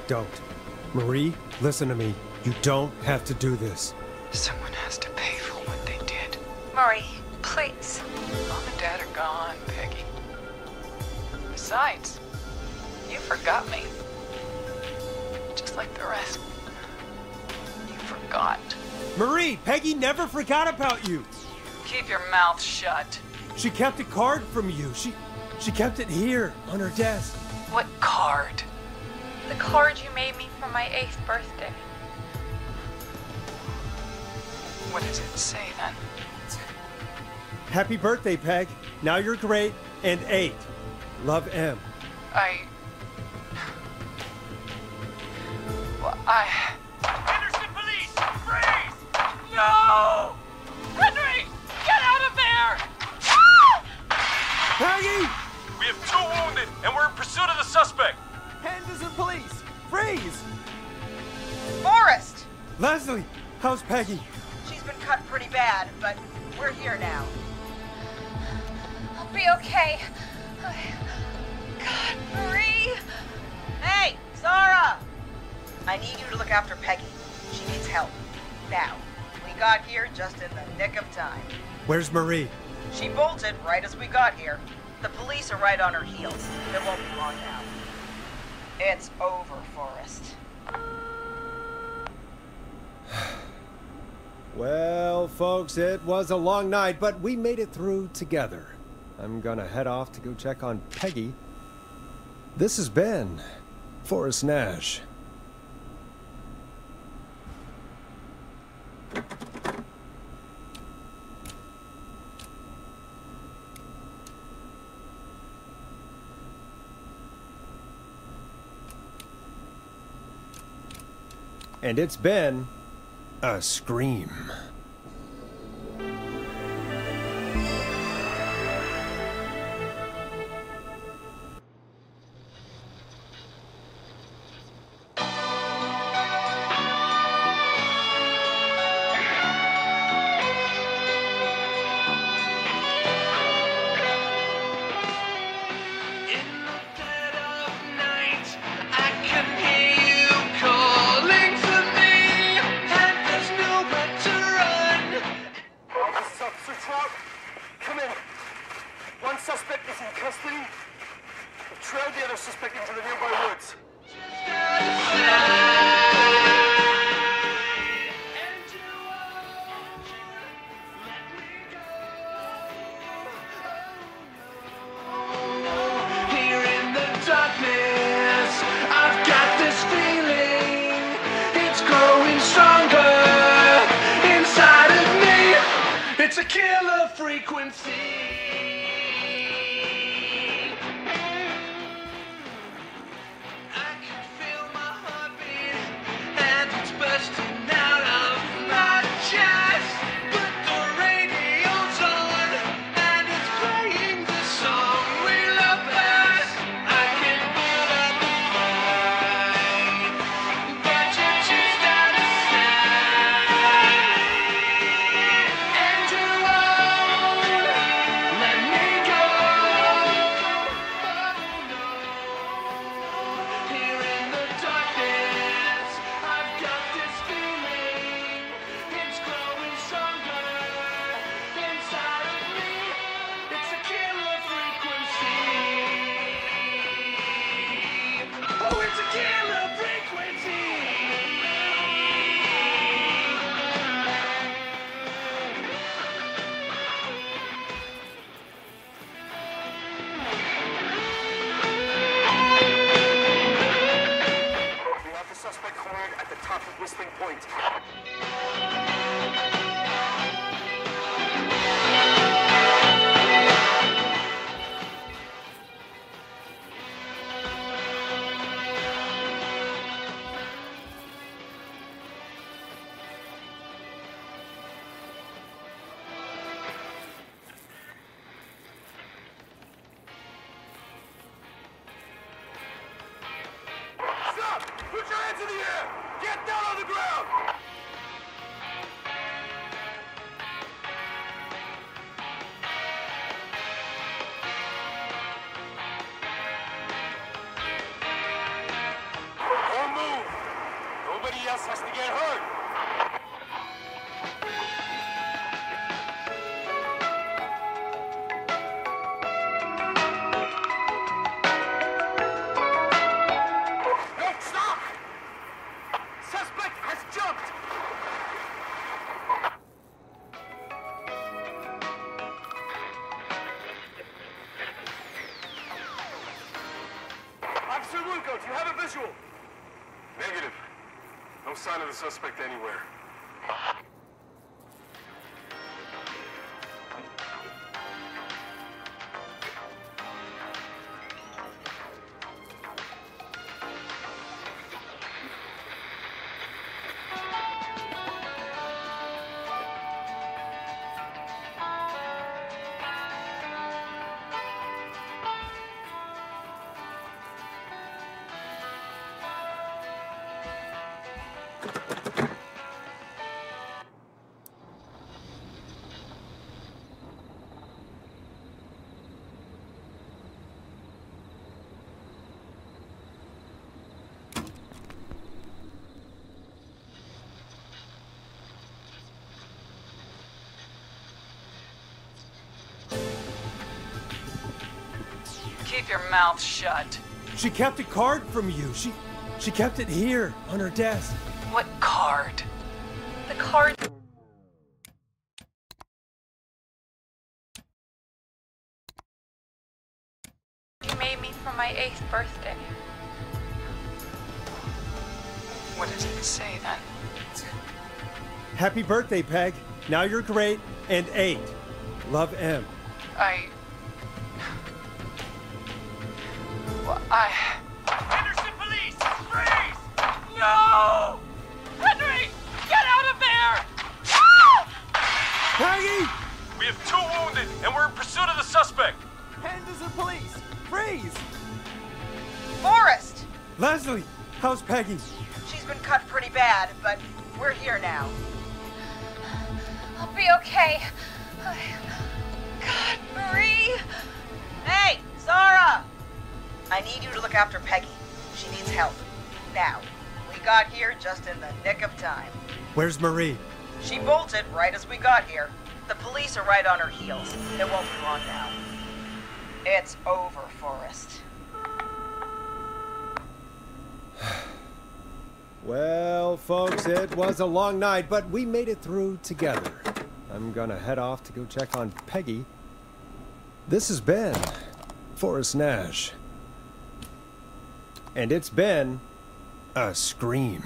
Don't. Marie, listen to me. You don't have to do this. Someone has to pay for what they did. Marie, please. Mom and Dad are gone, Peggy. Besides, you forgot me. Just like the rest. You forgot. Marie, Peggy never forgot about you. Keep your mouth shut. She kept a card from you. She kept it here on her desk. What card? The card you made me for my 8th birthday. What does it say then? Happy birthday, Peg. Now you're great and 8. Love, M. Henderson police! Freeze! No! Henry! Get out of there! Peggy! We have 2 wounded, and we're in pursuit of the suspect. Henderson police! Freeze! Forrest! Leslie, how's Peggy? She's been cut pretty bad, but we're here now. I'll be okay. God, Marie! Hey, Zara! I need you to look after Peggy. She needs help. Now. We got here just in the nick of time. Where's Marie? She bolted right as we got here. The police are right on her heels. It won't be long now. It's over, Forrest. Well, folks, it was a long night, but we made it through together. I'm gonna head off to go check on Peggy. This has been Forrest Nash. And it's been a scream. in custody. We've trailed the other suspect into the nearby woods. Here in the darkness, I've got this feeling. It's growing stronger inside of me. It's a killer frequency. Put your hands in the air! Get down on the ground! Don't move! Nobody else has to get hurt! Officer Lugo, do you have a visual? Negative. No sign of the suspect anywhere. Keep your mouth shut. She kept a card from you. She kept it here on her desk. What card? The card. You made me for my 8th birthday. What does it say then? Happy birthday, Peg. Now you're great and 8. Love, M. Henderson police! Freeze! No! Henry! Get out of there! Peggy! We have 2 wounded, and we're in pursuit of the suspect. Henderson police! Freeze! Forrest! Leslie, how's Peggy? She's been cut pretty bad, but we're here now. I'll be okay. God, Marie! Hey, Zara! I need you to look after Peggy. She needs help. Now. We got here just in the nick of time. Where's Marie? She bolted right as we got here. The police are right on her heels. It won't be long now. It's over, Forrest. Well, folks, it was a long night, but we made it through together. I'm gonna head off to go check on Peggy. This has been Forrest Nash. And it's been a scream.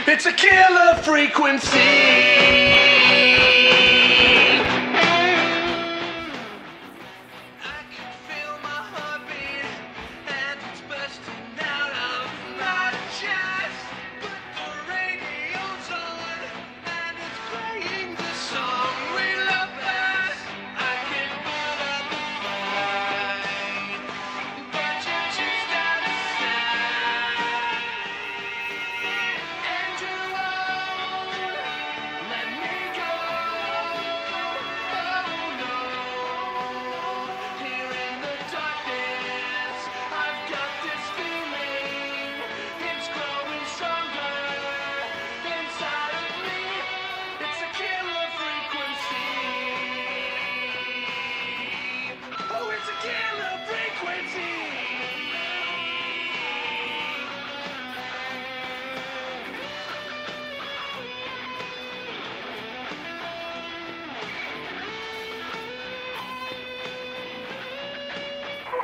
It's a killer frequency.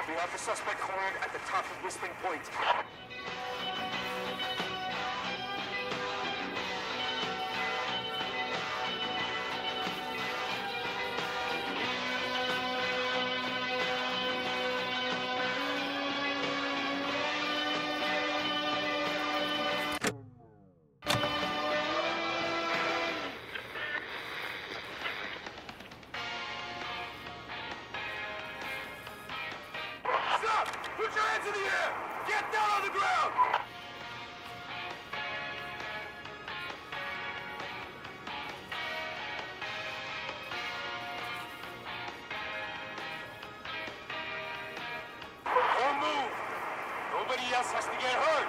We have the suspect cornered at the top of Whistling Point. Put your hands in the air! Get down on the ground! Don't move! Nobody else has to get hurt!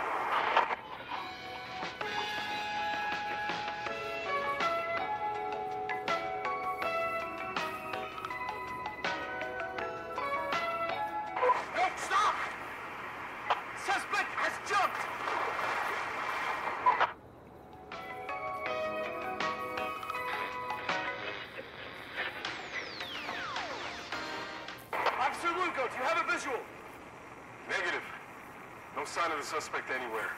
Officer Lugo, do you have a visual? Negative. No sign of the suspect anywhere.